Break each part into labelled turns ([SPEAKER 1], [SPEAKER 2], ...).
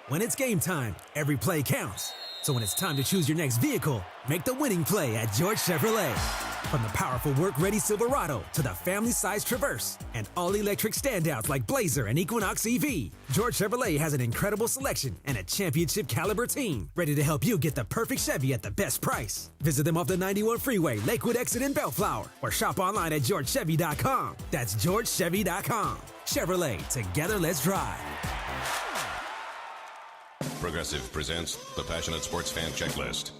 [SPEAKER 1] When it's game time, every play counts. So when it's time to choose your next vehicle, make the winning play at George Chevrolet. From the powerful work-ready Silverado to the family-sized Traverse and all-electric standouts like Blazer and Equinox EV, George Chevrolet has an incredible selection and a championship-caliber team ready to help you get the perfect Chevy at the best price. Visit them off the 91 Freeway, Lakewood Exit in Bellflower, or shop online at georgechevy.com. That's georgechevy.com. Chevrolet, together let's drive.
[SPEAKER 2] Progressive presents the Passionate Sports Fan Checklist.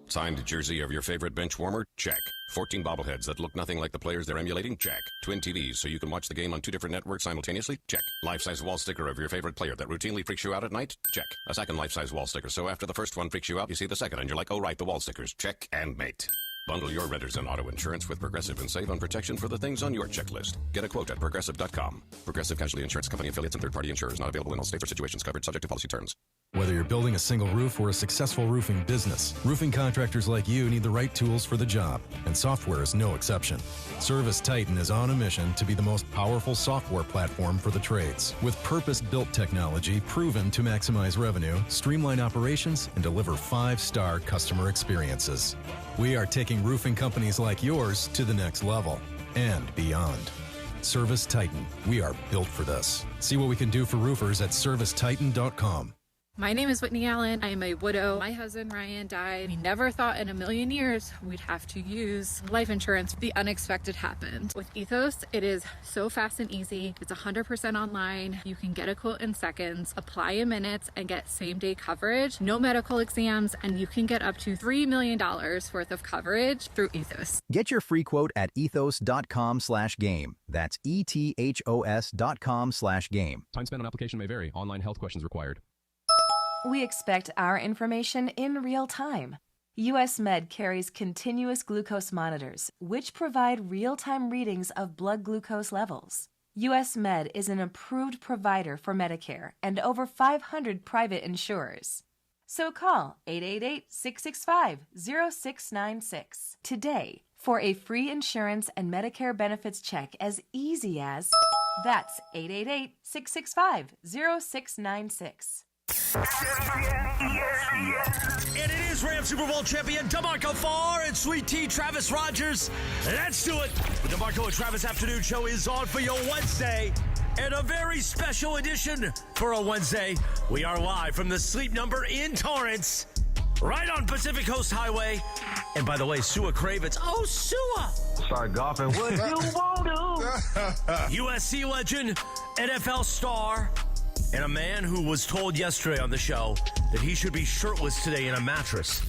[SPEAKER 2] Signed jersey of your favorite bench warmer? Check. 14 bobbleheads that look nothing like the players they're emulating? Check. Twin TVs so you can watch the game on 2 different networks simultaneously? Check. Life-size wall sticker of your favorite player that routinely freaks you out at night? Check. A second life-size wall sticker so after the first one freaks you out, you see the second and you're like, oh right, the wall stickers. Check and mate. Bundle your renters and auto insurance with Progressive and save on protection for the things on your checklist. Get a quote at Progressive.com. Progressive Casualty Insurance Company affiliates and third-party insurers not available in all states or situations covered subject to policy terms.
[SPEAKER 3] Whether you're building a single roof or a successful roofing business, roofing contractors like you need the right tools for the job, and software is no exception. Service Titan is on a mission to be the most powerful software platform for the trades, with purpose-built technology proven to maximize revenue, streamline operations, and deliver 5-star customer experiences. We are taking roofing companies like yours to the next level and beyond. Service Titan. We are built for this. See what we can do for roofers at servicetitan.com.
[SPEAKER 4] My name is Whitney Allen. I am a widow. My husband, Ryan, died. We never thought in a million years we'd have to use life insurance. The unexpected happened. With Ethos, it is so fast and easy. It's 100% online. You can get a quote in seconds, apply in minutes, and get same-day coverage. No medical exams, and you can get up to $3 million worth of coverage through Ethos.
[SPEAKER 5] Get your free quote at ethos.com/game. That's ethos.com/game.
[SPEAKER 6] Time spent on application may vary. Online health questions required.
[SPEAKER 7] We expect our information in real time. US Med carries continuous glucose monitors, which provide real-time readings of blood glucose levels. US Med is an approved provider for Medicare and over 500 private insurers. So call 888-665-0696 today for a free insurance and Medicare benefits check as easy as... That's 888-665-0696.
[SPEAKER 8] And it is Rams Super Bowl champion DeMarco Farr and Sweet Tea Travis Rogers. Let's do it. The DeMarco and Travis Afternoon Show is on for your Wednesday. And a very special edition for a Wednesday. We are live from the Sleep Number in Torrance, right on Pacific Coast Highway. And by the way, Sua Cravens. Oh, Sua!
[SPEAKER 9] Start golfing. What you want to?
[SPEAKER 8] USC legend, NFL star, and a man who was told yesterday on the show that he should be shirtless today in a mattress.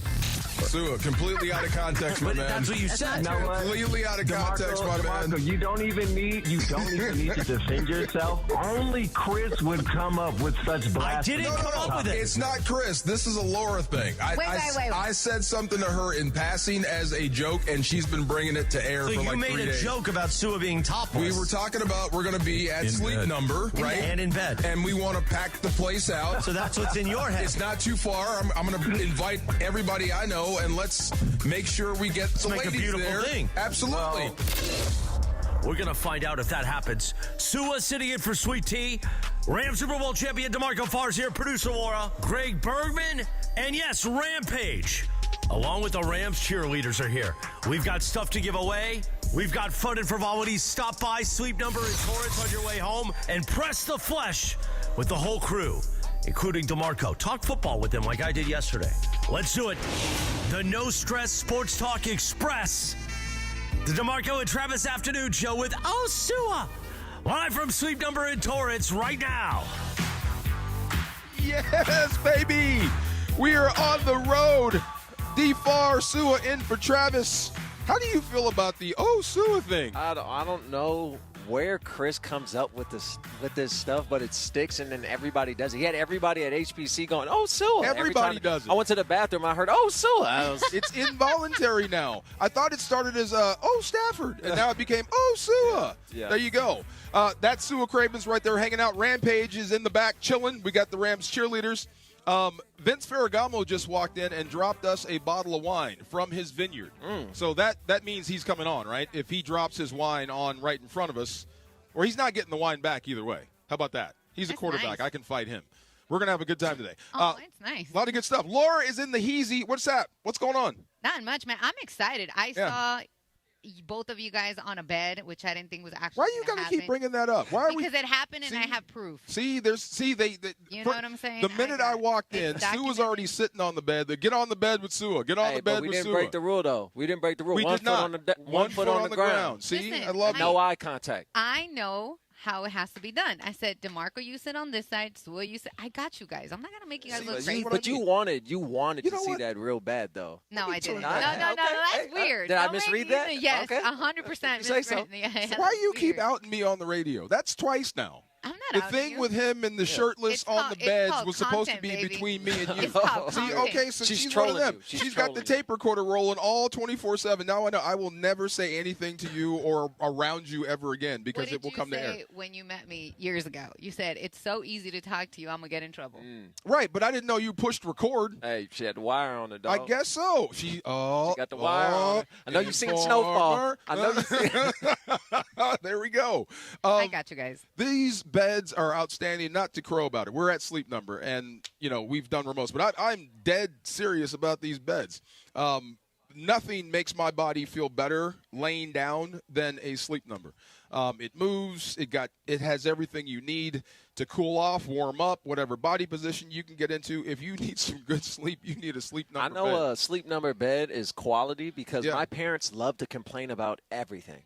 [SPEAKER 10] Sua, completely out of context, my man.
[SPEAKER 8] That's what you said.
[SPEAKER 10] Completely out of context, my man.
[SPEAKER 9] You don't even need to defend yourself. Only Chris would come up with such blasphemy.
[SPEAKER 8] I didn't come up with it.
[SPEAKER 10] It's not Chris. This is a Laura thing.
[SPEAKER 11] Wait.
[SPEAKER 10] I said something to her in passing as a joke, and she's been bringing it to air for like 3 days.
[SPEAKER 8] So you made a joke about Sua being topless.
[SPEAKER 10] We were talking about we're going to be at Sleep Number, right?
[SPEAKER 8] And in bed.
[SPEAKER 10] And we want to pack the place out.
[SPEAKER 8] So that's what's in your head.
[SPEAKER 10] It's not too far. I'm going to invite everybody I know, and let's make sure we get the ladies there.
[SPEAKER 8] Make a beautiful thing.
[SPEAKER 10] Absolutely.
[SPEAKER 8] We're going to find out if that happens. Sua sitting in for Sweet Tea. Rams Super Bowl champion DeMarco Farr's here. Producer Laura. Greg Bergman. And yes, Rampage. Along with the Rams cheerleaders are here. We've got stuff to give away. We've got fun and frivolities. Stop by Sleep Number in Torrance on your way home and press the flesh with the whole crew, including DeMarco. Talk football with them like I did yesterday. Let's do it. The No Stress Sports Talk Express. The DeMarco and Travis Afternoon Show with Sua. Live from Sleep Number in Torrance right now.
[SPEAKER 10] Yes, baby. We are on the road. D-Far, Sua in for Travis. How do you feel about the Sua thing?
[SPEAKER 12] I don't know where Chris comes up with this stuff, but it sticks, and then everybody does it. He had everybody at HBC going, Sua.
[SPEAKER 10] Everybody does it.
[SPEAKER 12] I went to the bathroom, I heard, Sua.
[SPEAKER 10] It's involuntary now. I thought it started as, Stafford, and now it became, Sua.
[SPEAKER 12] Yeah.
[SPEAKER 10] There you go. That's Sua Cravens right there hanging out. Rampage is in the back chilling. We got the Rams cheerleaders. Vince Ferragamo just walked in and dropped us a bottle of wine from his vineyard. So that means he's coming on, right? If he drops his wine on right in front of us, or he's not getting the wine back either way. How about that? He's a quarterback. Nice. I can fight him. We're going to have a good time today.
[SPEAKER 11] Oh, it's nice.
[SPEAKER 10] A lot of good stuff. Laura is in the Heezy. What's that? What's going on?
[SPEAKER 11] Not much, man. I'm excited. I saw both of you guys on a bed, which I didn't think was actually
[SPEAKER 10] Why are you gonna keep bringing that up? Why are
[SPEAKER 11] because it happened and I have proof.
[SPEAKER 10] They
[SPEAKER 11] you know what I'm saying?
[SPEAKER 10] The minute I walked in, Sue was already sitting on the bed. Get on the bed with Sue. Get on the bed with Sue.
[SPEAKER 12] We didn't break the rule, though. We didn't break the rule.
[SPEAKER 10] We
[SPEAKER 12] one
[SPEAKER 10] did
[SPEAKER 12] foot
[SPEAKER 10] not.
[SPEAKER 12] On the one foot on the ground.
[SPEAKER 10] See,
[SPEAKER 11] Listen,
[SPEAKER 10] I love
[SPEAKER 12] no eye contact.
[SPEAKER 11] I know how it has to be done. I said, DeMarco, you sit on this side. Sue, you sit. I got you guys. I'm not gonna make you guys look crazy.
[SPEAKER 12] But you wanted to see that real bad, though.
[SPEAKER 11] No, I didn't. No,
[SPEAKER 12] Okay.
[SPEAKER 11] that's weird.
[SPEAKER 12] Did I misread that?
[SPEAKER 11] Yes,
[SPEAKER 12] Okay.
[SPEAKER 11] 100%
[SPEAKER 12] You say so.
[SPEAKER 11] misread.
[SPEAKER 10] Why do you keep outing me on the radio? That's twice now.
[SPEAKER 11] I'm not
[SPEAKER 10] the
[SPEAKER 11] outing
[SPEAKER 10] thing
[SPEAKER 11] you.
[SPEAKER 10] with him and the shirtless on the beds was supposed to be
[SPEAKER 11] content,
[SPEAKER 10] between me and you.
[SPEAKER 11] It's called
[SPEAKER 10] See,
[SPEAKER 11] content.
[SPEAKER 10] okay, so she's one of
[SPEAKER 12] trolling
[SPEAKER 10] them.
[SPEAKER 12] you.
[SPEAKER 10] She's got the tape recorder rolling all 24/7. Now I know I will never say anything to you or around you ever again because it will come to air.
[SPEAKER 11] What did you say when you met me years ago? You said, it's so easy to talk to you, I'm going to get in trouble.
[SPEAKER 10] Right, but I didn't know you pushed record.
[SPEAKER 12] Hey, she had the wire on the dog.
[SPEAKER 10] I guess so. She
[SPEAKER 12] got the wire on it. I know you've seen Snowfall. I know you've seen
[SPEAKER 10] There we go.
[SPEAKER 11] I got you guys.
[SPEAKER 10] These beds are outstanding. Not to crow about it. We're at Sleep Number, and we've done remotes, but I'm dead serious about these beds. Nothing makes my body feel better laying down than a Sleep Number. It moves. It has everything you need to cool off, warm up, whatever body position you can get into. If you need some good sleep, you need a Sleep Number
[SPEAKER 12] I know
[SPEAKER 10] bed.
[SPEAKER 12] a Sleep Number bed is quality because my parents love to complain about everything.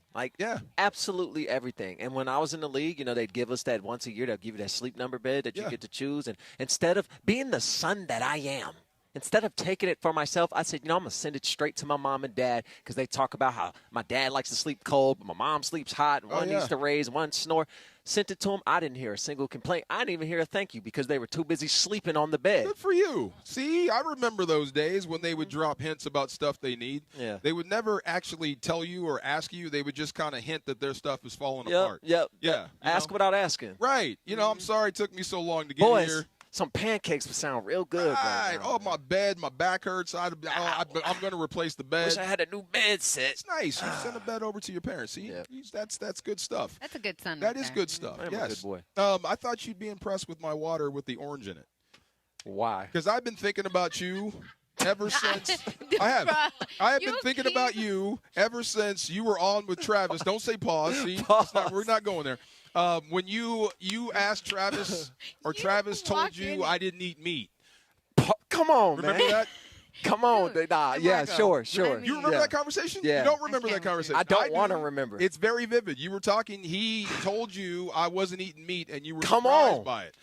[SPEAKER 12] Absolutely everything. And when I was in the league, they'd give us that once a year. They'll give you that Sleep Number bed that you get to choose. And instead of being the son that I am, instead of taking it for myself, I said, I'm going to send it straight to my mom and dad because they talk about how my dad likes to sleep cold, but my mom sleeps hot, and one needs to raise, one snore. Sent it to them. I didn't hear a single complaint. I didn't even hear a thank you because they were too busy sleeping on the bed.
[SPEAKER 10] Good for you. See, I remember those days when they would drop hints about stuff they need.
[SPEAKER 12] Yeah.
[SPEAKER 10] They would never actually tell you or ask you. They would just kind of hint that their stuff is falling apart.
[SPEAKER 12] Yep.
[SPEAKER 10] Yeah.
[SPEAKER 12] Ask without asking.
[SPEAKER 10] Right. I'm sorry it took me so long to get here.
[SPEAKER 12] Some pancakes would sound real good right now.
[SPEAKER 10] Oh, my bed, my back hurts. I'm going to replace the bed.
[SPEAKER 12] Wish I had a new bed set.
[SPEAKER 10] It's nice. You send a bed over to your parents. See, that's good stuff.
[SPEAKER 11] That's a good son.
[SPEAKER 10] That is good stuff.
[SPEAKER 12] I'm
[SPEAKER 10] yes.
[SPEAKER 12] a good boy.
[SPEAKER 10] I thought you'd be impressed with my water with the orange in it.
[SPEAKER 12] Why?
[SPEAKER 10] Because I've been thinking about you ever since. I have been thinking about you ever since you were on with Travis. Don't say pause. See, we're not going there. When you asked Travis, or Travis told you I didn't eat meat.
[SPEAKER 12] Come on,
[SPEAKER 10] remember
[SPEAKER 12] man.
[SPEAKER 10] that?
[SPEAKER 12] Come on. Yeah, sure.
[SPEAKER 10] You remember that conversation?
[SPEAKER 12] Yeah.
[SPEAKER 10] You don't remember that conversation?
[SPEAKER 12] I don't want to remember.
[SPEAKER 10] It's very vivid. You were talking. He told you I wasn't eating meat, and you were
[SPEAKER 12] Come
[SPEAKER 10] surprised
[SPEAKER 12] on.
[SPEAKER 10] by it.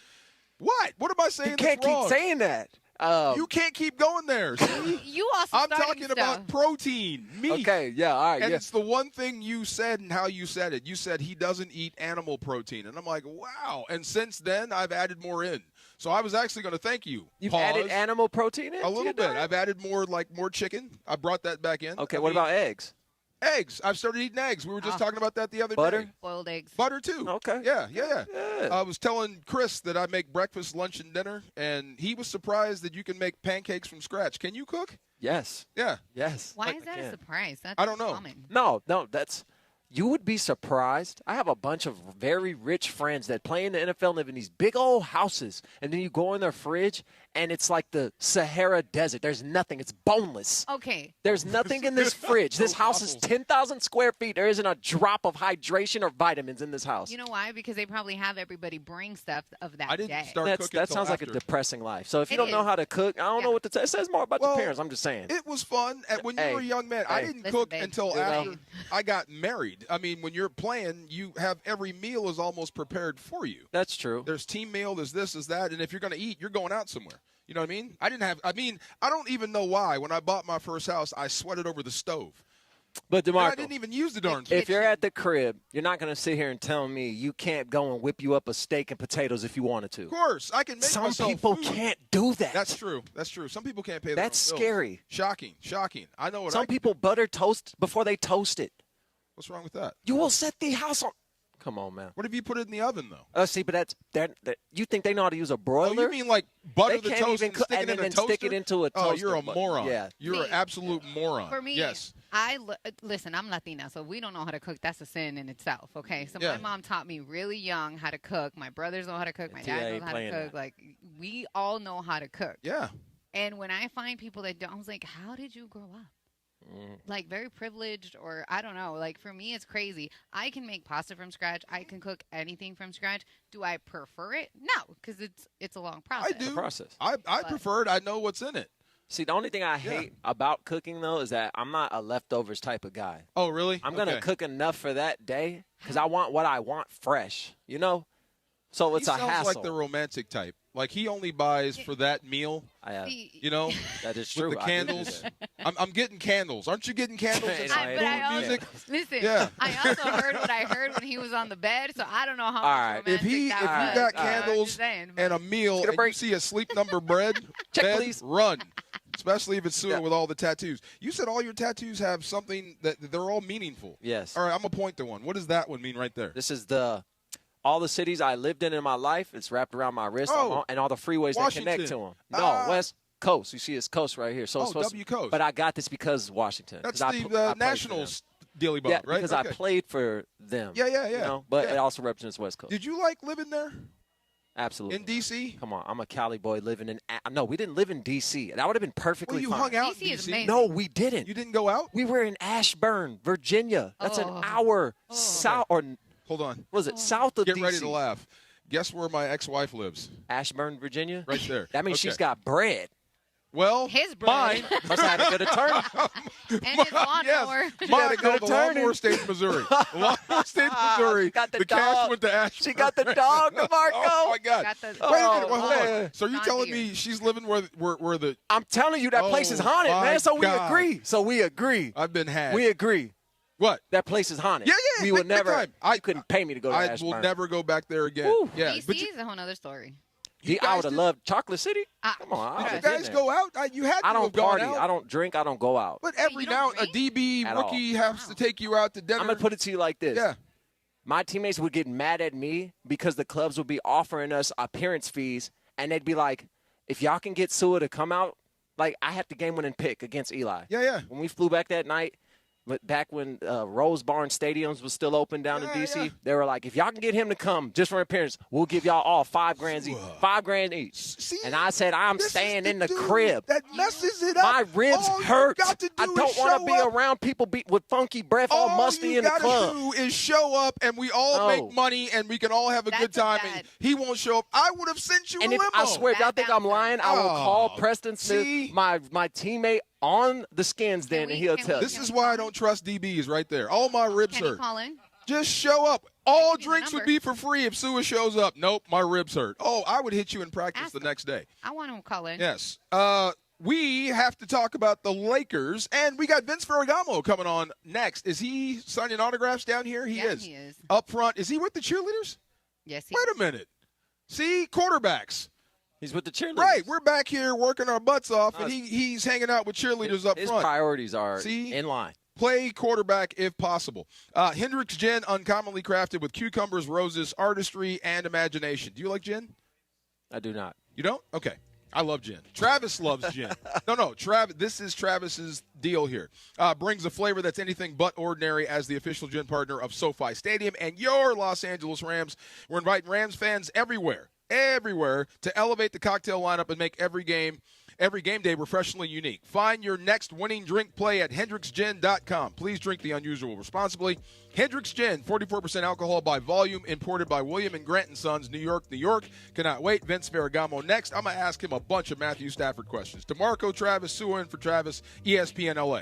[SPEAKER 10] What? What am I saying?
[SPEAKER 12] You can't
[SPEAKER 10] that's wrong?
[SPEAKER 12] keep saying that.
[SPEAKER 10] You can't keep going there. See?
[SPEAKER 11] You also
[SPEAKER 10] I'm talking about protein, meat.
[SPEAKER 12] Okay, yeah, all right.
[SPEAKER 10] And it's the one thing you said and how you said it. You said he doesn't eat animal protein. And I'm like, wow. And since then, I've added more in. So I was actually going to thank you.
[SPEAKER 12] You've added animal protein in?
[SPEAKER 10] A little bit. I've added more chicken. I brought that back in.
[SPEAKER 12] Okay, what about eggs?
[SPEAKER 10] Eggs. I've started eating eggs. We were just talking about that the other
[SPEAKER 12] Butter?
[SPEAKER 10] day.
[SPEAKER 11] Boiled eggs.
[SPEAKER 10] Butter, too.
[SPEAKER 12] Okay.
[SPEAKER 10] Yeah. I was telling Chris that I make breakfast, lunch, and dinner, and he was surprised that you can make pancakes from scratch. Can you cook?
[SPEAKER 12] Yes.
[SPEAKER 10] Yeah.
[SPEAKER 12] Yes.
[SPEAKER 11] Why is that a surprise? That's
[SPEAKER 10] I don't know.
[SPEAKER 11] common.
[SPEAKER 12] No, that's – you would be surprised. I have a bunch of very rich friends that play in the NFL and live in these big old houses, and then you go in their fridge, and it's like the Sahara Desert. There's nothing. It's boneless.
[SPEAKER 11] Okay.
[SPEAKER 12] There's nothing in this fridge. This house is 10,000 square feet. There isn't a drop of hydration or vitamins in this house.
[SPEAKER 11] You know why? Because they probably have everybody bring stuff of that
[SPEAKER 10] I didn't
[SPEAKER 11] day.
[SPEAKER 10] start cooking
[SPEAKER 12] That
[SPEAKER 10] till
[SPEAKER 12] sounds
[SPEAKER 10] after.
[SPEAKER 12] like a depressing life. So if you
[SPEAKER 11] It
[SPEAKER 12] don't know
[SPEAKER 11] is.
[SPEAKER 12] how to cook, I don't know what to tell. It says more about your parents. I'm just saying.
[SPEAKER 10] It was fun. When you were a young man, I didn't
[SPEAKER 11] Listen,
[SPEAKER 10] cook
[SPEAKER 11] babe.
[SPEAKER 10] until after I got married. I mean, when you're playing, you have every meal is almost prepared for you.
[SPEAKER 12] That's true.
[SPEAKER 10] There's team meal, there's this, there's that, and if you're going to eat, you're going out somewhere. You know what I mean? I don't even know why. When I bought my first house, I sweated over the stove.
[SPEAKER 12] But
[SPEAKER 10] And I
[SPEAKER 12] DeMarco,
[SPEAKER 10] didn't even use the darn
[SPEAKER 12] if you're at the crib, you're not going to sit here and tell me you can't go and whip you up a steak and potatoes if you wanted to.
[SPEAKER 10] Of course, I can make
[SPEAKER 12] Some
[SPEAKER 10] myself
[SPEAKER 12] people
[SPEAKER 10] food.
[SPEAKER 12] can't do that.
[SPEAKER 10] That's true. Some people can't pay their
[SPEAKER 12] That's
[SPEAKER 10] own bills.
[SPEAKER 12] scary.
[SPEAKER 10] Shocking. I know what
[SPEAKER 12] Some people butter toast before they toast it.
[SPEAKER 10] What's wrong with that?
[SPEAKER 12] You will set the house on. Come on, man.
[SPEAKER 10] What if you put it in the oven, though?
[SPEAKER 12] See, but you think they know how to use a broiler?
[SPEAKER 10] Oh, you mean like butter
[SPEAKER 12] They
[SPEAKER 10] the
[SPEAKER 12] can't
[SPEAKER 10] toast
[SPEAKER 12] even
[SPEAKER 10] and
[SPEAKER 12] cook
[SPEAKER 10] stick it
[SPEAKER 12] and
[SPEAKER 10] in a
[SPEAKER 12] then
[SPEAKER 10] toaster?
[SPEAKER 12] stick it into a toaster.
[SPEAKER 10] Oh, you're a moron.
[SPEAKER 12] Yeah.
[SPEAKER 10] You're an absolute moron.
[SPEAKER 11] For me,
[SPEAKER 10] yes.
[SPEAKER 11] Listen, I'm Latina, so we don't know how to cook. That's a sin in itself, okay? So my mom taught me really young how to cook. My brothers know how to cook. My dad knows how to cook. Like, we all know how to cook.
[SPEAKER 10] Yeah.
[SPEAKER 11] And when I find people that don't, I was like, how did you grow up? Like, very privileged, or I don't know. Like, for me, it's crazy. I can make pasta from scratch. I can cook anything from scratch. Do I prefer it? No, because it's a long process.
[SPEAKER 10] I do. I prefer it. I know what's in it.
[SPEAKER 12] See, the only thing I hate about cooking, though, is that I'm not a leftovers type of guy.
[SPEAKER 10] Oh, really?
[SPEAKER 12] I'm going to cook enough for that day because I want what I want fresh, you know? So it's a hassle.
[SPEAKER 10] He sounds like the romantic type. Like, he only buys for that meal, you know?
[SPEAKER 12] That is true.
[SPEAKER 10] With the candles. I'm getting candles. Aren't you getting candles?
[SPEAKER 11] Listen, I also heard what I heard when he was on the bed, so I don't know how much romantic
[SPEAKER 10] if you got candles and a meal and you see a sleep number bed,
[SPEAKER 12] please.
[SPEAKER 10] Run. Especially if it's Sua with all the tattoos. You said all your tattoos have something that they're all meaningful.
[SPEAKER 12] Yes.
[SPEAKER 10] All right, I'm going to point to one. What does that one mean right there?
[SPEAKER 12] This is all the cities I lived in my life. It's wrapped around my wrist and all the freeways
[SPEAKER 10] Washington.
[SPEAKER 12] that connect to them. No, West Coast. You see it's coast right here. So
[SPEAKER 10] W Coast.
[SPEAKER 12] But I got this because Washington.
[SPEAKER 10] That's the Nationals dealy bob, right?
[SPEAKER 12] Because I played for them.
[SPEAKER 10] Yeah.
[SPEAKER 12] You know? But it also represents West Coast.
[SPEAKER 10] Did you like living there?
[SPEAKER 12] Absolutely.
[SPEAKER 10] In D.C.?
[SPEAKER 12] Come on. I'm a Cali boy living in – no, we didn't live in D.C. That would have been perfectly fine.
[SPEAKER 10] You hung out
[SPEAKER 11] D.C.
[SPEAKER 10] in D.C.?
[SPEAKER 12] No, we didn't.
[SPEAKER 10] You didn't go out?
[SPEAKER 12] We were in Ashburn, Virginia. That's an hour south – or
[SPEAKER 10] hold on.
[SPEAKER 12] Was it south of
[SPEAKER 10] D.C.?
[SPEAKER 12] D.C.?
[SPEAKER 10] Get ready to laugh. Guess where my ex-wife lives?
[SPEAKER 12] Ashburn, Virginia?
[SPEAKER 10] Right there.
[SPEAKER 12] That means she's got bread.
[SPEAKER 10] Well,
[SPEAKER 11] his
[SPEAKER 10] mine
[SPEAKER 12] must have had a good attorney.
[SPEAKER 11] And his lawnmower.
[SPEAKER 10] Mine go to Longmore State, Missouri. Longmore State, Missouri.
[SPEAKER 12] Got the
[SPEAKER 10] cash
[SPEAKER 12] dog.
[SPEAKER 10] went to Ashburn.
[SPEAKER 12] She got the dog, DeMarco.
[SPEAKER 10] Oh, my God. Wait a minute. Hold
[SPEAKER 12] man.
[SPEAKER 10] on. So are you telling me she's living where the –
[SPEAKER 12] I'm telling you, that place is haunted, man. So we agree.
[SPEAKER 10] I've been had.
[SPEAKER 12] We agree.
[SPEAKER 10] What?
[SPEAKER 12] That place is haunted.
[SPEAKER 10] Yeah.
[SPEAKER 12] We would never –
[SPEAKER 10] I
[SPEAKER 12] couldn't pay me to go to Ashburn.
[SPEAKER 10] I will never go back there again.
[SPEAKER 12] Woo.
[SPEAKER 10] Yeah.
[SPEAKER 11] D.C. is a whole other story.
[SPEAKER 12] I would have loved Chocolate City. Come on.
[SPEAKER 10] Did you guys go out? You had to
[SPEAKER 12] I don't
[SPEAKER 10] have gone
[SPEAKER 12] party.
[SPEAKER 10] out.
[SPEAKER 12] I don't drink. I don't go out.
[SPEAKER 10] But every now a DB rookie has to take you out to dinner.
[SPEAKER 12] I'm going to put it to you like this.
[SPEAKER 10] Yeah.
[SPEAKER 12] My teammates would get mad at me because the clubs would be offering us appearance fees, and they'd be like, if y'all can get Sua to come out, like I had the game-winning pick against Eli.
[SPEAKER 10] Yeah.
[SPEAKER 12] When we flew back that night, but back when Rose Barn Stadiums was still open down in D.C., they were like, if y'all can get him to come just for an appearance, we'll give y'all all $5,000 each. $5,000 each.
[SPEAKER 10] See,
[SPEAKER 12] and I said, I'm staying in the crib.
[SPEAKER 10] That messes it up.
[SPEAKER 12] My ribs hurt.
[SPEAKER 10] I
[SPEAKER 12] don't want to be around people with funky breath all musty in the club.
[SPEAKER 10] All you got to do is show up, and we all make money, and we can all have a good time. And he won't show up. I would have sent you a limo.
[SPEAKER 12] I swear, if y'all think I'm lying, I will call Preston Smith, my teammate, on the Skins then, and he'll tell you.
[SPEAKER 10] This is why I don't trust DBs right there. All my ribs hurt.
[SPEAKER 11] Call in?
[SPEAKER 10] Just show up. All drinks would be for free if Sua shows up. Nope, my ribs hurt. Oh, I would hit you in practice the next day.
[SPEAKER 11] I want him to call in.
[SPEAKER 10] Yes. We have to talk about the Lakers, and we got Vince Ferragamo coming on next. Is he signing autographs down here? He is.
[SPEAKER 11] He is.
[SPEAKER 10] Up front. Is he with the cheerleaders?
[SPEAKER 11] Yes, he
[SPEAKER 10] is. Wait a minute. See, quarterbacks.
[SPEAKER 12] He's with the cheerleaders.
[SPEAKER 10] Right, we're back here working our butts off, and he's hanging out with cheerleaders up front.
[SPEAKER 12] His priorities are in line.
[SPEAKER 10] Play quarterback if possible. Hendrick's gin, uncommonly crafted with cucumbers, roses, artistry, and imagination. Do you like gin?
[SPEAKER 12] I do not.
[SPEAKER 10] You don't? Okay. I love gin. Travis loves gin. No, Travis. This is Travis's deal here. Brings a flavor that's anything but ordinary as the official gin partner of SoFi Stadium and your Los Angeles Rams. We're inviting Rams fans everywhere to elevate the cocktail lineup and make every game day refreshingly unique. Find your next winning drink play at hendricksgin.com. Please drink the unusual responsibly. Hendrick's Gin, 44% alcohol by volume, imported by William & Grant & Sons, New York, New York. Cannot wait. Vince Ferragamo next. I'm going to ask him a bunch of Matthew Stafford questions. DeMarco, Travis, Sua in for Travis, ESPN LA.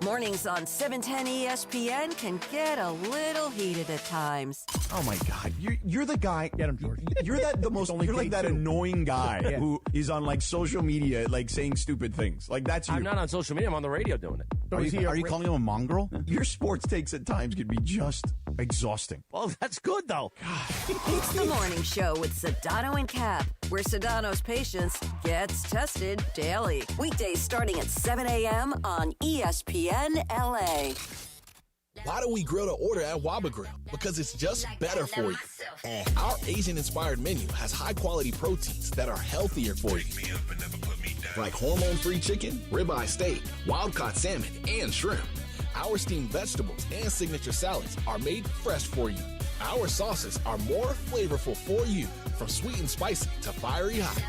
[SPEAKER 13] Mornings on 710 ESPN can get a little heated at times.
[SPEAKER 14] Oh my God, you're the guy. Get him, George. You're like that annoying guy who is on like social media, like saying stupid things. Like that's you.
[SPEAKER 8] I'm not on social media. I'm on the radio doing it.
[SPEAKER 14] Are you calling him a mongrel? Your sports takes at times can be just exhausting.
[SPEAKER 8] Well, that's good though.
[SPEAKER 13] It's the morning show with Sedano and Cap, where Sedano's patience gets tested daily. Weekdays starting at 7 a.m. on ESPN LA.
[SPEAKER 15] Why do we grill to order at Waba Grill? Because it's just better for you. Our Asian-inspired menu has high-quality proteins that are healthier for you. Like hormone-free chicken, ribeye steak, wild-caught salmon, and shrimp. Our steamed vegetables and signature salads are made fresh for you. Our sauces are more flavorful for you, from sweet and spicy to fiery hot.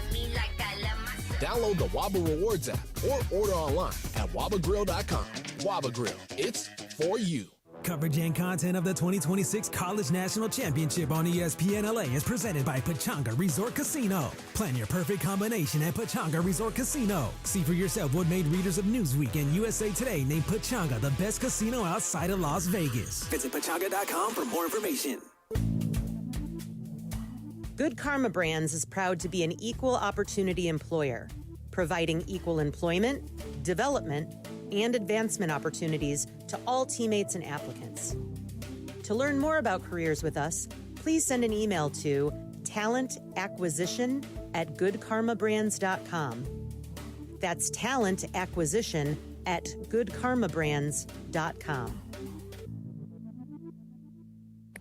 [SPEAKER 15] Download the Waba Rewards app or order online at wabagrill.com. Waba Grill, it's for you.
[SPEAKER 1] Coverage and content of the 2026 College National Championship on ESPN LA is presented by Pchanga Resort Casino. Plan your perfect combination at Pchanga Resort Casino. See for yourself what made readers of Newsweek and USA Today named Pchanga the best casino outside of Las Vegas. Visit Pchanga.com for more information.
[SPEAKER 16] Good Karma Brands is proud to be an equal opportunity employer, providing equal employment, development, and advancement opportunities to all teammates and applicants. To learn more about careers with us, please send an email to talentacquisition@goodkarmabrands.com. That's talentacquisition@goodkarmabrands.com.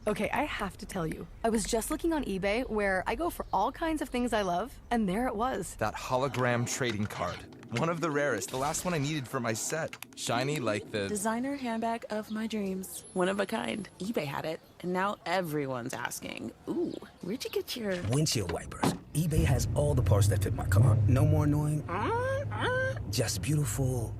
[SPEAKER 17] Okay, I have to tell you, I was just looking on eBay where I go for all kinds of things I love, and there it was.
[SPEAKER 18] That hologram trading card. One of the rarest, the last one I needed for my set. Shiny like the
[SPEAKER 19] designer handbag of my dreams. One of a kind. eBay had it, and now everyone's asking, ooh, where'd you get your
[SPEAKER 20] windshield wipers? eBay has all the parts that fit my car. No more annoying, just beautiful.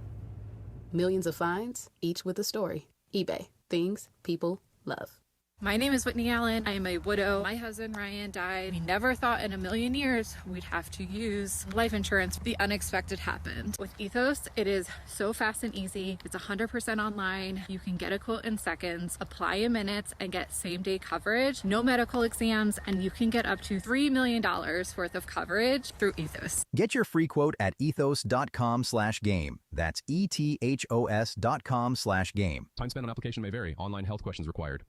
[SPEAKER 19] Millions of finds, each with a story. eBay. Things people love.
[SPEAKER 4] My name is Whitney Allen. I am a widow. My husband, Ryan, died. We never thought in a million years we'd have to use life insurance. The unexpected happened. With Ethos, it is so fast and easy. It's 100% online. You can get a quote in seconds, apply in minutes, and get same-day coverage. No medical exams, and you can get up to $3 million worth of coverage through Ethos.
[SPEAKER 5] Get your free quote at ethos.com/game. That's ETHOS.com/game.
[SPEAKER 6] Time spent on application may vary. Online health questions required.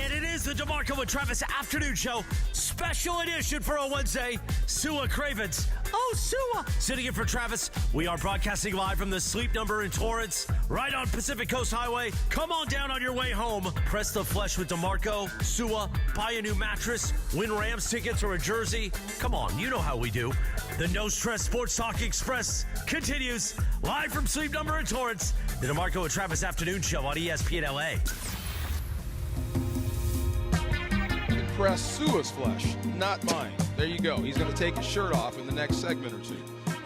[SPEAKER 8] And it is the DeMarco and Travis Afternoon Show, special edition for a Wednesday. Sua Cravens. Oh, Sua. Sitting in for Travis, we are broadcasting live from the Sleep Number in Torrance, right on Pacific Coast Highway. Come on down on your way home. Press the flesh with DeMarco. Sua, buy a new mattress, win Rams tickets or a jersey. Come on, you know how we do. The No Stress Sports Talk Express continues live from Sleep Number in Torrance. The DeMarco and Travis Afternoon Show on ESPN LA.
[SPEAKER 10] Press Sua's flesh, not mine. There you go. He's going to take his shirt off in the next segment or two.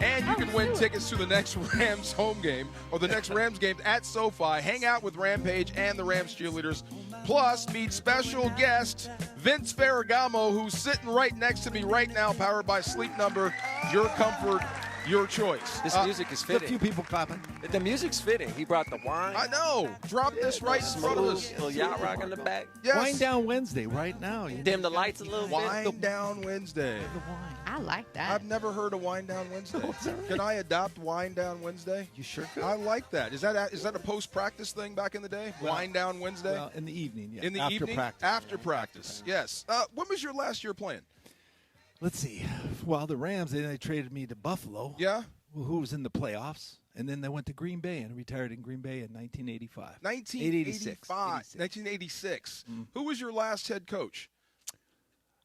[SPEAKER 10] And you can win tickets to the next Rams home game or the next Rams game at SoFi. Hang out with Rampage and the Rams cheerleaders. Plus, meet special guest Vince Ferragamo, who's sitting right next to me right now, powered by Sleep Number. Your comfort, your choice.
[SPEAKER 12] This music is fitting.
[SPEAKER 21] A few people clapping.
[SPEAKER 12] The music's fitting. He brought the wine.
[SPEAKER 10] I know. Drop this right in front of us.
[SPEAKER 12] Little yacht rock in the back.
[SPEAKER 10] Yes.
[SPEAKER 21] Wind Down Wednesday right now.
[SPEAKER 12] Dim the lights a little bit.
[SPEAKER 10] Wind Down Wednesday.
[SPEAKER 11] I like that.
[SPEAKER 10] I've never heard of Wind Down Wednesday. Can I adopt Wind Down Wednesday?
[SPEAKER 21] You sure could.
[SPEAKER 10] I like that. Is that a post-practice thing back in the day? Wind Down Wednesday?
[SPEAKER 21] Well, in the evening, yeah.
[SPEAKER 10] In the evening?
[SPEAKER 21] Practice.
[SPEAKER 10] After practice, yes. When was your last year playing?
[SPEAKER 21] Let's see. Well, the Rams, they traded me to Buffalo.
[SPEAKER 10] Yeah?
[SPEAKER 21] Who was in the playoffs. And then they went to Green Bay and retired in Green Bay in 1985.
[SPEAKER 10] 1986. Mm-hmm. Who was your last head coach?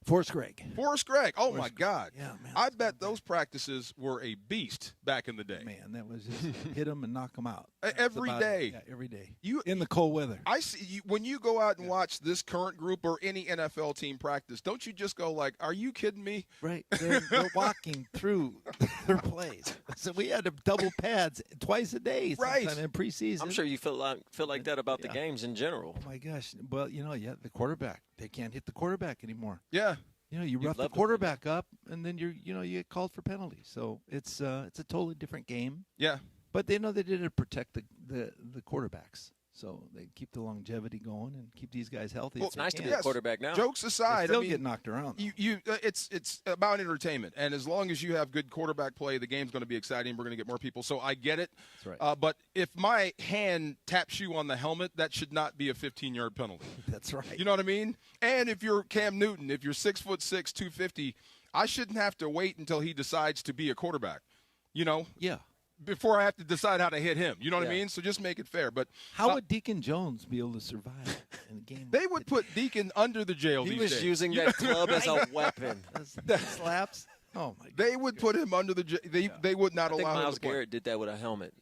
[SPEAKER 21] Forrest Gregg.
[SPEAKER 10] Forrest Gregg. Oh, my God.
[SPEAKER 21] Yeah, man.
[SPEAKER 10] I bet those practices were a beast back in the day.
[SPEAKER 21] Man, that was just hit them and knock them out.
[SPEAKER 10] Every day.
[SPEAKER 21] Yeah, every day. In the cold weather.
[SPEAKER 10] I see you, when you go out and watch this current group or any NFL team practice, don't you just go like, are you kidding me?
[SPEAKER 21] Right. They're walking through their plays. So we had to double pads twice a day sometime in preseason.
[SPEAKER 12] I'm sure you feel like that about the games in general.
[SPEAKER 21] Oh, my gosh. Well, the quarterback. They can't hit the quarterback anymore.
[SPEAKER 10] Yeah.
[SPEAKER 21] You rough the quarterback up, and then you get called for penalties. So it's a totally different game.
[SPEAKER 10] Yeah.
[SPEAKER 21] But they know they did it to protect the quarterbacks. So they keep the longevity going and keep these guys healthy.
[SPEAKER 12] Well, it's nice to be a quarterback now.
[SPEAKER 10] Jokes aside,
[SPEAKER 21] they still get knocked around.
[SPEAKER 10] It's about entertainment, and as long as you have good quarterback play, the game's going to be exciting. We're going to get more people, so I get it.
[SPEAKER 21] That's right.
[SPEAKER 10] But if my hand taps you on the helmet, that should not be a 15-yard penalty.
[SPEAKER 21] That's right.
[SPEAKER 10] You know what I mean? And if you're Cam Newton, if you're 6'6", 250, I shouldn't have to wait until he decides to be a quarterback.
[SPEAKER 21] Yeah.
[SPEAKER 10] before I have to decide how to hit him. You know what I mean? So just make it fair. But
[SPEAKER 21] how would Deacon Jones be able to survive in a game?
[SPEAKER 10] They would put Deacon under the jail
[SPEAKER 12] He
[SPEAKER 10] these
[SPEAKER 12] was
[SPEAKER 10] days.
[SPEAKER 12] using that club as a weapon.
[SPEAKER 21] Slaps. Oh my God.
[SPEAKER 10] They would put him under the jail. They would not
[SPEAKER 12] I think
[SPEAKER 10] allow him
[SPEAKER 12] Myles
[SPEAKER 10] to play.
[SPEAKER 12] Garrett did that with a helmet.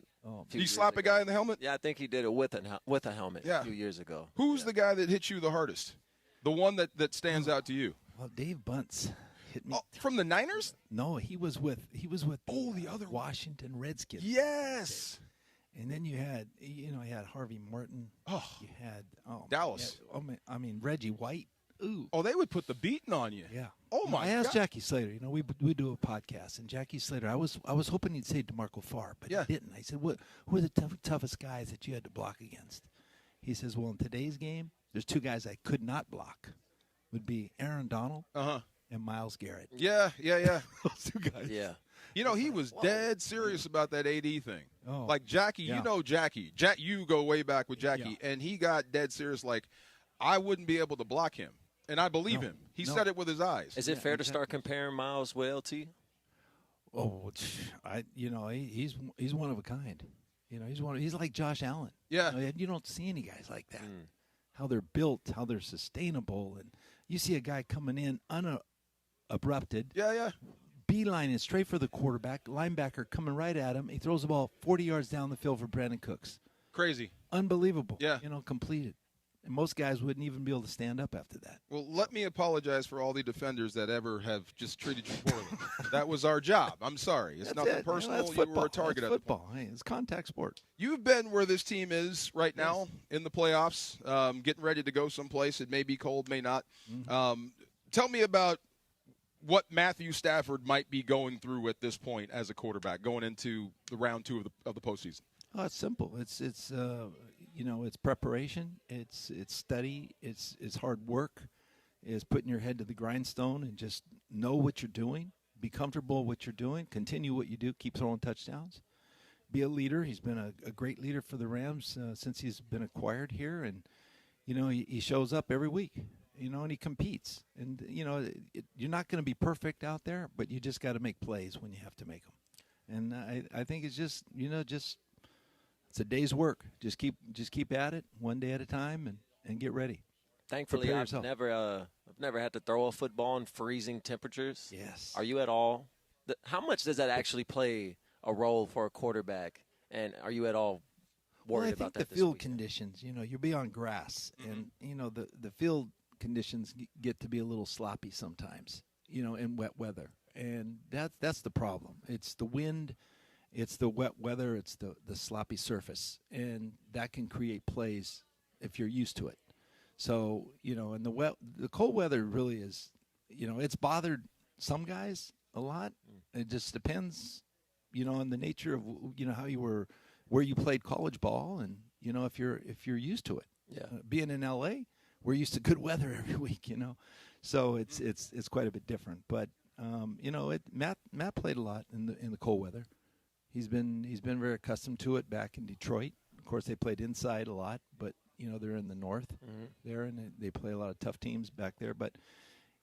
[SPEAKER 10] He slap a guy in the helmet?
[SPEAKER 12] Yeah, I think he did it with a helmet a few years ago.
[SPEAKER 10] Who's the guy that hit you the hardest? The one that stands out to you?
[SPEAKER 21] Well, Dave Bunce hit me.
[SPEAKER 10] From the Niners?
[SPEAKER 21] No, he was with
[SPEAKER 10] the other
[SPEAKER 21] Washington Redskins.
[SPEAKER 10] Yes.
[SPEAKER 21] And then you had Harvey Morton.
[SPEAKER 10] Oh,
[SPEAKER 21] you had
[SPEAKER 10] Dallas.
[SPEAKER 21] I mean Reggie White. Ooh.
[SPEAKER 10] Oh, they would put the beating on you.
[SPEAKER 21] Yeah.
[SPEAKER 10] Oh my
[SPEAKER 21] I asked
[SPEAKER 10] God.
[SPEAKER 21] Jackie Slater. We do a podcast, and Jackie Slater. I was hoping he'd say DeMarco Farr, but he didn't. I said, who are the toughest guys that you had to block against? He says, well, in today's game, there's two guys I could not block. Would be Aaron Donald and Myles Garrett.
[SPEAKER 10] Yeah.
[SPEAKER 21] Those two guys.
[SPEAKER 12] Yeah.
[SPEAKER 10] He was dead serious about that AD thing.
[SPEAKER 21] Oh.
[SPEAKER 10] Like Jackie, Jackie. You go way back with Jackie, and he got dead serious. Like, I wouldn't be able to block him. And I believe him. He said it with his eyes.
[SPEAKER 12] Is it fair to start comparing Myles with LT?
[SPEAKER 21] Oh, he's one of a kind. He's like Josh Allen.
[SPEAKER 10] Yeah.
[SPEAKER 21] You don't see any guys like that. How they're built, how they're sustainable, and you see a guy coming in unabrupted.
[SPEAKER 10] Yeah.
[SPEAKER 21] Beeline is straight for the quarterback. Linebacker coming right at him. He throws the ball 40 yards down the field for Brandon Cooks.
[SPEAKER 10] Crazy.
[SPEAKER 21] Unbelievable.
[SPEAKER 10] Yeah.
[SPEAKER 21] Completed. And most guys wouldn't even be able to stand up after that.
[SPEAKER 10] Well, let me apologize for all the defenders that ever have just treated you poorly. That was our job. I'm sorry. It's nothing personal.
[SPEAKER 21] That's
[SPEAKER 10] You
[SPEAKER 21] football.
[SPEAKER 10] were a target
[SPEAKER 21] That's
[SPEAKER 10] at the
[SPEAKER 21] football. Hey, it's contact sport.
[SPEAKER 10] You've been where this team is right now in the playoffs, getting ready to go someplace. It may be cold, may not. Tell me about what Matthew Stafford might be going through at this point as a quarterback, going into the round 2 of the postseason.
[SPEAKER 21] Oh, it's simple. It's preparation. It's study. It's hard work. It's putting your head to the grindstone and just know what you're doing. Be comfortable with what you're doing. Continue what you do. Keep throwing touchdowns. Be a leader. He's been a great leader for the Rams since he's been acquired here, and he shows up every week. And he competes. And you're not going to be perfect out there, but you just got to make plays when you have to make them. And I think it's just it's a day's work. Just keep at it, one day at a time, and get ready.
[SPEAKER 12] Thankfully, I've never had to throw a football in freezing temperatures.
[SPEAKER 21] Yes.
[SPEAKER 12] Are you at all? How much does that actually play a role for a quarterback? And are you at all worried about that?
[SPEAKER 21] The field conditions. You'll be on grass, and the field conditions get to be a little sloppy sometimes. In wet weather, and that's the problem. It's the wind. It's the wet weather. It's the sloppy surface, and that can create plays if you're used to it. So and the cold weather really is, it's bothered some guys a lot. It just depends, on the nature of how you were, where you played college ball, and if you're used to it.
[SPEAKER 12] Yeah.
[SPEAKER 21] Being in LA, we're used to good weather every week. So it's quite a bit different. But Matt played a lot in the cold weather. He's been very accustomed to it back in Detroit. Of course, they played inside a lot, but they're in the north there, and they play a lot of tough teams back there. But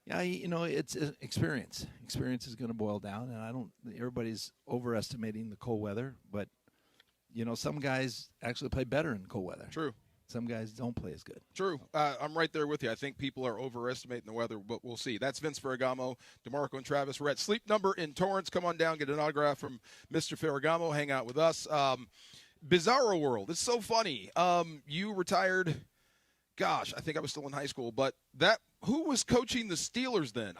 [SPEAKER 21] yeah, it's experience. Experience is going to boil down, and everybody's overestimating the cold weather, but some guys actually play better in cold weather.
[SPEAKER 10] True.
[SPEAKER 21] Some guys don't play as good.
[SPEAKER 10] True. I'm right there with you. I think people are overestimating the weather, but we'll see. That's Vince Ferragamo, DeMarco, and Travis. We're at Sleep Number in Torrance. Come on down, get an autograph from Mr. Ferragamo. Hang out with us. Bizarro World. It's so funny. You retired, gosh, I think I was still in high school, but who was coaching the Steelers then?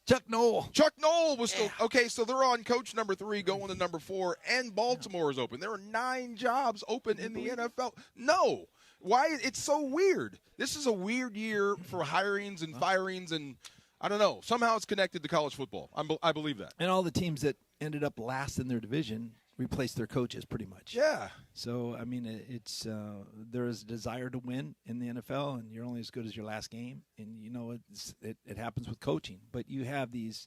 [SPEAKER 21] Chuck Noll.
[SPEAKER 10] Chuck Noll was still – okay, so they're on coach number 3 going to number 4, and Baltimore is open. There are 9 jobs open in the NFL. No. Why? It's so weird. This is a weird year for hirings and firings, and I don't know. Somehow it's connected to college football. I believe that.
[SPEAKER 21] And all the teams that ended up last in their division replaced their coaches pretty much.
[SPEAKER 10] Yeah.
[SPEAKER 21] So, I mean, there is a desire to win in the NFL, and you're only as good as your last game. And, it happens with coaching. But you have these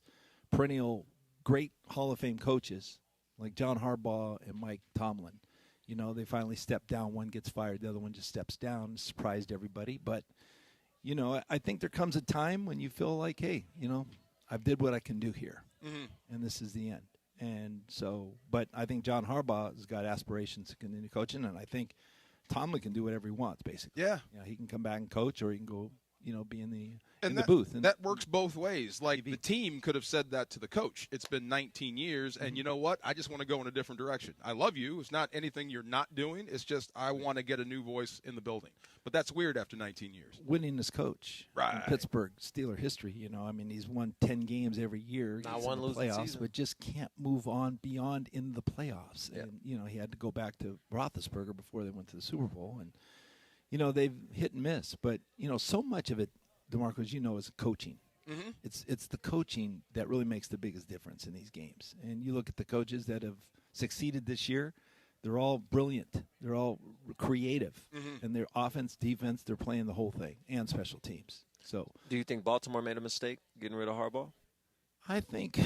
[SPEAKER 21] perennial great Hall of Fame coaches like John Harbaugh and Mike Tomlin. They finally step down. One gets fired. The other one just steps down. Surprised everybody. But, I think there comes a time when you feel like, hey, I did what I can do here. And this is the end. And so, but I think John Harbaugh has got aspirations to continue coaching, and I think Tomlin can do whatever he wants, basically.
[SPEAKER 10] Yeah.
[SPEAKER 21] He can come back and coach, or he can go, be in the
[SPEAKER 10] that,
[SPEAKER 21] booth. And
[SPEAKER 10] that works both ways. Like, the team could have said that to the coach. It's been 19 years, and you know what? I just want to go in a different direction. I love you. It's not anything you're not doing. It's just I want to get a new voice in the building. But that's weird after 19 years.
[SPEAKER 21] Winningest coach in Pittsburgh Steeler history. He's won 10 games every year.
[SPEAKER 12] Not
[SPEAKER 21] He's
[SPEAKER 12] one
[SPEAKER 21] in the
[SPEAKER 12] losing
[SPEAKER 21] playoffs,
[SPEAKER 12] season.
[SPEAKER 21] but just can't move on beyond in the playoffs.
[SPEAKER 12] Yeah.
[SPEAKER 21] And, he had to go back to Roethlisberger before they went to the Super Bowl. And, they've hit and miss. But, so much of it, DeMarco, as you know, is coaching.
[SPEAKER 10] Mm-hmm.
[SPEAKER 21] It's the coaching that really makes the biggest difference in these games. And you look at the coaches that have succeeded this year, they're all brilliant. They're all creative.
[SPEAKER 10] Mm-hmm.
[SPEAKER 21] And their offense, defense, they're playing the whole thing, and special teams. So,
[SPEAKER 12] do you think Baltimore made a mistake getting rid of Harbaugh?
[SPEAKER 21] I think,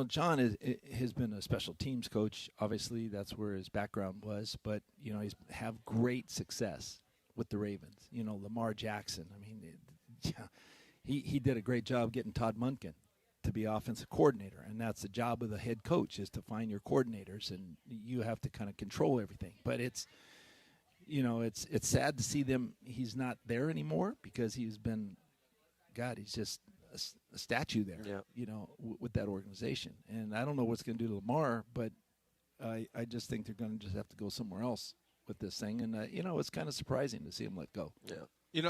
[SPEAKER 21] John has been a special teams coach. Obviously, that's where his background was. But, he's have great success with the Ravens. Lamar Jackson. I mean, he did a great job getting Todd Monken to be offensive coordinator, and that's the job of the head coach, is to find your coordinators, and you have to kind of control everything. But it's sad to see them. He's not there anymore, because he's just a statue there, with that organization. And I don't know what's going to do to Lamar, but I just think they're going to just have to go somewhere else with this thing. And, it's kind of surprising to see him let go.
[SPEAKER 12] Yeah.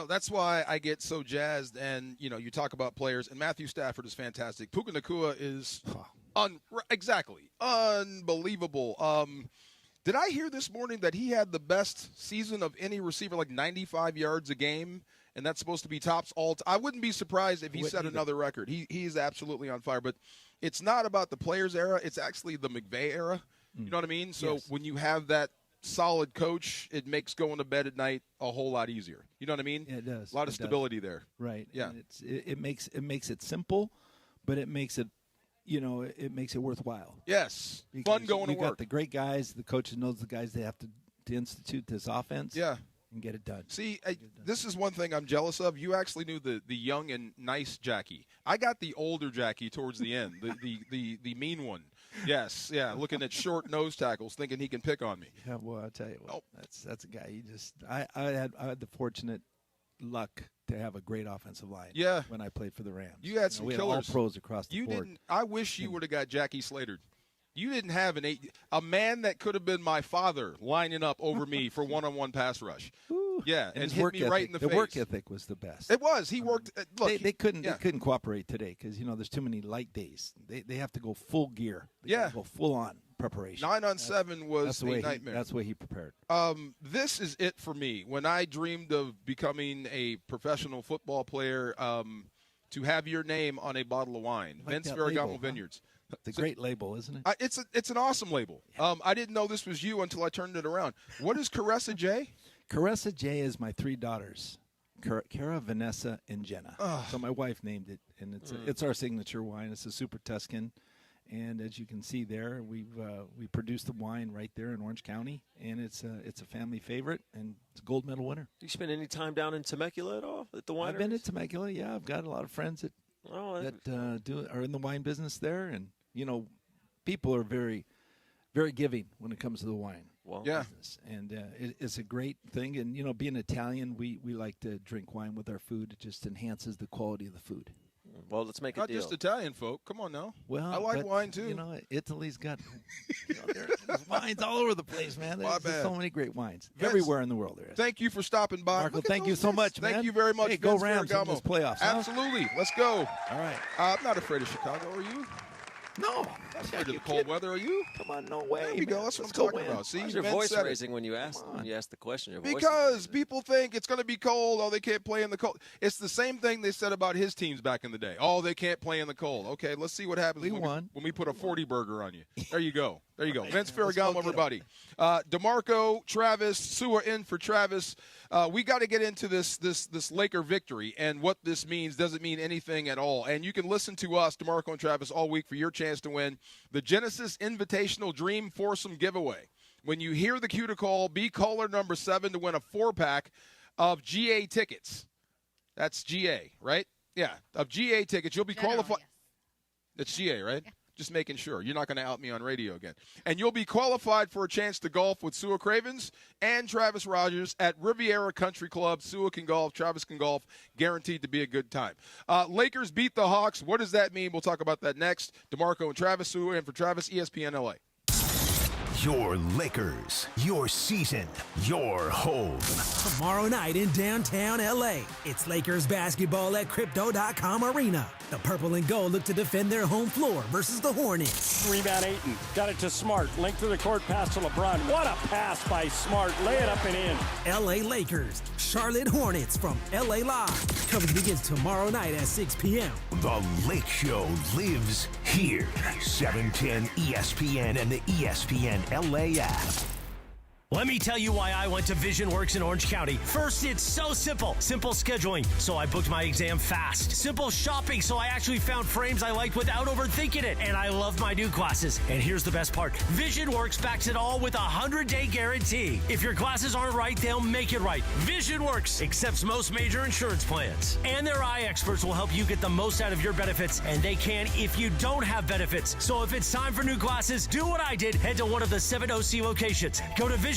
[SPEAKER 10] That's why I get so jazzed. And, you talk about players. And Matthew Stafford is fantastic. Puka Nacua is unbelievable. Did I hear this morning that he had the best season of any receiver, like 95 yards a game? And that's supposed to be tops all I wouldn't be surprised if he set another record. He is absolutely on fire. But it's not about the players' era. It's actually the McVay era. You know what I mean? So when you have that solid coach, it makes going to bed at night a whole lot easier. You know what I mean?
[SPEAKER 21] Yeah, it does.
[SPEAKER 10] A lot of stability there.
[SPEAKER 21] Right.
[SPEAKER 10] Yeah.
[SPEAKER 21] And it makes it simple, but it makes it worthwhile.
[SPEAKER 10] Yes.
[SPEAKER 21] Because
[SPEAKER 10] fun going to
[SPEAKER 21] you've
[SPEAKER 10] work.
[SPEAKER 21] got the great guys. The coaches knows the guys they have to institute this offense.
[SPEAKER 10] Yeah.
[SPEAKER 21] And get it done.
[SPEAKER 10] See, this is one thing I'm jealous of. You actually knew the young and nice Jackie. I got the older Jackie towards the end, the mean one. Yes, yeah, looking at short nose tackles, thinking he can pick on me.
[SPEAKER 21] Yeah, well, I'll tell you what, that's a guy. I had the fortunate luck to have a great offensive line.
[SPEAKER 10] Yeah.
[SPEAKER 21] When I played for the Rams,
[SPEAKER 10] you had some
[SPEAKER 21] we
[SPEAKER 10] killers.
[SPEAKER 21] Had all pros across the board.
[SPEAKER 10] I wish you would have got Jackie Slater. You didn't have a man that could have been my father lining up over me for one-on-one pass rush.
[SPEAKER 21] Ooh.
[SPEAKER 10] Yeah,
[SPEAKER 21] and his
[SPEAKER 10] hit
[SPEAKER 21] work
[SPEAKER 10] me
[SPEAKER 21] ethic,
[SPEAKER 10] right in the face.
[SPEAKER 21] The work ethic was the best.
[SPEAKER 10] It was. He worked. Look,
[SPEAKER 21] they couldn't cooperate today because there's too many light days. They have to go full gear. They go full on preparation.
[SPEAKER 10] 9-on-7 was a nightmare.
[SPEAKER 21] That's the way he prepared.
[SPEAKER 10] This is it for me. When I dreamed of becoming a professional football player, to have your name on a bottle of wine, Vince Ferragamo Vineyards.
[SPEAKER 21] It's a great label, isn't it?
[SPEAKER 10] It's an awesome label. Yeah. I didn't know this was you until I turned it around. What is Caressa J?
[SPEAKER 21] Caressa J is my three daughters, Cara, Vanessa, and Jenna. So my wife named it, and it's our signature wine. It's a Super Tuscan, and as you can see there, we produced the wine right there in Orange County, and it's a family favorite, and it's a gold medal winner.
[SPEAKER 12] Do you spend any time down in Temecula at all at the winery?
[SPEAKER 21] I've been to Temecula. Yeah, I've got a lot of friends that are in the wine business there, and people are very, very giving when it comes to the wine business. And it's a great thing. And, being Italian, we like to drink wine with our food. It just enhances the quality of the food.
[SPEAKER 12] Well, let's make a
[SPEAKER 10] Not
[SPEAKER 12] deal.
[SPEAKER 10] just Italian folk. Come on now.
[SPEAKER 21] Well,
[SPEAKER 10] I like wine, too.
[SPEAKER 21] Italy's got there's wines all over the place, man. There's so many great wines.
[SPEAKER 10] Vince,
[SPEAKER 21] everywhere in the world there is.
[SPEAKER 10] Thank you for stopping by.
[SPEAKER 21] Marco, thank you so much, man.
[SPEAKER 10] Thank you very much,
[SPEAKER 21] Hey,
[SPEAKER 10] Vince
[SPEAKER 21] go Rams in this playoffs.
[SPEAKER 10] Absolutely. Let's go.
[SPEAKER 21] All right.
[SPEAKER 10] I'm not afraid of Chicago. Are you?
[SPEAKER 21] No.
[SPEAKER 10] I'm afraid of the cold weather. Are you?
[SPEAKER 21] Come on, no way.
[SPEAKER 10] There we go. That's what I'm talking about. See,
[SPEAKER 12] Why's your voice raising when you ask the question? Your voice
[SPEAKER 10] because people think it's going to be cold. Oh, they can't play in the cold. It's the same thing they said about his teams back in the day. Oh, they can't play in the cold. Okay, let's see what happens when we put a 40 burger on you. There you go. There you go. Vince Ferragamo, everybody. DeMarco, Travis, Sua in for Travis. We got to get into this Laker victory and what this means. Doesn't mean anything at all. And you can listen to us, DeMarco and Travis, all week for your chance to win the Genesis Invitational Dream Foursome giveaway. When you hear the cue to call, be caller number 7 to win a 4-pack of GA tickets. That's GA, right? Yeah, of GA tickets. You'll be qualified. That's GA, right? Yeah. Just making sure. You're not going to out me on radio again. And you'll be qualified for a chance to golf with Sua Cravens and Travis Rogers at Riviera Country Club. Sua can golf, Travis can golf, guaranteed to be a good time. Lakers beat the Hawks. What does that mean? We'll talk about that next. DeMarco and Travis, Sua, and for Travis, ESPN LA.
[SPEAKER 2] Your Lakers, your season, your home.
[SPEAKER 1] Tomorrow night in downtown LA, it's Lakers basketball at Crypto.com Arena. The purple and gold look to defend their home floor versus the Hornets.
[SPEAKER 22] Rebound Ayton, got it to Smart, length through the court, pass to LeBron. What a pass by Smart, lay it up and in.
[SPEAKER 1] LA Lakers, Charlotte Hornets from LA Live. Coverage begins tomorrow night at 6 p.m.
[SPEAKER 2] The Lake Show lives here. 710 ESPN and the ESPN LA app.
[SPEAKER 8] Let me tell you why I went to VisionWorks in Orange County. First, it's so simple. Simple scheduling, so I booked my exam fast. Simple shopping, so I actually found frames I liked without overthinking it. And I love my new glasses. And here's the best part. VisionWorks backs it all with a 100-day guarantee. If your glasses aren't right, they'll make it right. VisionWorks accepts most major insurance plans. And their eye experts will help you get the most out of your benefits. And they can if you don't have benefits. So if it's time for new glasses, do what I did. Head to one of the 7 OC locations. Go to VisionWorks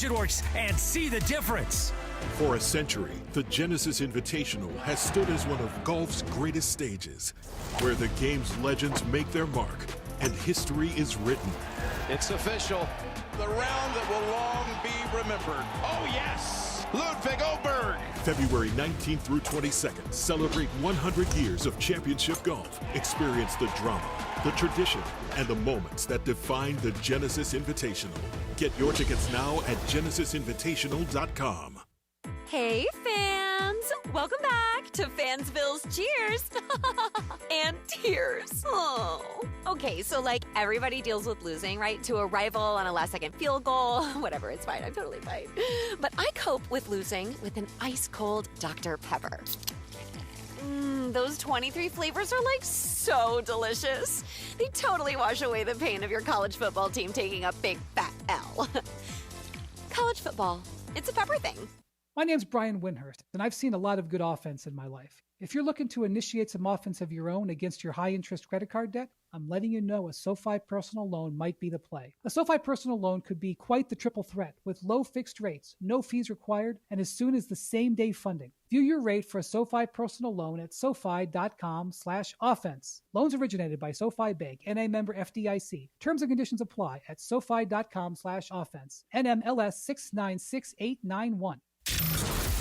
[SPEAKER 8] and see the difference.
[SPEAKER 23] For a century, the Genesis Invitational has stood as one of golf's greatest stages, where the game's legends make their mark and history is written.
[SPEAKER 24] It's official. The round that will long be remembered. Oh, yes! Ludwig Oberg.
[SPEAKER 23] February 19th through 22nd, celebrate 100 years of championship golf. Experience the drama, the tradition, and the moments that define the Genesis Invitational. Get your tickets now at genesisinvitational.com.
[SPEAKER 25] Hey, fans! Welcome back to Fansville's Cheers and Tears. Oh. Okay, so like everybody deals with losing, right? To a rival on a last-second field goal. Whatever, it's fine. I'm totally fine. But I cope with losing with an ice-cold Dr. Pepper. Those 23 flavors are like so delicious. They totally wash away the pain of your college football team taking a big fat L. College football, it's a pepper thing.
[SPEAKER 26] My name's Brian Windhurst, and I've seen a lot of good offense in my life. If you're looking to initiate some offense of your own against your high-interest credit card debt, I'm letting you know a SoFi personal loan might be the play. A SoFi personal loan could be quite the triple threat with low fixed rates, no fees required, and as soon as the same-day funding. View your rate for a SoFi personal loan at SoFi.com/offense. Loans originated by SoFi Bank, NA member FDIC. Terms and conditions apply at SoFi.com/offense. NMLS 696891.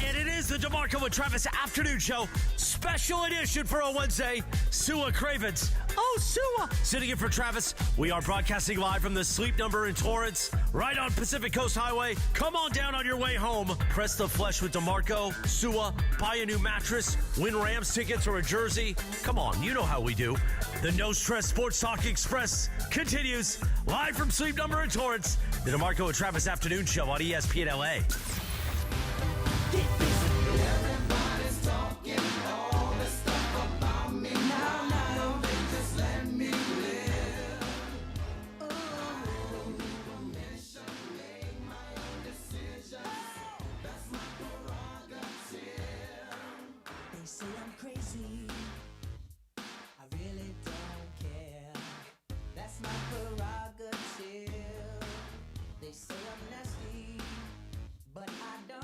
[SPEAKER 8] And it is the DeMarco and Travis Afternoon Show, special edition for a Wednesday. Sua Cravens. Oh, Sua. Sitting in for Travis, we are broadcasting live from the Sleep Number in Torrance, right on Pacific Coast Highway. Come on down on your way home. Press the flesh with DeMarco, Sua, buy a new mattress, win Rams tickets or a jersey. Come on, you know how we do. The No Stress Sports Talk Express continues live from Sleep Number in Torrance. The DeMarco and Travis Afternoon Show on ESPN LA.
[SPEAKER 27] Everybody's talking all this stuff about me now. They just let me live. Permission, make my own decisions. That's my prerogative. They say I'm crazy. I really don't care. That's my prerogative. They say I'm nasty, but I don't.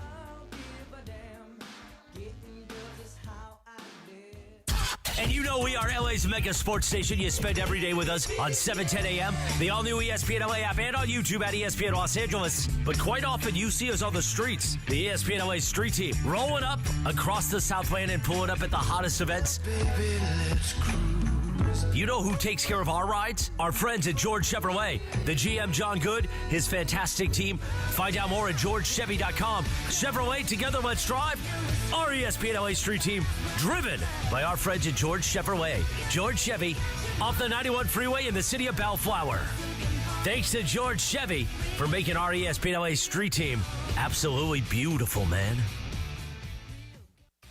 [SPEAKER 8] And you know we are LA's mega sports station. You spend every day with us on 710 a.m., the all-new ESPN LA app, and on YouTube at ESPN Los Angeles. But quite often you see us on the streets. The ESPN LA street team rolling up across the Southland and pulling up at the hottest events.
[SPEAKER 27] Baby, let's cruise.
[SPEAKER 8] You know who takes care of our rides? Our friends at George Chevrolet. The GM, John Good, his fantastic team. Find out more at georgechevy.com. Chevrolet, together let's drive. Our ESPN LA street team, driven by our friends at George Chevrolet. George Chevy, off the 91 freeway in the city of Bellflower. Thanks to George Chevy for making our ESPN LA street team absolutely beautiful, man.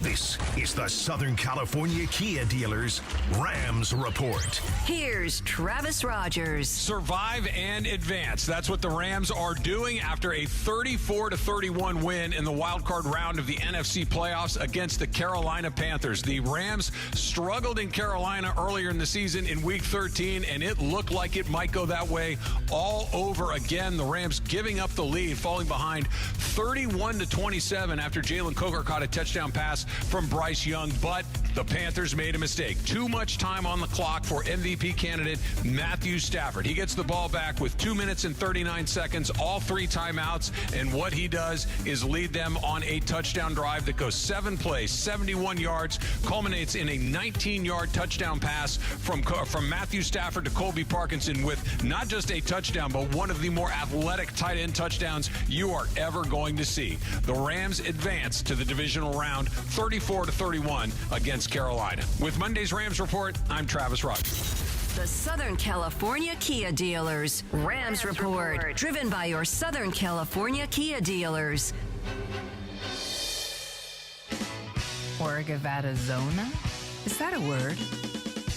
[SPEAKER 2] This is the Southern California Kia Dealers Rams Report.
[SPEAKER 3] Here's Travis Rogers.
[SPEAKER 7] Survive and advance. That's what the Rams are doing after a 34-31 win in the wild card round of the NFC playoffs against the Carolina Panthers. The Rams struggled in Carolina earlier in the season in Week 13, and it looked like it might go that way all over again. The Rams giving up the lead, falling behind 31-27 after Jalen Coker caught a touchdown pass from Bryce Young, but the Panthers made a mistake. Too much time on the clock for MVP candidate Matthew Stafford. He gets the ball back with 2 minutes and 39 seconds, all 3 timeouts, and what he does is lead them on a touchdown drive that goes 7 plays, 71 yards, culminates in a 19-yard touchdown pass from Matthew Stafford to Colby Parkinson with not just a touchdown, but one of the more athletic tight end touchdowns you are ever going to see. The Rams advance to the divisional round 34-31 against Carolina. With Monday's Rams Report, I'm Travis Rogers.
[SPEAKER 3] The Southern California Kia Dealers Rams Report. Driven by your Southern California Kia dealers.
[SPEAKER 9] Orgavattazona? Is that a word?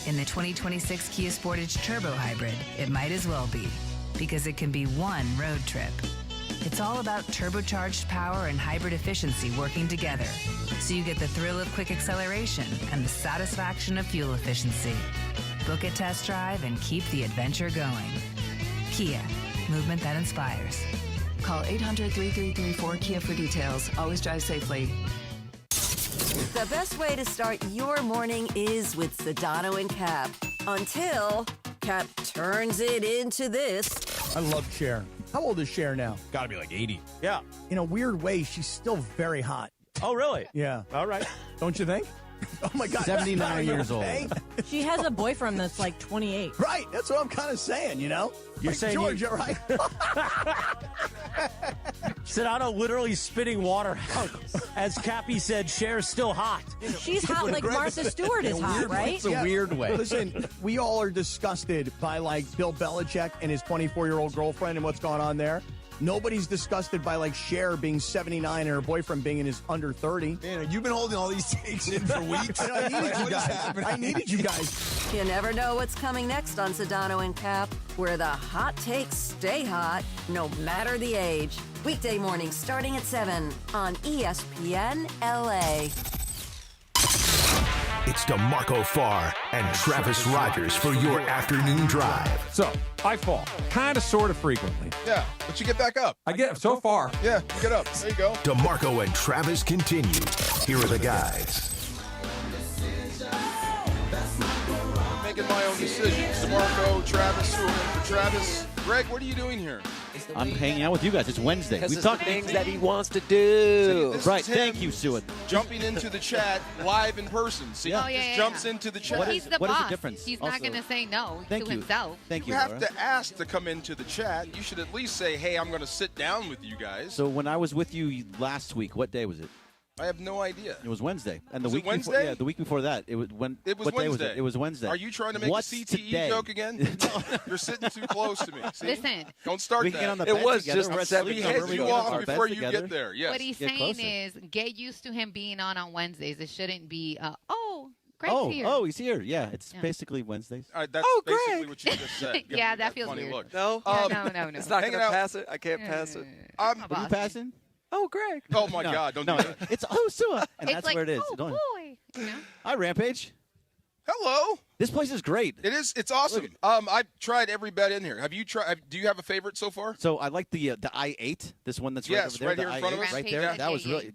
[SPEAKER 9] In the 2026 Kia Sportage Turbo Hybrid, it might as well be, because it can be one road trip. It's all about turbocharged power and hybrid efficiency working together, so you get the thrill of quick acceleration and the satisfaction of fuel efficiency. Book a test drive and keep the adventure going. Kia, movement that inspires.
[SPEAKER 13] Call 800-3334-KIA for details. Always drive safely.
[SPEAKER 3] The best way to start your morning is with Sedano and Cap. Until Cap turns it into this.
[SPEAKER 14] I love Cher. How old is Cher now?
[SPEAKER 15] Gotta be like 80.
[SPEAKER 14] Yeah. In a weird way, she's still very hot.
[SPEAKER 15] Oh, really?
[SPEAKER 14] Yeah.
[SPEAKER 15] All right.
[SPEAKER 14] Don't you think? Oh, my God.
[SPEAKER 15] 79 years old.
[SPEAKER 16] She has a boyfriend that's like 28.
[SPEAKER 14] Right. That's what I'm kind of saying, you know?
[SPEAKER 15] You're
[SPEAKER 14] like
[SPEAKER 15] saying
[SPEAKER 14] Georgia, right?
[SPEAKER 15] Sedano literally spitting water out. As Cappy said, Cher's still hot.
[SPEAKER 16] She's hot like Martha Stewart is hot, right?
[SPEAKER 15] It's a weird way.
[SPEAKER 14] Listen, we all are disgusted by, like, Bill Belichick and his 24-year-old girlfriend and what's going on there. Nobody's disgusted by, like, Cher being 79 and her boyfriend being in his under 30.
[SPEAKER 28] Man, you've been holding all these takes in for weeks.
[SPEAKER 14] I needed you guys.
[SPEAKER 3] You never know what's coming next on Sedano and Cap, where the hot takes stay hot, no matter the age. Weekday mornings starting at 7 on ESPN LA.
[SPEAKER 2] It's DeMarco Farr and Travis Rogers for your afternoon drive.
[SPEAKER 29] So, I fall. Kind of, sort of frequently.
[SPEAKER 10] Yeah, but you get back up.
[SPEAKER 29] I get so far.
[SPEAKER 10] Yeah, you get up. There you go.
[SPEAKER 2] DeMarco and Travis continue. Here are the guys.
[SPEAKER 10] I'm making my own decisions. DeMarco, Travis, who are in for Travis. Greg, what are you doing here?
[SPEAKER 30] I'm hanging out with you guys. It's Wednesday.
[SPEAKER 12] We've talked things that he wants to do.
[SPEAKER 30] Right. Thank you, Sue.
[SPEAKER 10] Jumping into the chat live in person. See,
[SPEAKER 11] Oh,
[SPEAKER 10] he
[SPEAKER 11] yeah,
[SPEAKER 10] just
[SPEAKER 11] yeah,
[SPEAKER 10] jumps
[SPEAKER 11] yeah.
[SPEAKER 10] into the chat.
[SPEAKER 11] Well, he's the
[SPEAKER 30] what is
[SPEAKER 11] boss.
[SPEAKER 30] the difference?
[SPEAKER 11] He's
[SPEAKER 30] Also-
[SPEAKER 11] not going to say no
[SPEAKER 30] Thank
[SPEAKER 11] to
[SPEAKER 30] you.
[SPEAKER 11] himself.
[SPEAKER 30] Thank
[SPEAKER 10] You
[SPEAKER 30] you,
[SPEAKER 10] have
[SPEAKER 30] Laura.
[SPEAKER 10] to ask to come into the chat. You should at least say, hey, I'm going to sit down with you guys.
[SPEAKER 30] So when I was with you last week, what day was it?
[SPEAKER 10] I have no idea.
[SPEAKER 30] It was Wednesday. And
[SPEAKER 10] Was
[SPEAKER 30] the
[SPEAKER 10] it
[SPEAKER 30] week
[SPEAKER 10] Wednesday?
[SPEAKER 30] before, yeah, the week before that, it was when.
[SPEAKER 10] It was
[SPEAKER 30] what day was
[SPEAKER 10] Wednesday.
[SPEAKER 30] it? It was Wednesday.
[SPEAKER 10] Are you trying to make
[SPEAKER 30] What's
[SPEAKER 10] a CTE
[SPEAKER 30] today?
[SPEAKER 10] joke again? You're sitting too close to me. See?
[SPEAKER 11] Listen.
[SPEAKER 10] Don't start
[SPEAKER 30] We
[SPEAKER 10] that.
[SPEAKER 30] can get on the bed together. We're
[SPEAKER 10] We
[SPEAKER 30] asleep.
[SPEAKER 10] head
[SPEAKER 30] We're
[SPEAKER 10] you
[SPEAKER 30] getting
[SPEAKER 10] off
[SPEAKER 30] our beds
[SPEAKER 10] before you
[SPEAKER 30] together.
[SPEAKER 10] get there. Yes.
[SPEAKER 11] What he's
[SPEAKER 30] Get
[SPEAKER 11] saying
[SPEAKER 30] closer.
[SPEAKER 11] is get used to him being on Wednesdays. It shouldn't be, Greg's
[SPEAKER 30] Oh,
[SPEAKER 11] here.
[SPEAKER 30] oh, he's here. Yeah, it's
[SPEAKER 11] Yeah.
[SPEAKER 30] basically Wednesdays.
[SPEAKER 10] All right, that's basically
[SPEAKER 11] Greg.
[SPEAKER 10] what you just said. Give
[SPEAKER 11] Yeah,
[SPEAKER 10] me
[SPEAKER 11] that feels
[SPEAKER 10] funny
[SPEAKER 11] weird.
[SPEAKER 10] Look.
[SPEAKER 12] No?
[SPEAKER 11] No.
[SPEAKER 12] It's not going
[SPEAKER 10] Hanging
[SPEAKER 12] to
[SPEAKER 10] out-
[SPEAKER 12] pass it? I can't pass it.
[SPEAKER 30] Are you passing?
[SPEAKER 12] Oh, Greg.
[SPEAKER 10] Oh, my
[SPEAKER 30] No,
[SPEAKER 10] God. Don't
[SPEAKER 30] no,
[SPEAKER 10] do that.
[SPEAKER 30] it's Sua, and
[SPEAKER 11] It's
[SPEAKER 30] that's
[SPEAKER 11] like,
[SPEAKER 30] where it is.
[SPEAKER 11] oh,
[SPEAKER 30] Don't-
[SPEAKER 11] boy. You know?
[SPEAKER 30] Hi, Rampage.
[SPEAKER 10] Hello.
[SPEAKER 30] This place is great.
[SPEAKER 10] It is. It's awesome. I've tried every bet in here. Have you tried? Do you have a favorite so far?
[SPEAKER 30] So I like the I-8, this one that's right
[SPEAKER 10] Yes,
[SPEAKER 30] over there.
[SPEAKER 10] right
[SPEAKER 30] the
[SPEAKER 10] here in front of
[SPEAKER 30] I-8,
[SPEAKER 10] us.
[SPEAKER 30] Right
[SPEAKER 11] Rampage,
[SPEAKER 30] there.
[SPEAKER 11] yeah.
[SPEAKER 30] That was
[SPEAKER 11] Yeah,
[SPEAKER 30] really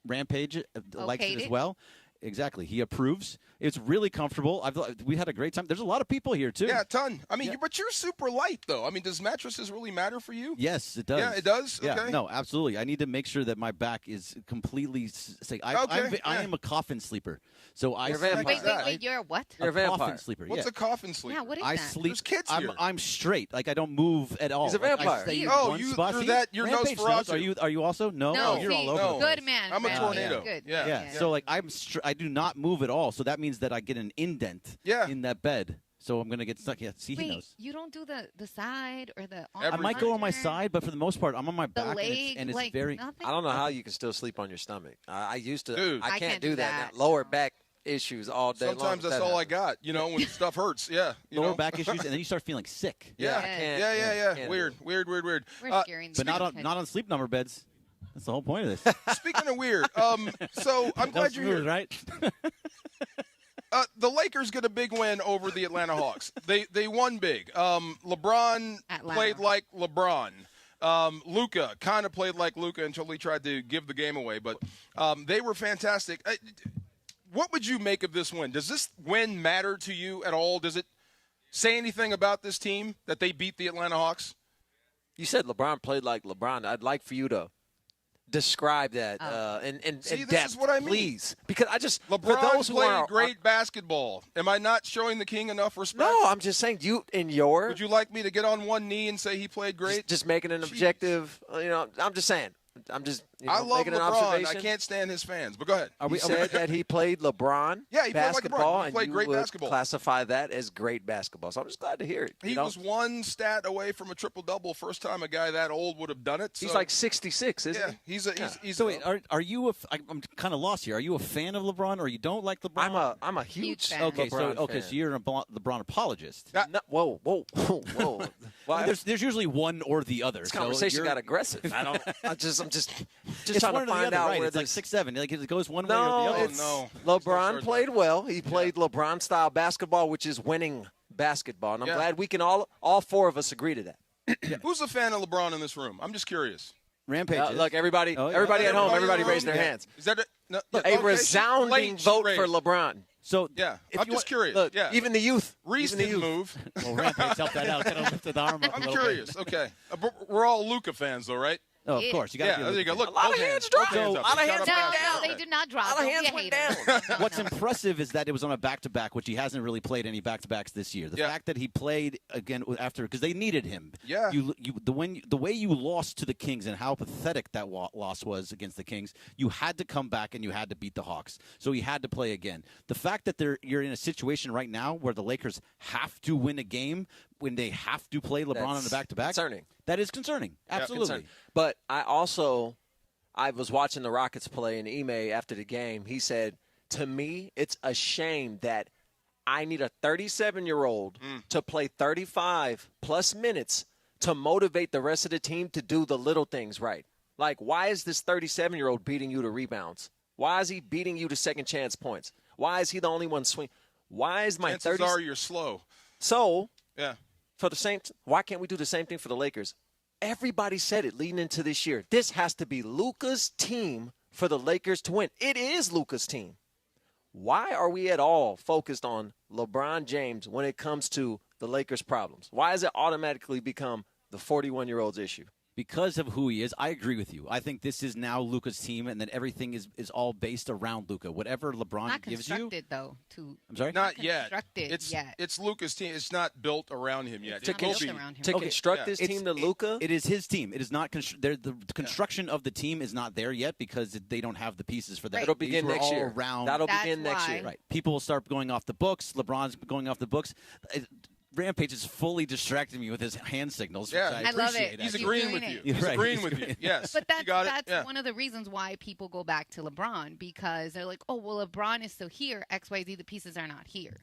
[SPEAKER 30] Rampage likes it
[SPEAKER 11] Okayed
[SPEAKER 30] as
[SPEAKER 11] it.
[SPEAKER 30] well. Exactly. He approves. It's really comfortable. We had a great time. There's a lot of people here too.
[SPEAKER 10] Yeah, a ton. I mean, but you're super light, though. I mean, does mattresses really matter for you?
[SPEAKER 30] Yes, it does.
[SPEAKER 10] Yeah, it does?
[SPEAKER 30] Yeah,
[SPEAKER 10] Okay.
[SPEAKER 30] no, absolutely. I need to make sure that my back is completely safe.
[SPEAKER 10] Okay,
[SPEAKER 30] I
[SPEAKER 10] yeah.
[SPEAKER 30] am a coffin sleeper. So I
[SPEAKER 12] You're a
[SPEAKER 30] sleep-
[SPEAKER 12] vampire.
[SPEAKER 11] Wait, you're a what?
[SPEAKER 12] You're a vampire.
[SPEAKER 30] coffin sleeper.
[SPEAKER 10] What's
[SPEAKER 30] yeah.
[SPEAKER 10] a coffin sleeper?
[SPEAKER 11] Yeah, what is
[SPEAKER 30] I
[SPEAKER 11] that?
[SPEAKER 30] sleep.
[SPEAKER 10] There's kids
[SPEAKER 30] I'm,
[SPEAKER 10] here.
[SPEAKER 30] I'm straight. Like I don't move at all.
[SPEAKER 12] He's a
[SPEAKER 30] Like, I
[SPEAKER 12] vampire.
[SPEAKER 30] stay in
[SPEAKER 10] Oh,
[SPEAKER 30] one
[SPEAKER 10] you-
[SPEAKER 30] spot.
[SPEAKER 10] you're
[SPEAKER 30] See?
[SPEAKER 10] that- you're
[SPEAKER 30] Rampage
[SPEAKER 10] Nosferatu.
[SPEAKER 30] knows. Are you also? No,
[SPEAKER 11] No,
[SPEAKER 30] you're
[SPEAKER 11] see,
[SPEAKER 30] all over.
[SPEAKER 10] no.
[SPEAKER 30] the place.
[SPEAKER 11] Good man.
[SPEAKER 10] I'm a
[SPEAKER 11] man.
[SPEAKER 10] tornado.
[SPEAKER 11] Good.
[SPEAKER 10] Yeah.
[SPEAKER 30] Yeah. So like I do not move at all. So that means that I get an indent
[SPEAKER 10] Yeah.
[SPEAKER 30] in that bed. So I'm going to get stuck. Yeah, see, he
[SPEAKER 11] Wait,
[SPEAKER 30] knows.
[SPEAKER 11] you don't do the side or the arm?
[SPEAKER 30] I might go on my side, but for the most part, I'm on my
[SPEAKER 11] The
[SPEAKER 30] back,
[SPEAKER 11] leg,
[SPEAKER 30] and it's
[SPEAKER 11] like,
[SPEAKER 30] very.
[SPEAKER 11] nothing?
[SPEAKER 12] I don't know how you can still sleep on your stomach. I used to.
[SPEAKER 10] Dude.
[SPEAKER 12] I can't do that. Now. Lower back issues all day long.
[SPEAKER 10] Sometimes that's all I got, when stuff hurts. Yeah.
[SPEAKER 30] Lower back issues, and then you start feeling sick.
[SPEAKER 10] Yeah.
[SPEAKER 12] can't
[SPEAKER 10] Weird.
[SPEAKER 11] We're scaring
[SPEAKER 30] But not on sleep number beds. That's the whole point of this.
[SPEAKER 10] Speaking of weird, so I'm glad you're here.
[SPEAKER 30] Right?
[SPEAKER 10] The Lakers get a big win over the Atlanta Hawks. They won big. LeBron played like LeBron. Luka kind of played like Luka until he tried to give the game away. But they were fantastic. What would you make of this win? Does this win matter to you at all? Does it say anything about this team that they beat the Atlanta Hawks?
[SPEAKER 12] You said LeBron played like LeBron. I'd like for you to describe that in
[SPEAKER 10] See,
[SPEAKER 12] depth,
[SPEAKER 10] this is what I mean.
[SPEAKER 12] please. Because I just
[SPEAKER 10] LeBron
[SPEAKER 12] for those who
[SPEAKER 10] played great basketball. Am I not showing the king enough respect?
[SPEAKER 12] No, I'm just saying
[SPEAKER 10] Would you like me to get on one knee and say he played great?
[SPEAKER 12] Just making an objective. I'm just saying. I'm just
[SPEAKER 10] I love
[SPEAKER 12] making an
[SPEAKER 10] LeBron.
[SPEAKER 12] observation.
[SPEAKER 10] I can't stand his fans, but go ahead.
[SPEAKER 12] You said that he played LeBron
[SPEAKER 10] Yeah, he played like
[SPEAKER 12] basketball,
[SPEAKER 10] LeBron. He played
[SPEAKER 12] and
[SPEAKER 10] great
[SPEAKER 12] you would
[SPEAKER 10] basketball.
[SPEAKER 12] classify that as great basketball. So I'm just glad to hear it.
[SPEAKER 10] He was one stat away from a triple-double. First time a guy that old would have done it. So.
[SPEAKER 12] He's like 66, isn't he?
[SPEAKER 10] He's
[SPEAKER 30] So wait, are you I'm kind of lost here. Are you a fan of LeBron or you don't like LeBron?
[SPEAKER 12] I'm a huge fan.
[SPEAKER 30] Okay,
[SPEAKER 12] LeBron fan.
[SPEAKER 30] so you're a LeBron apologist.
[SPEAKER 12] Whoa.
[SPEAKER 30] Well, there's usually one or the other.
[SPEAKER 12] This conversation got aggressive. I'm just
[SPEAKER 30] It's
[SPEAKER 12] trying
[SPEAKER 30] one
[SPEAKER 12] to
[SPEAKER 30] or the
[SPEAKER 12] find
[SPEAKER 30] other,
[SPEAKER 12] out
[SPEAKER 30] right?
[SPEAKER 12] where
[SPEAKER 30] It's like
[SPEAKER 12] this
[SPEAKER 30] 6'7". Like it goes one way
[SPEAKER 12] No,
[SPEAKER 30] or the other.
[SPEAKER 12] LeBron played well. He played LeBron-style basketball, which is winning basketball. And I'm glad we can all four of us agree to that.
[SPEAKER 10] Who's a fan of LeBron in this room? I'm just curious.
[SPEAKER 30] Rampage.
[SPEAKER 12] Look, everybody at home, everybody raise their hands.
[SPEAKER 10] Is that
[SPEAKER 12] A resounding vote for LeBron.
[SPEAKER 30] So
[SPEAKER 10] yeah, I'm just curious.
[SPEAKER 12] Look,
[SPEAKER 10] yeah.
[SPEAKER 12] even the youth.
[SPEAKER 10] Reese didn't move.
[SPEAKER 30] Well, Rampage helped that out. Kind of lifted the arm up
[SPEAKER 10] I'm
[SPEAKER 30] a little
[SPEAKER 10] curious.
[SPEAKER 30] bit.
[SPEAKER 10] Okay. We're all Luka fans, though, right?
[SPEAKER 30] Oh, of course. You got
[SPEAKER 10] there you go. Look,
[SPEAKER 12] A lot of hands dropped.
[SPEAKER 10] both hands
[SPEAKER 12] A
[SPEAKER 10] up.
[SPEAKER 12] lot of hands
[SPEAKER 10] Shut up.
[SPEAKER 12] went down.
[SPEAKER 11] No, they did not drop.
[SPEAKER 12] A lot of hands went down.
[SPEAKER 30] What's impressive is that it was on a back-to-back, which he hasn't really played any back-to-backs this year. The fact that he played again after because they needed him.
[SPEAKER 10] Yeah.
[SPEAKER 30] The way you lost to the Kings and how pathetic that loss was against the Kings, you had to come back and you had to beat the Hawks. So he had to play again. The fact that you're in a situation right now where the Lakers have to win a game when they have to play LeBron on the back-to-back.
[SPEAKER 12] Concerning.
[SPEAKER 30] That is concerning. Absolutely.
[SPEAKER 12] Concerning. But I was watching the Rockets play, and Ime, after the game, he said, to me, it's a shame that I need a 37-year-old to play 35-plus minutes to motivate the rest of the team to do the little things right. Like, why is this 37-year-old beating you to rebounds? Why is he beating you to second-chance points? Why is he the only one swing? Why is my
[SPEAKER 10] Chances are you're slow.
[SPEAKER 12] So,
[SPEAKER 10] yeah.
[SPEAKER 12] Why can't we do the same thing for the Lakers? Everybody said it leading into this year. This has to be Luka's team for the Lakers to win. It is Luka's team. Why are we at all focused on LeBron James when it comes to the Lakers' problems? Why does it automatically become the 41-year-old's issue?
[SPEAKER 30] Because of who he is, I agree with you. I think this is now Luka's team, and then everything is all based around Luka. Whatever LeBron
[SPEAKER 11] Not
[SPEAKER 30] gives you.
[SPEAKER 11] constructed, though.
[SPEAKER 30] I'm sorry?
[SPEAKER 10] Not yet.
[SPEAKER 11] Constructed yet.
[SPEAKER 10] It's Luka's team. It's not built around him yet.
[SPEAKER 12] To construct this team to Luka?
[SPEAKER 30] It is his team. It is not the construction of the team is not there yet because they don't have the pieces for that.
[SPEAKER 12] It'll begin next year. That'll
[SPEAKER 11] That's
[SPEAKER 12] begin next
[SPEAKER 11] why.
[SPEAKER 12] year.
[SPEAKER 30] Right. People will start going off the books. LeBron's going off the books. Rampage is fully distracting me with his hand signals.
[SPEAKER 10] Yeah,
[SPEAKER 30] which I
[SPEAKER 11] love
[SPEAKER 30] appreciate,
[SPEAKER 11] it.
[SPEAKER 10] He's
[SPEAKER 30] actually.
[SPEAKER 10] agreeing with you. He's
[SPEAKER 30] Right.
[SPEAKER 10] agreeing with you. Yes.
[SPEAKER 11] But
[SPEAKER 10] You got it?
[SPEAKER 11] that's
[SPEAKER 10] Yeah.
[SPEAKER 11] one of the reasons why people go back to LeBron, because they're like, oh, well, LeBron is still here. XYZ, the pieces are not here.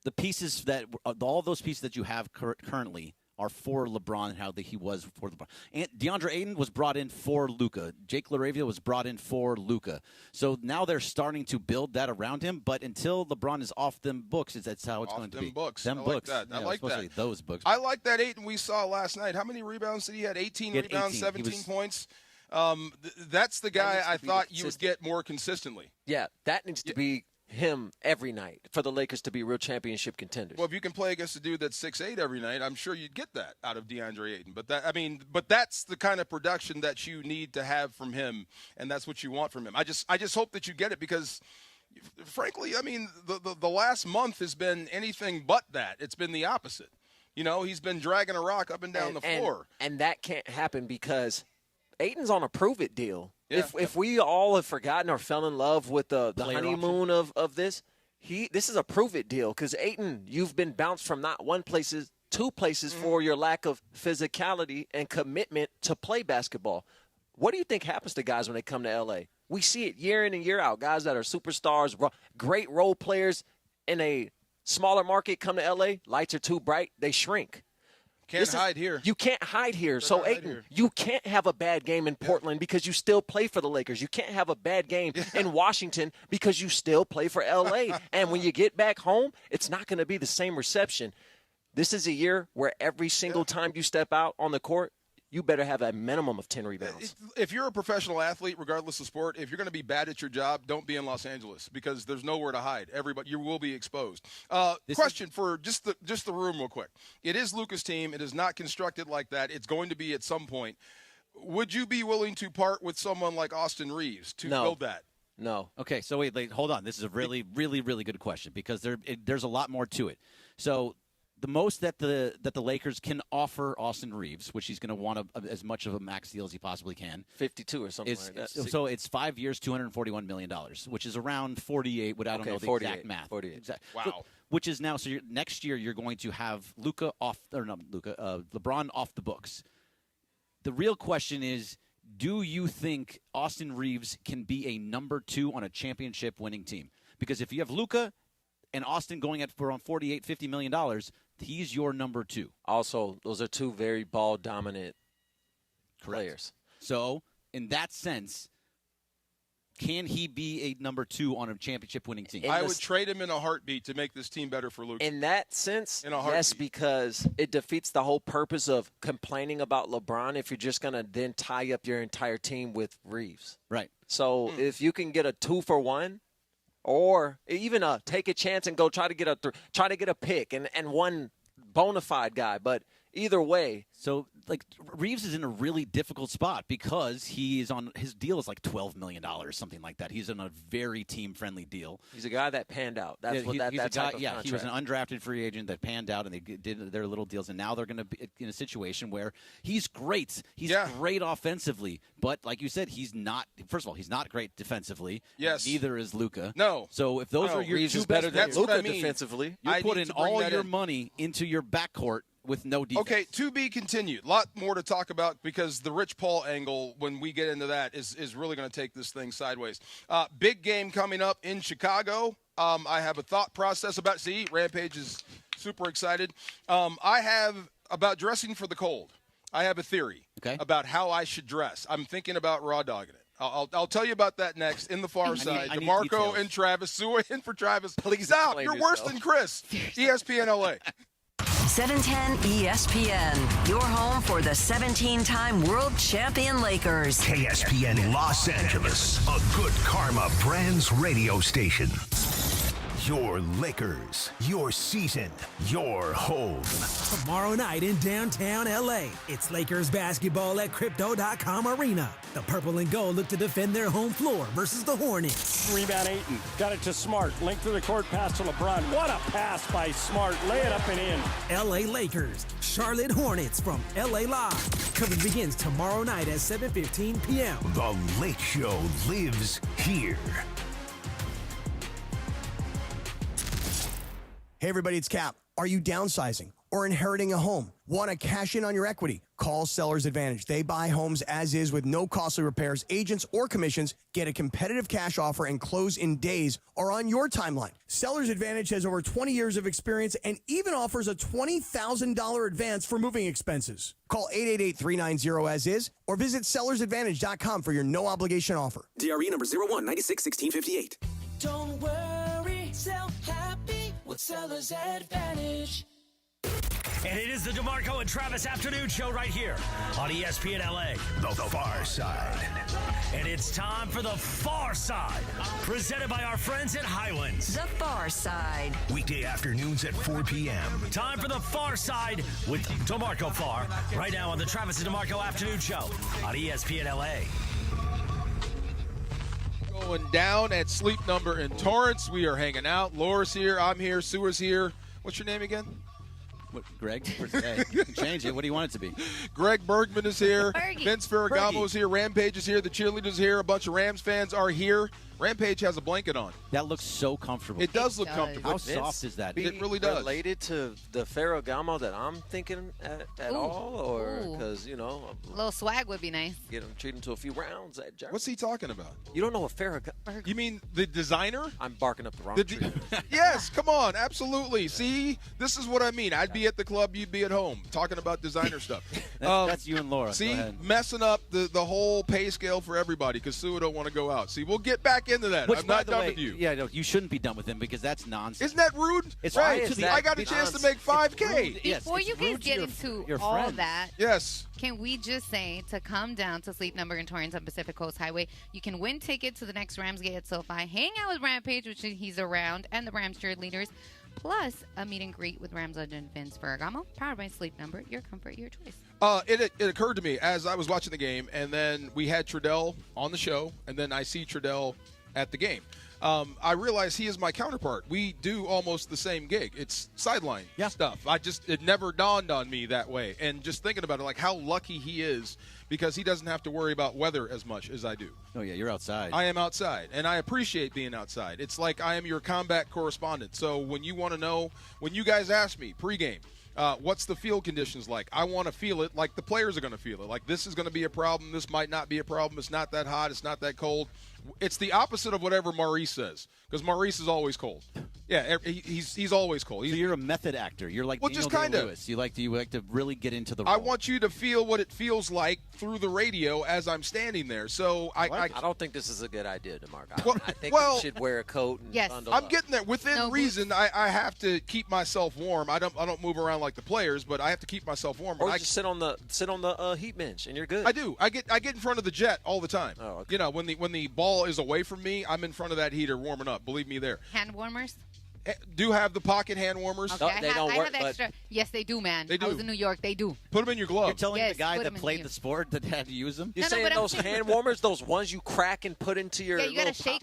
[SPEAKER 30] The pieces that all those pieces that you have currently are for LeBron and how he was for LeBron. And DeAndre Ayton was brought in for Luka. Jake LaRavia was brought in for Luka. So now they're starting to build that around him. But until LeBron is off them books, that's how it's going to be.
[SPEAKER 10] Books.
[SPEAKER 30] Them
[SPEAKER 10] I
[SPEAKER 30] books.
[SPEAKER 10] Like that.
[SPEAKER 30] Yeah,
[SPEAKER 10] I like that.
[SPEAKER 30] supposed to be those books.
[SPEAKER 10] I like that Ayton we saw last night. How many rebounds did he have? 18
[SPEAKER 30] He had
[SPEAKER 10] rebounds,
[SPEAKER 30] 18.
[SPEAKER 10] 17 points. That's the guy I thought you would get more consistently.
[SPEAKER 12] Yeah, that needs to be him every night for the Lakers to be real championship contenders.
[SPEAKER 10] Well, if you can play against a dude that's 6'8" every night, I'm sure you'd get that out of DeAndre Ayton. But that's the kind of production that you need to have from him, and that's what you want from him. I just hope that you get it because, frankly, I mean, the last month has been anything but that. It's been the opposite. You know, he's been dragging a rock up and down the floor.
[SPEAKER 12] And that can't happen because Ayton's on a prove-it deal.
[SPEAKER 10] Yeah.
[SPEAKER 12] If we all have forgotten or fell in love with the honeymoon of this, this is a prove-it deal because, Ayton, you've been bounced from not one places, two places for your lack of physicality and commitment to play basketball. What do you think happens to guys when they come to L.A.? We see it year in and year out. Guys that are superstars, great role players in a smaller market come to L.A., lights are too bright, they shrink.
[SPEAKER 10] Can't hide here.
[SPEAKER 12] You can't hide here. So, Ayton, you can't have a bad game in Portland because you still play for the Lakers. You can't have a bad game in Washington because you still play for L.A. And when you get back home, it's not going to be the same reception. This is a year where every single time you step out on the court, you better have a minimum of 10 rebounds.
[SPEAKER 10] If you're a professional athlete, regardless of sport, if you're going to be bad at your job, don't be in Los Angeles because there's nowhere to hide. You will be exposed. Question for just the room real quick. It is Luka's team. It is not constructed like that. It's going to be at some point. Would you be willing to part with someone like Austin Reeves to build that?
[SPEAKER 12] No.
[SPEAKER 30] Okay, so wait, hold on. This is a really, really, really good question because there's a lot more to it. So the most that the Lakers can offer Austin Reeves, which he's going to want as much of a max deal as he possibly can.
[SPEAKER 12] 52 or something like that.
[SPEAKER 30] So it's 5 years, $241 million, which is around 48. But I don't know the
[SPEAKER 12] 48,
[SPEAKER 30] exact math.
[SPEAKER 12] 48.
[SPEAKER 30] Exactly.
[SPEAKER 10] Wow.
[SPEAKER 30] So, which is now next year you're going to have LeBron off the books. The real question is, do you think Austin Reeves can be a number 2 on a championship-winning team? Because if you have Luka and Austin going at for around $48, $50 million, he's your number 2.
[SPEAKER 12] Also, those are two very ball-dominant players.
[SPEAKER 30] So, in that sense, can he be a number 2 on a championship-winning team?
[SPEAKER 10] I would trade him in a heartbeat to make this team better for Luka.
[SPEAKER 12] In that sense, yes, because it defeats the whole purpose of complaining about LeBron if you're just going to then tie up your entire team with Reeves.
[SPEAKER 30] Right.
[SPEAKER 12] So, if you can get a 2-for-1, or even take a chance and go try to get a pick and one bona fide guy. But either way.
[SPEAKER 30] So, Reeves is in a really difficult spot because he is on – his deal is like $12 million, something like that. He's on a very team-friendly deal.
[SPEAKER 12] He's a guy that panned out. That's what that type of contract.
[SPEAKER 30] He was an undrafted free agent that panned out, and they did their little deals. And now they're going to be in a situation where he's great. He's great offensively. But like you said, he's not – first of all, he's not great defensively.
[SPEAKER 10] Yes.
[SPEAKER 30] Neither is Luka.
[SPEAKER 10] No.
[SPEAKER 30] So if those are your
[SPEAKER 12] Reeves
[SPEAKER 30] two
[SPEAKER 12] is better
[SPEAKER 30] best
[SPEAKER 12] than Luka defensively.
[SPEAKER 30] You're putting all your money into your backcourt with no defense.
[SPEAKER 10] Okay, to be continued. A lot more to talk about because the Rich Paul angle, when we get into that, is really going to take this thing sideways. Big game coming up in Chicago. I have a thought process about – see, Rampage is super excited. I have about dressing for the cold. I have a theory about how I should dress. I'm thinking about raw dogging it. I'll tell you about that next in the far side. DeMarco and Travis. Sua in for Travis.
[SPEAKER 12] Please
[SPEAKER 10] stop. You're worse than Chris. ESPN LA.
[SPEAKER 3] 710 ESPN, your home for the 17-time world champion Lakers.
[SPEAKER 2] KSPN Los Angeles, a good karma brands radio station. Your Lakers, your season, your home.
[SPEAKER 1] Tomorrow night in downtown LA, it's Lakers basketball at Crypto.com Arena. The purple and gold look to defend their home floor versus the Hornets.
[SPEAKER 15] Rebound Ayton. Got it to Smart. Length of the court pass to LeBron. What a pass by Smart. Lay it up and in.
[SPEAKER 1] LA Lakers, Charlotte Hornets from LA Live. Coverage begins tomorrow night at 7:15 p.m.
[SPEAKER 2] The Lake Show lives here.
[SPEAKER 14] Hey, everybody, it's Cap. Are you downsizing or inheriting a home? Want to cash in on your equity? Call Seller's Advantage. They buy homes as is with no costly repairs, agents, or commissions. Get a competitive cash offer and close in days or on your timeline. Seller's Advantage has over 20 years of experience and even offers a $20,000 advance for moving expenses. Call 888-390-AS-IS or visit sellersadvantage.com for your no-obligation offer.
[SPEAKER 4] DRE number 01961658.
[SPEAKER 27] Don't worry, sell happy with Seller's Advantage.
[SPEAKER 8] And it is the DeMarco and Travis Afternoon Show right here on ESPN LA.
[SPEAKER 2] The Far Side.
[SPEAKER 8] And it's time for the Far Side, presented by our friends at Highlands.
[SPEAKER 3] The Far Side.
[SPEAKER 2] Weekday afternoons at 4 p.m.
[SPEAKER 8] Time for the Far Side with DeMarco Farr, right now on the Travis and DeMarco Afternoon Show on ESPN LA.
[SPEAKER 10] Going down at Sleep Number in Torrance. We are hanging out. Laura's here. I'm here. Sua's here. What's your name again?
[SPEAKER 30] What, Greg? Hey, you can change it. What do you want it to be?
[SPEAKER 10] Greg Bergman is here.
[SPEAKER 3] Bergie.
[SPEAKER 10] Vince Ferragamo is here. Rampage is here. The cheerleaders here. A bunch of Rams fans are here. Rampage has a blanket on.
[SPEAKER 30] That looks so comfortable.
[SPEAKER 10] It does look comfortable.
[SPEAKER 30] How soft is that?
[SPEAKER 10] It really does.
[SPEAKER 12] Related to the Ferragamo that I'm thinking at all, or because
[SPEAKER 11] a little swag would be nice.
[SPEAKER 12] Treat him to a few rounds at Jerry.
[SPEAKER 10] What's he talking about?
[SPEAKER 12] You don't know what Ferragamo?
[SPEAKER 10] You mean the designer?
[SPEAKER 12] I'm barking up the wrong tree.
[SPEAKER 10] Yes, come on, absolutely. See, this is what I mean. I'd be at the club, you'd be at home, talking about designer stuff.
[SPEAKER 30] That's you and Laura.
[SPEAKER 10] See, messing up the whole pay scale for everybody because Sue don't want to go out. See, we'll get back into that.
[SPEAKER 30] Which,
[SPEAKER 10] I'm not
[SPEAKER 30] by the
[SPEAKER 10] done
[SPEAKER 30] way,
[SPEAKER 10] with you.
[SPEAKER 30] Yeah, no, you shouldn't be done with him because that's nonsense.
[SPEAKER 10] Isn't that rude?
[SPEAKER 30] It's
[SPEAKER 10] right.
[SPEAKER 30] rude
[SPEAKER 10] I got a chance to make $5K.
[SPEAKER 11] Before you guys get into
[SPEAKER 30] your
[SPEAKER 11] all
[SPEAKER 30] friends.
[SPEAKER 11] that,
[SPEAKER 10] yes,
[SPEAKER 11] can we just say to come down to Sleep Number in Torrance on Pacific Coast Highway, you can win tickets to the next Rams game at SoFi, hang out with Rampage, which he's around, and the Rams cheerleaders, plus a meet and greet with Rams legend Vince Ferragamo, powered by Sleep Number, your comfort, your choice.
[SPEAKER 10] It occurred to me as I was watching the game, and then we had Trudell on the show, and then I see Trudell at the game. I realize he is my counterpart. We do almost the same gig. It's sideline stuff. It never dawned on me that way. And just thinking about it, like how lucky he is because he doesn't have to worry about weather as much as I do.
[SPEAKER 30] Oh, yeah, you're outside.
[SPEAKER 10] I am outside, and I appreciate being outside. It's like I am your combat correspondent. So when you want to know, when you guys ask me pregame, what's the field conditions like? I want to feel it like the players are going to feel it. Like this is going to be a problem. This might not be a problem. It's not that hot. It's not that cold. It's the opposite of whatever Maurice says because Maurice is always cold. Yeah, he's always cold.
[SPEAKER 30] So you're a method actor. You're like Daniel
[SPEAKER 10] just kind of.
[SPEAKER 30] Day-Lewis. You like to really get into the role.
[SPEAKER 10] I want you to feel what it feels like through the radio as I'm standing there. So I
[SPEAKER 12] don't think this is a good idea, DeMarco. I think you should wear a coat and bundle
[SPEAKER 10] I'm
[SPEAKER 12] up.
[SPEAKER 10] getting there. Within reason, I have to keep myself warm. I don't move around like the players, but I have to keep myself warm.
[SPEAKER 12] Or just sit on the heat bench and you're good.
[SPEAKER 10] I do. I get in front of the jet all the time.
[SPEAKER 12] Oh, okay.
[SPEAKER 10] You know, when the ball is away from me, I'm in front of that heater warming up. Believe me, there.
[SPEAKER 11] Hand warmers?
[SPEAKER 10] Do have the pocket hand warmers.
[SPEAKER 11] Okay, I have extra. Yes, they do, man.
[SPEAKER 10] They do.
[SPEAKER 11] I was in New York. They do.
[SPEAKER 10] Put them in your glove.
[SPEAKER 30] You're telling
[SPEAKER 11] Yes,
[SPEAKER 30] the guy
[SPEAKER 11] put
[SPEAKER 30] that
[SPEAKER 11] 'em in
[SPEAKER 30] played
[SPEAKER 11] you.
[SPEAKER 30] the sport that had to use them?
[SPEAKER 12] You're saying those hand warmers, those ones you crack and put into your
[SPEAKER 11] Yeah, you gotta
[SPEAKER 12] little
[SPEAKER 11] shake.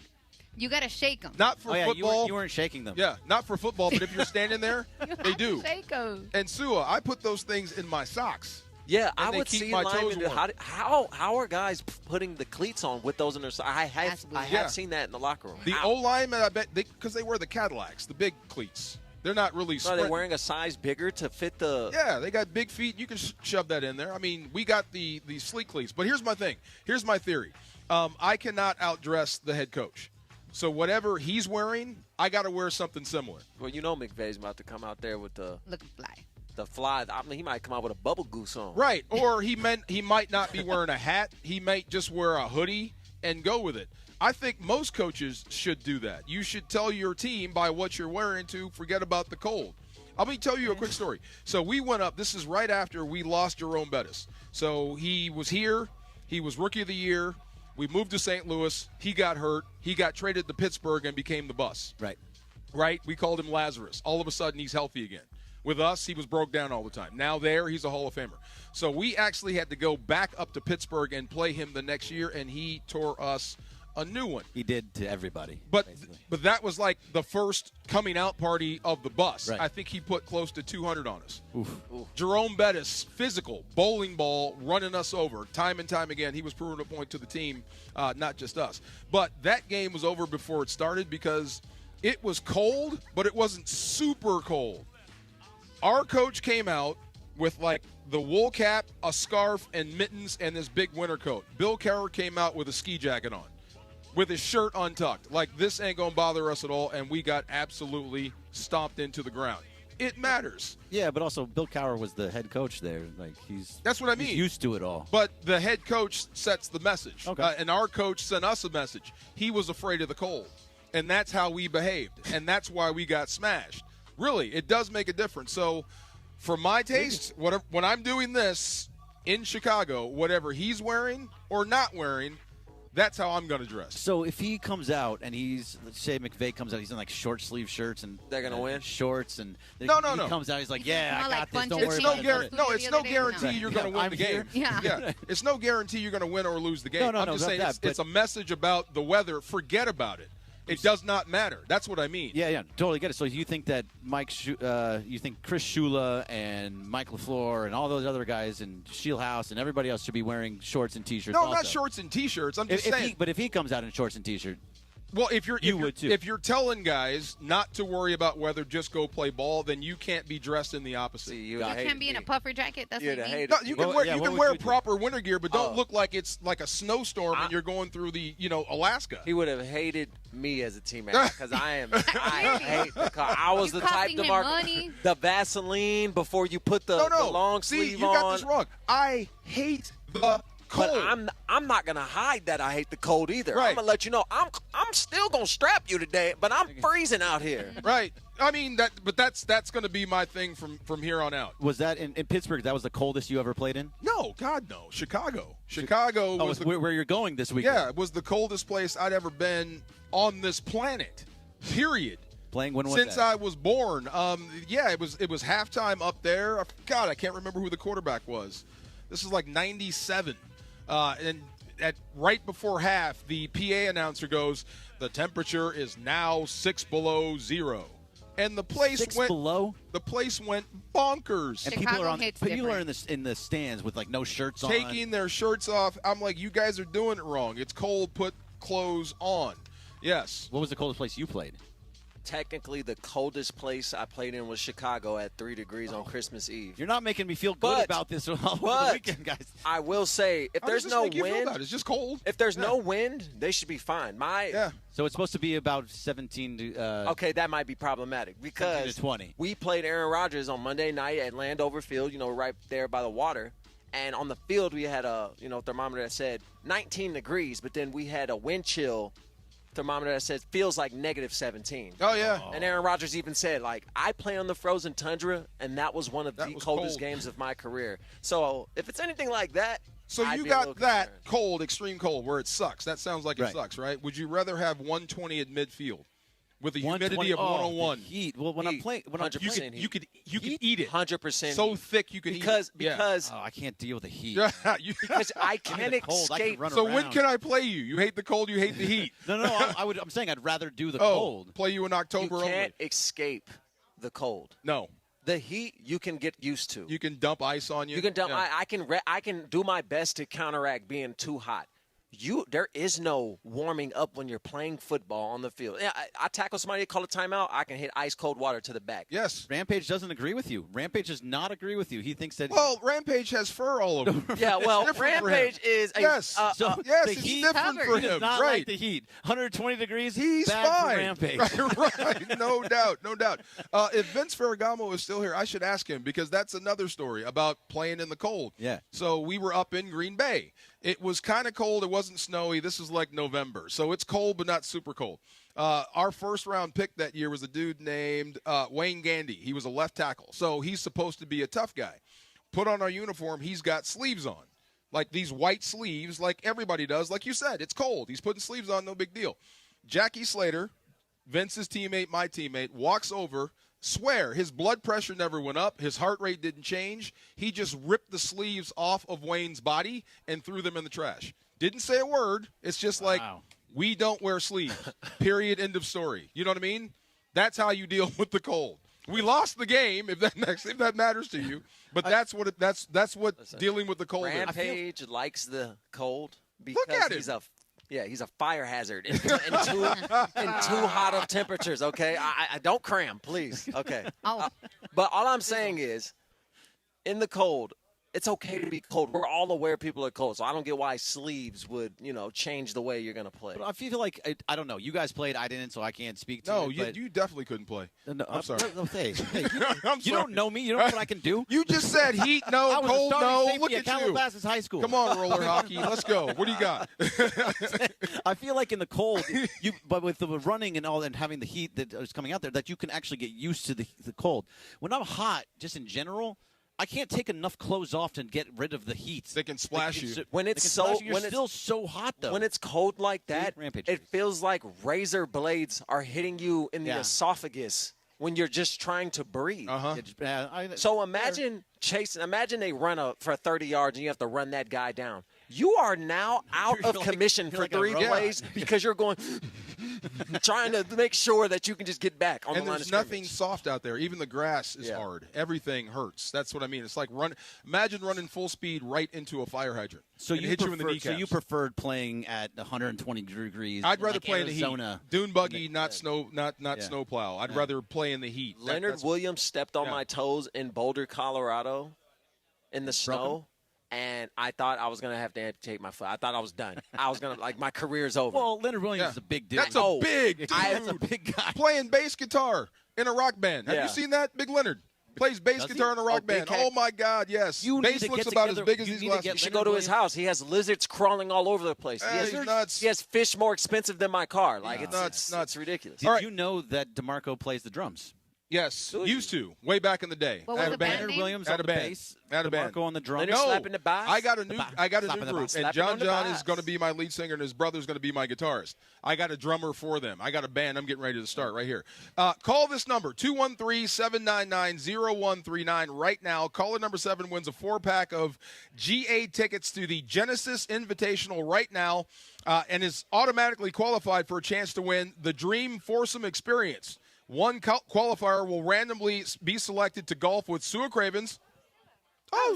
[SPEAKER 11] You gotta shake them.
[SPEAKER 10] Not for
[SPEAKER 30] yeah,
[SPEAKER 10] football.
[SPEAKER 30] You weren't shaking them.
[SPEAKER 10] Yeah, not for football, but if you're standing there, they do.
[SPEAKER 11] Shake them.
[SPEAKER 10] And Sua, I put those things in my socks.
[SPEAKER 12] Yeah,
[SPEAKER 10] and
[SPEAKER 12] I
[SPEAKER 10] they
[SPEAKER 12] would
[SPEAKER 10] keep
[SPEAKER 12] see
[SPEAKER 10] my
[SPEAKER 12] linemen.
[SPEAKER 10] toes warm.
[SPEAKER 12] How are guys putting the cleats on with those in their socks? I have seen that in the locker room.
[SPEAKER 10] The O linemen, I bet, because they wear the Cadillacs, the big cleats. They're not really.
[SPEAKER 12] So are they wearing a size bigger to fit the?
[SPEAKER 10] Yeah, they got big feet. You can shove that in there. I mean, we got the sleek cleats. But here's my thing. Here's my theory. I cannot outdress the head coach. So whatever he's wearing, I got to wear something similar.
[SPEAKER 12] Well, you know McVay's about to come out there with the
[SPEAKER 11] looking fly.
[SPEAKER 12] The fly. I mean, he might come out with a bubble goose on.
[SPEAKER 10] Right. Or he might not be wearing a hat. He might just wear a hoodie and go with it. I think most coaches should do that. You should tell your team by what you're wearing to forget about the cold. Let me tell you a quick story. So we went up. This is right after we lost Jerome Bettis. So he was here. He was Rookie of the Year. We moved to St. Louis. He got hurt. He got traded to Pittsburgh and became the bus. Right? We called him Lazarus. All of a sudden, he's healthy again. With us, he was broke down all the time. Now he's a Hall of Famer. So we actually had to go back up to Pittsburgh and play him the next year, and he tore us a new one.
[SPEAKER 30] He did to everybody.
[SPEAKER 10] But that was like the first coming out party of the bus.
[SPEAKER 30] Right.
[SPEAKER 10] I think he put close to 200 on us.
[SPEAKER 30] Oof.
[SPEAKER 10] Jerome Bettis, physical, bowling ball, running us over time and time again. He was proving a point to the team, not just us. But that game was over before it started because it was cold, but it wasn't super cold. Our coach came out with like the wool cap, a scarf, and mittens, and this big winter coat. Bill Carroll came out with a ski jacket on, with his shirt untucked. Like, this ain't going to bother us at all, and we got absolutely stomped into the ground. It matters.
[SPEAKER 30] Yeah, but also Bill Cowher was the head coach there. Like
[SPEAKER 10] That's what I mean.
[SPEAKER 30] He's used to it all.
[SPEAKER 10] But the head coach sets the message.
[SPEAKER 30] Okay.
[SPEAKER 10] And our coach sent us a message. He was afraid of the cold. And that's how we behaved. And that's why we got smashed. Really, it does make a difference. So, for my taste, when I'm doing this in Chicago, whatever he's wearing or not wearing, that's how I'm going to dress.
[SPEAKER 30] So if he comes out and let's say McVay comes out, he's in like short sleeve shirts and
[SPEAKER 12] they're going to win
[SPEAKER 30] shorts and
[SPEAKER 10] he
[SPEAKER 30] comes out, he's like, yeah, I got this. Don't worry about it.
[SPEAKER 10] No, it's no guarantee you're going to win the game.
[SPEAKER 11] Yeah.
[SPEAKER 10] It's no guarantee you're going to win or lose the game.
[SPEAKER 30] No,
[SPEAKER 10] I'm just saying it's a message about the weather. Forget about it. It does not matter. That's what I mean.
[SPEAKER 30] Yeah, totally get it. So you think that you think Chris Shula and Mike LaFleur and all those other guys and Shieldhouse and everybody else should be wearing shorts and T-shirts?
[SPEAKER 10] No,
[SPEAKER 30] also.
[SPEAKER 10] Not shorts and T-shirts. I'm just saying.
[SPEAKER 30] But if he comes out in shorts and T-shirt,
[SPEAKER 10] Well, if you're
[SPEAKER 30] would too.
[SPEAKER 10] If you're telling guys not to worry about weather, just go play ball, then you can't be dressed in the opposite.
[SPEAKER 12] See,
[SPEAKER 11] You can't be in a puffer jacket. That's what you mean.
[SPEAKER 10] No, you can wear proper winter gear, but don't
[SPEAKER 12] Oh.
[SPEAKER 10] look like it's like a snowstorm and you're going through the Alaska.
[SPEAKER 12] He would have hated me as a teammate because I hate the car. I was the type to mark the Vaseline before you put the long sleeve
[SPEAKER 10] you
[SPEAKER 12] on.
[SPEAKER 10] got this wrong. I hate the cold.
[SPEAKER 12] But I'm not gonna hide that I hate the cold either.
[SPEAKER 10] Right.
[SPEAKER 12] I'm gonna let you know I'm still gonna strap you today, but I'm freezing out here.
[SPEAKER 10] Right. I mean that's going to be my thing from here on out.
[SPEAKER 30] Was that in Pittsburgh? That was the coldest you ever played in?
[SPEAKER 10] No, God no. Chicago was
[SPEAKER 30] where you're going this weekend.
[SPEAKER 10] Yeah, it was the coldest place I'd ever been on this planet. Period.
[SPEAKER 30] Playing when was
[SPEAKER 10] Since
[SPEAKER 30] that?
[SPEAKER 10] I was born. It was halftime up there. God, I can't remember who the quarterback was. This is like 97. And right before half, the PA announcer goes, "The temperature is now 6 below zero." And the place went
[SPEAKER 30] below.
[SPEAKER 10] The place went bonkers.
[SPEAKER 30] And people are in the stands with like no shirts on,
[SPEAKER 10] taking their shirts off. I'm like, you guys are doing it wrong. It's cold. Put clothes on. Yes.
[SPEAKER 30] What was the coldest place you played?
[SPEAKER 12] Technically, the coldest place I played in was Chicago at 3 degrees on Christmas Eve.
[SPEAKER 30] You're not making me feel good about this all over the weekend, guys.
[SPEAKER 12] I will say, if there's no wind,
[SPEAKER 10] it's just cold.
[SPEAKER 12] If there's no wind, they should be fine.
[SPEAKER 30] So it's supposed to be about 17 to.
[SPEAKER 12] Okay, that might be problematic because
[SPEAKER 30] 17 to 20.
[SPEAKER 12] We played Aaron Rodgers on Monday night at Landover Field, right there by the water. And on the field, we had a thermometer that said 19 degrees, but then we had a wind chill thermometer that says feels like negative 17.
[SPEAKER 10] Oh, yeah.
[SPEAKER 12] And Aaron Rodgers even said, I play on the frozen tundra, and that was one of the coldest
[SPEAKER 10] cold.
[SPEAKER 12] games of my career. So if it's anything like that,
[SPEAKER 10] So
[SPEAKER 12] I'd
[SPEAKER 10] you
[SPEAKER 12] be a
[SPEAKER 10] got
[SPEAKER 12] little
[SPEAKER 10] that
[SPEAKER 12] concerned.
[SPEAKER 10] cold, extreme cold, where it sucks. That sounds like it
[SPEAKER 30] Right.
[SPEAKER 10] sucks, right? Would you rather have 120 at midfield with a humidity of
[SPEAKER 30] 120
[SPEAKER 10] 101?
[SPEAKER 30] the heat. Well, when I'm playing,
[SPEAKER 10] you could eat it
[SPEAKER 12] 100%.
[SPEAKER 10] so thick you could eat it.
[SPEAKER 12] Because
[SPEAKER 30] I can't deal with the heat.
[SPEAKER 12] because I can't
[SPEAKER 30] cold, I can
[SPEAKER 12] escape.
[SPEAKER 30] run
[SPEAKER 10] So when
[SPEAKER 30] around.
[SPEAKER 10] can I play you? You hate the cold, you hate the heat.
[SPEAKER 30] No. I'm saying I'd rather do the cold.
[SPEAKER 10] Play you in October
[SPEAKER 12] You can't
[SPEAKER 10] only.
[SPEAKER 12] escape the cold.
[SPEAKER 10] No.
[SPEAKER 12] The heat you can get used to.
[SPEAKER 10] You can dump ice on you.
[SPEAKER 12] You can dump.
[SPEAKER 10] Yeah.
[SPEAKER 12] I can do my best to counteract being too hot. There is no warming up when you're playing football on the field. Yeah, I tackle somebody, call a timeout. I can hit ice cold water to the back.
[SPEAKER 10] Yes.
[SPEAKER 30] Rampage doesn't agree with you. Rampage does not agree with you. He thinks that.
[SPEAKER 10] Well, Rampage has fur all over him.
[SPEAKER 12] Yeah, well,
[SPEAKER 10] It's different for him.
[SPEAKER 12] Rampage is a
[SPEAKER 10] Yes.
[SPEAKER 12] yes.
[SPEAKER 10] Yes,
[SPEAKER 30] the
[SPEAKER 10] it's
[SPEAKER 30] heat
[SPEAKER 10] different for
[SPEAKER 30] He does
[SPEAKER 10] him.
[SPEAKER 30] not
[SPEAKER 10] Right.
[SPEAKER 30] like the heat. 120 degrees.
[SPEAKER 10] He's
[SPEAKER 30] bad
[SPEAKER 10] fine.
[SPEAKER 30] For Rampage.
[SPEAKER 10] Right. No doubt. If Vince Ferragamo is still here, I should ask him because that's another story about playing in the cold.
[SPEAKER 30] Yeah.
[SPEAKER 10] So we were up in Green Bay. It was kind of cold. It wasn't snowy. This is like November. So it's cold, but not super cold. Our first-round pick that year was a dude named Wayne Gandy. He was a left tackle. So he's supposed to be a tough guy. Put on our uniform, he's got sleeves on. Like these white sleeves, like everybody does. Like you said, it's cold. He's putting sleeves on, no big deal. Jackie Slater, Vince's teammate, my teammate, walks over, swear his blood pressure never went up. His heart rate didn't change. He just ripped the sleeves off of Wayne's body and threw them in the trash. Didn't say a word. It's just like, we don't wear sleeves. Period. End of story. You know what I mean? That's how you deal with the cold. We lost the game, if that matters to you. But that's what dealing with the cold is.
[SPEAKER 12] Rampage likes the cold because
[SPEAKER 10] Look at
[SPEAKER 12] he's a fire hazard in too hot of temperatures. Okay, I don't cram, please. Okay. But all I'm saying is, in the cold, it's okay to be cold. We're all aware people are cold, so I don't get why sleeves would, change the way you're going to play.
[SPEAKER 30] But I feel like I don't know. You guys played, I didn't, so I can't speak to
[SPEAKER 10] No,
[SPEAKER 30] it.
[SPEAKER 10] you definitely couldn't play.
[SPEAKER 30] No,
[SPEAKER 10] I'm sorry.
[SPEAKER 30] Hey,
[SPEAKER 10] I'm
[SPEAKER 30] you don't know me. You don't know what I can do.
[SPEAKER 10] You just said heat, no,
[SPEAKER 30] I was
[SPEAKER 10] cold,
[SPEAKER 30] a starting
[SPEAKER 10] no.
[SPEAKER 30] safety
[SPEAKER 10] Look
[SPEAKER 30] at
[SPEAKER 10] at you.
[SPEAKER 30] Calabasas High School.
[SPEAKER 10] Come on, roller hockey. Let's go. What do you got?
[SPEAKER 30] I feel like in the cold, but with the running and all and having the heat that is coming out there, that you can actually get used to the cold. When I'm hot, just in general, I can't take enough clothes off to get rid of the heat.
[SPEAKER 10] They can splash you.
[SPEAKER 12] When it's
[SPEAKER 30] still so hot though.
[SPEAKER 12] When it's cold like that, it feels like razor blades are hitting you in the esophagus when you're just trying to breathe. So imagine Imagine they run for 30 yards and you have to run that guy down. You are now out of commission for 3 plays because you're going. trying to make sure that you can just get back on the line of
[SPEAKER 10] there's
[SPEAKER 12] scrimmage.
[SPEAKER 10] nothing soft out there. Even the grass is hard. Everything hurts. That's what I mean. It's like imagine running full speed right into a fire hydrant.
[SPEAKER 30] So you
[SPEAKER 10] hit you in the kneecaps.
[SPEAKER 30] So you preferred playing at 120 degrees.
[SPEAKER 10] I'd rather
[SPEAKER 30] like
[SPEAKER 10] play
[SPEAKER 30] Arizona.
[SPEAKER 10] in the heat. Dune buggy, not snow, not snow plow. I'd rather play in the heat.
[SPEAKER 12] Leonard Williams stepped on my toes in Boulder, Colorado, in the snow. And I thought I was going to have to amputate my foot. I thought I was done. I was going to, my career's over.
[SPEAKER 30] Well, Leonard Williams is a big dude.
[SPEAKER 10] That's a big dude.
[SPEAKER 30] That's a big guy.
[SPEAKER 10] Playing bass guitar in a rock band. Have you seen that? Big Leonard. Plays bass guitar in a rock band. Oh, my God, yes. Bass looks about as big as these glasses.
[SPEAKER 12] You should go to his house. He has lizards crawling all over the place.
[SPEAKER 10] He's nuts.
[SPEAKER 12] He has fish more expensive than my car.
[SPEAKER 10] It's
[SPEAKER 12] nuts. Ridiculous.
[SPEAKER 30] Did you know that DeMarco plays the drums?
[SPEAKER 10] Yes, used to, way back in the day.
[SPEAKER 30] What was the band name? Williams on the bass, DeMarco on the drums.
[SPEAKER 10] No,
[SPEAKER 12] slapping the bass?
[SPEAKER 10] I got a new group, and John is going to be my lead singer, and his brother's going to be my guitarist. I got a drummer for them. I got a band. I'm getting ready to start right here. Call this number, 213-799-0139 right now. Caller number 7 wins a 4-pack of GA tickets to the Genesis Invitational right now and is automatically qualified for a chance to win the Dream Foursome Experience. One qualifier will randomly be selected to golf with Sua Cravens.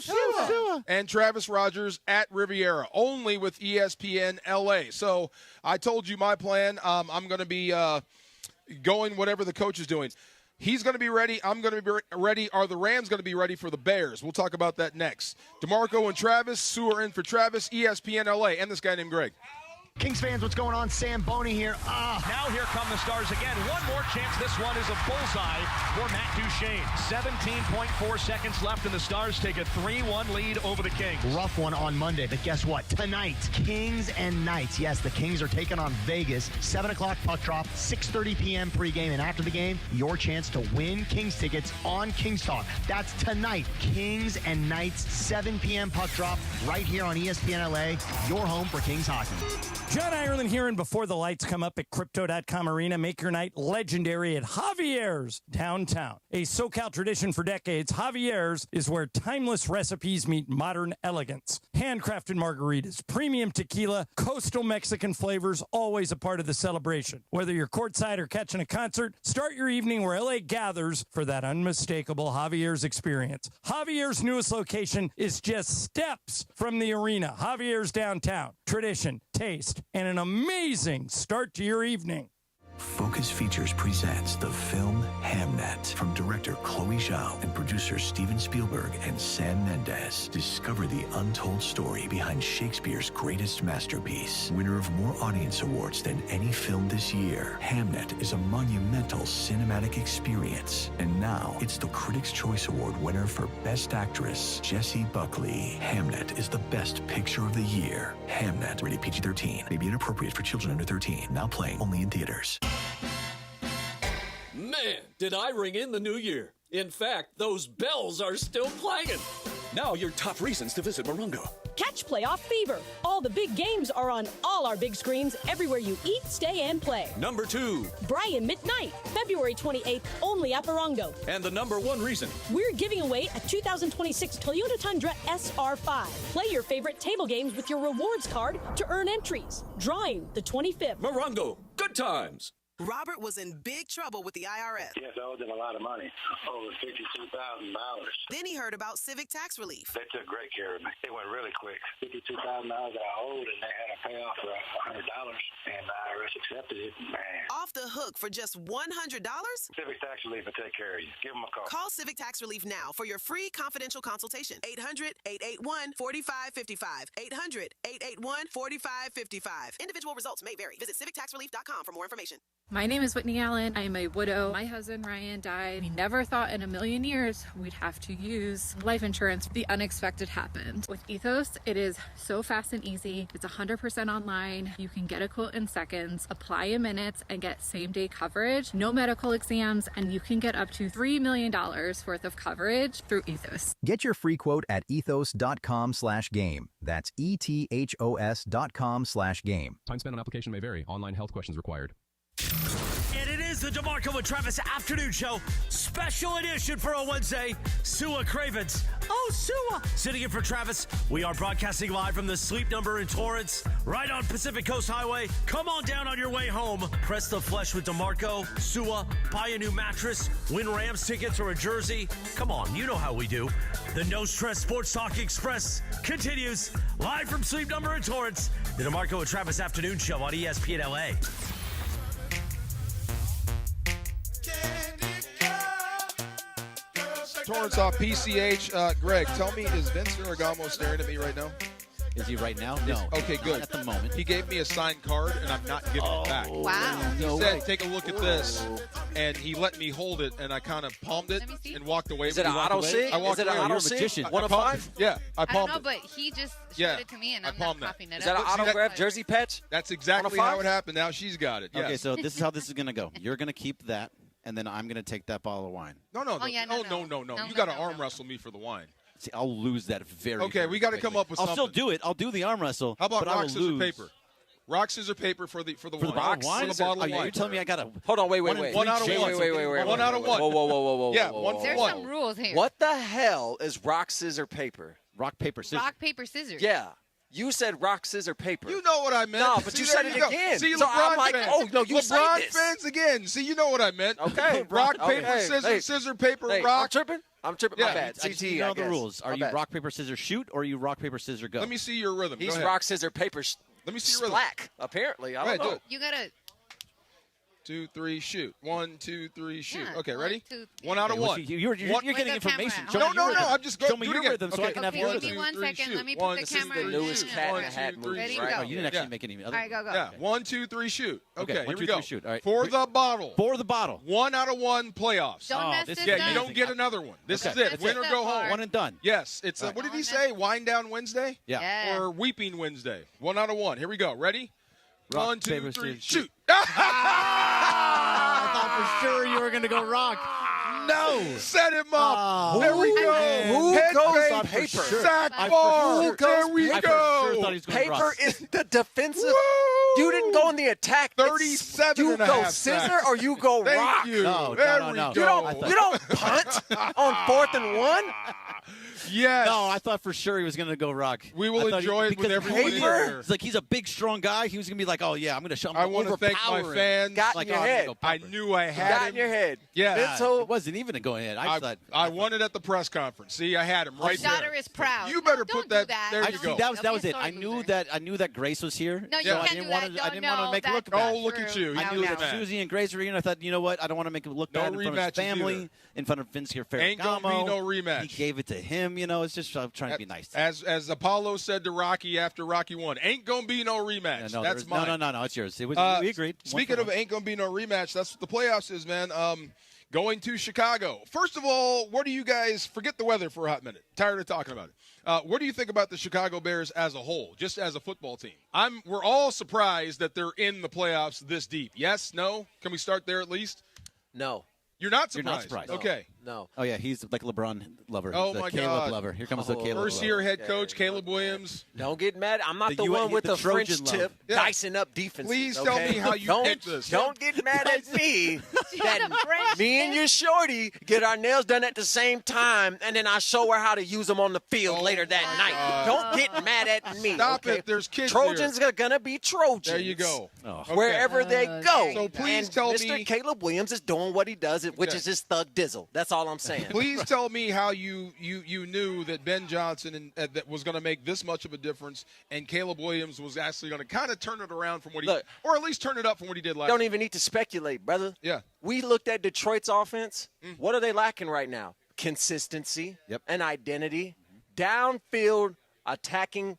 [SPEAKER 10] Sua. And Travis Rogers at Riviera, only with ESPN LA. So I told you my plan. I'm going to be going whatever the coach is doing. He's going to be ready. I'm going to be ready. Are the Rams going to be ready for the Bears? We'll talk about that next. DeMarco and Travis. Sua are in for Travis, ESPN LA, and this guy named Greg.
[SPEAKER 5] Kings fans, what's going on? Sam Boney here.
[SPEAKER 6] Now here come the Stars again. One more chance. This one is a bullseye for Matt Duchene. 17.4 seconds left, and the Stars take a 3-1 lead over the Kings.
[SPEAKER 5] Rough one on Monday, but guess what? Tonight, Kings and Knights. Yes, the Kings are taking on Vegas. 7 o'clock puck drop, 6:30 p.m. pregame, and after the game, your chance to win Kings tickets on Kings Talk. That's tonight. Kings and Knights, 7 p.m. puck drop, right here on ESPN LA, your home for Kings hockey.
[SPEAKER 17] John Ireland here, and before the lights come up at Crypto.com Arena, make your night legendary at Javier's downtown. A SoCal tradition for decades, Javier's is where timeless recipes meet modern elegance. Handcrafted margaritas, premium tequila, coastal Mexican flavors, always a part of the celebration. Whether you're courtside or catching a concert, start your evening where LA gathers for that unmistakable Javier's experience. Javier's newest location is just steps from the arena. Javier's downtown. Tradition, taste, and an amazing start to your evening.
[SPEAKER 2] Focus Features presents the film Hamnet from director Chloe Zhao and producers Steven Spielberg and Sam Mendes. Discover the untold story behind Shakespeare's greatest masterpiece. Winner of more audience awards than any film this year, Hamnet is a monumental cinematic experience. And now it's the Critics' Choice Award winner for Best Actress, Jessie Buckley. Hamnet is the best picture of the year. Hamnet, rated PG-13, may be inappropriate for children under 13. Now playing only in theaters.
[SPEAKER 18] Man, did I ring in the new year. In fact, those bells are still clanging. Now your top reasons to visit Morongo.
[SPEAKER 16] Catch playoff fever. All the big games are on all our big screens everywhere you eat, stay, and play.
[SPEAKER 18] Number 2.
[SPEAKER 16] Brian McKnight, February 28th, only at Morongo.
[SPEAKER 18] And the number 1 reason.
[SPEAKER 16] We're giving away a 2026 Toyota Tundra SR5. Play your favorite table games with your rewards card to earn entries. Drawing the 25th.
[SPEAKER 18] Morongo, good times.
[SPEAKER 19] Robert was in big trouble with the IRS.
[SPEAKER 20] Yes, I owed them a lot of money, over $52,000.
[SPEAKER 19] Then he heard about Civic Tax Relief.
[SPEAKER 20] They took great care of me. It went really quick. $52,000 I owed, and they had a payoff for $100, and the IRS accepted it. Man.
[SPEAKER 19] Off the hook for just $100?
[SPEAKER 20] Civic Tax Relief will take care of you. Give them a call.
[SPEAKER 19] Call Civic Tax Relief now for your free confidential consultation. 800-881-4555. 800-881-4555. Individual results may vary. Visit civictaxrelief.com for more information.
[SPEAKER 21] My name is Whitney Allen. I am a widow. My husband Ryan died. We never thought in a million years we'd have to use life insurance. The unexpected happened. With Ethos, it is so fast and easy. It's 100% online. You can get a quote in seconds, apply in minutes, and get same-day coverage. No medical exams, and you can get up to $3 million worth of coverage through Ethos.
[SPEAKER 22] Get your free quote at ethos.com/game. That's ethos.com/game.
[SPEAKER 23] Time spent on application may vary. Online health questions required.
[SPEAKER 8] And it is the DeMarco and Travis Afternoon Show, special edition for a Wednesday. Sua Cravens. Oh, Sua. Sitting in for Travis, we are broadcasting live from the Sleep Number in Torrance, right on Pacific Coast Highway. Come on down on your way home. Press the flesh with DeMarco, Sua, buy a new mattress, win Rams tickets or a jersey. Come on, you know how we do. The No Stress Sports Talk Express continues live from Sleep Number in Torrance. The DeMarco and Travis Afternoon Show on ESPN LA.
[SPEAKER 10] Torrance off PCH. Greg, tell me, is Vince Ferragamo staring at me right now?
[SPEAKER 30] Is he right now? No.
[SPEAKER 10] Okay, good.
[SPEAKER 30] Not at the moment.
[SPEAKER 10] He gave me a signed card, and I'm not giving it back.
[SPEAKER 11] Wow.
[SPEAKER 10] He said, take a look at this, and he let me hold it, and I kind of palmed it and walked away.
[SPEAKER 12] Is it an auto sig?
[SPEAKER 10] I walked
[SPEAKER 12] Is it an
[SPEAKER 10] away.
[SPEAKER 12] auto sig?
[SPEAKER 10] I
[SPEAKER 12] 1 of
[SPEAKER 10] palmed
[SPEAKER 12] 5?
[SPEAKER 10] it. Yeah, I
[SPEAKER 11] I don't
[SPEAKER 10] palmed
[SPEAKER 11] know,
[SPEAKER 10] it.
[SPEAKER 11] but he just showed it to me, and I'm not copying it
[SPEAKER 12] Is that
[SPEAKER 11] up.
[SPEAKER 12] an autograph jersey patch?
[SPEAKER 10] That's exactly how it happened. Now she's got it. Yes.
[SPEAKER 30] Okay, so this is how this is going to go. You're going to keep that, and then I'm going to take that bottle of wine.
[SPEAKER 10] No.
[SPEAKER 11] Oh, yeah, no.
[SPEAKER 10] You got to arm wrestle me for the wine.
[SPEAKER 30] See, I'll lose that very
[SPEAKER 10] Okay, we got to come up with something.
[SPEAKER 30] I'll still do it. I'll do the arm wrestle.
[SPEAKER 10] How about
[SPEAKER 30] but I
[SPEAKER 10] rock,
[SPEAKER 30] will
[SPEAKER 10] scissors,
[SPEAKER 30] lose.
[SPEAKER 10] paper? Rock, scissors, paper for the
[SPEAKER 30] For the
[SPEAKER 10] wine.
[SPEAKER 30] bottle of wine?
[SPEAKER 10] For the bottle of wine.
[SPEAKER 30] You're telling me I got to...
[SPEAKER 12] Hold on, wait.
[SPEAKER 10] One out of one.
[SPEAKER 12] Wait.
[SPEAKER 10] One out of one.
[SPEAKER 12] Whoa.
[SPEAKER 10] Yeah, one for
[SPEAKER 11] There's
[SPEAKER 10] one.
[SPEAKER 11] some rules here.
[SPEAKER 12] What the hell is rock, scissor, paper?
[SPEAKER 30] Rock, paper, scissors.
[SPEAKER 11] Rock, paper, scissors.
[SPEAKER 12] Yeah. You said rock, scissor, paper.
[SPEAKER 10] You know what I meant.
[SPEAKER 12] No, but
[SPEAKER 10] See,
[SPEAKER 12] you
[SPEAKER 10] there
[SPEAKER 12] said it
[SPEAKER 10] go.
[SPEAKER 12] again.
[SPEAKER 10] See,
[SPEAKER 12] So
[SPEAKER 10] LeBron
[SPEAKER 12] I'm like,
[SPEAKER 10] fans.
[SPEAKER 12] oh, no, you say
[SPEAKER 10] LeBron
[SPEAKER 12] this.
[SPEAKER 10] fans again. See, you know what I meant.
[SPEAKER 12] Okay.
[SPEAKER 10] Rock,
[SPEAKER 12] Okay.
[SPEAKER 10] paper, scissors, scissor, paper,
[SPEAKER 12] Hey,
[SPEAKER 10] rock.
[SPEAKER 12] I'm tripping.
[SPEAKER 10] Yeah.
[SPEAKER 12] My bad.
[SPEAKER 30] I just
[SPEAKER 12] CT,
[SPEAKER 30] need to know
[SPEAKER 12] I
[SPEAKER 30] the
[SPEAKER 12] guess.
[SPEAKER 30] rules. Are
[SPEAKER 12] My
[SPEAKER 30] you
[SPEAKER 12] bad.
[SPEAKER 30] rock, paper, scissors, shoot, or are you rock, paper, scissors, go?
[SPEAKER 10] Let me see your rhythm.
[SPEAKER 12] He's
[SPEAKER 10] Go ahead.
[SPEAKER 12] rock, scissor, paper.
[SPEAKER 10] Let me see your rhythm.
[SPEAKER 12] Slack, apparently. I don't know.
[SPEAKER 11] You gotta.
[SPEAKER 10] 2, 3, shoot. 1, 2, 3, shoot.
[SPEAKER 11] Yeah,
[SPEAKER 10] Okay,
[SPEAKER 11] 1,
[SPEAKER 10] ready?
[SPEAKER 11] 2, 3.
[SPEAKER 10] One out of
[SPEAKER 30] Okay, well,
[SPEAKER 10] one.
[SPEAKER 30] see, you're getting information. Show
[SPEAKER 10] No,
[SPEAKER 30] me your rhythm.
[SPEAKER 10] I'm just
[SPEAKER 30] Show
[SPEAKER 10] going.
[SPEAKER 30] me
[SPEAKER 10] Do it
[SPEAKER 30] your
[SPEAKER 10] again.
[SPEAKER 30] rhythm so I can have
[SPEAKER 11] Okay,
[SPEAKER 30] your
[SPEAKER 11] give me
[SPEAKER 30] rhythm.
[SPEAKER 11] 1 second. Let me
[SPEAKER 10] One,
[SPEAKER 11] put the
[SPEAKER 10] this is
[SPEAKER 11] camera
[SPEAKER 10] the
[SPEAKER 11] in.
[SPEAKER 12] newest cat in the
[SPEAKER 11] Yeah.
[SPEAKER 12] hat move,
[SPEAKER 11] Ready,
[SPEAKER 12] right?
[SPEAKER 11] go.
[SPEAKER 30] Oh, you didn't actually make any other.
[SPEAKER 11] All right, go.
[SPEAKER 10] Yeah, 1, 2, 3, shoot. Okay,
[SPEAKER 30] Okay,
[SPEAKER 10] here
[SPEAKER 30] 1,
[SPEAKER 10] we
[SPEAKER 30] 2,
[SPEAKER 10] go.
[SPEAKER 30] 3, shoot. All right.
[SPEAKER 10] For the bottle.
[SPEAKER 30] For the bottle.
[SPEAKER 10] 1 out of 1 playoffs.
[SPEAKER 11] Don't mess
[SPEAKER 30] this
[SPEAKER 11] this
[SPEAKER 30] is
[SPEAKER 10] Yeah,
[SPEAKER 11] up.
[SPEAKER 10] you don't
[SPEAKER 30] amazing.
[SPEAKER 10] get another one. This
[SPEAKER 30] Okay.
[SPEAKER 10] is it.
[SPEAKER 11] That's
[SPEAKER 10] Win or
[SPEAKER 11] it
[SPEAKER 10] go
[SPEAKER 11] so far.
[SPEAKER 10] home.
[SPEAKER 30] One and done.
[SPEAKER 10] Yes, it's what did he say? Wind down Wednesday?
[SPEAKER 30] Yeah.
[SPEAKER 11] Yeah.
[SPEAKER 10] Or weeping Wednesday. 1 out of 1. Here we go. Ready?
[SPEAKER 30] Rock,
[SPEAKER 10] 1, 2,
[SPEAKER 30] paper,
[SPEAKER 10] 3,
[SPEAKER 30] scissors,
[SPEAKER 10] shoot.
[SPEAKER 30] I thought for sure you were going to go rock. No.
[SPEAKER 10] Set him up. There we go.
[SPEAKER 12] Who
[SPEAKER 10] Head
[SPEAKER 12] goes
[SPEAKER 10] fake,
[SPEAKER 12] paper?
[SPEAKER 10] Sack
[SPEAKER 30] I
[SPEAKER 10] bar.
[SPEAKER 12] Who goes
[SPEAKER 10] There we
[SPEAKER 12] paper?
[SPEAKER 10] go.
[SPEAKER 30] I for sure thought he was going to
[SPEAKER 12] Paper
[SPEAKER 30] rock.
[SPEAKER 12] is the defensive.
[SPEAKER 10] Woo!
[SPEAKER 12] You didn't go in the attack.
[SPEAKER 10] 37
[SPEAKER 12] You
[SPEAKER 10] and a
[SPEAKER 12] go
[SPEAKER 10] half
[SPEAKER 12] scissor
[SPEAKER 10] sacks.
[SPEAKER 12] or you go
[SPEAKER 10] Thank
[SPEAKER 12] rock.
[SPEAKER 10] you.
[SPEAKER 30] No,
[SPEAKER 10] there
[SPEAKER 30] no,
[SPEAKER 10] we
[SPEAKER 30] no.
[SPEAKER 10] go.
[SPEAKER 12] You don't punt on 4th and 1.
[SPEAKER 10] Yes.
[SPEAKER 30] No, I thought for sure he was going to go rock.
[SPEAKER 10] We will
[SPEAKER 30] I thought
[SPEAKER 10] enjoy it with
[SPEAKER 30] because
[SPEAKER 10] everyone in
[SPEAKER 30] paper,
[SPEAKER 10] here.
[SPEAKER 30] It's like he's a big, strong guy. He was going to be like, oh, yeah, I'm going to show him.
[SPEAKER 10] I want to thank my fans.
[SPEAKER 12] Got
[SPEAKER 30] Like,
[SPEAKER 12] in your
[SPEAKER 30] oh, I'm gonna
[SPEAKER 12] head.
[SPEAKER 30] go
[SPEAKER 10] I
[SPEAKER 30] pepper.
[SPEAKER 10] knew I had
[SPEAKER 12] Got
[SPEAKER 10] him.
[SPEAKER 12] in your head.
[SPEAKER 10] Yeah.
[SPEAKER 12] Mental.
[SPEAKER 30] It wasn't even a go ahead. I thought.
[SPEAKER 10] I won it at the press conference. See, I had him right
[SPEAKER 11] Your daughter
[SPEAKER 10] there.
[SPEAKER 11] is proud.
[SPEAKER 10] You better
[SPEAKER 11] No,
[SPEAKER 10] put
[SPEAKER 11] don't do
[SPEAKER 10] that.
[SPEAKER 11] that.
[SPEAKER 10] There
[SPEAKER 30] I
[SPEAKER 10] you
[SPEAKER 30] see,
[SPEAKER 10] go.
[SPEAKER 30] that was
[SPEAKER 11] Don't
[SPEAKER 30] it.
[SPEAKER 11] be a
[SPEAKER 30] I
[SPEAKER 11] sore
[SPEAKER 30] knew that Grace was here.
[SPEAKER 11] No, you
[SPEAKER 30] so
[SPEAKER 11] can't
[SPEAKER 30] I didn't
[SPEAKER 11] do
[SPEAKER 30] want
[SPEAKER 11] that.
[SPEAKER 30] to. I didn't
[SPEAKER 11] No,
[SPEAKER 30] want to make it look
[SPEAKER 11] that's
[SPEAKER 30] bad.
[SPEAKER 10] Oh, look at you.
[SPEAKER 30] I
[SPEAKER 10] You
[SPEAKER 30] knew
[SPEAKER 10] do
[SPEAKER 30] that
[SPEAKER 10] that.
[SPEAKER 30] Susie and Grace were here, and I thought, you know what? I don't want to make it look
[SPEAKER 10] No
[SPEAKER 30] bad in front of his
[SPEAKER 10] rematches
[SPEAKER 30] family,
[SPEAKER 10] either.
[SPEAKER 30] in front of Vince here, Ferragamo.
[SPEAKER 10] Ain't gonna be no rematch.
[SPEAKER 30] He gave it to him. You know, it's just I'm trying to be nice.
[SPEAKER 10] As Apollo said to Rocky after Rocky won, ain't gonna be no rematch.
[SPEAKER 30] No,
[SPEAKER 10] That's mine.
[SPEAKER 30] no, it's yours. It was, we agreed.
[SPEAKER 10] Speaking of ain't gonna be no rematch, that's what the playoffs is, man. Going to Chicago. First of all, what do you guys forget the weather for a hot minute? Tired of talking about it. What do you think about the Chicago Bears as a whole, just as a football team? We're all surprised that they're in the playoffs this deep. Yes, no? Can we start there at least?
[SPEAKER 12] No.
[SPEAKER 10] You're not
[SPEAKER 30] You're
[SPEAKER 10] surprised.
[SPEAKER 30] not surprised.
[SPEAKER 10] Okay.
[SPEAKER 12] No.
[SPEAKER 30] Oh, yeah, he's like LeBron lover.
[SPEAKER 10] Oh,
[SPEAKER 30] He's the
[SPEAKER 10] my
[SPEAKER 30] Caleb
[SPEAKER 10] God.
[SPEAKER 30] lover. Here comes the Caleb
[SPEAKER 10] First
[SPEAKER 30] lover.
[SPEAKER 10] year head coach, Caleb Williams.
[SPEAKER 12] Don't get mad. I'm not
[SPEAKER 30] The
[SPEAKER 12] the
[SPEAKER 30] U-
[SPEAKER 12] one with
[SPEAKER 30] the
[SPEAKER 12] the French
[SPEAKER 30] Trojan love.
[SPEAKER 12] tip
[SPEAKER 10] Yeah.
[SPEAKER 12] dicing up defenses.
[SPEAKER 10] Please tell
[SPEAKER 12] okay?
[SPEAKER 10] me how you
[SPEAKER 12] don't,
[SPEAKER 10] picked this.
[SPEAKER 12] Don't get mad at me that me and your shorty get our nails done at the same time, and then I show her how to use them on the field later that night. Don't get mad at me.
[SPEAKER 10] Stop
[SPEAKER 12] okay?
[SPEAKER 10] it. There's kids
[SPEAKER 12] Trojans are going to be Trojans.
[SPEAKER 10] There you go.
[SPEAKER 30] Oh.
[SPEAKER 12] Wherever they go.
[SPEAKER 10] So please
[SPEAKER 12] and
[SPEAKER 10] tell
[SPEAKER 12] Mr.
[SPEAKER 10] me-
[SPEAKER 12] Caleb Williams is doing what he does, which
[SPEAKER 10] Okay.
[SPEAKER 12] is his thug dizzle. That's all I'm saying.
[SPEAKER 10] Please tell me how you knew that Ben Johnson that was going to make this much of a difference, and Caleb Williams was actually going to kind of turn it around from what he, or at least turn it up from what he did last.
[SPEAKER 12] Don't even need to speculate, brother.
[SPEAKER 10] Yeah.
[SPEAKER 12] We looked at Detroit's offense. What are they lacking right now? Consistency and identity. Downfield attacking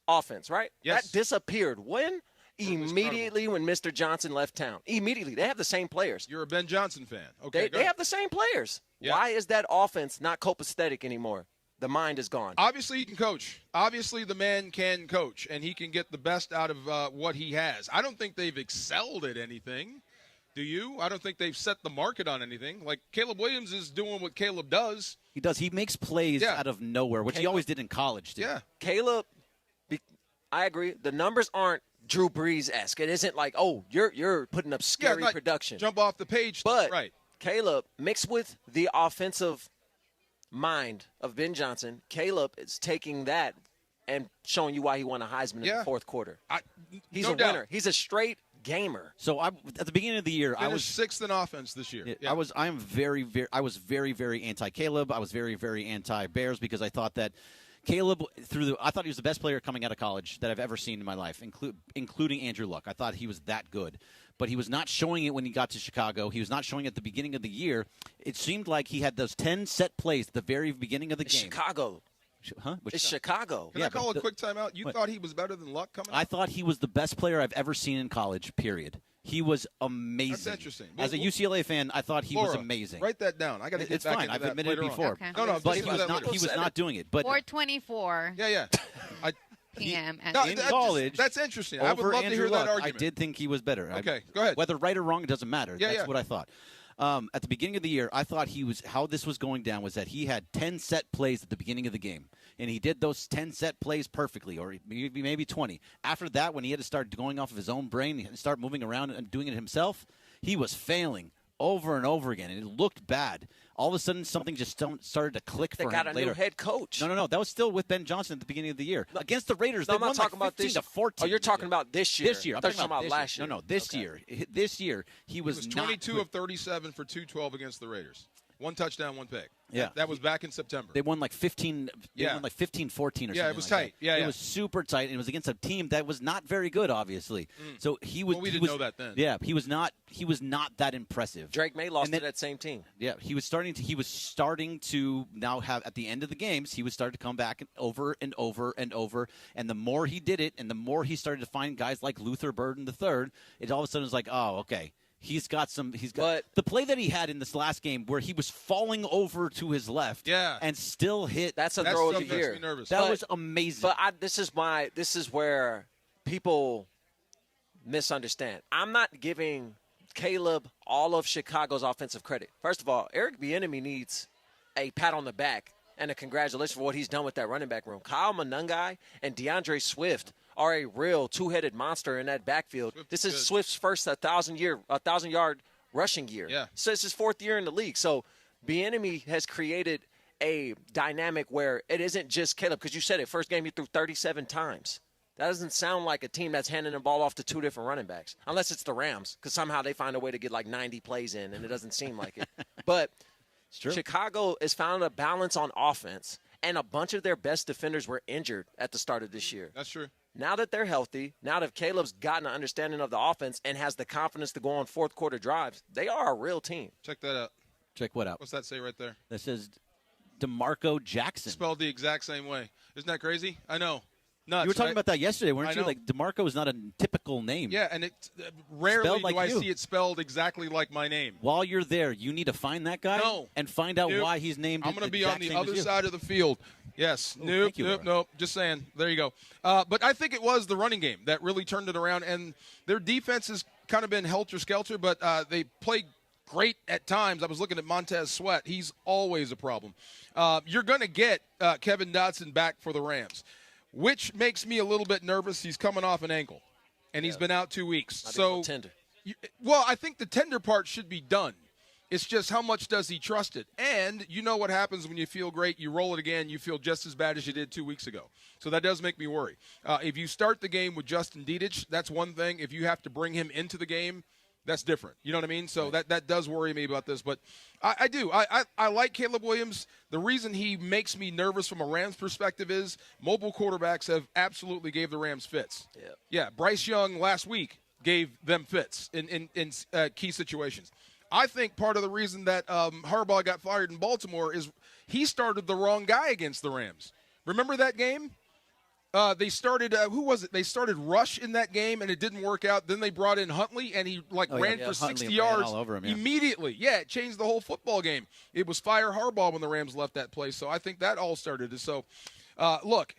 [SPEAKER 12] offense, right?
[SPEAKER 10] Yes.
[SPEAKER 12] That disappeared. When? Immediately when Mr. Johnson left town. Immediately. They have the same players.
[SPEAKER 10] You're a Ben Johnson fan. Okay.
[SPEAKER 12] They have the same players.
[SPEAKER 10] Yeah.
[SPEAKER 12] Why is that offense not copacetic anymore? The mind is gone.
[SPEAKER 10] Obviously, he can coach. Obviously, the man can coach, and he can get the best out of what he has. I don't think they've excelled at anything. Do you? I don't think they've set the market on anything. Like, Caleb Williams is doing what Caleb does.
[SPEAKER 30] He does. He makes plays out of nowhere, which he always did in college, too.
[SPEAKER 10] Yeah.
[SPEAKER 12] Caleb, I agree. The numbers aren't Drew Brees-esque. It isn't like, oh, you're putting up scary production.
[SPEAKER 10] Jump off the page.
[SPEAKER 12] But
[SPEAKER 10] right.
[SPEAKER 12] Caleb, mixed with the offensive mind of Ben Johnson, Caleb is taking that and showing you why he won a Heisman in the fourth quarter. He's a winner. He's a straight gamer.
[SPEAKER 30] So at the beginning of the year, I was
[SPEAKER 10] 6th in offense this year.
[SPEAKER 30] I was very, very anti-Caleb. I was very, very anti-Bears because I thought that Caleb, I thought he was the best player coming out of college that I've ever seen in my life, including Andrew Luck. I thought he was that good. But he was not showing it when he got to Chicago. He was not showing it at the beginning of the year. It seemed like he had those 10 set plays at the very beginning of the game.
[SPEAKER 12] Chicago.
[SPEAKER 30] Huh?
[SPEAKER 12] It's Chicago.
[SPEAKER 10] Can I call a quick timeout? You thought he was better than Luck coming out?
[SPEAKER 30] I thought he was the best player I've ever seen in college, period. He was amazing.
[SPEAKER 10] That's interesting.
[SPEAKER 30] As a UCLA fan, I thought he was amazing.
[SPEAKER 10] Write that down. I got to get
[SPEAKER 30] It's
[SPEAKER 10] back
[SPEAKER 30] fine.
[SPEAKER 10] into
[SPEAKER 30] I've
[SPEAKER 10] that
[SPEAKER 30] admitted it
[SPEAKER 10] later
[SPEAKER 30] before.
[SPEAKER 10] on.
[SPEAKER 11] Okay.
[SPEAKER 10] No,
[SPEAKER 30] But he was not doing it. But
[SPEAKER 11] 4:24.
[SPEAKER 10] Yeah.
[SPEAKER 11] PM.
[SPEAKER 30] In college,
[SPEAKER 10] that's interesting. I would love to hear
[SPEAKER 30] Luck,
[SPEAKER 10] that argument.
[SPEAKER 30] I did think he was better.
[SPEAKER 10] Okay, go ahead.
[SPEAKER 30] Whether right or wrong, it doesn't matter.
[SPEAKER 10] Yeah,
[SPEAKER 30] That's what I thought. At the beginning of the year, I thought how this was going down was that he had 10 set plays at the beginning of the game, and he did those 10 set plays perfectly, or maybe 20. After that, when he had to start going off of his own brain and start moving around and doing it himself, he was failing over and over again, and it looked bad. All of a sudden, something just started to click for him later.
[SPEAKER 12] They got a new head coach.
[SPEAKER 30] No. That was still with Ben Johnson at the beginning of the year. Against the Raiders, they
[SPEAKER 12] I'm
[SPEAKER 30] won
[SPEAKER 12] not talking about
[SPEAKER 30] 15
[SPEAKER 12] this.
[SPEAKER 30] to 14.
[SPEAKER 12] Oh, you're talking about this year.
[SPEAKER 30] This year.
[SPEAKER 12] I'm talking about last year.
[SPEAKER 30] No, this year. This year, he was
[SPEAKER 10] 22 of 37 for 212 against the Raiders. 1 touchdown, 1 pick.
[SPEAKER 30] Yeah.
[SPEAKER 10] That was back in September.
[SPEAKER 30] They won like 15. They won like 15-14 or something.
[SPEAKER 10] Yeah, it was
[SPEAKER 30] like
[SPEAKER 10] tight.
[SPEAKER 30] That.
[SPEAKER 10] Yeah,
[SPEAKER 30] it was super tight, and it was against a team that was not very good, obviously. So he was.
[SPEAKER 10] Well, we didn't know that then.
[SPEAKER 30] Yeah, he was not. He was not that impressive.
[SPEAKER 12] Drake May lost to that same team.
[SPEAKER 30] Yeah, he was starting to now have at the end of the games. He would start to come back over and over and over. And the more he did it, and the more he started to find guys like Luther Burden III, it all of a sudden was like, oh, okay. He's got the play that he had in this last game where he was falling over to his left and still hit.
[SPEAKER 12] That's a throw of the year.
[SPEAKER 30] That was amazing.
[SPEAKER 12] But this is where people misunderstand. I'm not giving Caleb all of Chicago's offensive credit. First of all, Eric Bieniemy needs a pat on the back and a congratulations for what he's done with that running back room. Kyle Monangai and DeAndre Swift are a real two-headed monster in that backfield. This is Swift's first 1,000-yard rushing year.
[SPEAKER 10] Yeah.
[SPEAKER 12] So it's his 4th year in the league. So Bieniemy has created a dynamic where it isn't just Caleb, because you said it, first game he threw 37 times. That doesn't sound like a team that's handing the ball off to 2 different running backs, unless it's the Rams, because somehow they find a way to get like 90 plays in, and it doesn't seem like it. But Chicago has found a balance on offense, and a bunch of their best defenders were injured at the start of this year.
[SPEAKER 10] That's true.
[SPEAKER 12] Now that they're healthy, now that Caleb's gotten an understanding of the offense and has the confidence to go on fourth-quarter drives, they are a real team.
[SPEAKER 10] Check that out.
[SPEAKER 30] Check what out?
[SPEAKER 10] What's that say right there?
[SPEAKER 30] That says DeMarco Jackson.
[SPEAKER 10] Spelled the exact same way. Isn't that crazy? I know. Nuts,
[SPEAKER 30] you were talking
[SPEAKER 10] right?
[SPEAKER 30] about that yesterday, weren't
[SPEAKER 10] I
[SPEAKER 30] you?
[SPEAKER 10] know.
[SPEAKER 30] Like DeMarco is not a typical name.
[SPEAKER 10] Yeah, and it rarely
[SPEAKER 30] like
[SPEAKER 10] do I
[SPEAKER 30] you.
[SPEAKER 10] see it spelled exactly like my name.
[SPEAKER 30] While you're there, you need to find that guy and find out why he's named.
[SPEAKER 10] I'm going to be
[SPEAKER 30] exact
[SPEAKER 10] on the
[SPEAKER 30] same as
[SPEAKER 10] other
[SPEAKER 30] you.
[SPEAKER 10] side of the field. Yes.
[SPEAKER 30] Oh,
[SPEAKER 10] Nope.
[SPEAKER 30] thank you,
[SPEAKER 10] Nope. Just saying. There you go. But I think it was the running game that really turned it around, and their defense has kind of been helter-skelter, but they played great at times. I was looking at Montez Sweat. He's always a problem. You're going to get Kevin Dotson back for the Rams, which makes me a little bit nervous. He's coming off an ankle, and he's been out 2 weeks.
[SPEAKER 12] Tender.
[SPEAKER 10] Well, I think the tender part should be done. It's just how much does he trust it? And you know what happens when you feel great, you roll it again, you feel just as bad as you did 2 weeks ago. So that does make me worry. If you start the game with Justin Dedich, that's one thing. If you have to bring him into the game, that's different. You know what I mean? So that does worry me about this. But I do. I like Caleb Williams. The reason he makes me nervous from a Rams perspective is mobile quarterbacks have absolutely gave the Rams fits. Yeah, Bryce Young last week gave them fits in key situations. I think part of the reason that Harbaugh got fired in Baltimore is he started the wrong guy against the Rams. Remember that game? They started who was it? They started Rush in that game, and it didn't work out. Then they brought in Huntley, and he ran for 60 yards
[SPEAKER 30] all over him,
[SPEAKER 10] immediately. Yeah, it changed the whole football game. It was fire Harbaugh when the Rams left that place. So I think that all started. So, look.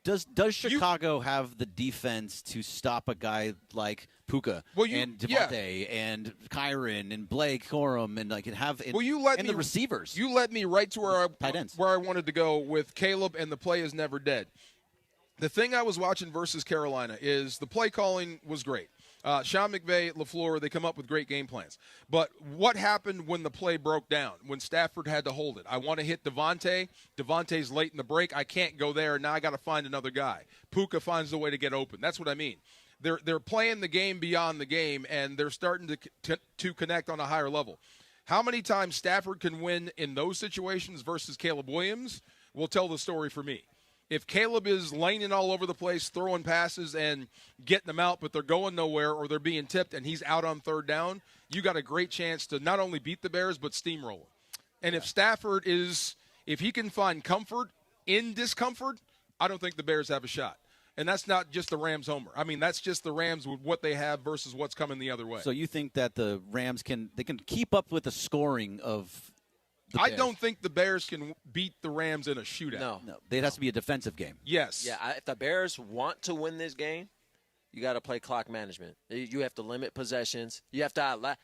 [SPEAKER 30] Does Chicago have the defense to stop a guy like Puka and Devontae and Kyron and Blake Corum and the receivers?
[SPEAKER 10] You led me right to where I wanted to go with Caleb and the play is never dead. The thing I was watching versus Carolina is the play calling was great. Sean McVay, LaFleur, they come up with great game plans. But what happened when the play broke down, when Stafford had to hold it? I want to hit Devontae. Devontae's late in the break. I can't go there. Now I got to find another guy. Puka finds a way to get open. That's what I mean. They're playing the game beyond the game, and they're starting to connect on a higher level. How many times Stafford can win in those situations versus Caleb Williams will tell the story for me. If Caleb is laning all over the place, throwing passes and getting them out, but they're going nowhere or they're being tipped and he's out on third down, you got a great chance to not only beat the Bears but steamroll them. And if Stafford if he can find comfort in discomfort, I don't think the Bears have a shot. And that's not just the Rams homer. I mean, that's just the Rams with what they have versus what's coming the other way.
[SPEAKER 30] So you think that the Rams can keep up with the scoring of
[SPEAKER 10] I don't think the Bears can beat the Rams in a shootout.
[SPEAKER 30] No. It has to be a defensive game.
[SPEAKER 10] Yes.
[SPEAKER 12] Yeah, if the Bears want to win this game, you got to play clock management. You have to limit possessions. You have to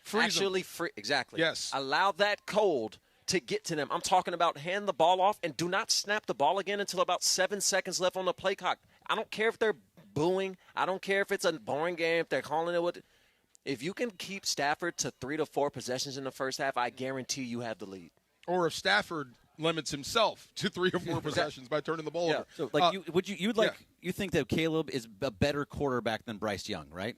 [SPEAKER 12] exactly.
[SPEAKER 10] Yes.
[SPEAKER 12] Allow that cold to get to them. I'm talking about hand the ball off and do not snap the ball again until about 7 seconds left on the play clock. I don't care if they're booing. I don't care if it's a boring game, if they're calling it if you can keep Stafford to 3 to 4 possessions in the first half, I guarantee you have the lead.
[SPEAKER 10] Or if Stafford limits himself to 3 or 4 possessions by turning the ball over.
[SPEAKER 30] So, you think that Caleb is a better quarterback than Bryce Young, right?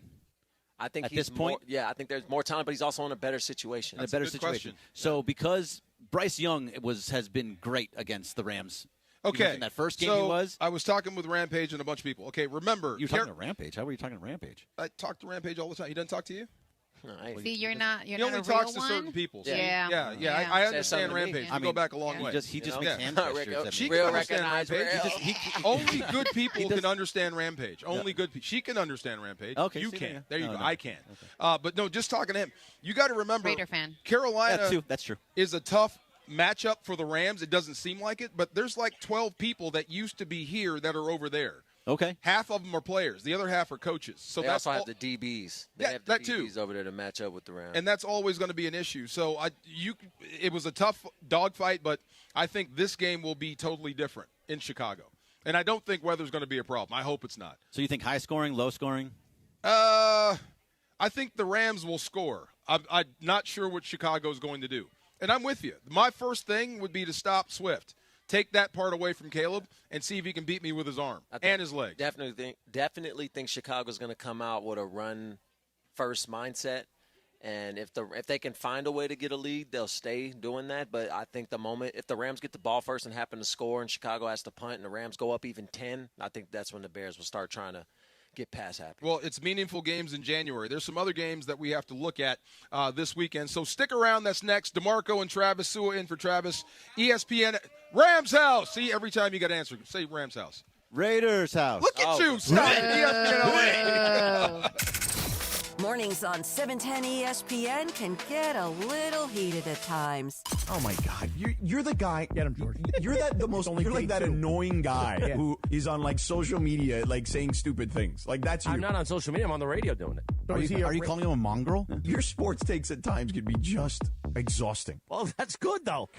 [SPEAKER 12] I think
[SPEAKER 30] at this point,
[SPEAKER 12] I think there's more talent, but he's also in a better situation.
[SPEAKER 30] In a better situation. So because Bryce Young has been great against the Rams.
[SPEAKER 10] Okay.
[SPEAKER 30] In that first game
[SPEAKER 10] so
[SPEAKER 30] he was.
[SPEAKER 10] I was talking with Rampage and a bunch of people. Okay, remember.
[SPEAKER 30] You were talking to Rampage. How were you talking to Rampage?
[SPEAKER 10] I talk to Rampage all the time. He doesn't talk to you?
[SPEAKER 11] See, you're not.
[SPEAKER 10] He only talks to certain people. So
[SPEAKER 11] Yeah.
[SPEAKER 10] I understand Rampage. You go back a long way.
[SPEAKER 30] He just makes hand gestures.
[SPEAKER 10] She can understand Rampage. Only good people can understand Rampage. Only good people. She can understand Rampage.
[SPEAKER 30] Okay,
[SPEAKER 10] you can't. There you go.
[SPEAKER 30] No.
[SPEAKER 10] I can't. But no, just talking to him. You got to remember.
[SPEAKER 11] Raider fan.
[SPEAKER 10] Carolina.
[SPEAKER 30] That's true.
[SPEAKER 10] Is a tough matchup for the Rams. It doesn't seem like it, but there's like 12 people that used to be here that are over there.
[SPEAKER 30] Okay.
[SPEAKER 10] Half of them are players. The other half are coaches. So
[SPEAKER 12] they also have the DBs. They have the DBs over there to match up with the Rams.
[SPEAKER 10] And that's always going to be an issue. So it was a tough dogfight, but I think this game will be totally different in Chicago. And I don't think weather's going to be a problem. I hope it's not.
[SPEAKER 30] So you think high scoring, low scoring?
[SPEAKER 10] I think the Rams will score. I'm not sure what Chicago's going to do. And I'm with you. My first thing would be to stop Swift. Take that part away from Caleb and see if he can beat me with his arm and his leg.
[SPEAKER 12] Definitely think Chicago's going to come out with a run-first mindset. And if they can find a way to get a lead, they'll stay doing that. But I think if the Rams get the ball first and happen to score and Chicago has to punt and the Rams go up even 10, I think that's when the Bears will start trying to get pass happy.
[SPEAKER 10] Well, it's meaningful games in January. There's some other games that we have to look at this weekend. So stick around. That's next. DeMarco and Travis. Sua in for Travis. ESPN. Rams house. See, every time you got to answer, say Rams house.
[SPEAKER 30] Raiders house.
[SPEAKER 10] Look at you. Stop. ESPN LA.
[SPEAKER 3] Mornings on 710 ESPN can get a little heated at times.
[SPEAKER 14] Oh my God, you're the guy.
[SPEAKER 7] Get him, George.
[SPEAKER 14] You're like that annoying guy who is on like social media, like saying stupid things. Like that's you.
[SPEAKER 7] I'm not on social media. I'm on the radio doing it.
[SPEAKER 30] Are you calling him a mongrel?
[SPEAKER 14] Your sports takes at times can be just exhausting.
[SPEAKER 7] Well, that's good though.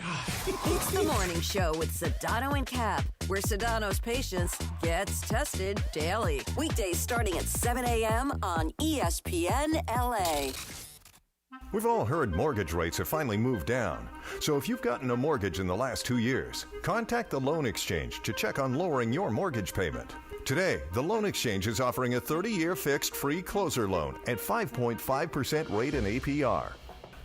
[SPEAKER 3] It's the morning show with Sedano and Cap, where Sedano's patience gets tested daily. Weekdays starting at 7 a.m. on ESPN LA.
[SPEAKER 9] We've all heard mortgage rates have finally moved down. So if you've gotten a mortgage in the last 2 years, contact the Loan Exchange to check on lowering your mortgage payment. Today, the Loan Exchange is offering a 30-year fixed free closer loan at 5.5% rate and APR.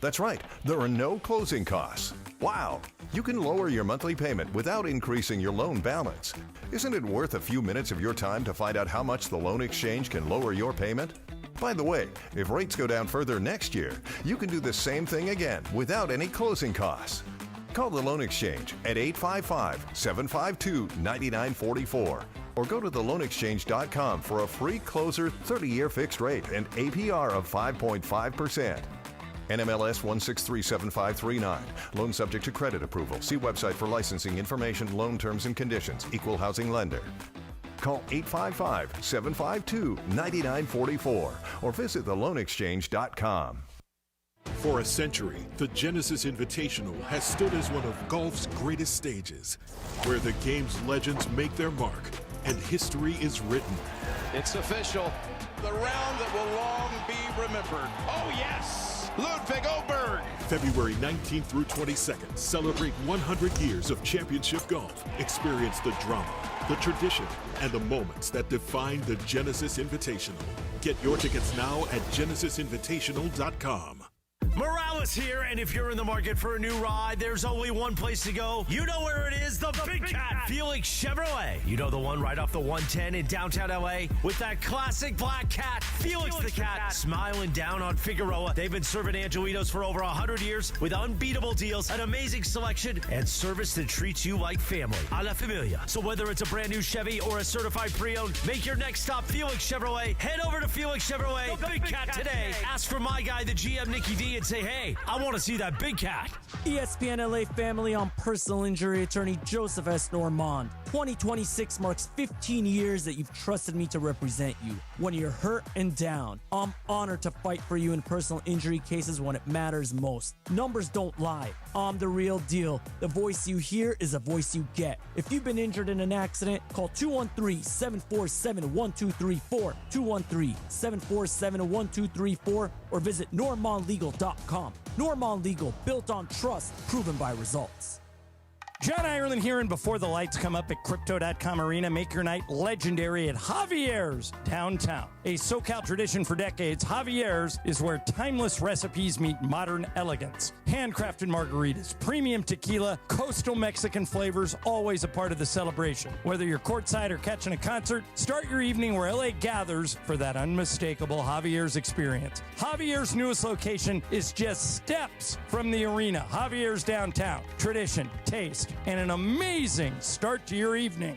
[SPEAKER 9] That's right, there are no closing costs. Wow, you can lower your monthly payment without increasing your loan balance. Isn't it worth a few minutes of your time to find out how much the Loan Exchange can lower your payment? By the way, if rates go down further next year, you can do the same thing again without any closing costs. Call the Loan Exchange at 855-752-9944 or go to theloanexchange.com for a free closer 30-year fixed rate and APR of 5.5%. NMLS 1637539. Loan subject to credit approval. See website for licensing information, loan terms and conditions. Equal housing lender. Call 855-752-9944 or visit theloanexchange.com.
[SPEAKER 13] For a century, the Genesis Invitational has stood as one of golf's greatest stages, where the game's legends make their mark and history is written.
[SPEAKER 1] It's official. The round that will long be remembered. Oh, yes! Ludwig Oberg.
[SPEAKER 13] February 19th through 22nd, celebrate 100 years of championship golf. Experience the drama, the tradition, and the moments that define the Genesis Invitational. Get your tickets now at genesisinvitational.com.
[SPEAKER 8] Morales here, and if you're in the market for a new ride, there's only one place to go. You know where it is, the Big Cat, Felix Chevrolet. You know the one right off the 110 in downtown L.A. with that classic black cat, Felix the Cat, smiling down on Figueroa. They've been serving Angelitos for over 100 years with unbeatable deals, an amazing selection, and service that treats you like family. A la familia. So whether it's a brand new Chevy or a certified pre-owned, make your next stop Felix Chevrolet. Head over to Felix Chevrolet, the Big Cat today. Ask for my guy, the GM Nicky D, and say, hey, I want to see that big cat.
[SPEAKER 4] ESPN LA family on personal injury attorney Joseph S. Normand. 2026 marks 15 years that you've trusted me to represent you when you're hurt and down. I'm honored to fight for you in personal injury cases when it matters most. Numbers don't lie. I'm the real deal. The voice you hear is a voice you get. If you've been injured in an accident, call 213-747-1234, 213-747-1234, or visit normandlegal.com. Normand Legal, built on trust, proven by results.
[SPEAKER 17] John Ireland here, and before the lights come up at Crypto.com Arena, make your night legendary at Javier's downtown. A SoCal tradition for decades, Javier's is where timeless recipes meet modern elegance. Handcrafted margaritas, premium tequila, coastal Mexican flavors, always a part of the celebration. Whether you're courtside or catching a concert, start your evening where LA gathers for that unmistakable Javier's experience. Javier's newest location is just steps from the arena. Javier's downtown. Tradition, taste, and an amazing start to your evening.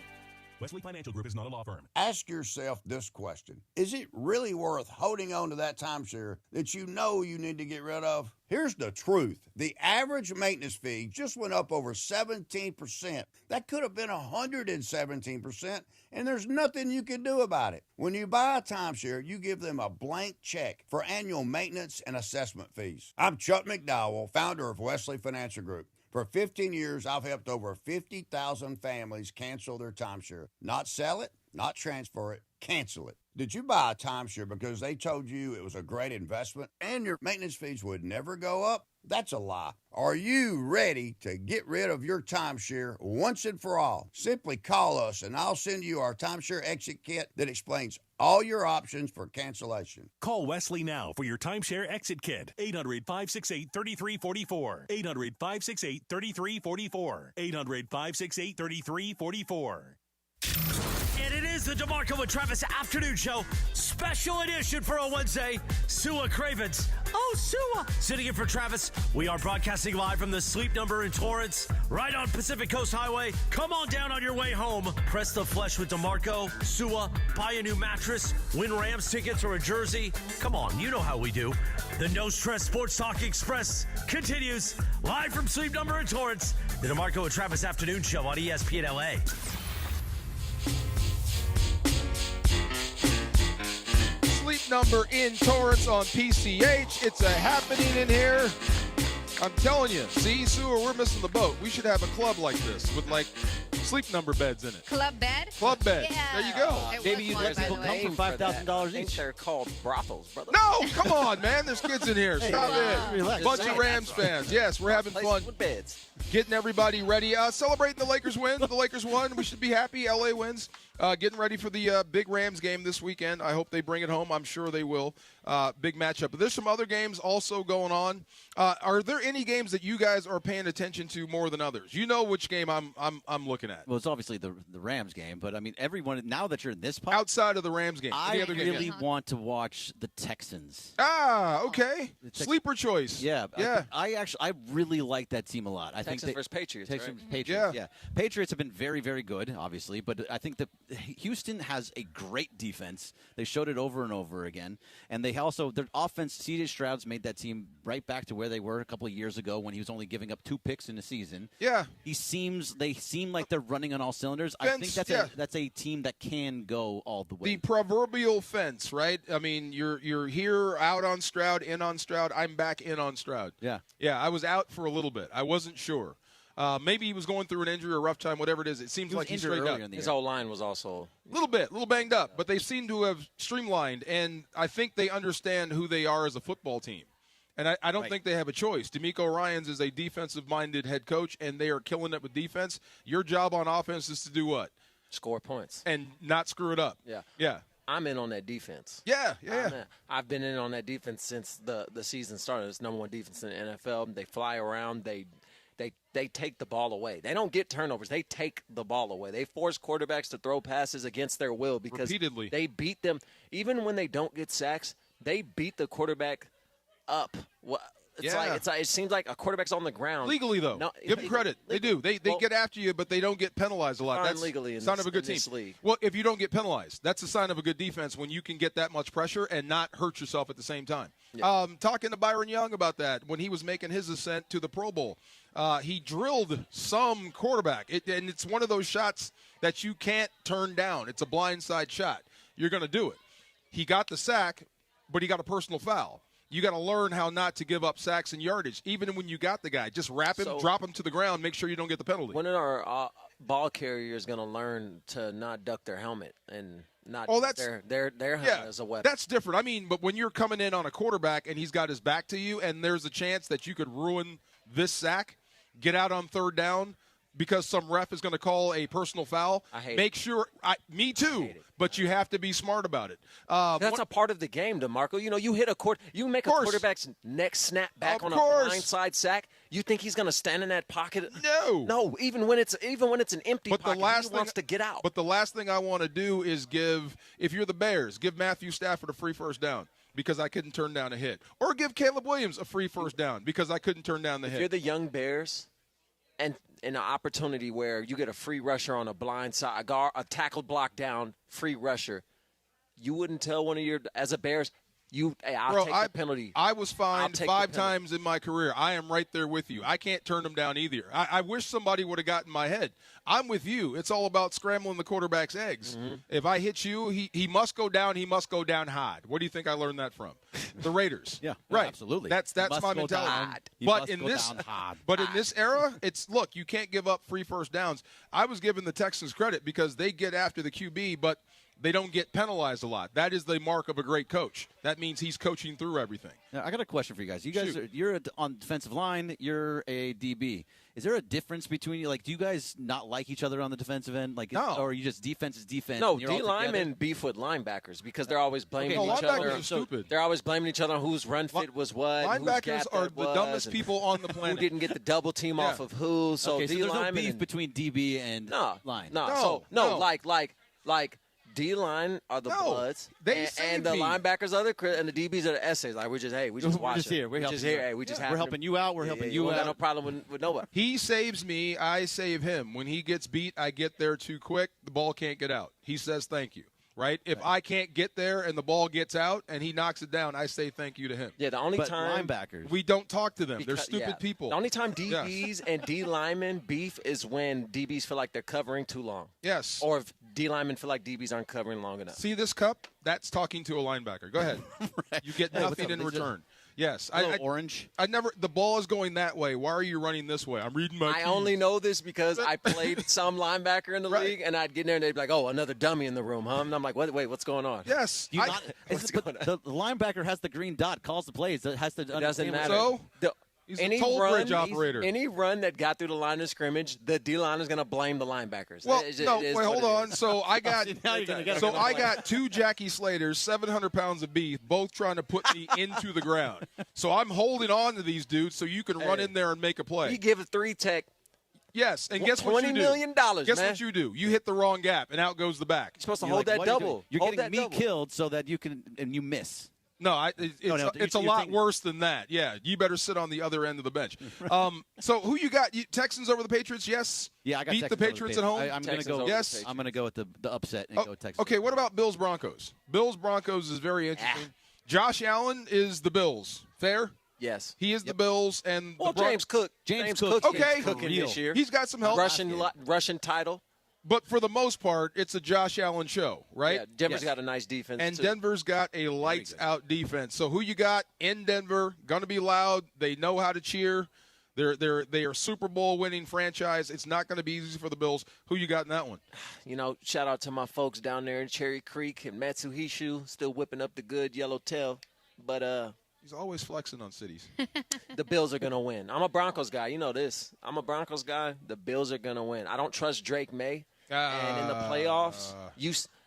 [SPEAKER 15] Wesley Financial Group is not a law firm.
[SPEAKER 23] Ask yourself this question. Is it really worth holding on to that timeshare that you know you need to get rid of? Here's the truth. The average maintenance fee just went up over 17%. That could have been 117%, and there's nothing you can do about it. When you buy a timeshare, you give them a blank check for annual maintenance and assessment fees. I'm Chuck McDowell, founder of Wesley Financial Group. For 15 years, I've helped over 50,000 families cancel their timeshare. Not sell it, not transfer it, cancel it. Did you buy a timeshare because they told you it was a great investment and your maintenance fees would never go up? That's a lie. Are you ready to get rid of your timeshare once and for all? Simply call us and I'll send you our timeshare exit kit that explains all your options for cancellation.
[SPEAKER 15] Call Wesley now for your timeshare exit kit. 800-568-3344. 800-568-3344. 800-568-3344.
[SPEAKER 8] And it is the DeMarco and Travis Afternoon Show, special edition for a Wednesday. Sua Cravens. Oh, Sua. Sitting in for Travis, we are broadcasting live from the Sleep Number in Torrance, right on Pacific Coast Highway. Come on down on your way home. Press the flesh with DeMarco, Sua, buy a new mattress, win Rams tickets or a jersey. Come on, you know how we do. The No Stress Sports Talk Express continues live from Sleep Number in Torrance. The DeMarco and Travis Afternoon Show on ESPN LA.
[SPEAKER 10] Sleep Number in Torrance on PCH. It's a happening in here. I'm telling you. See, Sewer, we're missing the boat. We should have a club like this with, like, Sleep Number beds in it.
[SPEAKER 11] Club bed?
[SPEAKER 10] Club bed.
[SPEAKER 11] Yeah.
[SPEAKER 10] There you go.
[SPEAKER 12] Maybe you'd let people come from $5,000 each. They're called brothels, brother.
[SPEAKER 10] No, come on, man. There's kids in here. Stop it.
[SPEAKER 12] Relax.
[SPEAKER 10] Bunch of Rams fans. Yes, we're having fun.
[SPEAKER 12] With beds.
[SPEAKER 10] Getting everybody ready. Celebrating the Lakers win. The Lakers won. We should be happy. LA wins. Getting ready for the big Rams game this weekend. I hope they bring it home. I'm sure they will. Big matchup. But there's some other games also going on. Are there any games that you guys are paying attention to more than others? You know which game I'm looking at.
[SPEAKER 30] Well, it's obviously the Rams game, but I mean, everyone, now that you're in this part,
[SPEAKER 10] outside of the Rams game,
[SPEAKER 30] I really want to watch the Texans.
[SPEAKER 10] Ah, okay. Sleeper choice.
[SPEAKER 30] Yeah.
[SPEAKER 10] Yeah.
[SPEAKER 30] I really like that team a lot. I
[SPEAKER 12] Texans
[SPEAKER 30] think
[SPEAKER 12] versus Patriots.
[SPEAKER 30] Texans,
[SPEAKER 12] Right?
[SPEAKER 30] Patriots. Yeah. Patriots have been very, very good, obviously, but I think that Houston has a great defense. They showed it over and over again, and they also their offense. C.J. Stroud's made that team right back to where they were a couple of years ago when he was only giving up 2 picks in a season.
[SPEAKER 10] Yeah.
[SPEAKER 30] They seem like they're running on all cylinders. I think that's a team that can go all the way.
[SPEAKER 10] The proverbial fence, right? I mean, you're here out on Stroud, in on Stroud. I'm back in on Stroud.
[SPEAKER 30] Yeah.
[SPEAKER 10] Yeah, I was out for a little bit. I wasn't sure. Maybe he was going through an injury or a rough time, whatever it is. It seems like he's straightened up.
[SPEAKER 12] His whole line was also
[SPEAKER 10] a little banged up, but they seem to have streamlined, and I think they understand who they are as a football team. And I don't think they have a choice. D'Amico Ryans is a defensive-minded head coach, and they are killing it with defense. Your job on offense is to do what?
[SPEAKER 12] Score points.
[SPEAKER 10] And not screw it up. Yeah.
[SPEAKER 12] I'm in on that defense.
[SPEAKER 10] Yeah.
[SPEAKER 12] I've been in on that defense since the season started. It's number one defense in the NFL. They fly around. They take the ball away. They don't get turnovers. They take the ball away. They force quarterbacks to throw passes against their will because
[SPEAKER 10] repeatedly.
[SPEAKER 12] They beat them. Even when they don't get sacks, they beat the quarterback up. It seems like a quarterback's on the ground.
[SPEAKER 10] Legally, though. No, give them credit. They do. They get after you, but they don't get penalized a lot. That's
[SPEAKER 12] legally
[SPEAKER 10] a sign of a good team.
[SPEAKER 12] League.
[SPEAKER 10] Well, if you don't get penalized, that's a sign of a good defense when you can get that much pressure and not hurt yourself at the same time. Yeah. Talking to Byron Young about that when he was making his ascent to the Pro Bowl, he drilled some quarterback. And it's one of those shots that you can't turn down. It's a blindside shot. You're going to do it. He got the sack, but he got a personal foul. You got to learn how not to give up sacks and yardage, even when you got the guy. Just wrap him, drop him to the ground, make sure you don't get the penalty.
[SPEAKER 12] When are our ball carriers going to learn to not duck their helmet and not their helmet as a weapon?
[SPEAKER 10] That's different. I mean, but when you're coming in on a quarterback and he's got his back to you and there's a chance that you could ruin this sack, get out on third down because some ref is going to call a personal foul, make sure – me too, but you have to be smart about it.
[SPEAKER 12] That's a part of the game, DeMarco. You know, you hit you make a quarterback's next snap back on a blindside sack. You think he's going to stand in that pocket? No, even when it's an empty pocket, he wants to get out.
[SPEAKER 10] But the last thing I want to do is if you're the Bears, give Matthew Stafford a free first down because I couldn't turn down a hit. Or give Caleb Williams a free first down because I couldn't turn down the hit.
[SPEAKER 12] If you're the young Bears – and an opportunity where you get a free rusher on a blind side, a tackle block down, free rusher, you wouldn't tell one of your, as a Bears, I'll take the penalty.
[SPEAKER 10] I was fined 5 times in my career. I am right there with you. I can't turn them down either. I wish somebody would have gotten my head. I'm with you. It's all about scrambling the quarterback's eggs. Mm-hmm. If I hit you, he must go down. He must go down hard. Where do you think I learned that from? The Raiders.
[SPEAKER 30] Right. Absolutely.
[SPEAKER 10] That's my mentality. But in this era, look, you can't give up free first downs. I was giving the Texans credit because they get after the QB, but they don't get penalized a lot. That is the mark of a great coach. That means he's coaching through everything.
[SPEAKER 30] Now, I got a question for you guys. You're on defensive line. You're a DB. Is there a difference between you? Like, do you guys not like each other on the defensive end? Like,
[SPEAKER 10] no.
[SPEAKER 30] Or are you just defense is defense?
[SPEAKER 12] No, D linemen beef with linebackers because they're always blaming each other.
[SPEAKER 10] Linebackers are stupid.
[SPEAKER 12] They're always blaming each other on whose run fit was what.
[SPEAKER 10] Linebackers are the dumbest people on the planet.
[SPEAKER 12] Who didn't get the double team off of who? So
[SPEAKER 30] there's no beef between DB and line.
[SPEAKER 12] No. Like D-line are the Bloods, and the linebackers are and the DBs are the essays. Like, we just watch
[SPEAKER 30] here. We're helping you out. We're helping you out.
[SPEAKER 12] We got no problem with nobody.
[SPEAKER 10] He saves me. I save him. When he gets beat, I get there too quick. The ball can't get out. He says thank you. Right? If I can't get there and the ball gets out and he knocks it down, I say thank you to him.
[SPEAKER 12] Yeah, the only time
[SPEAKER 30] linebackers,
[SPEAKER 10] we don't talk to them. They're stupid people.
[SPEAKER 12] The only time DBs and D linemen beef is when DBs feel like they're covering too long.
[SPEAKER 10] Yes.
[SPEAKER 12] Or if D linemen feel like DBs aren't covering long enough.
[SPEAKER 10] See this cup? That's talking to a linebacker. Go ahead. Right. You get nothing in return. Yes,
[SPEAKER 30] orange.
[SPEAKER 10] The ball is going that way. Why are you running this way? I'm reading my keys.
[SPEAKER 12] Only know this because I played some linebacker in the league, and I'd get in there and they'd be like, "Oh, another dummy in the room, huh?" And I'm like, "Wait, what's going on?"
[SPEAKER 10] Yes,
[SPEAKER 30] the linebacker has the green dot, calls the plays. It has to.
[SPEAKER 12] It doesn't matter.
[SPEAKER 10] So he's a toll bridge operator.
[SPEAKER 12] Any run that got through the line of scrimmage, the D line is going to blame the linebackers.
[SPEAKER 10] Well, hold on. So I got I got 2 Jackie Slaters, 700 pounds of beef, both trying to put me into the ground. So I'm holding on to these dudes so you can run in there and make a play.
[SPEAKER 12] You give a 3-tech.
[SPEAKER 10] Yes, and guess what you do?
[SPEAKER 12] $20 million,
[SPEAKER 10] Guess what you do? You hit the wrong gap, and out goes the back.
[SPEAKER 12] You're supposed to hold that double.
[SPEAKER 30] You're getting me killed so that you can and you miss.
[SPEAKER 10] No, it's a lot worse than that. Yeah, you better sit on the other end of the bench. So who you got? Texans over the Patriots? Yes.
[SPEAKER 30] Yeah, I got
[SPEAKER 10] beat
[SPEAKER 30] Texans
[SPEAKER 10] the Patriots at home.
[SPEAKER 30] I'm going to go.
[SPEAKER 10] Yes,
[SPEAKER 30] I'm going to go with the upset and go Texans.
[SPEAKER 10] Okay, what about Bills Broncos? Bills Broncos is very interesting. Josh Allen is the Bills. Fair.
[SPEAKER 12] Yes,
[SPEAKER 10] he is the Bills and
[SPEAKER 12] James Cook. James Cook.
[SPEAKER 10] Okay,
[SPEAKER 12] cooking this year.
[SPEAKER 10] He's got some help.
[SPEAKER 12] Russian title.
[SPEAKER 10] But for the most part, it's a Josh Allen show, right?
[SPEAKER 12] Yeah, Denver's got a nice defense,
[SPEAKER 10] and
[SPEAKER 12] too.
[SPEAKER 10] Denver's got a lights-out defense. So who you got in Denver? Going to be loud. They know how to cheer. They are Super Bowl winning franchise. It's not going to be easy for the Bills. Who you got in that one?
[SPEAKER 12] You know, shout out to my folks down there in Cherry Creek and Matsuhishu, still whipping up the good yellow tail. But
[SPEAKER 10] he's always flexing on cities.
[SPEAKER 12] The Bills are going to win. I'm a Broncos guy. You know this. I'm a Broncos guy. The Bills are going to win. I don't trust Drake May. And in the playoffs,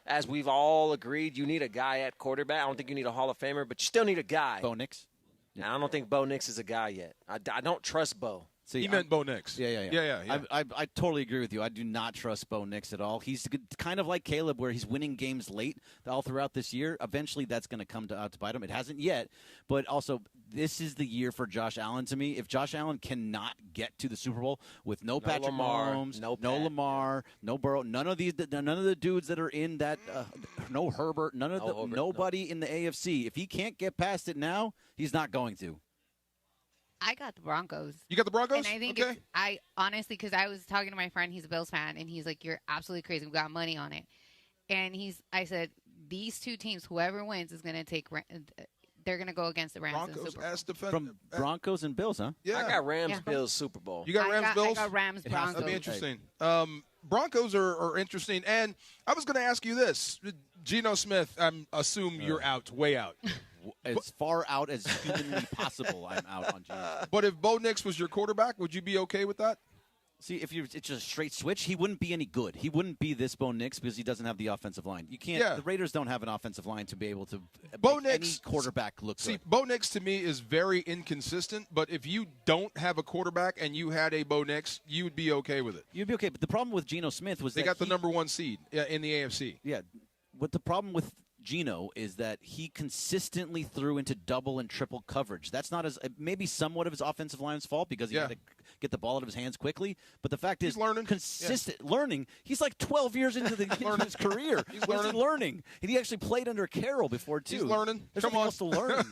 [SPEAKER 12] as we've all agreed, you need a guy at quarterback. I don't think you need a Hall of Famer, but you still need a guy.
[SPEAKER 30] Bo Nix.
[SPEAKER 12] And I don't think Bo Nix is a guy yet. I don't trust Bo.
[SPEAKER 30] See,
[SPEAKER 10] he meant Bo Nix.
[SPEAKER 30] Yeah. I totally agree with you. I do not trust Bo Nix at all. He's kind of like Caleb, where he's winning games late all throughout this year. Eventually, that's going to come to bite him. It hasn't yet, but also this is the year for Josh Allen to me. If Josh Allen cannot get to the Super Bowl with no Patrick Mahomes, no Lamar, no Burrow, none of the dudes that are in that, no Herbert, nobody in the AFC. If he can't get past it now, he's not going to.
[SPEAKER 11] I got the Broncos.
[SPEAKER 10] You got the Broncos?
[SPEAKER 11] And I think I honestly, because I was talking to my friend, he's a Bills fan, and he's like, "You're absolutely crazy. We got money on it." And I said, these two teams, whoever wins is going to take. They're going to go against the Rams in the Super Bowl.
[SPEAKER 30] From Broncos and Bills, huh?
[SPEAKER 10] Yeah,
[SPEAKER 12] I got Rams Bills Super Bowl.
[SPEAKER 10] You got Rams Bills?
[SPEAKER 11] I got Rams Broncos.
[SPEAKER 10] That'd be interesting. Broncos are interesting, and I was going to ask you this: Geno Smith. I assume you're out, way out.
[SPEAKER 30] As far out as humanly possible, I'm out on Geno.
[SPEAKER 10] But if Bo Nix was your quarterback, would you be okay with that?
[SPEAKER 30] See, if it's just a straight switch, he wouldn't be any good. He wouldn't be this Bo Nix because he doesn't have the offensive line. You can't.
[SPEAKER 10] Yeah.
[SPEAKER 30] The Raiders don't have an offensive line to be able to
[SPEAKER 10] Bo
[SPEAKER 30] make
[SPEAKER 10] Nix,
[SPEAKER 30] any quarterback look good.
[SPEAKER 10] See, Bo Nix to me is very inconsistent. But if you don't have a quarterback and you had a Bo Nix, you would be okay with it.
[SPEAKER 30] You'd be okay. But the problem with Geno Smith was
[SPEAKER 10] they got the number 1 seed in the AFC.
[SPEAKER 30] Yeah. What the problem with Geno is that he consistently threw into double and triple coverage. That's not maybe somewhat of his offensive line's fault because he had to get the ball out of his hands quickly. But the fact is, learning. He's like 12 years into his career.
[SPEAKER 10] He's
[SPEAKER 30] learning. And he actually played under Carroll before too.
[SPEAKER 10] He's learning.
[SPEAKER 30] There's nothing else to learn.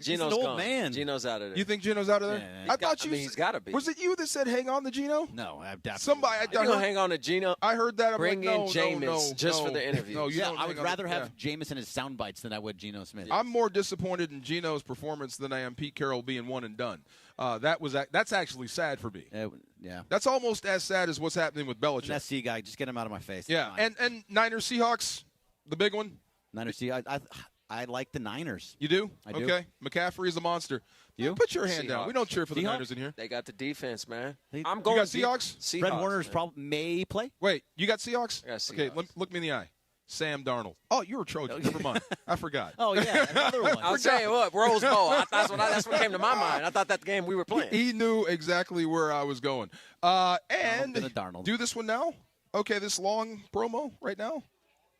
[SPEAKER 12] Geno's
[SPEAKER 30] an old
[SPEAKER 12] gone.
[SPEAKER 30] man.
[SPEAKER 12] Geno's out of there.
[SPEAKER 10] You think Geno's out of there?
[SPEAKER 12] Yeah, he's got to be.
[SPEAKER 10] Was it you that said hang on to Geno?
[SPEAKER 30] No, I definitely.
[SPEAKER 10] Somebody.
[SPEAKER 12] You gonna hang on to Geno?
[SPEAKER 10] I heard that. I'm
[SPEAKER 12] Bring
[SPEAKER 10] like,
[SPEAKER 12] in Jameis just for the interview.
[SPEAKER 10] No,
[SPEAKER 30] I would rather have Jameis and his sound bites than I would Geno Smith.
[SPEAKER 10] I'm more disappointed in Geno's performance than I am Pete Carroll being one and done. That's actually sad for me.
[SPEAKER 30] Yeah.
[SPEAKER 10] That's almost as sad as what's happening with Belichick.
[SPEAKER 30] An SC guy, just get him out of my face.
[SPEAKER 10] Yeah, and Niners Seahawks, the big one.
[SPEAKER 30] Niners I like the Niners.
[SPEAKER 10] You do?
[SPEAKER 30] I do.
[SPEAKER 10] Okay. McCaffrey is a monster.
[SPEAKER 30] You
[SPEAKER 10] put your hand down. We don't cheer for the Niners in here.
[SPEAKER 12] They got the defense, man.
[SPEAKER 10] I'm going. You got Seahawks?
[SPEAKER 30] Fred Warner's may play.
[SPEAKER 10] Wait, you got Seahawks?
[SPEAKER 12] I got Seahawks.
[SPEAKER 10] Okay, look me in the eye. Sam Darnold. Oh, you're a Trojan. Never mind. I forgot.
[SPEAKER 30] Oh, yeah, another one.
[SPEAKER 12] I'll tell you what, Rose Bowl. That's what came to my mind. I thought that the game we were playing.
[SPEAKER 10] He knew exactly where I was going. And
[SPEAKER 30] Darnold.
[SPEAKER 10] Do this one now? Okay, this long promo right now?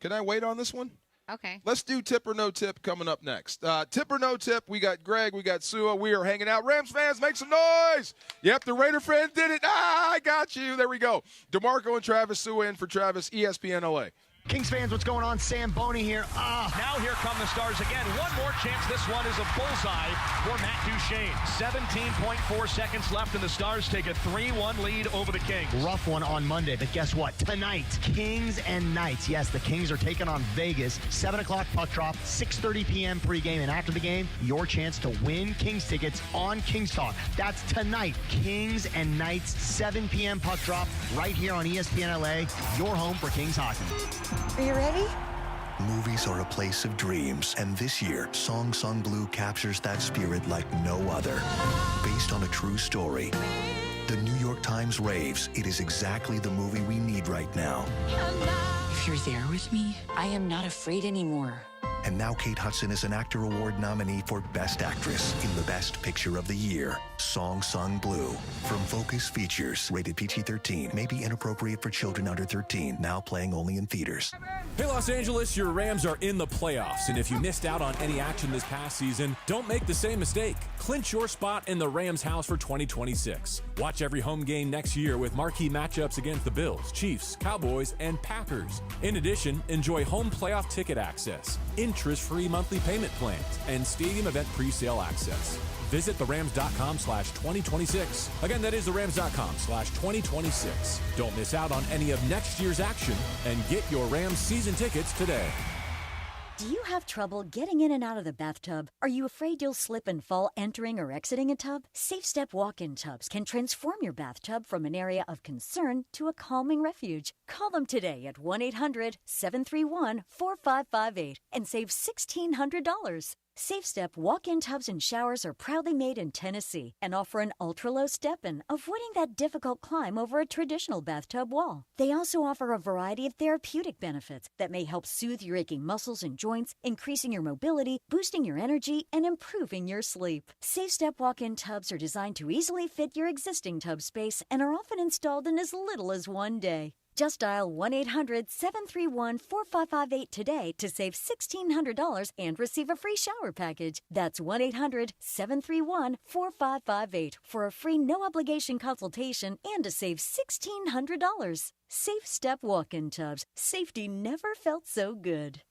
[SPEAKER 10] Can I wait on this one?
[SPEAKER 11] Okay.
[SPEAKER 10] Let's do tip or no tip coming up next. Tip or no tip, we got Greg, we got Sua. We are hanging out. Rams fans, make some noise. Yep, the Raider fan did it. I got you. There we go. DeMarco and Travis, Sua in for Travis, ESPN LA.
[SPEAKER 2] Kings fans, what's going on? Sam Boney here.
[SPEAKER 15] Now here come the Stars again. One more chance. This one is a bullseye for Matt Duchene. 17.4 seconds left, and the Stars take a 3-1 lead over the Kings.
[SPEAKER 2] Rough one on Monday, but guess what? Tonight, Kings and Knights. Yes, the Kings are taking on Vegas. 7 o'clock puck drop, 6:30 p.m. pregame, and after the game, your chance to win Kings tickets on Kings Talk. That's tonight. Kings and Knights, 7 p.m. puck drop, right here on ESPN LA, your home for Kings hockey.
[SPEAKER 5] Are you ready?
[SPEAKER 6] Movies are a place of dreams, and this year, Song Sung Blue captures that spirit like no other. Based on a true story, the New York Times raves it is exactly the movie we need right now.
[SPEAKER 5] If you're there with me, I am not afraid anymore.
[SPEAKER 6] And now Kate Hudson is an Actor Award nominee for Best Actress in the Best Picture of the Year, Song Sung Blue. From Focus Features, rated PG-13, may be inappropriate for children under 13, now playing only in theaters.
[SPEAKER 16] Hey, Los Angeles, your Rams are in the playoffs, and if you missed out on any action this past season, don't make the same mistake. Clinch your spot in the Rams house for 2026. Watch every home game next year with marquee matchups against the Bills, Chiefs, Cowboys, and Packers. In addition, enjoy home playoff ticket access, interest-free monthly payment plans, and stadium event pre-sale access. Visit therams.com/2026. Again, that is therams.com/2026. Don't miss out on any of next year's action and get your Rams season tickets today.
[SPEAKER 18] Do you have trouble getting in and out of the bathtub? Are you afraid you'll slip and fall entering or exiting a tub? SafeStep walk-in tubs can transform your bathtub from an area of concern to a calming refuge. Call them today at 1-800-731-4558 and save $1,600. SafeStep walk-in tubs and showers are proudly made in Tennessee and offer an ultra-low step-in, avoiding that difficult climb over a traditional bathtub wall. They also offer a variety of therapeutic benefits that may help soothe your aching muscles and joints, increasing your mobility, boosting your energy, and improving your sleep. SafeStep walk-in tubs are designed to easily fit your existing tub space and are often installed in as little as one day. Just dial 1-800-731-4558 today to save $1,600 and receive a free shower package. That's 1-800-731-4558 for a free no-obligation consultation and to save $1,600. Safe Step walk-in tubs. Safety never felt so good.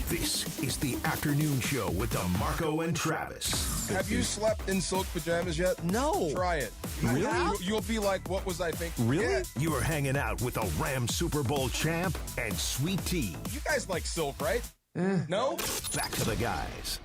[SPEAKER 19] This is the afternoon show with DeMarco and Travis.
[SPEAKER 10] Have you slept in silk pajamas yet?
[SPEAKER 19] No.
[SPEAKER 10] Try it.
[SPEAKER 19] Really?
[SPEAKER 10] You'll be like, what was I thinking?
[SPEAKER 19] Really?
[SPEAKER 10] Yeah.
[SPEAKER 19] You are hanging out with the Rams Super Bowl champ and Sweet Tea.
[SPEAKER 10] You guys like silk, right? No?
[SPEAKER 19] Back to the guys.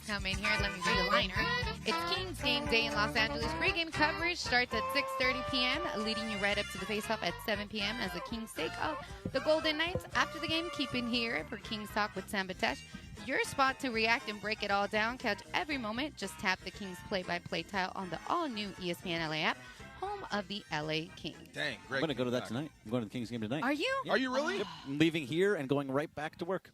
[SPEAKER 11] Come in here and let me read a liner. It's Kings game day in Los Angeles. Pre-game coverage starts at 6:30 p.m., leading you right up to the face-off at 7 p.m. as the Kings take up the Golden Knights. After the game, keep in here for Kings Talk with Sam Batesh. Your spot to react and break it all down. Catch every moment. Just tap the Kings play-by-play tile on the all-new ESPN LA app, home of the LA Kings.
[SPEAKER 10] Dang,
[SPEAKER 30] I'm going to go to that tonight. I'm going to the Kings game tonight.
[SPEAKER 11] Are you?
[SPEAKER 10] Are you really?
[SPEAKER 30] Yep. I'm leaving here and going right back to work.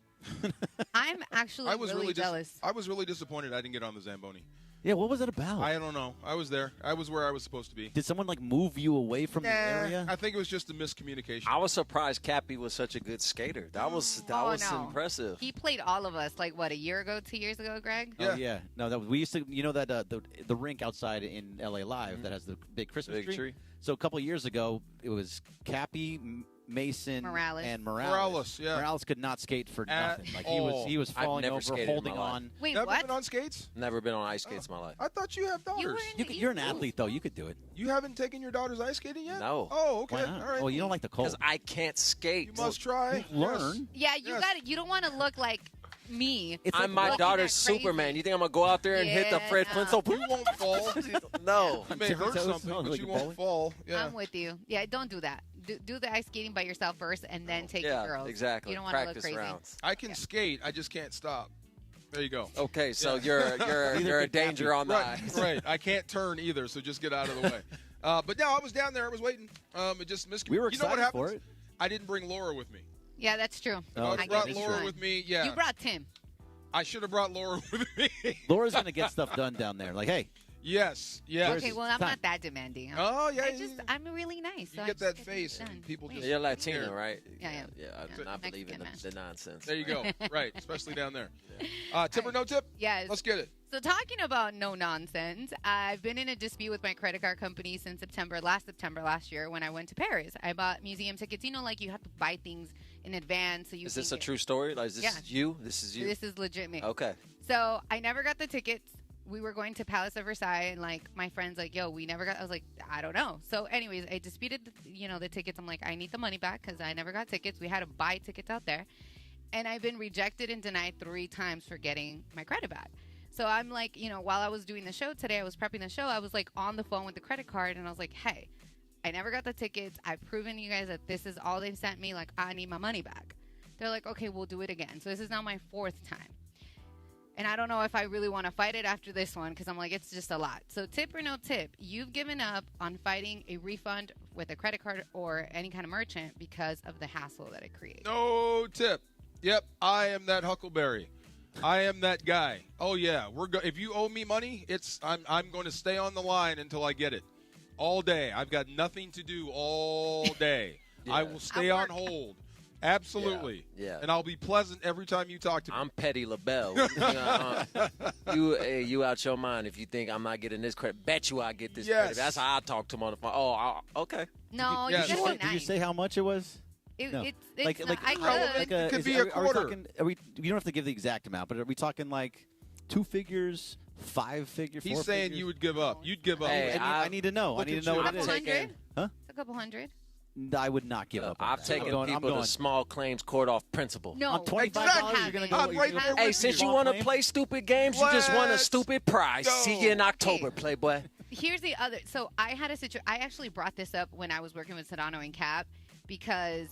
[SPEAKER 11] I'm actually really jealous.
[SPEAKER 10] I was really disappointed I didn't get on the Zamboni.
[SPEAKER 30] Yeah, what was it about?
[SPEAKER 10] I don't know. I was there. I was where I was supposed to be.
[SPEAKER 30] Did someone move you away from the area?
[SPEAKER 10] I think it was just a miscommunication.
[SPEAKER 12] I was surprised Cappy was such a good skater. That was impressive.
[SPEAKER 11] He played all of us a year ago, 2 years ago, Greg?
[SPEAKER 30] Yeah. Oh, yeah. No, we used to, the rink outside in LA Live that has the big Christmas tree. So a couple of years ago, it was Cappy, Mason, and Morales. Morales could not skate for nothing. He was falling over, holding on.
[SPEAKER 11] Wait,
[SPEAKER 10] Never
[SPEAKER 11] what?
[SPEAKER 10] been on skates?
[SPEAKER 12] Never been on ice skates in my life.
[SPEAKER 10] I thought you have daughters.
[SPEAKER 30] You're an athlete, though. You could do it.
[SPEAKER 10] You haven't taken your daughters ice skating yet?
[SPEAKER 12] No.
[SPEAKER 10] Oh, okay.
[SPEAKER 30] Why not?
[SPEAKER 10] All right.
[SPEAKER 30] Well, you don't like the cold.
[SPEAKER 12] Because I can't skate.
[SPEAKER 10] You must try.
[SPEAKER 30] Learn.
[SPEAKER 11] Yeah, you don't want to look like me.
[SPEAKER 12] I'm my daughter's Superman. You think I'm going to go out there and hit the Fred Flintstone?
[SPEAKER 10] You won't fall.
[SPEAKER 12] No.
[SPEAKER 10] You may hurt something, but you won't fall. Yeah.
[SPEAKER 11] I'm with you. Yeah, don't do that. Do the ice skating by yourself first, and then take the girls.
[SPEAKER 12] Exactly.
[SPEAKER 11] You don't want to look crazy.
[SPEAKER 12] Rounds.
[SPEAKER 10] I can skate. I just can't stop. There you go.
[SPEAKER 12] Okay, so you're a danger on the ice.
[SPEAKER 10] Right. I can't turn either, so just get out of the way. But no, I was down there. I was waiting. It just missed.
[SPEAKER 30] We were
[SPEAKER 10] excited
[SPEAKER 30] what happens?
[SPEAKER 10] for it. I didn't bring Laura with me.
[SPEAKER 11] Yeah, that's true.
[SPEAKER 10] I brought Laura with me. Yeah.
[SPEAKER 11] You brought Tim.
[SPEAKER 10] I should have brought Laura with me.
[SPEAKER 30] Laura's going to get stuff done down there. Hey.
[SPEAKER 10] Yes.
[SPEAKER 11] Okay, well, I'm not that demanding.
[SPEAKER 10] Oh, yeah.
[SPEAKER 11] I'm really nice.
[SPEAKER 10] You get that face, and people just.
[SPEAKER 12] You're Latina, right?
[SPEAKER 11] Yeah.
[SPEAKER 12] I do not believe in the nonsense.
[SPEAKER 10] There you go. Right, especially down there. Tip or no tip?
[SPEAKER 11] Yes.
[SPEAKER 10] Let's get it.
[SPEAKER 11] So talking about no nonsense, I've been in a dispute with my credit card company since September last year when I went to Paris. I bought museum tickets. You have to buy things in advance. So you.
[SPEAKER 12] Is this a true story? Is this you? This is you?
[SPEAKER 11] This is legit me.
[SPEAKER 12] Okay.
[SPEAKER 11] So I never got the tickets. We were going to Palace of Versailles, and my friend's yo, we never got. I was like, I don't know. So, anyways, I disputed, the tickets. I'm like, I need the money back because I never got tickets. We had to buy tickets out there, and I've been rejected and denied 3 times for getting my credit back. So I'm like, while I was doing the show today, I was prepping the show. I was on the phone with the credit card, and I was like, hey, I never got the tickets. I've proven to you guys that this is all they've sent me. I need my money back. They're like, okay, we'll do it again. So this is now my 4th time. And I don't know if I really want to fight it after this one because I'm like, it's just a lot. So tip or no tip, you've given up on fighting a refund with a credit card or any kind of merchant because of the hassle that it creates.
[SPEAKER 10] No tip. Yep, I am that Huckleberry. I am that guy. Oh, yeah. If you owe me money, I'm going to stay on the line until I get it. All day. I've got nothing to do all day.
[SPEAKER 12] Yeah.
[SPEAKER 10] I will stay on hold. Absolutely.
[SPEAKER 12] Yeah.
[SPEAKER 10] And I'll be pleasant every time you talk to me.
[SPEAKER 12] I'm Petty LaBelle. You out your mind if you think I'm not getting this credit. Bet you I get this credit. That's how I talk to him on the phone. Oh, okay.
[SPEAKER 11] No,
[SPEAKER 30] Did you say how much it was?
[SPEAKER 12] No.
[SPEAKER 11] It's
[SPEAKER 12] like
[SPEAKER 11] not, I could.
[SPEAKER 10] It could be a quarter.
[SPEAKER 30] You don't have to give the exact amount, but are we talking like 2 figures, 5 figures?
[SPEAKER 10] He's
[SPEAKER 30] 4
[SPEAKER 10] saying
[SPEAKER 30] figures?
[SPEAKER 10] you would give up. You'd give up.
[SPEAKER 30] Hey, I need to know. I need to know what it is.
[SPEAKER 11] $100?
[SPEAKER 30] Huh?
[SPEAKER 11] A couple hundred.
[SPEAKER 30] I would not give up.
[SPEAKER 12] I've taken people to small claims court off principle.
[SPEAKER 11] No,
[SPEAKER 30] on $25, you're gonna go.
[SPEAKER 12] Hey, since you want to play stupid games, you just won a stupid prize. See you in October, Playboy.
[SPEAKER 11] Here's the other. So I had a situation. I actually brought this up when I was working with Sedano and Cap because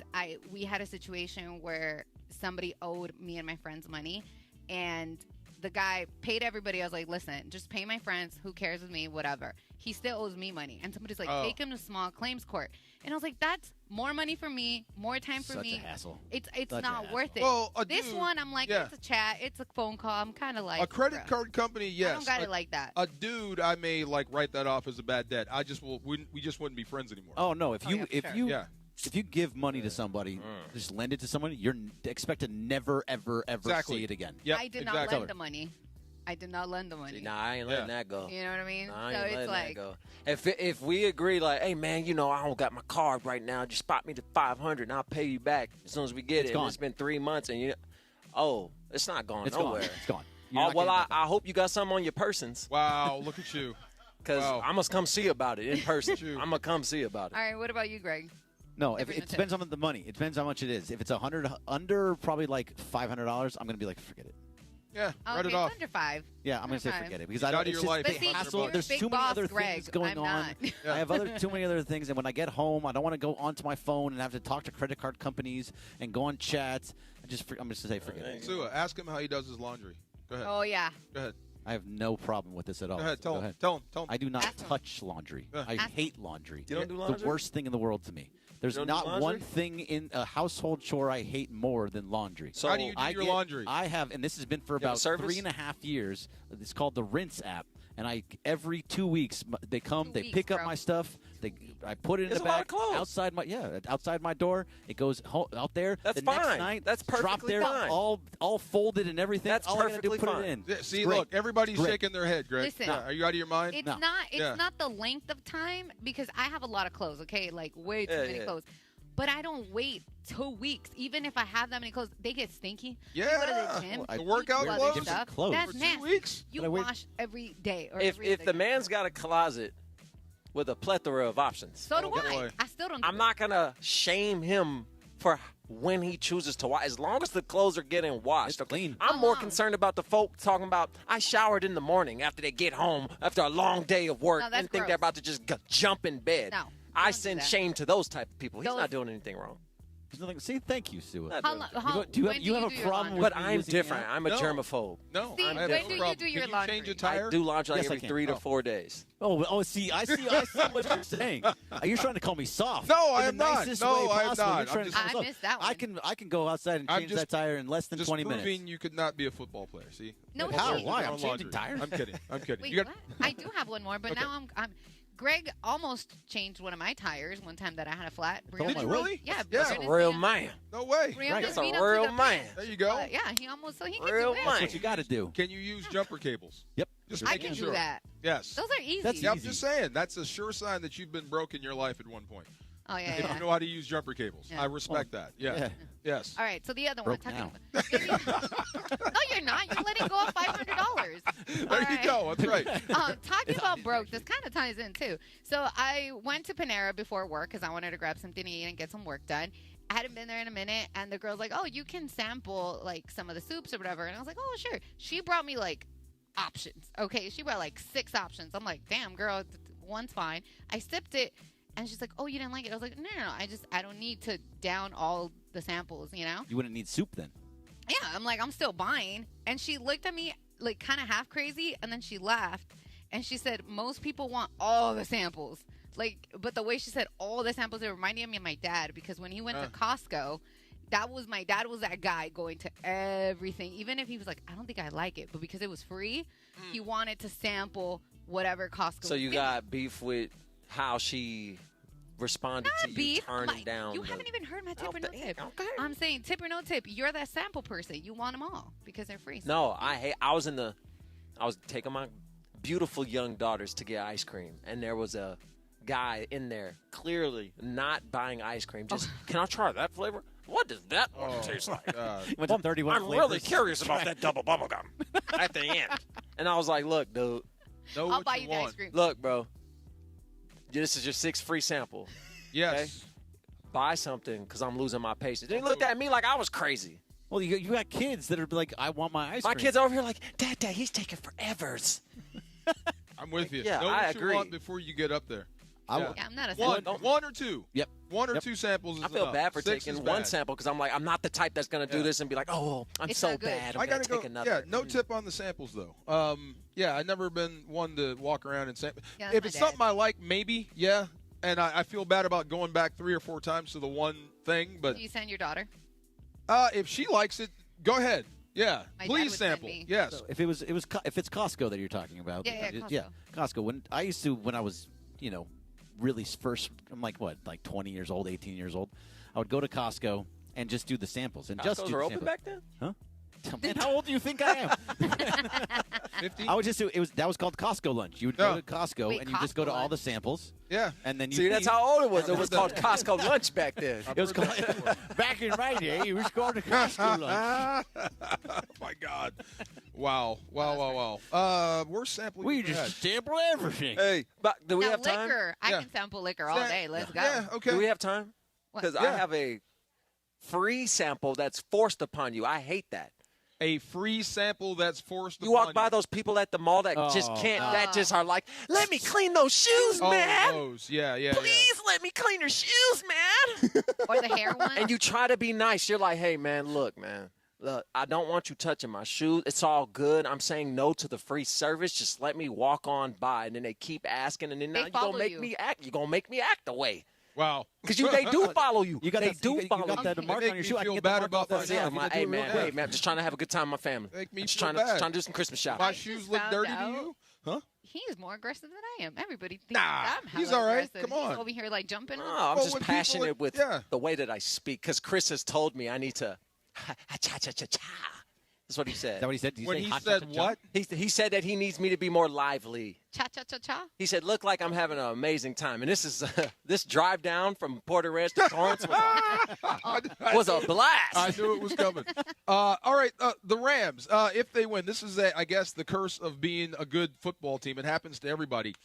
[SPEAKER 11] we had a situation where somebody owed me and my friends money, and the guy paid everybody. I was like, listen, just pay my friends. Who cares with me? Whatever. He still owes me money. And somebody's like, take him to small claims court. And I was like, that's more money for me, more time for me.
[SPEAKER 30] Such a hassle.
[SPEAKER 11] It's not worth it.
[SPEAKER 10] Well,
[SPEAKER 11] this one, I'm like, it's a chat. It's a phone call. I'm kind of like.
[SPEAKER 10] A credit card company, yes.
[SPEAKER 11] I don't got it like that.
[SPEAKER 10] A dude, I may like write that off as a bad debt. We just wouldn't be friends anymore.
[SPEAKER 30] Oh no! If you give money to somebody,
[SPEAKER 10] Mm.
[SPEAKER 30] just lend it to somebody, you're expect to never, ever, ever see it again.
[SPEAKER 10] Yep,
[SPEAKER 11] I did not lend the money. I did not lend the money.
[SPEAKER 12] Nah, I ain't letting that go.
[SPEAKER 11] You know what I mean?
[SPEAKER 12] Nah, I
[SPEAKER 11] so
[SPEAKER 12] ain't
[SPEAKER 11] it's
[SPEAKER 12] letting
[SPEAKER 11] like,
[SPEAKER 12] that go. If we agree, like, hey man, I don't got my card right now. Just spot me the $500, and I'll pay you back as soon as we get it.
[SPEAKER 30] Gone.
[SPEAKER 12] And it's been 3 months, and it's not gone
[SPEAKER 30] It's
[SPEAKER 12] nowhere.
[SPEAKER 30] gone. It's gone.
[SPEAKER 12] I hope you got something on your persons.
[SPEAKER 10] Wow, look at you.
[SPEAKER 12] Because I must come see about it in person. I'm gonna come see about it.
[SPEAKER 11] all right, what about you, Greg?
[SPEAKER 30] No, if it depends on the money. It depends how much it is. If it's under probably like $500, I'm gonna be like, forget it.
[SPEAKER 10] Yeah,
[SPEAKER 11] Oh,
[SPEAKER 10] write
[SPEAKER 11] okay,
[SPEAKER 10] it off.
[SPEAKER 11] it's under 5.
[SPEAKER 30] Yeah, I'm gonna say
[SPEAKER 11] Okay.
[SPEAKER 30] forget it because
[SPEAKER 10] It's
[SPEAKER 30] I don't.
[SPEAKER 10] out of
[SPEAKER 30] It's
[SPEAKER 10] your
[SPEAKER 30] just
[SPEAKER 10] life.
[SPEAKER 30] the
[SPEAKER 10] But see,
[SPEAKER 30] hassle.
[SPEAKER 11] you're
[SPEAKER 30] There's
[SPEAKER 11] big
[SPEAKER 30] too many
[SPEAKER 11] boss,
[SPEAKER 30] other
[SPEAKER 11] Greg.
[SPEAKER 30] things going
[SPEAKER 11] I'm
[SPEAKER 30] on.
[SPEAKER 11] not.
[SPEAKER 30] I have too many other things, and when I get home, I don't want to go onto my phone and have to talk to credit card companies and go on chats. I'm just gonna say forget it.
[SPEAKER 10] Sua, ask him how he does his laundry. Go ahead.
[SPEAKER 11] Oh, yeah.
[SPEAKER 10] Go ahead.
[SPEAKER 30] I have no problem with this at all.
[SPEAKER 10] Go ahead. Tell him.
[SPEAKER 30] Go
[SPEAKER 10] Tell him.
[SPEAKER 30] I do not touch laundry. I hate laundry.
[SPEAKER 12] You don't do
[SPEAKER 30] The
[SPEAKER 12] laundry?
[SPEAKER 30] worst thing in the world to me. There's
[SPEAKER 12] You don't do
[SPEAKER 30] not
[SPEAKER 12] laundry?
[SPEAKER 30] one thing in a household chore I hate more than laundry.
[SPEAKER 10] So how do you do your laundry?
[SPEAKER 30] I have, and this has been for
[SPEAKER 12] You have a
[SPEAKER 30] about
[SPEAKER 12] service?
[SPEAKER 30] 3.5 years. It's called the Rinse app. And every 2 weeks they come, they pick up my stuff, I put it in
[SPEAKER 12] It's
[SPEAKER 30] the
[SPEAKER 12] a lot
[SPEAKER 30] bag
[SPEAKER 12] of clothes.
[SPEAKER 30] outside my door. It goes out there.
[SPEAKER 12] That's
[SPEAKER 30] the next
[SPEAKER 12] fine.
[SPEAKER 30] night,
[SPEAKER 12] That's
[SPEAKER 30] drop
[SPEAKER 12] perfectly
[SPEAKER 30] there,
[SPEAKER 12] fine.
[SPEAKER 30] all folded and everything.
[SPEAKER 12] That's
[SPEAKER 30] all I gotta do
[SPEAKER 12] perfectly
[SPEAKER 30] put
[SPEAKER 12] fine.
[SPEAKER 30] it in.
[SPEAKER 10] Yeah, see,
[SPEAKER 30] It's great.
[SPEAKER 10] look, everybody's
[SPEAKER 30] Great.
[SPEAKER 10] shaking their head, Greg.
[SPEAKER 11] Listen.
[SPEAKER 10] Yeah, are you out of your mind?
[SPEAKER 11] It's
[SPEAKER 30] No.
[SPEAKER 11] not the length of time because I have a lot of clothes, okay? Like way too many clothes. But I don't wait 2 weeks. Even if I have that many clothes, they get stinky.
[SPEAKER 10] Yeah.
[SPEAKER 11] You go to the gym.
[SPEAKER 10] The
[SPEAKER 11] you
[SPEAKER 10] workout
[SPEAKER 11] do other
[SPEAKER 10] clothes?
[SPEAKER 11] stuff.
[SPEAKER 30] Clothes.
[SPEAKER 11] That's
[SPEAKER 10] For 2
[SPEAKER 11] nasty.
[SPEAKER 10] weeks?
[SPEAKER 11] You
[SPEAKER 30] But I wait-
[SPEAKER 11] wash every day or
[SPEAKER 12] If
[SPEAKER 11] every other
[SPEAKER 12] the
[SPEAKER 11] day.
[SPEAKER 12] man's got a closet with a plethora of options,
[SPEAKER 11] So do
[SPEAKER 10] Oh,
[SPEAKER 11] I.
[SPEAKER 10] boy.
[SPEAKER 11] I still don't do
[SPEAKER 12] I'm not gonna shame him for when he chooses to wash. As long as the clothes are getting washed,
[SPEAKER 30] It's clean.
[SPEAKER 12] I'm more concerned about the folk talking about I showered in the morning after they get home after a long day of work
[SPEAKER 11] No, that's
[SPEAKER 12] and think
[SPEAKER 11] gross.
[SPEAKER 12] they're about to just jump in bed.
[SPEAKER 11] No,
[SPEAKER 12] I
[SPEAKER 11] don't do
[SPEAKER 12] send
[SPEAKER 11] that.
[SPEAKER 12] shame to those type of people. He's
[SPEAKER 11] Those-
[SPEAKER 12] not doing anything wrong.
[SPEAKER 30] There's nothing. See, thank you, Sue.
[SPEAKER 12] Not
[SPEAKER 11] How
[SPEAKER 12] doing
[SPEAKER 11] lo-
[SPEAKER 12] anything.
[SPEAKER 11] how-
[SPEAKER 30] Do you
[SPEAKER 11] when
[SPEAKER 30] have, you have
[SPEAKER 11] do
[SPEAKER 30] a
[SPEAKER 11] your
[SPEAKER 30] problem
[SPEAKER 11] laundry?
[SPEAKER 30] with
[SPEAKER 12] But
[SPEAKER 30] me
[SPEAKER 12] I'm
[SPEAKER 30] using the
[SPEAKER 12] different.
[SPEAKER 30] app?
[SPEAKER 12] I'm a
[SPEAKER 10] No.
[SPEAKER 12] germaphobe.
[SPEAKER 10] No.
[SPEAKER 11] See,
[SPEAKER 10] I have
[SPEAKER 11] when
[SPEAKER 10] no
[SPEAKER 11] do you
[SPEAKER 10] problem.
[SPEAKER 11] do your
[SPEAKER 10] Can
[SPEAKER 11] laundry?
[SPEAKER 10] you change a
[SPEAKER 12] I
[SPEAKER 10] tire?
[SPEAKER 12] do laundry
[SPEAKER 30] Yes, I
[SPEAKER 12] every
[SPEAKER 30] can.
[SPEAKER 12] 3 to
[SPEAKER 30] Oh.
[SPEAKER 12] 4 days.
[SPEAKER 30] See, I see what you're saying. You're trying to call me soft.
[SPEAKER 10] No, I
[SPEAKER 30] In
[SPEAKER 10] am
[SPEAKER 30] the
[SPEAKER 10] not.
[SPEAKER 30] nicest
[SPEAKER 10] No,
[SPEAKER 30] way
[SPEAKER 10] I am
[SPEAKER 30] possible.
[SPEAKER 10] not.
[SPEAKER 30] You're
[SPEAKER 10] I'm
[SPEAKER 30] trying to
[SPEAKER 10] just-
[SPEAKER 30] call me
[SPEAKER 11] I
[SPEAKER 30] soft.
[SPEAKER 11] missed that one.
[SPEAKER 30] I can go outside and
[SPEAKER 10] I'm
[SPEAKER 30] change
[SPEAKER 10] just-
[SPEAKER 30] that tire in less than
[SPEAKER 10] Just
[SPEAKER 30] 20
[SPEAKER 10] proving
[SPEAKER 30] minutes.
[SPEAKER 10] you could not be a football player. See?
[SPEAKER 11] No,
[SPEAKER 10] That's
[SPEAKER 30] How?
[SPEAKER 10] all you
[SPEAKER 30] Why?
[SPEAKER 10] do
[SPEAKER 30] I'm
[SPEAKER 10] on
[SPEAKER 30] changing
[SPEAKER 10] laundry.
[SPEAKER 30] tires.
[SPEAKER 10] I'm kidding. I'm kidding.
[SPEAKER 11] Wait,
[SPEAKER 10] You got-
[SPEAKER 11] what? I do have one more, but
[SPEAKER 10] Okay.
[SPEAKER 11] now I'm. Greg almost changed one of my tires one time that I had a flat.
[SPEAKER 10] Did you really?
[SPEAKER 11] Yeah.
[SPEAKER 12] That's
[SPEAKER 11] Brandon
[SPEAKER 12] a real
[SPEAKER 11] Sam-
[SPEAKER 12] man.
[SPEAKER 10] No way.
[SPEAKER 11] Brandon
[SPEAKER 12] That's a
[SPEAKER 11] beat him to
[SPEAKER 12] real
[SPEAKER 11] the
[SPEAKER 12] man.
[SPEAKER 11] fence.
[SPEAKER 10] There you go.
[SPEAKER 11] Yeah, he almost so he can
[SPEAKER 12] Real
[SPEAKER 11] do it.
[SPEAKER 12] man.
[SPEAKER 30] That's what you got to do.
[SPEAKER 10] Can you use jumper cables?
[SPEAKER 30] Yep.
[SPEAKER 10] Just
[SPEAKER 11] I
[SPEAKER 10] making
[SPEAKER 11] can
[SPEAKER 10] sure.
[SPEAKER 11] do that.
[SPEAKER 10] Yes.
[SPEAKER 11] Those are easy.
[SPEAKER 30] That's
[SPEAKER 10] Yeah, I'm
[SPEAKER 30] easy.
[SPEAKER 10] just saying. That's a sure sign that you've been broke in your life at one point.
[SPEAKER 11] Oh yeah.
[SPEAKER 10] If
[SPEAKER 11] yeah.
[SPEAKER 10] you know how to use jumper cables.
[SPEAKER 11] Yeah.
[SPEAKER 10] I respect that. Yeah.
[SPEAKER 30] Yeah.
[SPEAKER 10] Yes.
[SPEAKER 11] All right. So the other
[SPEAKER 30] Broke
[SPEAKER 11] one.
[SPEAKER 30] now.
[SPEAKER 11] No, you're not. You're letting go of $500.
[SPEAKER 10] There you go. That's right.
[SPEAKER 11] Talking about broke, this kind of ties in too. So I went to Panera before work because I wanted to grab something to eat and get some work done. I hadn't been there in a minute, and the girl's like, "Oh, you can sample like some of the soups or whatever." And I was like, "Oh, sure." She brought me like options. Okay, she brought like 6 options. I'm like, "Damn, girl, one's fine." I sipped it. And she's like, "Oh, you didn't like it?" I was like, No. I don't need to down all the samples, you know?
[SPEAKER 30] You wouldn't need soup then.
[SPEAKER 11] Yeah, I'm like, I'm still buying. And she looked at me like kind of half crazy, and then she laughed. And she said, most people want all the samples. Like, but the way she said all the samples, it reminded me of my dad, because when he went to Costco, my dad was that guy going to everything. Even if he was like, I don't think I like it, but because it was free, he wanted to sample whatever Costco
[SPEAKER 12] So you
[SPEAKER 11] was
[SPEAKER 12] got beef with how she responded to you
[SPEAKER 11] beef.
[SPEAKER 12] turning down.
[SPEAKER 11] You
[SPEAKER 12] the-
[SPEAKER 11] haven't even heard my tip or no tip.
[SPEAKER 12] Okay.
[SPEAKER 11] I'm saying tip or no tip. You're that sample person. You want them all because they're free.
[SPEAKER 12] No, I was taking my beautiful young daughters to get ice cream, and there was a guy in there clearly not buying ice cream. Just, can I try that flavor? What does that one taste like?
[SPEAKER 30] Went to 31
[SPEAKER 12] I'm
[SPEAKER 30] flavors.
[SPEAKER 12] really curious about that double bubble gum at the end. And I was like, look, dude.
[SPEAKER 11] I'll buy you the ice cream.
[SPEAKER 12] Look, bro. This is your 6th free sample.
[SPEAKER 10] Yes.
[SPEAKER 12] Okay? Buy something because I'm losing my patience. They looked at me like I was crazy.
[SPEAKER 30] Well, you got kids that are like, I want my ice cream.
[SPEAKER 12] My kids over here like, Dad, he's taking forevers.
[SPEAKER 10] I'm with you.
[SPEAKER 12] Yeah,
[SPEAKER 10] know what
[SPEAKER 12] I
[SPEAKER 10] you
[SPEAKER 12] agree.
[SPEAKER 10] want before you get up there.
[SPEAKER 11] Yeah, I'm not a
[SPEAKER 10] one or two.
[SPEAKER 30] Yep.
[SPEAKER 10] One or two samples is
[SPEAKER 12] I feel
[SPEAKER 10] enough.
[SPEAKER 12] bad for
[SPEAKER 10] 6
[SPEAKER 12] taking
[SPEAKER 10] is
[SPEAKER 12] one
[SPEAKER 10] bad.
[SPEAKER 12] sample because I'm like, I'm not the type that's going to do this and be like, oh, I'm
[SPEAKER 11] It's
[SPEAKER 12] so
[SPEAKER 11] not good.
[SPEAKER 12] bad.
[SPEAKER 10] I
[SPEAKER 12] I'm going
[SPEAKER 10] gotta
[SPEAKER 12] to take
[SPEAKER 10] go.
[SPEAKER 12] another.
[SPEAKER 10] Yeah, no tip on the samples though. Yeah, I've never been one to walk around and sample.
[SPEAKER 11] Yeah,
[SPEAKER 10] If
[SPEAKER 11] my
[SPEAKER 10] it's
[SPEAKER 11] dad.
[SPEAKER 10] something I like, maybe, yeah. And I feel bad about going back 3 or 4 times to the one thing. But
[SPEAKER 11] Do you send your daughter?
[SPEAKER 10] if she likes it, go ahead. Yeah,
[SPEAKER 11] My dad
[SPEAKER 10] please
[SPEAKER 11] would send
[SPEAKER 10] sample.
[SPEAKER 11] me.
[SPEAKER 10] Yes.
[SPEAKER 30] So if it's Costco that you're talking about.
[SPEAKER 11] Yeah,
[SPEAKER 30] Costco. When I was, really first, I'm like 20 years old, 18 years old. I would go to Costco and just do the samples and just
[SPEAKER 12] Costco's
[SPEAKER 30] do the
[SPEAKER 12] were open
[SPEAKER 30] samples.
[SPEAKER 12] back then?
[SPEAKER 30] Huh? Man, how old do you think I am?
[SPEAKER 10] 50?
[SPEAKER 30] I would just do that was called Costco lunch. You would go to Costco
[SPEAKER 11] Wait,
[SPEAKER 30] and you just go to
[SPEAKER 11] Costco
[SPEAKER 30] all the
[SPEAKER 11] lunch?
[SPEAKER 30] samples.
[SPEAKER 10] Yeah.
[SPEAKER 30] And then you
[SPEAKER 12] See, that's how old it was. It was called Costco lunch back then.
[SPEAKER 30] it was called back in my day. It was called a Costco lunch.
[SPEAKER 10] Oh my God! Wow! We're sampling.
[SPEAKER 30] We
[SPEAKER 10] you had.
[SPEAKER 30] just sample everything.
[SPEAKER 12] Hey, but do we
[SPEAKER 11] Now,
[SPEAKER 12] have time?
[SPEAKER 11] liquor. I
[SPEAKER 10] Yeah.
[SPEAKER 11] can sample liquor all day. Let's go.
[SPEAKER 10] Yeah. Okay.
[SPEAKER 12] Do we have time?
[SPEAKER 11] What?
[SPEAKER 12] Because I
[SPEAKER 10] Yeah.
[SPEAKER 12] have a free sample that's forced upon you. I hate that.
[SPEAKER 10] A free sample that's forced.
[SPEAKER 12] You walk
[SPEAKER 10] upon
[SPEAKER 12] by
[SPEAKER 10] you.
[SPEAKER 12] those people at the mall that just can't, that just are like, let me clean those shoes,
[SPEAKER 10] Oh,
[SPEAKER 12] man.
[SPEAKER 10] those. Yeah.
[SPEAKER 12] Please let me clean your shoes, man.
[SPEAKER 11] Or the hair one.
[SPEAKER 12] And you try to be nice. You're like, hey, man, look, I don't want you touching my shoes. It's all good. I'm saying no to the free service. Just let me walk on by. And then they keep asking, and then now
[SPEAKER 11] They
[SPEAKER 12] you're going
[SPEAKER 11] follow
[SPEAKER 12] to make
[SPEAKER 11] you.
[SPEAKER 12] me act. You're going to make me act the way.
[SPEAKER 10] Wow.
[SPEAKER 12] Because they do follow you.
[SPEAKER 30] You got
[SPEAKER 12] they
[SPEAKER 30] that,
[SPEAKER 12] do
[SPEAKER 30] you
[SPEAKER 12] follow
[SPEAKER 30] got
[SPEAKER 12] you.
[SPEAKER 30] that
[SPEAKER 10] They
[SPEAKER 30] mark
[SPEAKER 10] make
[SPEAKER 30] on your
[SPEAKER 10] me
[SPEAKER 30] shoe. I
[SPEAKER 10] feel
[SPEAKER 30] can get
[SPEAKER 10] bad
[SPEAKER 30] the mark
[SPEAKER 10] about
[SPEAKER 30] off that
[SPEAKER 10] myself.
[SPEAKER 12] Yeah,
[SPEAKER 30] stamp.
[SPEAKER 10] You
[SPEAKER 12] hey,
[SPEAKER 10] do
[SPEAKER 12] man,
[SPEAKER 10] real
[SPEAKER 12] hey,
[SPEAKER 10] good.
[SPEAKER 12] man, I'm just trying to have a good time with my family.
[SPEAKER 10] Make me
[SPEAKER 12] just
[SPEAKER 10] feel
[SPEAKER 12] trying
[SPEAKER 10] bad.
[SPEAKER 12] to do some Christmas shopping.
[SPEAKER 10] My
[SPEAKER 11] I
[SPEAKER 10] shoes
[SPEAKER 11] just
[SPEAKER 10] look
[SPEAKER 11] found
[SPEAKER 10] dirty to
[SPEAKER 11] out.
[SPEAKER 10] you? Huh?
[SPEAKER 11] He is more aggressive than I am. Everybody thinks
[SPEAKER 10] Nah,
[SPEAKER 11] I'm
[SPEAKER 10] he's
[SPEAKER 11] hella
[SPEAKER 10] all right.
[SPEAKER 11] aggressive.
[SPEAKER 10] Come on.
[SPEAKER 11] He's over here like jumping.
[SPEAKER 12] No,
[SPEAKER 11] on.
[SPEAKER 12] I'm
[SPEAKER 10] Well,
[SPEAKER 12] just
[SPEAKER 10] when people
[SPEAKER 12] passionate
[SPEAKER 10] are-
[SPEAKER 12] with
[SPEAKER 10] yeah.
[SPEAKER 12] the way that I speak. Because Chris has told me I need to cha-cha-cha-cha. That's what he said.
[SPEAKER 30] Is that what he said? Did you
[SPEAKER 10] When
[SPEAKER 30] say
[SPEAKER 10] he
[SPEAKER 30] hot
[SPEAKER 10] said
[SPEAKER 30] cha-cha-cha?
[SPEAKER 10] what?
[SPEAKER 12] He said that he needs me to be more lively.
[SPEAKER 11] Cha-cha-cha-cha.
[SPEAKER 12] He said, look like I'm having an amazing time. And this is this drive down from Porterance to Torrance was a blast.
[SPEAKER 10] I knew it was coming. All right, the Rams, if they win, this is, I guess, the curse of being a good football team. It happens to everybody.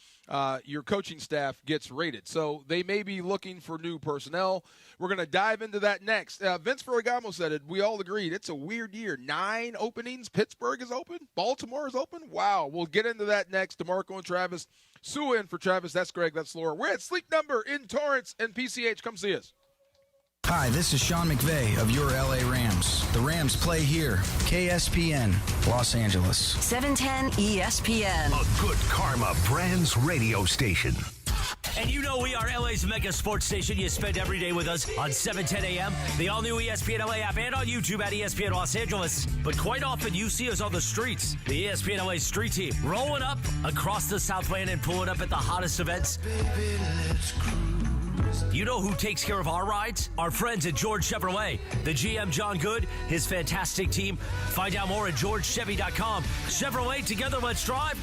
[SPEAKER 10] Your coaching staff gets rated. So they may be looking for new personnel. We're going to dive into that next. Vince Ferragamo said it. We all agreed. It's a weird year. 9 openings. Pittsburgh is open. Baltimore is open. Wow. We'll get into that next. DeMarco and Travis. Sue in for Travis. That's Greg. That's Laura. We're at Sleep Number in Torrance and PCH. Come see us.
[SPEAKER 14] Hi, this is Sean McVay of your LA Rams. The Rams play here. KSPN, Los Angeles.
[SPEAKER 3] 710 ESPN.
[SPEAKER 19] A good karma brands radio station.
[SPEAKER 8] And you know we are LA's mega sports station. You spend every day with us on 710 a.m., the all-new ESPN LA app, and on YouTube at ESPN Los Angeles. But quite often you see us on the streets. The ESPN LA street team rolling up across the Southland and pulling up at the hottest events. Baby, let's cruise. You know who takes care of our rides? Our friends at George Chevrolet. The GM, John Good, his fantastic team. Find out more at georgechevy.com. Chevrolet, together let's drive.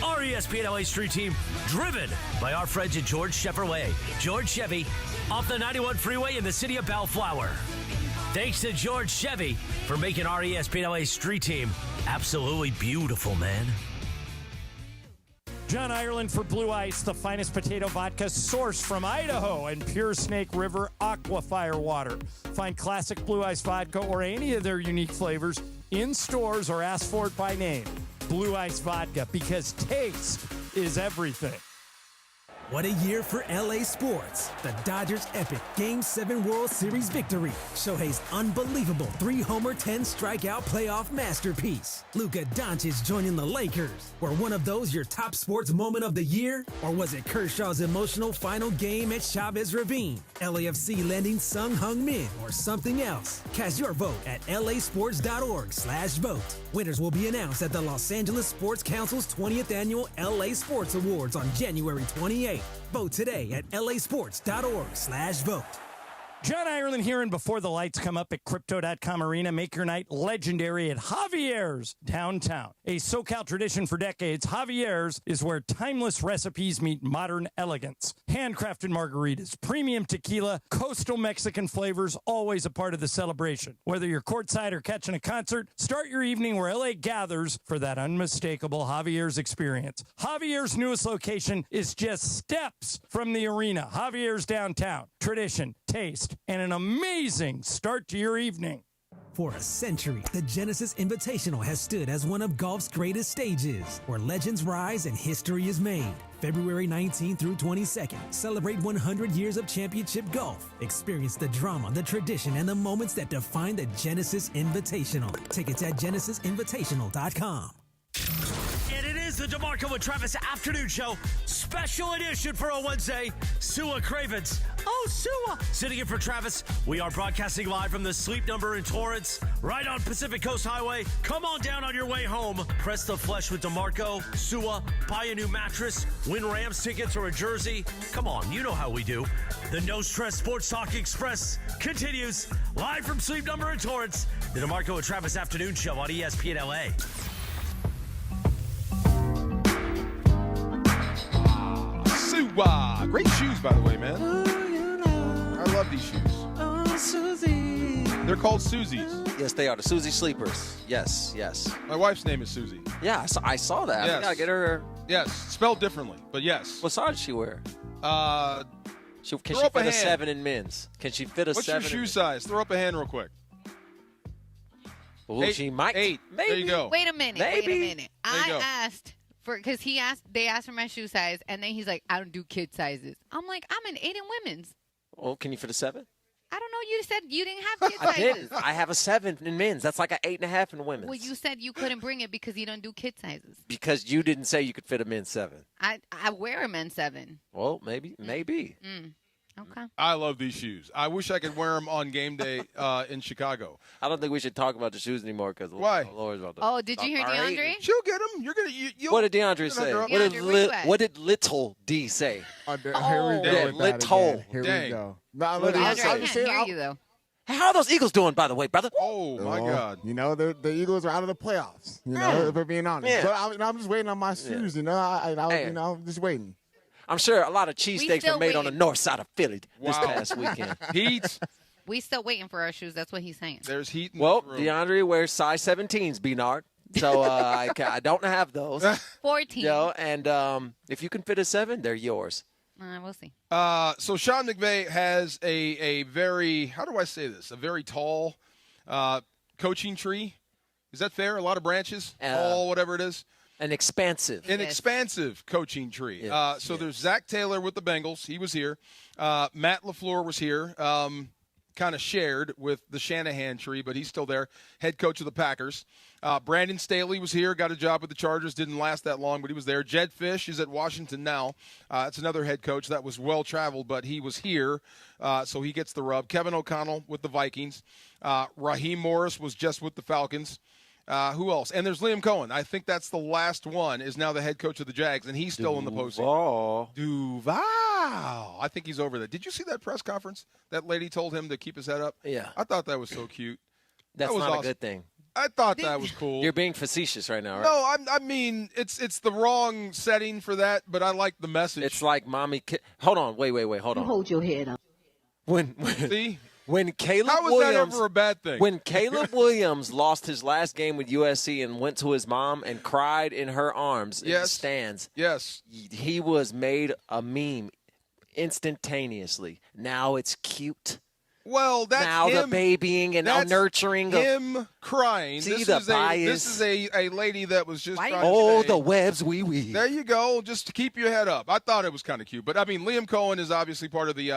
[SPEAKER 8] Our ESPN LA street team, driven by our friends at George Chevrolet. George Chevy, off the 91 freeway in the city of Bellflower. Thanks to George Chevy for making our ESPN LA street team absolutely beautiful, man.
[SPEAKER 17] John Ireland for Blue Ice, the finest potato vodka sourced from Idaho and pure Snake River Aquafire water. Find classic Blue Ice vodka or any of their unique flavors in stores or ask for it by name. Blue Ice vodka, because taste is everything.
[SPEAKER 20] What a year for LA sports. The Dodgers' epic Game 7 World Series victory. Shohei's unbelievable 3-homer, 10-strikeout playoff masterpiece. Luka Doncic joining the Lakers. Were one of those your top sports moment of the year? Or was it Kershaw's emotional final game at Chavez Ravine? LAFC landing Sung Hung Min or something else? Cast your vote at lasports.org/vote. Winners will be announced at the Los Angeles Sports Council's 20th Annual LA Sports Awards on January 28th. Vote today at lasports.org/vote.
[SPEAKER 17] John Ireland here, and before the lights come up at Crypto.com Arena, make your night legendary at Javier's downtown. A SoCal tradition for decades, Javier's is where timeless recipes meet modern elegance. Handcrafted margaritas, premium tequila, coastal Mexican flavors, always a part of the celebration. Whether you're courtside or catching a concert, start your evening where LA gathers for that unmistakable Javier's experience. Javier's newest location is just steps from the arena. Javier's downtown. Tradition, taste, and an amazing start to your evening.
[SPEAKER 20] For a century, the Genesis Invitational has stood as one of golf's greatest stages, where legends rise and history is made. February 19th through 22nd, celebrate 100 years of championship golf. Experience the drama, the tradition, and the moments that define the Genesis Invitational. Tickets at genesisinvitational.com.
[SPEAKER 8] And it is the DeMarco and Travis Afternoon Show, special edition for a Wednesday. Sua Cravens. Oh, Sua. Sitting in for Travis, we are broadcasting live from the Sleep Number in Torrance, right on Pacific Coast Highway. Come on down on your way home. Press the flesh with DeMarco, Sua, buy a new mattress, win Rams tickets or a jersey. Come on, you know how we do. The No Stress Sports Talk Express continues live from Sleep Number in Torrance. The DeMarco and Travis Afternoon Show on ESPN LA.
[SPEAKER 10] Sua. Great shoes, by the way, man. I love these shoes. They're called Susie's.
[SPEAKER 12] Yes, they are. The Susie Sleepers. Yes, yes.
[SPEAKER 10] My wife's name is Susie.
[SPEAKER 12] Yeah, I saw that.
[SPEAKER 10] Yes.
[SPEAKER 12] I gotta get her.
[SPEAKER 10] Yes, spelled differently, but yes.
[SPEAKER 12] What size does she wear?
[SPEAKER 10] Can
[SPEAKER 12] she fit a 7 in men's? Can she fit a 7?
[SPEAKER 10] What's your shoe size? Throw up a hand real quick.
[SPEAKER 12] Well, she might.
[SPEAKER 10] 8.
[SPEAKER 12] Maybe.
[SPEAKER 10] There you go.
[SPEAKER 11] Wait a minute.
[SPEAKER 12] Maybe.
[SPEAKER 11] I asked because they asked for my shoe size, and then he's like, I don't do kid sizes. I'm like, I'm an 8 in women's.
[SPEAKER 12] Oh, can you fit a 7?
[SPEAKER 11] I don't know. You said you didn't have kid sizes.
[SPEAKER 12] I didn't. I have a 7 in men's. That's like an 8.5 in women's.
[SPEAKER 11] Well, you said you couldn't bring it because you don't do kid sizes.
[SPEAKER 12] Because you didn't say you could fit a men's 7.
[SPEAKER 11] I wear a men's 7.
[SPEAKER 12] Well, maybe.
[SPEAKER 11] Okay.
[SPEAKER 10] I love these shoes. I wish I could wear them on game day in Chicago.
[SPEAKER 12] I don't think we should talk about the shoes anymore because
[SPEAKER 10] why?
[SPEAKER 11] Oh, did you hear DeAndre?
[SPEAKER 10] She'll get them. You're gonna.
[SPEAKER 12] What did DeAndre say? What did Little D say?
[SPEAKER 7] Here we go.
[SPEAKER 12] Yeah, Little.
[SPEAKER 7] Here we go.
[SPEAKER 11] I can't hear you though.
[SPEAKER 12] How are those Eagles doing, by the way, brother?
[SPEAKER 10] Oh my God!
[SPEAKER 7] You know the Eagles are out of the playoffs. You know, if we're being honest.
[SPEAKER 12] Yeah.
[SPEAKER 7] But I'm just waiting on my shoes. You know, I'm just waiting.
[SPEAKER 12] I'm sure a lot of cheesesteaks were made on the north side of Philly this past weekend.
[SPEAKER 10] Heat.
[SPEAKER 11] We still waiting for our shoes. That's what he's saying.
[SPEAKER 10] There's heat in
[SPEAKER 12] Well,
[SPEAKER 10] this room.
[SPEAKER 12] DeAndre wears size 17s, Bernard. So I don't have those.
[SPEAKER 11] 14.
[SPEAKER 12] And if you can fit a 7, they're yours.
[SPEAKER 11] We'll see.
[SPEAKER 10] So Sean McVay has a very, how do I say this? A very tall coaching tree. Is that fair? A lot of branches? Tall, whatever it is.
[SPEAKER 12] An expansive
[SPEAKER 10] coaching tree.
[SPEAKER 12] Yes,
[SPEAKER 10] There's Zach Taylor with the Bengals. He was here. Matt LaFleur was here. Kind of shared with the Shanahan tree, but he's still there. Head coach of the Packers. Brandon Staley was here. Got a job with the Chargers. Didn't last that long, but he was there. Jed Fish is at Washington now. It's another head coach that was well-traveled, but he was here, so he gets the rub. Kevin O'Connell with the Vikings. Raheem Morris was just with the Falcons. Who else? And there's Liam Cohen. I think that's the last one, is now the head coach of the Jags, and he's still in the postseason. Duval. I think he's over there. Did you see that press conference? That lady told him to keep his head up?
[SPEAKER 12] Yeah.
[SPEAKER 10] I thought that was so cute.
[SPEAKER 12] That's
[SPEAKER 10] was
[SPEAKER 12] not
[SPEAKER 10] awesome.
[SPEAKER 12] a good thing.
[SPEAKER 10] I thought that was cool.
[SPEAKER 12] You're being facetious right now, right?
[SPEAKER 10] No, I mean, it's the wrong setting for that, but I like the message.
[SPEAKER 12] It's like mommy. Hold on. Wait. Hold on.
[SPEAKER 9] Hold your head up.
[SPEAKER 10] See?
[SPEAKER 12] When Caleb
[SPEAKER 10] How was
[SPEAKER 12] Williams,
[SPEAKER 10] that ever a bad thing?
[SPEAKER 12] When Caleb Williams lost his last game with USC and went to his mom and cried in her arms in the stands, he was made a meme instantaneously. Now it's cute.
[SPEAKER 10] Well, that's
[SPEAKER 12] now
[SPEAKER 10] him,
[SPEAKER 12] the babying and
[SPEAKER 10] that's
[SPEAKER 12] nurturing.
[SPEAKER 10] Him crying.
[SPEAKER 12] See
[SPEAKER 10] this
[SPEAKER 12] the bias.
[SPEAKER 10] This is a lady that was just trying
[SPEAKER 12] oh,
[SPEAKER 10] to
[SPEAKER 12] the webs we weave.
[SPEAKER 10] There you go. Just to keep your head up. I thought it was kind of cute. But, I mean, Liam Cohen is obviously part of the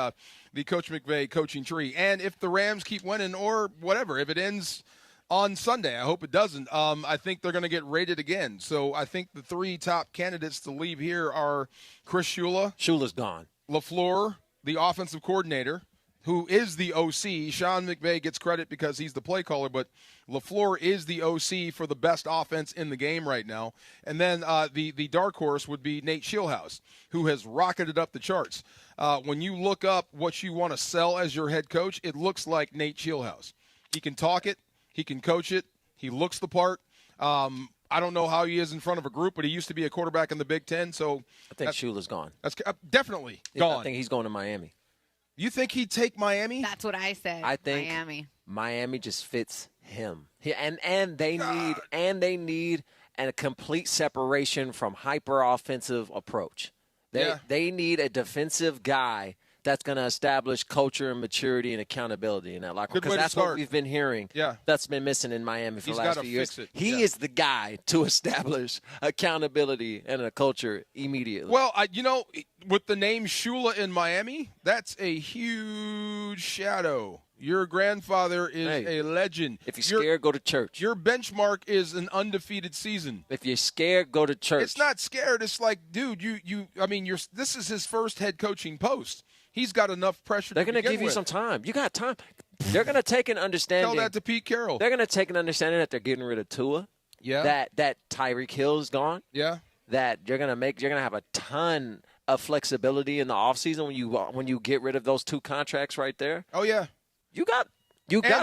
[SPEAKER 10] Coach McVay coaching tree. And if the Rams keep winning or whatever, if it ends on Sunday, I hope it doesn't, I think they're going to get rated again. So I think the 3 top candidates to leave here are Chris Shula.
[SPEAKER 12] Shula's gone.
[SPEAKER 10] LaFleur, the offensive coordinator, who is the OC. Sean McVay gets credit because he's the play caller, but LaFleur is the OC for the best offense in the game right now. And then the dark horse would be Nate Shieldhouse, who has rocketed up the charts. When you look up what you want to sell as your head coach, it looks like Nate Shieldhouse. He can talk it. He can coach it. He looks the part. I don't know how he is in front of a group, but he used to be a quarterback in the Big Ten. So
[SPEAKER 12] I think Shula's gone.
[SPEAKER 10] That's definitely gone.
[SPEAKER 12] I think he's going to Miami.
[SPEAKER 10] You think he'd take Miami?
[SPEAKER 11] That's what I said.
[SPEAKER 12] I think
[SPEAKER 11] Miami
[SPEAKER 12] just fits him. And they need a complete separation from hyper offensive approach. They need a defensive guy that's going to establish culture and maturity and accountability in that locker room. Because that's what we've been hearing.
[SPEAKER 10] Yeah.
[SPEAKER 12] That's been missing in Miami for the last few years. He
[SPEAKER 10] is
[SPEAKER 12] the guy to establish accountability and a culture immediately.
[SPEAKER 10] Well, with the name Shula in Miami, that's a huge shadow. Your grandfather is a legend.
[SPEAKER 12] If you're scared, go to church.
[SPEAKER 10] Your benchmark is an undefeated season.
[SPEAKER 12] If you're scared, go to church.
[SPEAKER 10] It's not scared. It's like, dude, this is his first head coaching post. He's got enough pressure.
[SPEAKER 12] They're going to give you some time. You got time. They're going to take an understanding.
[SPEAKER 10] Tell that to Pete Carroll.
[SPEAKER 12] They're going to take an understanding that they're getting rid of Tua.
[SPEAKER 10] Yeah.
[SPEAKER 12] That Tyreek Hill's gone.
[SPEAKER 10] Yeah.
[SPEAKER 12] That you're going to have a ton of flexibility in the offseason when you get rid of those two contracts right there.
[SPEAKER 10] Oh yeah.
[SPEAKER 12] You got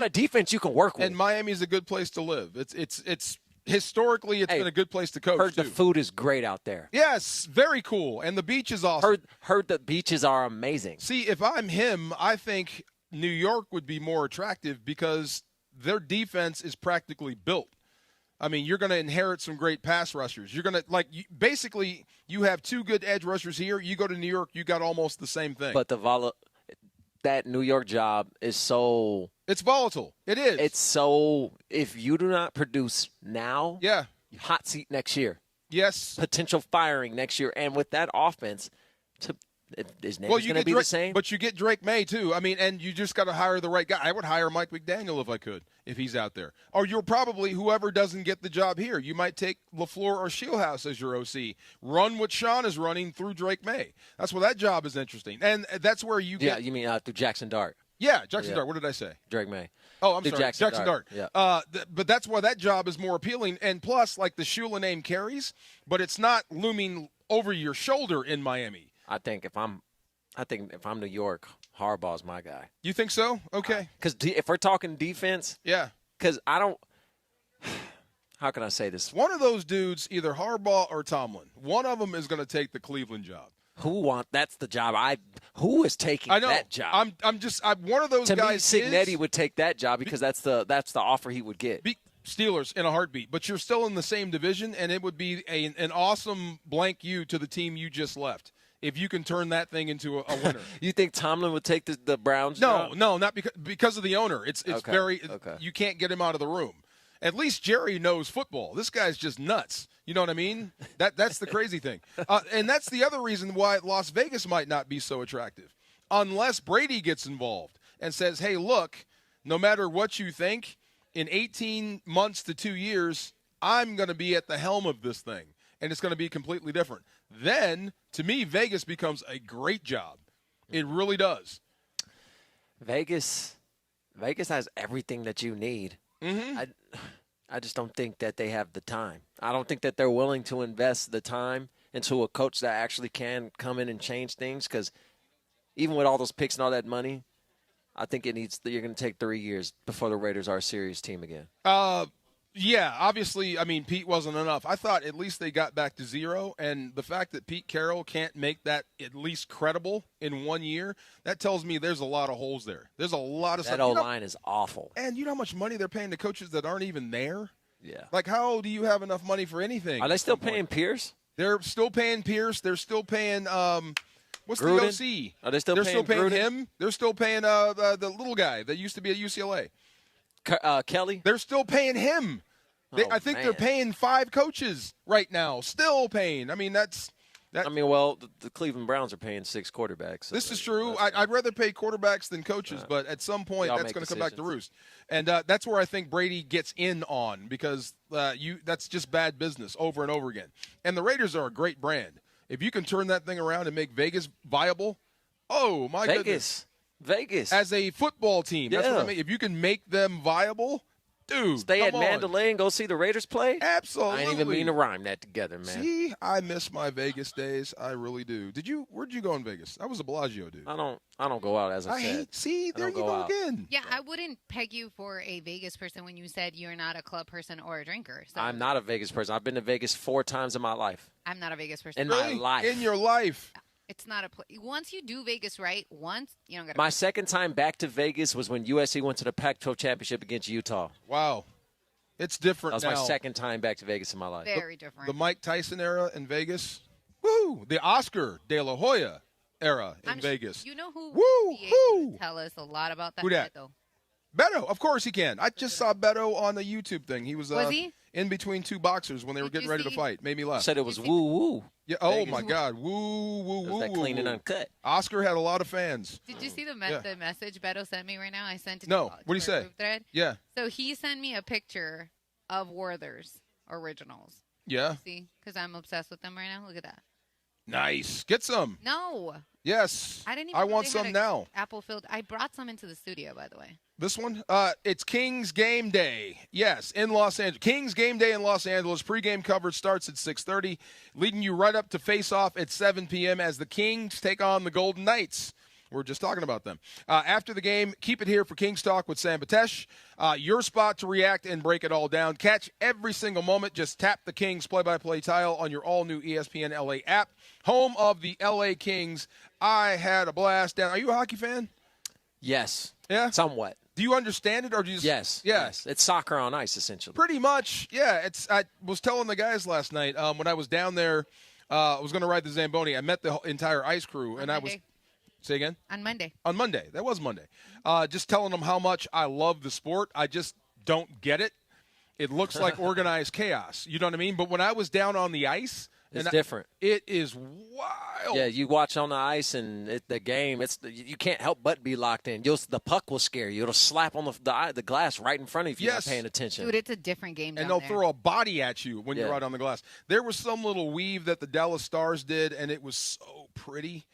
[SPEAKER 12] a defense you can work with.
[SPEAKER 10] And Miami's a good place to live. It's historically been a good place to coach.
[SPEAKER 12] Heard the food is great out there.
[SPEAKER 10] Yes, very cool, and the beach is awesome.
[SPEAKER 12] Heard the beaches are amazing.
[SPEAKER 10] See, if I'm him, I think New York would be more attractive because their defense is practically built. I mean, you're going to inherit some great pass rushers. You're going to basically you have two good edge rushers here. You go to New York, you got almost the same thing.
[SPEAKER 12] But that New York job is so –
[SPEAKER 10] it's volatile. It is.
[SPEAKER 12] It's so – if you do not produce now, hot seat next year.
[SPEAKER 10] Yes.
[SPEAKER 12] Potential firing next year. And with that offense, his name is going to be the same.
[SPEAKER 10] But you get Drake May, too. I mean, and you just got to hire the right guy. I would hire Mike McDaniel if I could, if he's out there. Or you're probably whoever doesn't get the job here. You might take LaFleur or Shieldhouse as your OC. Run what Sean is running through Drake May. That's where that job is interesting. And that's where you get –
[SPEAKER 12] Yeah, you mean through Jackson Dart.
[SPEAKER 10] Yeah, Jackson Dart. What did I say?
[SPEAKER 12] Drake May.
[SPEAKER 10] Oh, I'm sorry.
[SPEAKER 12] Jackson
[SPEAKER 10] Dart.
[SPEAKER 12] Yeah.
[SPEAKER 10] But that's why that job is more appealing. And plus, like the Shula name carries, but it's not looming over your shoulder in Miami.
[SPEAKER 12] I think if I'm New York, Harbaugh's my guy.
[SPEAKER 10] You think so? Okay.
[SPEAKER 12] Because if we're talking defense, because I don't. How can I say this?
[SPEAKER 10] One of those dudes, either Harbaugh or Tomlin, one of them is going to take the Cleveland job.
[SPEAKER 12] That's the job. Who is taking that job?
[SPEAKER 10] I'm one of those guys.
[SPEAKER 12] To me, Cignetti would take that job because that's the offer he would get.
[SPEAKER 10] Steelers in a heartbeat, but you're still in the same division, and it would be an awesome blank you to the team you just left. If you can turn that thing into a winner.
[SPEAKER 12] You think Tomlin would take the Browns job?
[SPEAKER 10] No, not because of the owner. It's very you can't get him out of the room. At least Jerry knows football. This guy's just nuts. You know what I mean? That's the crazy thing. And that's the other reason why Las Vegas might not be so attractive. Unless Brady gets involved and says, hey, look, no matter what you think, in 18 months to 2 years, I'm going to be at the helm of this thing. And it's going to be completely different. Then, to me, Vegas becomes a great job. It really does.
[SPEAKER 12] Vegas has everything that you need.
[SPEAKER 10] Mm-hmm.
[SPEAKER 12] I just don't think that they have the time. I don't think that they're willing to invest the time into a coach that actually can come in and change things. Because even with all those picks and all that money, I think you're going to take 3 years before the Raiders are a serious team again.
[SPEAKER 10] Yeah, obviously, I mean, Pete wasn't enough. I thought at least they got back to 0, and the fact that Pete Carroll can't make that at least credible in 1 year, that tells me there's a lot of holes there. There's a lot of stuff.
[SPEAKER 12] That O-line is awful.
[SPEAKER 10] And you know how much money they're paying to coaches that aren't even there?
[SPEAKER 12] Yeah.
[SPEAKER 10] Like, how do you have enough money for anything?
[SPEAKER 12] Are they still paying Pierce?
[SPEAKER 10] They're still paying Pierce. They're still paying what's
[SPEAKER 12] Gruden?
[SPEAKER 10] the OC?
[SPEAKER 12] Are they still
[SPEAKER 10] They're
[SPEAKER 12] paying
[SPEAKER 10] still paying
[SPEAKER 12] Gruden?
[SPEAKER 10] him. They're still paying the little guy that used to be at UCLA.
[SPEAKER 12] Kelly?
[SPEAKER 10] They're still paying him. I think they're paying 5 coaches right now. Still paying. I mean, the
[SPEAKER 12] Cleveland Browns are paying 6 quarterbacks. So
[SPEAKER 10] this is true. I'd rather pay quarterbacks than coaches, but at some point that's going to come back to roost. And that's where I think Brady gets in on because that's just bad business over and over again. And the Raiders are a great brand. If you can turn that thing around and make Vegas viable, oh, my goodness.
[SPEAKER 12] Vegas.
[SPEAKER 10] As a football team. That's what I mean. If you can make them viable, dude,
[SPEAKER 12] stay at Mandalay and go see the Raiders play?
[SPEAKER 10] Absolutely.
[SPEAKER 12] I ain't even mean to rhyme that together, man.
[SPEAKER 10] See, I miss my Vegas days. I really do. Where'd you go in Vegas? I was a Bellagio, dude.
[SPEAKER 12] I don't go out, as I said.
[SPEAKER 10] There you go again.
[SPEAKER 11] Yeah, I wouldn't peg you for a Vegas person when you said you're not a club person or a drinker. So.
[SPEAKER 12] I'm not a Vegas person. I've been to Vegas 4 times in my life.
[SPEAKER 11] I'm not a Vegas person.
[SPEAKER 12] In my life.
[SPEAKER 10] In your life.
[SPEAKER 11] It's not a once you do Vegas right, you don't got to.
[SPEAKER 12] My second time back to Vegas was when USC went to the Pac-12 championship against Utah.
[SPEAKER 10] Wow. It's different
[SPEAKER 12] That was
[SPEAKER 10] now.
[SPEAKER 12] my second time back to Vegas in my life.
[SPEAKER 11] Very different.
[SPEAKER 10] The Mike Tyson era in Vegas. Woo! The Oscar De La Hoya era in Vegas.
[SPEAKER 11] You know who
[SPEAKER 10] Woo!
[SPEAKER 11] would be able to tell us a lot about that?
[SPEAKER 10] Who that? Beto, of course he can. I just saw Beto on the YouTube thing. He was
[SPEAKER 11] he?
[SPEAKER 10] in between two boxers when they were getting ready to fight. Made me laugh.
[SPEAKER 12] Said it was woo-woo.
[SPEAKER 10] Yeah. Oh, my God. Woo.
[SPEAKER 12] That clean and uncut.
[SPEAKER 10] Oscar had a lot of fans.
[SPEAKER 11] Did you see the message Beto sent me right now? I sent it
[SPEAKER 10] No.
[SPEAKER 11] to
[SPEAKER 10] What do you say?
[SPEAKER 11] Thread.
[SPEAKER 10] Yeah.
[SPEAKER 11] So he sent me a picture of Werther's originals.
[SPEAKER 10] Yeah.
[SPEAKER 11] See? Because I'm obsessed with them right now. Look at that.
[SPEAKER 10] Nice. Get some.
[SPEAKER 11] No.
[SPEAKER 10] Yes.
[SPEAKER 11] I didn't even know
[SPEAKER 10] want
[SPEAKER 11] they had
[SPEAKER 10] some
[SPEAKER 11] a
[SPEAKER 10] now.
[SPEAKER 11] Apple filled. I brought some into the studio, by the way.
[SPEAKER 10] This one? It's Kings Game Day. Yes, in Los Angeles. Kings Game Day in Los Angeles. Pre-game coverage starts at 6:30, leading you right up to face-off at 7 p.m. as the Kings take on the Golden Knights. We're just talking about them. After the game, keep it here for Kings Talk with Sam Batesh. Your spot to react and break it all down. Catch every single moment. Just tap the Kings play-by-play tile on your all-new ESPN LA app. Home of the LA Kings. I had a blast down. Are you a hockey fan?
[SPEAKER 12] Yes.
[SPEAKER 10] Yeah?
[SPEAKER 12] Somewhat.
[SPEAKER 10] Do you understand it, or do you just...
[SPEAKER 12] Yes.
[SPEAKER 10] Yeah.
[SPEAKER 12] Yes. It's soccer on ice, essentially.
[SPEAKER 10] Pretty much, yeah. I was telling the guys last night when I was down there, I was going to ride the Zamboni. I met the entire ice crew, and I was... Say again?
[SPEAKER 11] On Monday.
[SPEAKER 10] On Monday. That was Monday. Just telling them how much I love the sport. I just don't get it. It looks like organized chaos. You know what I mean? But when I was down on the ice...
[SPEAKER 12] It's different.
[SPEAKER 10] It is wild.
[SPEAKER 12] Yeah, you watch on the ice and the game. You can't help but be locked in. The puck will scare you. It'll slap on the glass right in front of you if you're not paying attention.
[SPEAKER 11] Dude, it's a different game down
[SPEAKER 10] And they'll
[SPEAKER 11] there.
[SPEAKER 10] throw a body at you when you're out on the glass. There was some little weave that the Dallas Stars did, and it was so pretty.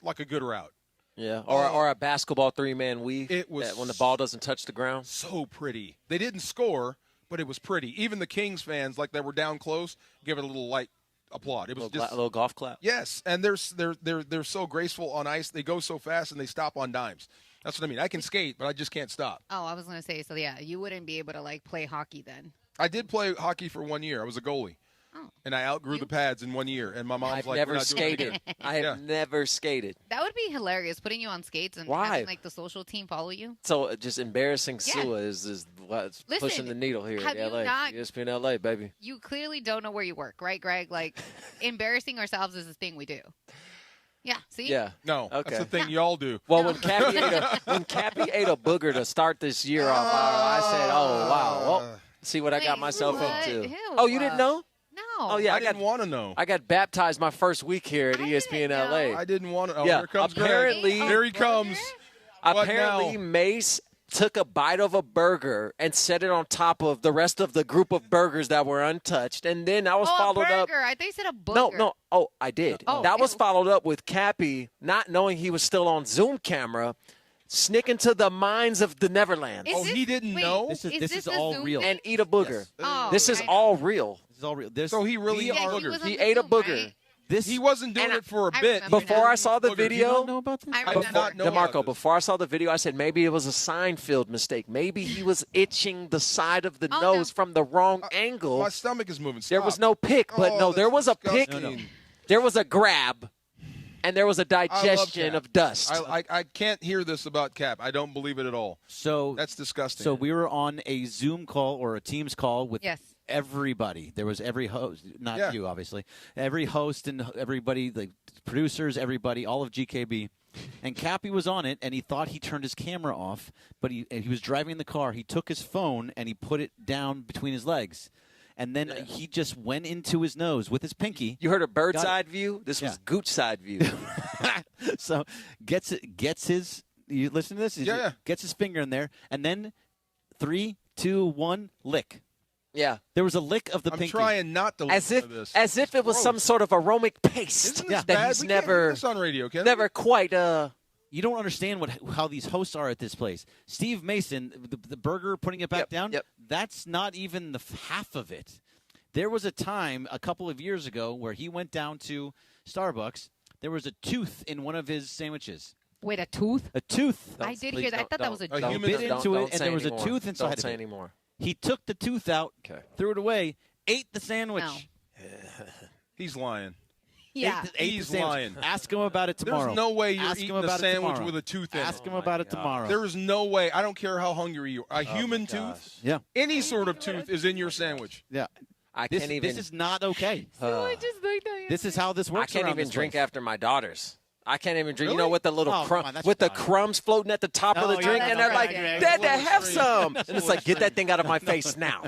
[SPEAKER 10] Like a good route.
[SPEAKER 12] Yeah, or a basketball 3-man weave.
[SPEAKER 10] It was
[SPEAKER 12] when the ball doesn't touch the ground.
[SPEAKER 10] So pretty. They didn't score, but it was pretty. Even the Kings fans, like they were down close, give it a little light applaud. It was
[SPEAKER 12] a little golf clap.
[SPEAKER 10] Yes, and they're so graceful on ice. They go so fast and they stop on dimes. That's what I mean. I can skate, but I just can't stop.
[SPEAKER 11] Oh, I was going to say, so yeah, you wouldn't be able to play hockey then.
[SPEAKER 10] I did play hockey for 1 year. I was a goalie.
[SPEAKER 11] Oh.
[SPEAKER 10] And I outgrew the pads in 1 year. And my mom's
[SPEAKER 12] I've
[SPEAKER 10] like,
[SPEAKER 12] never
[SPEAKER 10] we're not doing it
[SPEAKER 12] skated.
[SPEAKER 10] again.
[SPEAKER 12] I have never skated.
[SPEAKER 11] That would be hilarious, putting you on skates and
[SPEAKER 12] Why?
[SPEAKER 11] having the social team follow you.
[SPEAKER 12] So just embarrassing Sua is what's pushing the needle here
[SPEAKER 11] have
[SPEAKER 12] at
[SPEAKER 11] you
[SPEAKER 12] LA.
[SPEAKER 11] not-
[SPEAKER 12] ESPN LA, baby.
[SPEAKER 11] You clearly don't know where you work, right, Greg? Embarrassing ourselves is the thing we do. Yeah, see?
[SPEAKER 12] Yeah.
[SPEAKER 10] No,
[SPEAKER 12] Okay.
[SPEAKER 10] that's the thing y'all do.
[SPEAKER 12] Well, when Cappy ate a booger to start this year off, I said, oh, wow. Well, see what I got myself into.
[SPEAKER 11] Ew.
[SPEAKER 12] Oh, you didn't know?
[SPEAKER 11] No.
[SPEAKER 12] Oh, yeah.
[SPEAKER 10] I didn't want to know.
[SPEAKER 12] I got baptized my first week here at ESPN LA.
[SPEAKER 10] I didn't want to. Oh,
[SPEAKER 12] Yeah,
[SPEAKER 10] here comes
[SPEAKER 12] apparently-
[SPEAKER 10] Greg. Here he comes. What
[SPEAKER 12] Apparently,
[SPEAKER 10] now?
[SPEAKER 12] Mace took a bite of a burger and set it on top of the rest of the group of burgers that were untouched. And then I was followed
[SPEAKER 11] a
[SPEAKER 12] up.
[SPEAKER 11] burger. I thought you said a booger.
[SPEAKER 12] No. Oh, I did.
[SPEAKER 11] Oh,
[SPEAKER 12] that was
[SPEAKER 11] ew.
[SPEAKER 12] followed up with Cappy, not knowing he was still on Zoom camera, sneaking to the mines of the Neverland.
[SPEAKER 10] He didn't know?
[SPEAKER 30] This
[SPEAKER 11] Is
[SPEAKER 30] is
[SPEAKER 11] a
[SPEAKER 30] all
[SPEAKER 11] Zoom
[SPEAKER 30] real.
[SPEAKER 11] thing?
[SPEAKER 12] and eat a booger.
[SPEAKER 11] Oh,
[SPEAKER 12] This is
[SPEAKER 11] I
[SPEAKER 12] all real.
[SPEAKER 30] This is all real.
[SPEAKER 10] So he really
[SPEAKER 11] Yeah,
[SPEAKER 10] ate
[SPEAKER 11] he
[SPEAKER 10] boogers.
[SPEAKER 11] was on
[SPEAKER 12] He
[SPEAKER 11] the
[SPEAKER 12] ate a
[SPEAKER 11] Zoom,
[SPEAKER 12] booger.
[SPEAKER 11] right?
[SPEAKER 10] He wasn't doing it for a
[SPEAKER 11] I
[SPEAKER 10] bit.
[SPEAKER 11] remember
[SPEAKER 12] Before I saw the
[SPEAKER 10] Booger.
[SPEAKER 12] video,
[SPEAKER 30] know about this?
[SPEAKER 11] I
[SPEAKER 10] I did
[SPEAKER 11] remember.
[SPEAKER 10] not know about
[SPEAKER 12] DeMarco,
[SPEAKER 10] this.
[SPEAKER 12] before I saw the video, I said maybe it was a Seinfeld mistake. Maybe he was itching the side of the
[SPEAKER 11] Oh,
[SPEAKER 12] nose
[SPEAKER 11] no.
[SPEAKER 12] from the wrong angle.
[SPEAKER 10] My stomach is moving.
[SPEAKER 12] There was
[SPEAKER 10] Stop.
[SPEAKER 12] no pick, but
[SPEAKER 10] Oh,
[SPEAKER 12] no, there
[SPEAKER 10] that's
[SPEAKER 12] was a pick.
[SPEAKER 10] disgusting.
[SPEAKER 12] There was a grab, and there was a
[SPEAKER 10] I love
[SPEAKER 12] digestion
[SPEAKER 10] Cap.
[SPEAKER 12] of dust.
[SPEAKER 10] I can't hear this about Cap. I don't believe it at all.
[SPEAKER 30] So
[SPEAKER 10] That's disgusting.
[SPEAKER 30] So we were on a Zoom call or a Teams call with
[SPEAKER 11] Yes.
[SPEAKER 30] everybody. There was every host, not
[SPEAKER 10] Yeah.
[SPEAKER 30] you, obviously. Every host and everybody, the producers, everybody, all of GKB. And Cappy was on it, and he thought he turned his camera off, but he was driving the car. He took his phone, and he put it down between his legs. And then he just went into his nose with his pinky.
[SPEAKER 12] You heard a bird's
[SPEAKER 30] Got it.
[SPEAKER 12] eye view? This was
[SPEAKER 30] Yeah.
[SPEAKER 12] gooch side view.
[SPEAKER 30] So gets his. You listen to this?
[SPEAKER 10] Yeah.
[SPEAKER 30] Gets his finger in there, and then 3, 2, 1, lick.
[SPEAKER 12] Yeah.
[SPEAKER 30] There was a lick of the
[SPEAKER 10] I'm
[SPEAKER 30] pinky.
[SPEAKER 10] trying not to
[SPEAKER 12] As
[SPEAKER 10] listen to this.
[SPEAKER 12] if it was
[SPEAKER 10] Gross.
[SPEAKER 12] some sort of aromatic paste
[SPEAKER 10] Isn't this
[SPEAKER 12] that
[SPEAKER 10] bad?
[SPEAKER 12] he's
[SPEAKER 10] We can't do
[SPEAKER 12] never
[SPEAKER 10] this on radio, can we?
[SPEAKER 12] never quite
[SPEAKER 30] You don't understand how these hosts are at this place. Steve Mason, the burger, putting it back down, that's not even the half of it. There was a time a couple of years ago where he went down to Starbucks. There was a tooth in one of his sandwiches.
[SPEAKER 11] Wait, a tooth?
[SPEAKER 30] A tooth.
[SPEAKER 11] I did hear that. I thought that was a joke.
[SPEAKER 30] He bit into it, and there was a tooth inside of it.
[SPEAKER 12] Don't say anymore.
[SPEAKER 30] He took the tooth out, threw it away, ate the sandwich.
[SPEAKER 11] No.
[SPEAKER 10] He's lying.
[SPEAKER 11] Yeah.
[SPEAKER 10] He's lying.
[SPEAKER 30] Ask him about it tomorrow.
[SPEAKER 10] There's no way you're
[SPEAKER 30] Ask
[SPEAKER 10] eating
[SPEAKER 30] him
[SPEAKER 10] a
[SPEAKER 30] about it
[SPEAKER 10] sandwich
[SPEAKER 30] tomorrow.
[SPEAKER 10] with a tooth in it.
[SPEAKER 30] Ask him about it tomorrow.
[SPEAKER 10] There is no way. I don't care how hungry you are. A human tooth?
[SPEAKER 30] Yeah.
[SPEAKER 10] Any sort of tooth is in your sandwich.
[SPEAKER 30] Yeah.
[SPEAKER 12] Can't even.
[SPEAKER 30] This is not okay. This is how this works.
[SPEAKER 12] I can't
[SPEAKER 30] around
[SPEAKER 12] even
[SPEAKER 30] this
[SPEAKER 12] drink
[SPEAKER 30] place.
[SPEAKER 12] after my daughters. I can't even drink.
[SPEAKER 10] Really?
[SPEAKER 12] You know, with the little
[SPEAKER 30] come on, that's
[SPEAKER 12] with the
[SPEAKER 30] fine.
[SPEAKER 12] crumbs floating at the top of the drink, and they're like, "Dad, have some." And it's like, get that thing out of my face now.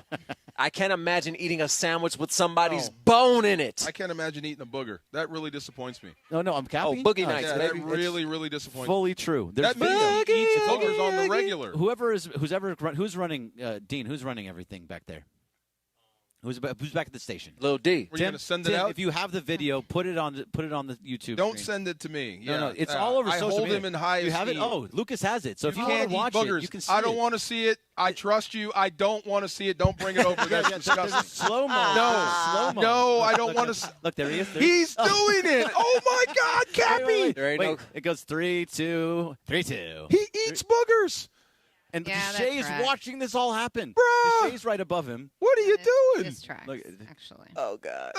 [SPEAKER 12] I can't imagine eating a sandwich with somebody's bone in it.
[SPEAKER 10] I can't imagine eating a booger. That really disappoints me.
[SPEAKER 30] No, I'm capping.
[SPEAKER 12] Oh, boogie nights,
[SPEAKER 10] Yeah,
[SPEAKER 12] baby.
[SPEAKER 10] that really, really disappoints me.
[SPEAKER 30] Fully true. There's
[SPEAKER 10] That means he eats boogers on the regular.
[SPEAKER 30] Who's running Dean? Who's running everything back there? Who's back at the station?
[SPEAKER 12] Lil D.
[SPEAKER 10] We're gonna send it out.
[SPEAKER 30] If you have the video, put it on the YouTube.
[SPEAKER 10] Don't
[SPEAKER 30] screen.
[SPEAKER 10] send it to me.
[SPEAKER 30] No, it's all over
[SPEAKER 10] I
[SPEAKER 30] social
[SPEAKER 10] hold
[SPEAKER 30] media.
[SPEAKER 10] him in high
[SPEAKER 30] You have it?
[SPEAKER 10] esteem.
[SPEAKER 30] Oh, Lucas has it. So if you
[SPEAKER 10] can't
[SPEAKER 30] want
[SPEAKER 10] eat
[SPEAKER 30] to watch
[SPEAKER 10] boogers.
[SPEAKER 30] it, you can see
[SPEAKER 10] I don't
[SPEAKER 30] it.
[SPEAKER 10] want to see it. I trust you. I don't want to see it. Don't bring it over. That's disgusting.
[SPEAKER 30] Slow-mo.
[SPEAKER 10] No,
[SPEAKER 30] Slow-mo.
[SPEAKER 10] no, I don't want to.
[SPEAKER 30] Look, there he is.
[SPEAKER 10] He's doing it. Oh my God, Cappy!
[SPEAKER 30] Wait, it goes 3, 2, 3, 2.
[SPEAKER 10] He eats boogers.
[SPEAKER 30] And
[SPEAKER 11] Yeah,
[SPEAKER 30] Deshae is
[SPEAKER 11] that's right.
[SPEAKER 30] watching this all happen.
[SPEAKER 10] Bruh.
[SPEAKER 30] Deshae's right above him.
[SPEAKER 10] What are you doing?
[SPEAKER 11] This tracks,
[SPEAKER 30] Look,
[SPEAKER 11] actually.
[SPEAKER 12] Oh God.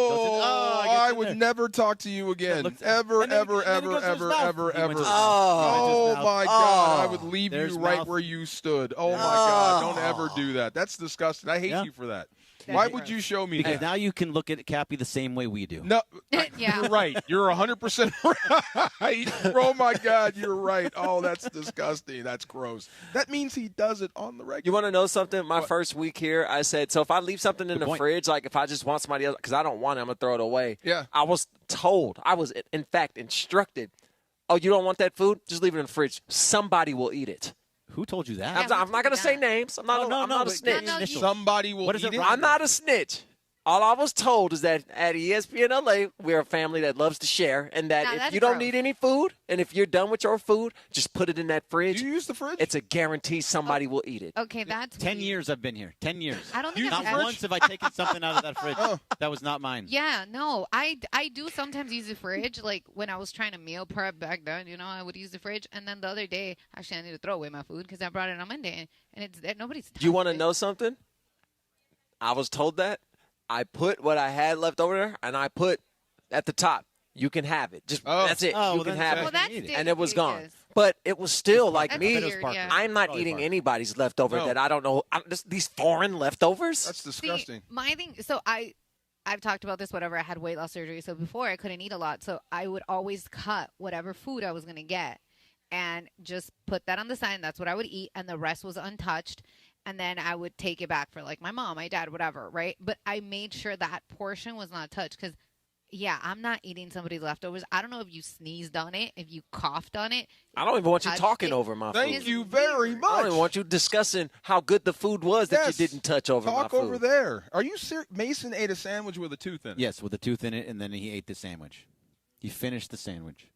[SPEAKER 10] I would never talk to you again. Ever, ever, ever, ever, ever, ever. Oh my God! I would leave
[SPEAKER 30] There's
[SPEAKER 10] you right
[SPEAKER 30] mouth.
[SPEAKER 10] where you stood. Oh my God! Don't ever do that. That's disgusting. I hate
[SPEAKER 30] Yeah.
[SPEAKER 10] you for that. Why would you show me
[SPEAKER 30] Because
[SPEAKER 10] that?
[SPEAKER 30] now you can look at Cappy the same way we do.
[SPEAKER 10] No,
[SPEAKER 11] Yeah.
[SPEAKER 10] you're right. You're 100% right. Oh my God, you're right. Oh, that's disgusting. That's gross. That means he does it on the regular.
[SPEAKER 12] You want to know something? My first week here, I said, so if I leave something in
[SPEAKER 30] Good
[SPEAKER 12] the
[SPEAKER 30] point.
[SPEAKER 12] fridge, like if I just want somebody else, because I don't want it, I'm going to throw it away.
[SPEAKER 10] Yeah.
[SPEAKER 12] I was told, I was, in fact, instructed, oh, you don't want that food? Just leave it in the fridge. Somebody will eat it.
[SPEAKER 30] Who told you that?
[SPEAKER 12] I'm not going to say names. I'm not, I'm not a
[SPEAKER 30] but
[SPEAKER 12] snitch.
[SPEAKER 30] no, initials.
[SPEAKER 10] Somebody will
[SPEAKER 30] What is
[SPEAKER 10] eat
[SPEAKER 30] it,
[SPEAKER 10] it.
[SPEAKER 30] Ron?
[SPEAKER 12] I'm not a snitch. All I was told is that at ESPN LA, we're a family that loves to share, and that
[SPEAKER 11] Now,
[SPEAKER 12] if
[SPEAKER 11] that's
[SPEAKER 12] you don't
[SPEAKER 11] gross.
[SPEAKER 12] need any food, and if you're done with your food, just put it in that fridge.
[SPEAKER 10] Do you use the fridge?
[SPEAKER 12] It's a guarantee somebody will eat it.
[SPEAKER 11] Okay, that's
[SPEAKER 30] 10
[SPEAKER 11] weird.
[SPEAKER 30] years I've been here. 10 years.
[SPEAKER 11] I don't think
[SPEAKER 30] Not
[SPEAKER 11] I've ever-
[SPEAKER 30] once have I taken something out of that fridge. That was not mine.
[SPEAKER 11] Yeah, no, I do sometimes use the fridge. Like when I was trying to meal prep back then, I would use the fridge. And then the other day, actually, I need to throw away my food because I brought it on Monday, and nobody's.
[SPEAKER 12] Do you want to
[SPEAKER 11] touched it.
[SPEAKER 12] know something? I was told that. I put what I had left over there, and I put at the top, you can have it. Just that's it.
[SPEAKER 30] Oh,
[SPEAKER 12] you
[SPEAKER 30] well,
[SPEAKER 12] can
[SPEAKER 30] then
[SPEAKER 12] have
[SPEAKER 30] that's
[SPEAKER 12] it.
[SPEAKER 11] Well, that's
[SPEAKER 12] And it was gone.
[SPEAKER 11] yes.
[SPEAKER 12] But it was still like
[SPEAKER 11] That's
[SPEAKER 12] me.
[SPEAKER 11] weird, yeah.
[SPEAKER 12] I'm not
[SPEAKER 30] Probably
[SPEAKER 12] eating
[SPEAKER 30] Parker.
[SPEAKER 12] anybody's leftover
[SPEAKER 10] No.
[SPEAKER 12] that I don't know. These foreign leftovers?
[SPEAKER 10] That's
[SPEAKER 11] See,
[SPEAKER 10] disgusting.
[SPEAKER 11] my thing. So I've talked about this. Whatever, I had weight loss surgery, so before I couldn't eat a lot. So I would always cut whatever food I was gonna get, and just put that on the side. And that's what I would eat, and the rest was untouched. And then I would take it back for like my mom, my dad, whatever, right? But I made sure that portion was not touched because, yeah, I'm not eating somebody's leftovers. I don't know if you sneezed on it, if you coughed on it.
[SPEAKER 12] I don't even want you
[SPEAKER 11] touched
[SPEAKER 12] talking
[SPEAKER 11] it.
[SPEAKER 12] over my
[SPEAKER 10] Thank
[SPEAKER 12] food.
[SPEAKER 10] you very
[SPEAKER 12] I don't
[SPEAKER 10] much.
[SPEAKER 12] even want you discussing how good the food was that
[SPEAKER 10] Yes.
[SPEAKER 12] you didn't touch over my
[SPEAKER 10] Talk
[SPEAKER 12] food.
[SPEAKER 10] over there. Are you serious? Mason ate a sandwich with a tooth in it.
[SPEAKER 30] Yes, with a tooth in it, and then he ate the sandwich. He finished the sandwich.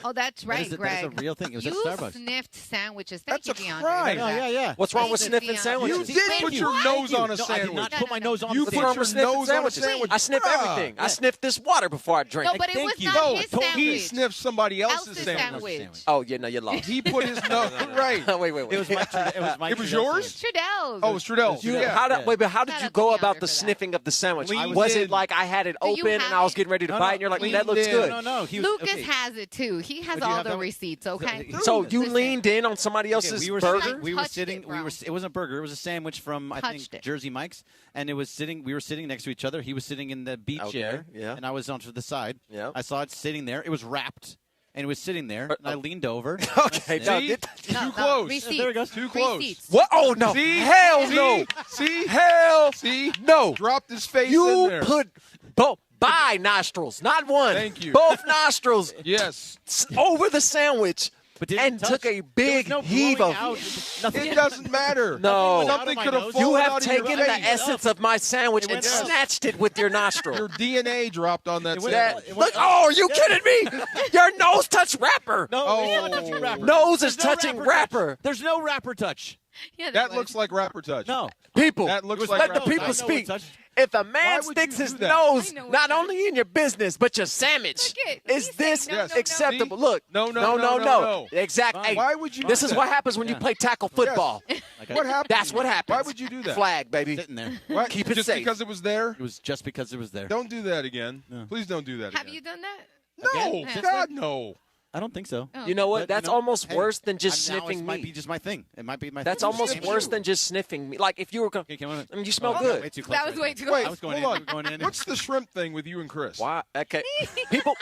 [SPEAKER 11] Oh, that's right,
[SPEAKER 30] That is
[SPEAKER 11] Greg.
[SPEAKER 30] a real thing. It was
[SPEAKER 11] you
[SPEAKER 30] at Starbucks.
[SPEAKER 11] sniffed sandwiches.
[SPEAKER 10] That's
[SPEAKER 11] Thank
[SPEAKER 10] a
[SPEAKER 11] you, DeAndre.
[SPEAKER 10] crime.
[SPEAKER 11] for that.
[SPEAKER 30] Yeah.
[SPEAKER 12] What's wrong
[SPEAKER 11] Thank
[SPEAKER 12] with
[SPEAKER 11] you,
[SPEAKER 12] sniffing
[SPEAKER 11] DeAndre.
[SPEAKER 12] sandwiches?
[SPEAKER 10] You did
[SPEAKER 11] Thank
[SPEAKER 10] put
[SPEAKER 11] you.
[SPEAKER 10] your
[SPEAKER 11] Thank
[SPEAKER 10] nose
[SPEAKER 11] you.
[SPEAKER 10] on a
[SPEAKER 30] No, I did
[SPEAKER 10] sandwich.
[SPEAKER 30] not
[SPEAKER 11] No,
[SPEAKER 30] put
[SPEAKER 11] no,
[SPEAKER 30] my
[SPEAKER 11] no.
[SPEAKER 30] nose on
[SPEAKER 10] You
[SPEAKER 30] the
[SPEAKER 10] put
[SPEAKER 30] sandwich.
[SPEAKER 10] your
[SPEAKER 12] sniffing
[SPEAKER 10] nose on a
[SPEAKER 12] sandwiches.
[SPEAKER 10] sandwich.
[SPEAKER 12] I sniff
[SPEAKER 10] Bruh.
[SPEAKER 12] everything. I sniff this water before I drink.
[SPEAKER 11] No, but it
[SPEAKER 30] Thank
[SPEAKER 11] was
[SPEAKER 30] you.
[SPEAKER 11] not
[SPEAKER 10] No,
[SPEAKER 11] his
[SPEAKER 10] he
[SPEAKER 11] sandwich.
[SPEAKER 10] sniffed somebody else's
[SPEAKER 11] Else's
[SPEAKER 10] sandwich.
[SPEAKER 11] sandwich.
[SPEAKER 12] Oh, yeah, no, you're lost.
[SPEAKER 10] He put his nose right.
[SPEAKER 12] wait.
[SPEAKER 30] It was my.
[SPEAKER 10] It was yours?
[SPEAKER 11] Trudell's.
[SPEAKER 10] Oh, it was Trudell's.
[SPEAKER 12] You,
[SPEAKER 10] Yeah.
[SPEAKER 12] how did
[SPEAKER 11] Shout
[SPEAKER 12] you
[SPEAKER 11] out
[SPEAKER 12] go
[SPEAKER 11] to
[SPEAKER 12] about
[SPEAKER 11] DeAndre
[SPEAKER 12] the
[SPEAKER 11] for that.
[SPEAKER 12] sniffing of the sandwich?
[SPEAKER 10] We
[SPEAKER 12] Was
[SPEAKER 10] did.
[SPEAKER 12] it like I had it
[SPEAKER 11] Do you
[SPEAKER 12] open and
[SPEAKER 11] have
[SPEAKER 12] I was
[SPEAKER 11] it?
[SPEAKER 12] getting ready to
[SPEAKER 30] No,
[SPEAKER 12] bite,
[SPEAKER 30] no,
[SPEAKER 12] and you're like,
[SPEAKER 10] we
[SPEAKER 12] that looks
[SPEAKER 10] did.
[SPEAKER 12] good.
[SPEAKER 30] No. He was,
[SPEAKER 11] Lucas
[SPEAKER 30] okay.
[SPEAKER 11] has it too. He has
[SPEAKER 30] Do you
[SPEAKER 11] all
[SPEAKER 30] have
[SPEAKER 11] the
[SPEAKER 30] that one?
[SPEAKER 11] receipts. Okay.
[SPEAKER 12] So you
[SPEAKER 11] Listen.
[SPEAKER 12] leaned in on somebody
[SPEAKER 30] Okay,
[SPEAKER 12] else's
[SPEAKER 30] we were
[SPEAKER 12] burger?
[SPEAKER 30] sitting, we were
[SPEAKER 11] touched
[SPEAKER 30] sitting.
[SPEAKER 11] it,
[SPEAKER 30] We
[SPEAKER 11] bro.
[SPEAKER 30] were. It wasn't a burger. It was a sandwich from I
[SPEAKER 11] Touched
[SPEAKER 30] think
[SPEAKER 11] it.
[SPEAKER 30] Jersey Mike's, and it was sitting. We were sitting next to each other. He was sitting in the B
[SPEAKER 12] Okay,
[SPEAKER 30] chair,
[SPEAKER 12] yeah.
[SPEAKER 30] and I was onto the side.
[SPEAKER 12] Yeah.
[SPEAKER 30] I saw it sitting there. It was wrapped, and it was sitting there. And I leaned over.
[SPEAKER 12] Okay,
[SPEAKER 30] and I
[SPEAKER 12] no,
[SPEAKER 10] See? Too close.
[SPEAKER 11] Receipts.
[SPEAKER 30] There it goes.
[SPEAKER 10] Too close.
[SPEAKER 11] Receipts.
[SPEAKER 12] What? Oh no!
[SPEAKER 10] See?
[SPEAKER 12] Hell
[SPEAKER 10] See?
[SPEAKER 12] no!
[SPEAKER 10] See?
[SPEAKER 12] Hell
[SPEAKER 10] See?
[SPEAKER 12] no!
[SPEAKER 10] Dropped his face in
[SPEAKER 12] You
[SPEAKER 10] there.
[SPEAKER 12] put both by nostrils, not one.
[SPEAKER 10] Thank you.
[SPEAKER 12] Both nostrils
[SPEAKER 10] Yes.
[SPEAKER 12] over the sandwich. and took a big heave of.
[SPEAKER 10] It doesn't matter.
[SPEAKER 12] No.
[SPEAKER 10] Something could have
[SPEAKER 12] You
[SPEAKER 10] fallen
[SPEAKER 12] have
[SPEAKER 10] out of your
[SPEAKER 12] taken the
[SPEAKER 10] face.
[SPEAKER 12] essence of my sandwich and snatched it with your nostril.
[SPEAKER 10] Your DNA dropped on that sandwich.
[SPEAKER 12] Look, are you kidding me? Your nose touched wrapper.
[SPEAKER 30] No, it's not touching wrapper.
[SPEAKER 12] Nose is
[SPEAKER 30] There's no
[SPEAKER 12] touching
[SPEAKER 30] wrapper
[SPEAKER 12] wrapper.
[SPEAKER 30] touch. There's no wrapper touch.
[SPEAKER 11] Yeah,
[SPEAKER 10] that looks like rapper touch.
[SPEAKER 30] No.
[SPEAKER 12] People,
[SPEAKER 10] that looks like
[SPEAKER 12] let the
[SPEAKER 10] rapper
[SPEAKER 12] people
[SPEAKER 10] touch.
[SPEAKER 12] speak. If a man sticks his nose not only in your business but your sandwich, is this acceptable? Look, no. Exactly.
[SPEAKER 10] Why would you?
[SPEAKER 12] This
[SPEAKER 10] do
[SPEAKER 12] is
[SPEAKER 10] that?
[SPEAKER 12] what happens when you play tackle football.
[SPEAKER 10] What happened?
[SPEAKER 12] That's what happens.
[SPEAKER 10] Why would you do that?
[SPEAKER 12] Flag, baby.
[SPEAKER 30] Sitting there.
[SPEAKER 10] What?
[SPEAKER 12] Keep it
[SPEAKER 10] just
[SPEAKER 12] safe.
[SPEAKER 10] because it was there?
[SPEAKER 30] It was just because it was there.
[SPEAKER 10] Don't do that again.
[SPEAKER 30] No.
[SPEAKER 10] Please don't do that
[SPEAKER 11] Have
[SPEAKER 10] again.
[SPEAKER 11] you done that?
[SPEAKER 10] No,
[SPEAKER 11] Again?
[SPEAKER 10] God, no.
[SPEAKER 30] I don't think so.
[SPEAKER 11] Oh.
[SPEAKER 12] You know what?
[SPEAKER 30] But,
[SPEAKER 12] That's almost worse than just
[SPEAKER 30] now
[SPEAKER 12] sniffing
[SPEAKER 30] it
[SPEAKER 12] me.
[SPEAKER 30] might be just my thing. It might be my
[SPEAKER 12] That's
[SPEAKER 30] thing.
[SPEAKER 12] almost worse than just sniffing me. Like if you were, you smell good.
[SPEAKER 30] Way too close
[SPEAKER 11] That was
[SPEAKER 30] right
[SPEAKER 11] way
[SPEAKER 30] there.
[SPEAKER 11] too
[SPEAKER 10] Wait,
[SPEAKER 11] close.
[SPEAKER 30] going
[SPEAKER 10] hold
[SPEAKER 30] in. Going in.
[SPEAKER 10] What's the shrimp thing with you and Chris?
[SPEAKER 12] Why? Okay, people.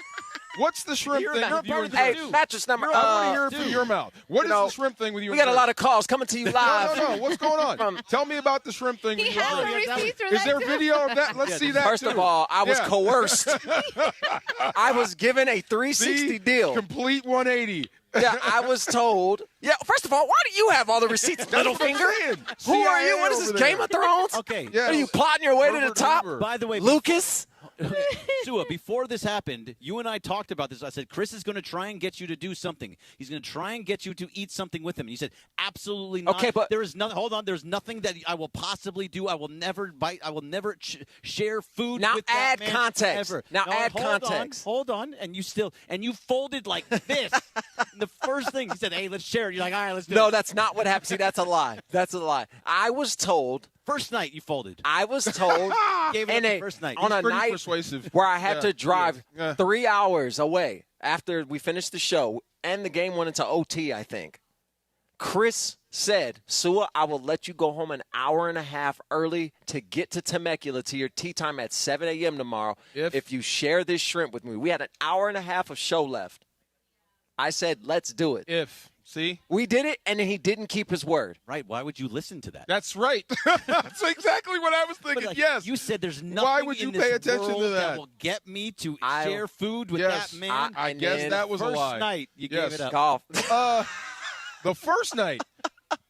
[SPEAKER 10] What's the shrimp
[SPEAKER 30] You're
[SPEAKER 10] thing
[SPEAKER 30] not
[SPEAKER 10] with you
[SPEAKER 30] part
[SPEAKER 10] and
[SPEAKER 30] of
[SPEAKER 10] Chris?
[SPEAKER 30] this.
[SPEAKER 12] Hey, mattress number.
[SPEAKER 10] I want to hear it from your mouth. What is the shrimp thing with you
[SPEAKER 12] We
[SPEAKER 10] and
[SPEAKER 12] got a
[SPEAKER 10] Chris?
[SPEAKER 12] lot of calls coming to you live.
[SPEAKER 10] No. What's going on? Tell me about the shrimp thing with
[SPEAKER 11] He
[SPEAKER 10] you and
[SPEAKER 11] has
[SPEAKER 10] Chris.
[SPEAKER 11] the receipts for
[SPEAKER 10] Is
[SPEAKER 11] that
[SPEAKER 10] there
[SPEAKER 11] too.
[SPEAKER 10] video of that? Let's see that
[SPEAKER 12] First
[SPEAKER 10] too.
[SPEAKER 12] of all, I was
[SPEAKER 10] Yeah.
[SPEAKER 12] coerced. I was given a 360
[SPEAKER 10] The
[SPEAKER 12] deal.
[SPEAKER 10] Complete 180.
[SPEAKER 12] Yeah, I was told. Yeah, first of all, why do you have all the receipts, little
[SPEAKER 10] what I'm
[SPEAKER 12] finger?
[SPEAKER 10] saying.
[SPEAKER 12] Who are you?
[SPEAKER 10] CIA
[SPEAKER 12] What is this,
[SPEAKER 10] over there.
[SPEAKER 12] Game of Thrones?
[SPEAKER 30] Okay.
[SPEAKER 10] Yes.
[SPEAKER 12] Are you plotting your way to the
[SPEAKER 10] Herbert
[SPEAKER 12] top?
[SPEAKER 10] Hoover.
[SPEAKER 30] By the way,
[SPEAKER 12] Lucas?
[SPEAKER 30] Sua, before this happened, you and I talked about this. I said, Chris is going to try and get you to do something. He's going to try and get you to eat something with him. And you said, absolutely not.
[SPEAKER 12] Okay, but
[SPEAKER 30] there is nothing. Hold on. There's nothing that I will possibly do. I will never bite. I will never share food
[SPEAKER 12] Now
[SPEAKER 30] with
[SPEAKER 12] add
[SPEAKER 30] that man
[SPEAKER 12] context.
[SPEAKER 30] ever.
[SPEAKER 12] Now add
[SPEAKER 30] hold
[SPEAKER 12] context.
[SPEAKER 30] Hold on. And you folded like this. And the first thing he said, hey, let's share it. You're like, all right, let's do it.
[SPEAKER 12] No, that's not what happened. See, that's a lie. That's a lie. I was told.
[SPEAKER 30] First night you folded.
[SPEAKER 12] I was told
[SPEAKER 30] Gave it up the first night.
[SPEAKER 12] on a
[SPEAKER 10] Pretty
[SPEAKER 12] night
[SPEAKER 10] persuasive.
[SPEAKER 12] where I had to drive
[SPEAKER 10] Yeah.
[SPEAKER 12] 3 hours away after we finished the show and the game went into OT, I think. Chris said, Sua, I will let you go home an hour and a half early to get to Temecula to your tea time at 7 a.m. tomorrow if you share this shrimp with me. We had an hour and a half of show left. I said, let's do it.
[SPEAKER 10] See?
[SPEAKER 12] We did it, and then he didn't keep his word.
[SPEAKER 30] Right. Why would you listen to that?
[SPEAKER 10] That's right. That's exactly what I was thinking.
[SPEAKER 30] But, like,
[SPEAKER 10] yes.
[SPEAKER 30] You said there's nothing
[SPEAKER 10] Why would you
[SPEAKER 30] in this
[SPEAKER 10] pay attention to
[SPEAKER 30] world
[SPEAKER 10] that?
[SPEAKER 30] will get me to share food with
[SPEAKER 10] Yes,
[SPEAKER 30] that man.
[SPEAKER 10] I guess that was a lie.
[SPEAKER 30] First night, you
[SPEAKER 10] Yes.
[SPEAKER 30] gave it up.
[SPEAKER 12] Golf.
[SPEAKER 10] The first night.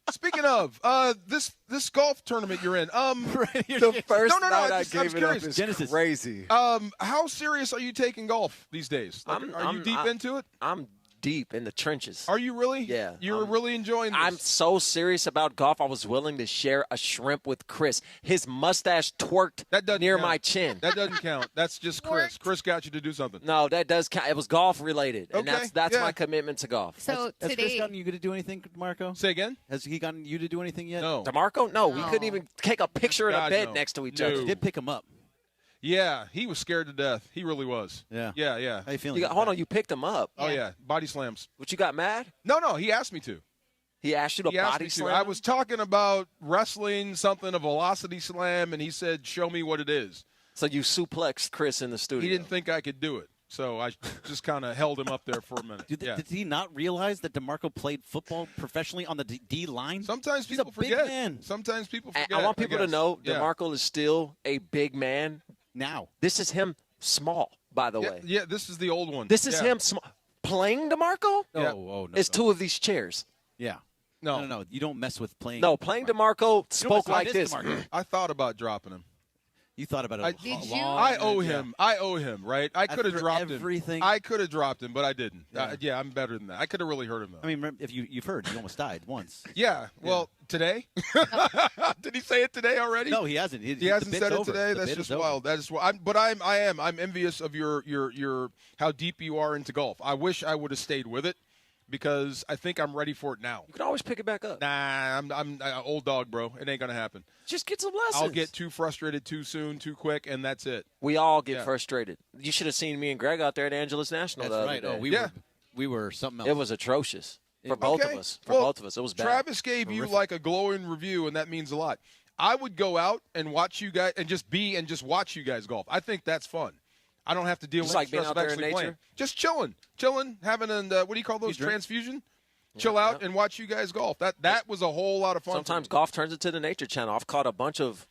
[SPEAKER 10] Speaking of this golf tournament you're in,
[SPEAKER 12] The first
[SPEAKER 10] no,
[SPEAKER 12] night
[SPEAKER 10] I'm
[SPEAKER 12] I
[SPEAKER 10] just
[SPEAKER 12] gave it
[SPEAKER 10] curious.
[SPEAKER 12] up is
[SPEAKER 30] Genesis.
[SPEAKER 12] crazy.
[SPEAKER 10] How serious are you taking golf these days? Like, are you deep into it?
[SPEAKER 12] I'm deep in the trenches.
[SPEAKER 10] Are you really?
[SPEAKER 12] Yeah.
[SPEAKER 10] You're really enjoying this?
[SPEAKER 12] I'm so serious about golf, I was willing to share a shrimp with Chris. His mustache twerked near my chin.
[SPEAKER 10] That doesn't count. That's just Chris. Chris got you to do something.
[SPEAKER 12] No, that does count. It was golf related, and
[SPEAKER 10] Okay,
[SPEAKER 12] that's
[SPEAKER 10] yeah.
[SPEAKER 12] my commitment to golf.
[SPEAKER 11] So
[SPEAKER 30] Has Chris
[SPEAKER 11] today,
[SPEAKER 30] gotten you to do anything, Marco?
[SPEAKER 10] Say again?
[SPEAKER 30] Has he gotten you to do anything yet?
[SPEAKER 10] No.
[SPEAKER 12] DeMarco? No, we couldn't even take a picture in a
[SPEAKER 10] God,
[SPEAKER 12] bed
[SPEAKER 10] no.
[SPEAKER 12] next to each
[SPEAKER 10] No.
[SPEAKER 12] other.
[SPEAKER 30] You did pick him up.
[SPEAKER 10] Yeah, he was scared to death. He really was.
[SPEAKER 30] Yeah.
[SPEAKER 10] Yeah.
[SPEAKER 30] How you feeling?
[SPEAKER 12] Hold on, you picked him up.
[SPEAKER 10] Oh, yeah. Body slams.
[SPEAKER 12] But you got mad?
[SPEAKER 10] No, he asked me to.
[SPEAKER 12] He asked you to
[SPEAKER 10] He asked
[SPEAKER 12] body
[SPEAKER 10] me to.
[SPEAKER 12] slam?
[SPEAKER 10] I was talking about wrestling, something, a velocity slam, and he said, show me what it is.
[SPEAKER 12] So you suplexed Chris in the studio.
[SPEAKER 10] He didn't think I could do it. So I just kind of held him up there for a minute.
[SPEAKER 30] Did he not realize that DeMarco played football professionally on the D line?
[SPEAKER 10] Sometimes
[SPEAKER 30] He's a
[SPEAKER 10] people
[SPEAKER 30] big
[SPEAKER 10] forget.
[SPEAKER 30] man.
[SPEAKER 10] Sometimes people
[SPEAKER 12] And
[SPEAKER 10] forget.
[SPEAKER 12] I want people to
[SPEAKER 10] guess.
[SPEAKER 12] know
[SPEAKER 10] Yeah.
[SPEAKER 12] DeMarco is still a big man.
[SPEAKER 30] Now.
[SPEAKER 12] This is him small, by the way.
[SPEAKER 10] Yeah, this is the old one.
[SPEAKER 12] This is
[SPEAKER 10] Yeah.
[SPEAKER 12] him small. Playing DeMarco
[SPEAKER 10] Yeah.
[SPEAKER 30] No.
[SPEAKER 12] is two of these chairs.
[SPEAKER 30] Yeah.
[SPEAKER 10] No.
[SPEAKER 30] You don't mess with playing.
[SPEAKER 12] No, playing DeMarco spoke like this.
[SPEAKER 10] I thought about dropping him.
[SPEAKER 30] You thought about it.
[SPEAKER 10] I owe him. I owe him, right? I could have
[SPEAKER 30] After
[SPEAKER 10] dropped
[SPEAKER 30] everything?
[SPEAKER 10] him. I could have dropped him, but I didn't.
[SPEAKER 30] Yeah.
[SPEAKER 10] I'm better than that. I could have really hurt him, though.
[SPEAKER 30] I mean, if you've heard, he almost died once.
[SPEAKER 10] Yeah. Well, today? Did he say it today already?
[SPEAKER 30] No, he hasn't.
[SPEAKER 10] He hasn't said it today. That's just wild. That is. I'm envious of your how deep you are into golf. I wish I would have stayed with it because I think I'm ready for it now.
[SPEAKER 12] You can always pick it back up.
[SPEAKER 10] Nah, I'm an old dog, bro. It ain't gonna happen.
[SPEAKER 12] Just get some lessons.
[SPEAKER 10] I'll get too frustrated too soon, too quick, and that's it.
[SPEAKER 12] We all get frustrated. You should have seen me and Greg out there at Angeles National.
[SPEAKER 30] That's
[SPEAKER 12] the
[SPEAKER 30] right.
[SPEAKER 12] other
[SPEAKER 30] Oh,
[SPEAKER 12] day.
[SPEAKER 30] we were something else.
[SPEAKER 12] It was atrocious for both of us. For
[SPEAKER 10] Well,
[SPEAKER 12] both of us, it was bad.
[SPEAKER 10] Travis gave you like a glowing review, and that means a lot. I would go out and watch you guys and just watch you guys golf. I think that's fun. I don't have to deal
[SPEAKER 12] Just
[SPEAKER 10] with
[SPEAKER 12] like
[SPEAKER 10] the
[SPEAKER 12] being
[SPEAKER 10] stress
[SPEAKER 12] out
[SPEAKER 10] of
[SPEAKER 12] there in
[SPEAKER 10] actually
[SPEAKER 12] nature?
[SPEAKER 10] playing. Just chilling, having an what do you call those, transfusion? Chill out and watch you guys golf. That was a whole lot of fun.
[SPEAKER 12] Sometimes golf turns into the Nature Channel. I've caught a bunch of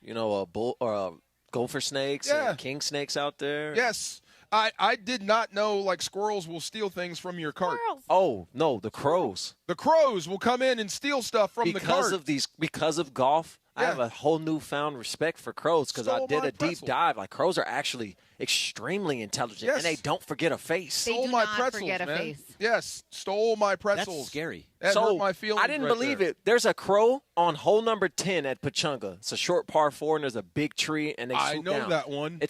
[SPEAKER 12] gopher snakes and king snakes out there.
[SPEAKER 10] Yes. I did not know, like, squirrels will steal things from your cart.
[SPEAKER 12] Oh, no, the crows.
[SPEAKER 10] The crows will come in and steal stuff from the cart.
[SPEAKER 12] Because of golf, I
[SPEAKER 10] Yeah.
[SPEAKER 12] have a whole newfound respect for crows because I
[SPEAKER 10] Stole
[SPEAKER 12] did
[SPEAKER 10] my
[SPEAKER 12] a deep
[SPEAKER 10] pretzel.
[SPEAKER 12] dive. Like, crows are actually extremely intelligent,
[SPEAKER 10] Yes.
[SPEAKER 12] and they don't forget a face.
[SPEAKER 10] Stole my pretzels,
[SPEAKER 11] forget a
[SPEAKER 10] man.
[SPEAKER 11] face.
[SPEAKER 10] Yes, stole my pretzels.
[SPEAKER 30] That's scary.
[SPEAKER 10] That
[SPEAKER 12] so
[SPEAKER 10] hurt my feelings.
[SPEAKER 12] I didn't
[SPEAKER 10] right
[SPEAKER 12] believe
[SPEAKER 10] there.
[SPEAKER 12] it. There's a crow on hole number 10 at Pchanga. It's a short par 4, and there's a big tree, and they
[SPEAKER 10] I
[SPEAKER 12] swoop
[SPEAKER 10] know
[SPEAKER 12] down.
[SPEAKER 10] that one.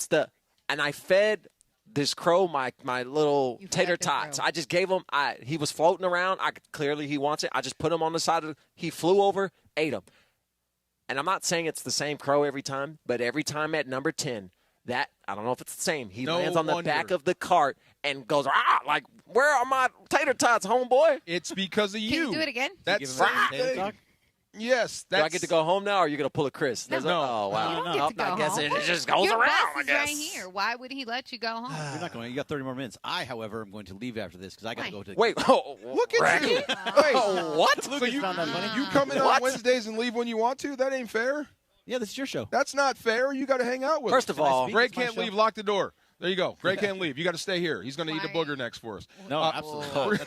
[SPEAKER 12] And I fed this crow my little tater tots. I just gave him. He was floating around. Clearly he wants it. I just put him on the side of. He flew over, ate him. And I'm not saying it's the same crow every time, but every time at number 10, I don't know if it's the same. He
[SPEAKER 10] No
[SPEAKER 12] lands on the
[SPEAKER 10] wonder.
[SPEAKER 12] back of the cart and goes, like, where are my tater tots, homeboy?
[SPEAKER 10] It's because of
[SPEAKER 11] Can
[SPEAKER 10] you.
[SPEAKER 11] you do it again?
[SPEAKER 10] That's same thing. Yes.
[SPEAKER 12] Do I get to go home now, or are you going to pull a Chris?
[SPEAKER 11] No.
[SPEAKER 12] Oh, wow.
[SPEAKER 11] You don't get to go
[SPEAKER 12] I guess
[SPEAKER 11] home.
[SPEAKER 12] it just goes
[SPEAKER 11] Your
[SPEAKER 12] around,
[SPEAKER 11] bus
[SPEAKER 12] I
[SPEAKER 11] is
[SPEAKER 12] guess.
[SPEAKER 11] right here. Why would he let you go home?
[SPEAKER 30] You're not going. You got 30 more minutes. I, however, am going to leave after this because I got to go to.
[SPEAKER 12] Wait.
[SPEAKER 10] Look at you. Wait.
[SPEAKER 12] What?
[SPEAKER 10] So you
[SPEAKER 30] found that funny?
[SPEAKER 10] you come in on
[SPEAKER 12] What?
[SPEAKER 10] Wednesdays and leave when you want to? That ain't fair.
[SPEAKER 30] Yeah, this is your show.
[SPEAKER 10] That's not fair. You got to hang out with
[SPEAKER 12] First
[SPEAKER 10] us.
[SPEAKER 12] of all,
[SPEAKER 10] Greg
[SPEAKER 30] It's my
[SPEAKER 10] can't
[SPEAKER 30] show.
[SPEAKER 10] leave. Lock the door. There you go. Greg can't leave. You got to stay here. He's going to eat a booger next for us.
[SPEAKER 30] No, absolutely.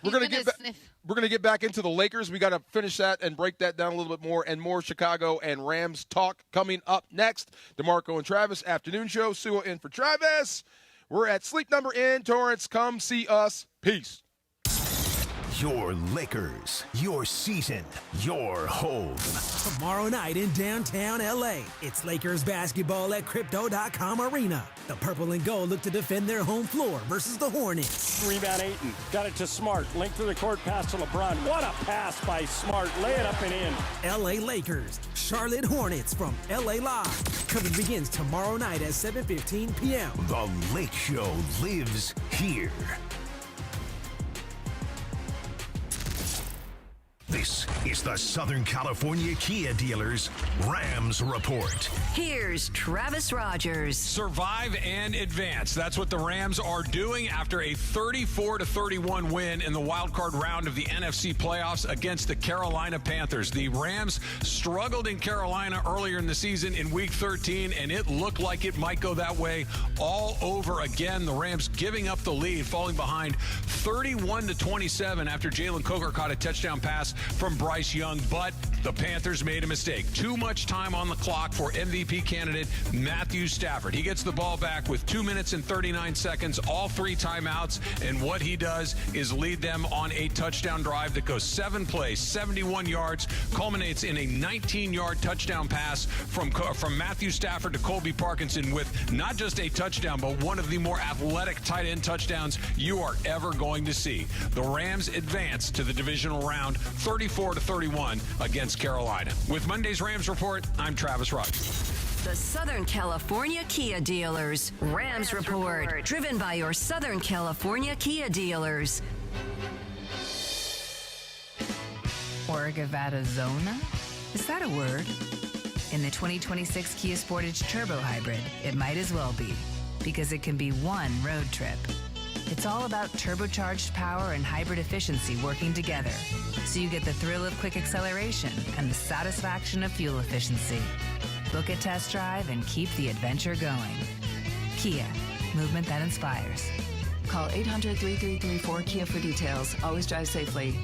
[SPEAKER 10] We're going to get back into the Lakers. We got to finish that and break that down a little bit more, and more Chicago and Rams talk coming up next. DeMarco and Travis afternoon show. Sua in for Travis. We're at Sleep Number in Torrance. Come see us. Peace.
[SPEAKER 19] Your Lakers, your season, your home.
[SPEAKER 20] Tomorrow night in downtown LA, it's Lakers basketball at Crypto.com Arena. The purple and gold look to defend their home floor versus the Hornets.
[SPEAKER 17] Rebound Ayton. Got it to Smart. Length of the court pass to LeBron. What a pass by Smart. Lay it up and in.
[SPEAKER 20] LA Lakers, Charlotte Hornets from LA Live. Coverage begins tomorrow night at 7:15 p.m.
[SPEAKER 19] The Lake Show lives here. This is the Southern California Kia Dealers Rams Report.
[SPEAKER 3] Here's Travis Rogers.
[SPEAKER 15] Survive and advance. That's what the Rams are doing after a 34-31 win in the wild card round of the NFC playoffs against the Carolina Panthers. The Rams struggled in Carolina earlier in the season in Week 13, and it looked like it might go that way all over again. The Rams giving up the lead, falling behind 31-27 after Jalen Coker caught a touchdown pass from Bryce Young, but the Panthers made a mistake. Too much time on the clock for MVP candidate Matthew Stafford. He gets the ball back with 2 minutes and 39 seconds, all 3 timeouts, and what he does is lead them on a touchdown drive that goes 7 plays, 71 yards, culminates in a 19-yard touchdown pass from Matthew Stafford to Colby Parkinson with not just a touchdown, but one of the more athletic tight end touchdowns you are ever going to see. The Rams advance to the divisional round 34-31 against Carolina. With Monday's Rams Report, I'm Travis Rogers.
[SPEAKER 3] The Southern California Kia Dealers Rams Report. Driven by your Southern California Kia dealers.
[SPEAKER 1] Orgavattazona? Is that a word? In the 2026 Kia Sportage Turbo Hybrid, it might as well be, because it can be one road trip. It's all about turbocharged power and hybrid efficiency working together, so you get the thrill of quick acceleration and the satisfaction of fuel efficiency. Book a test drive and keep the adventure going. Kia, movement that inspires.
[SPEAKER 5] Call 800-3334-KIA for details. Always drive safely.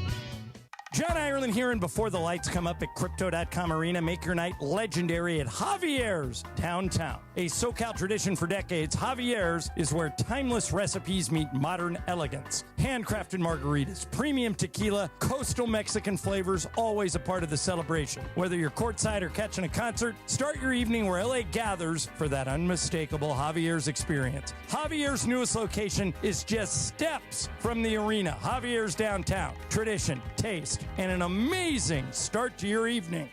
[SPEAKER 17] John Ireland here, and before the lights come up at Crypto.com Arena, make your night legendary at Javier's downtown. A SoCal tradition for decades, Javier's is where timeless recipes meet modern elegance. Handcrafted margaritas, premium tequila, coastal Mexican flavors, always a part of the celebration. Whether you're courtside or catching a concert, start your evening where LA gathers for that unmistakable Javier's experience. Javier's newest location is just steps from the arena. Javier's downtown. Tradition, taste, and an amazing start to your evening.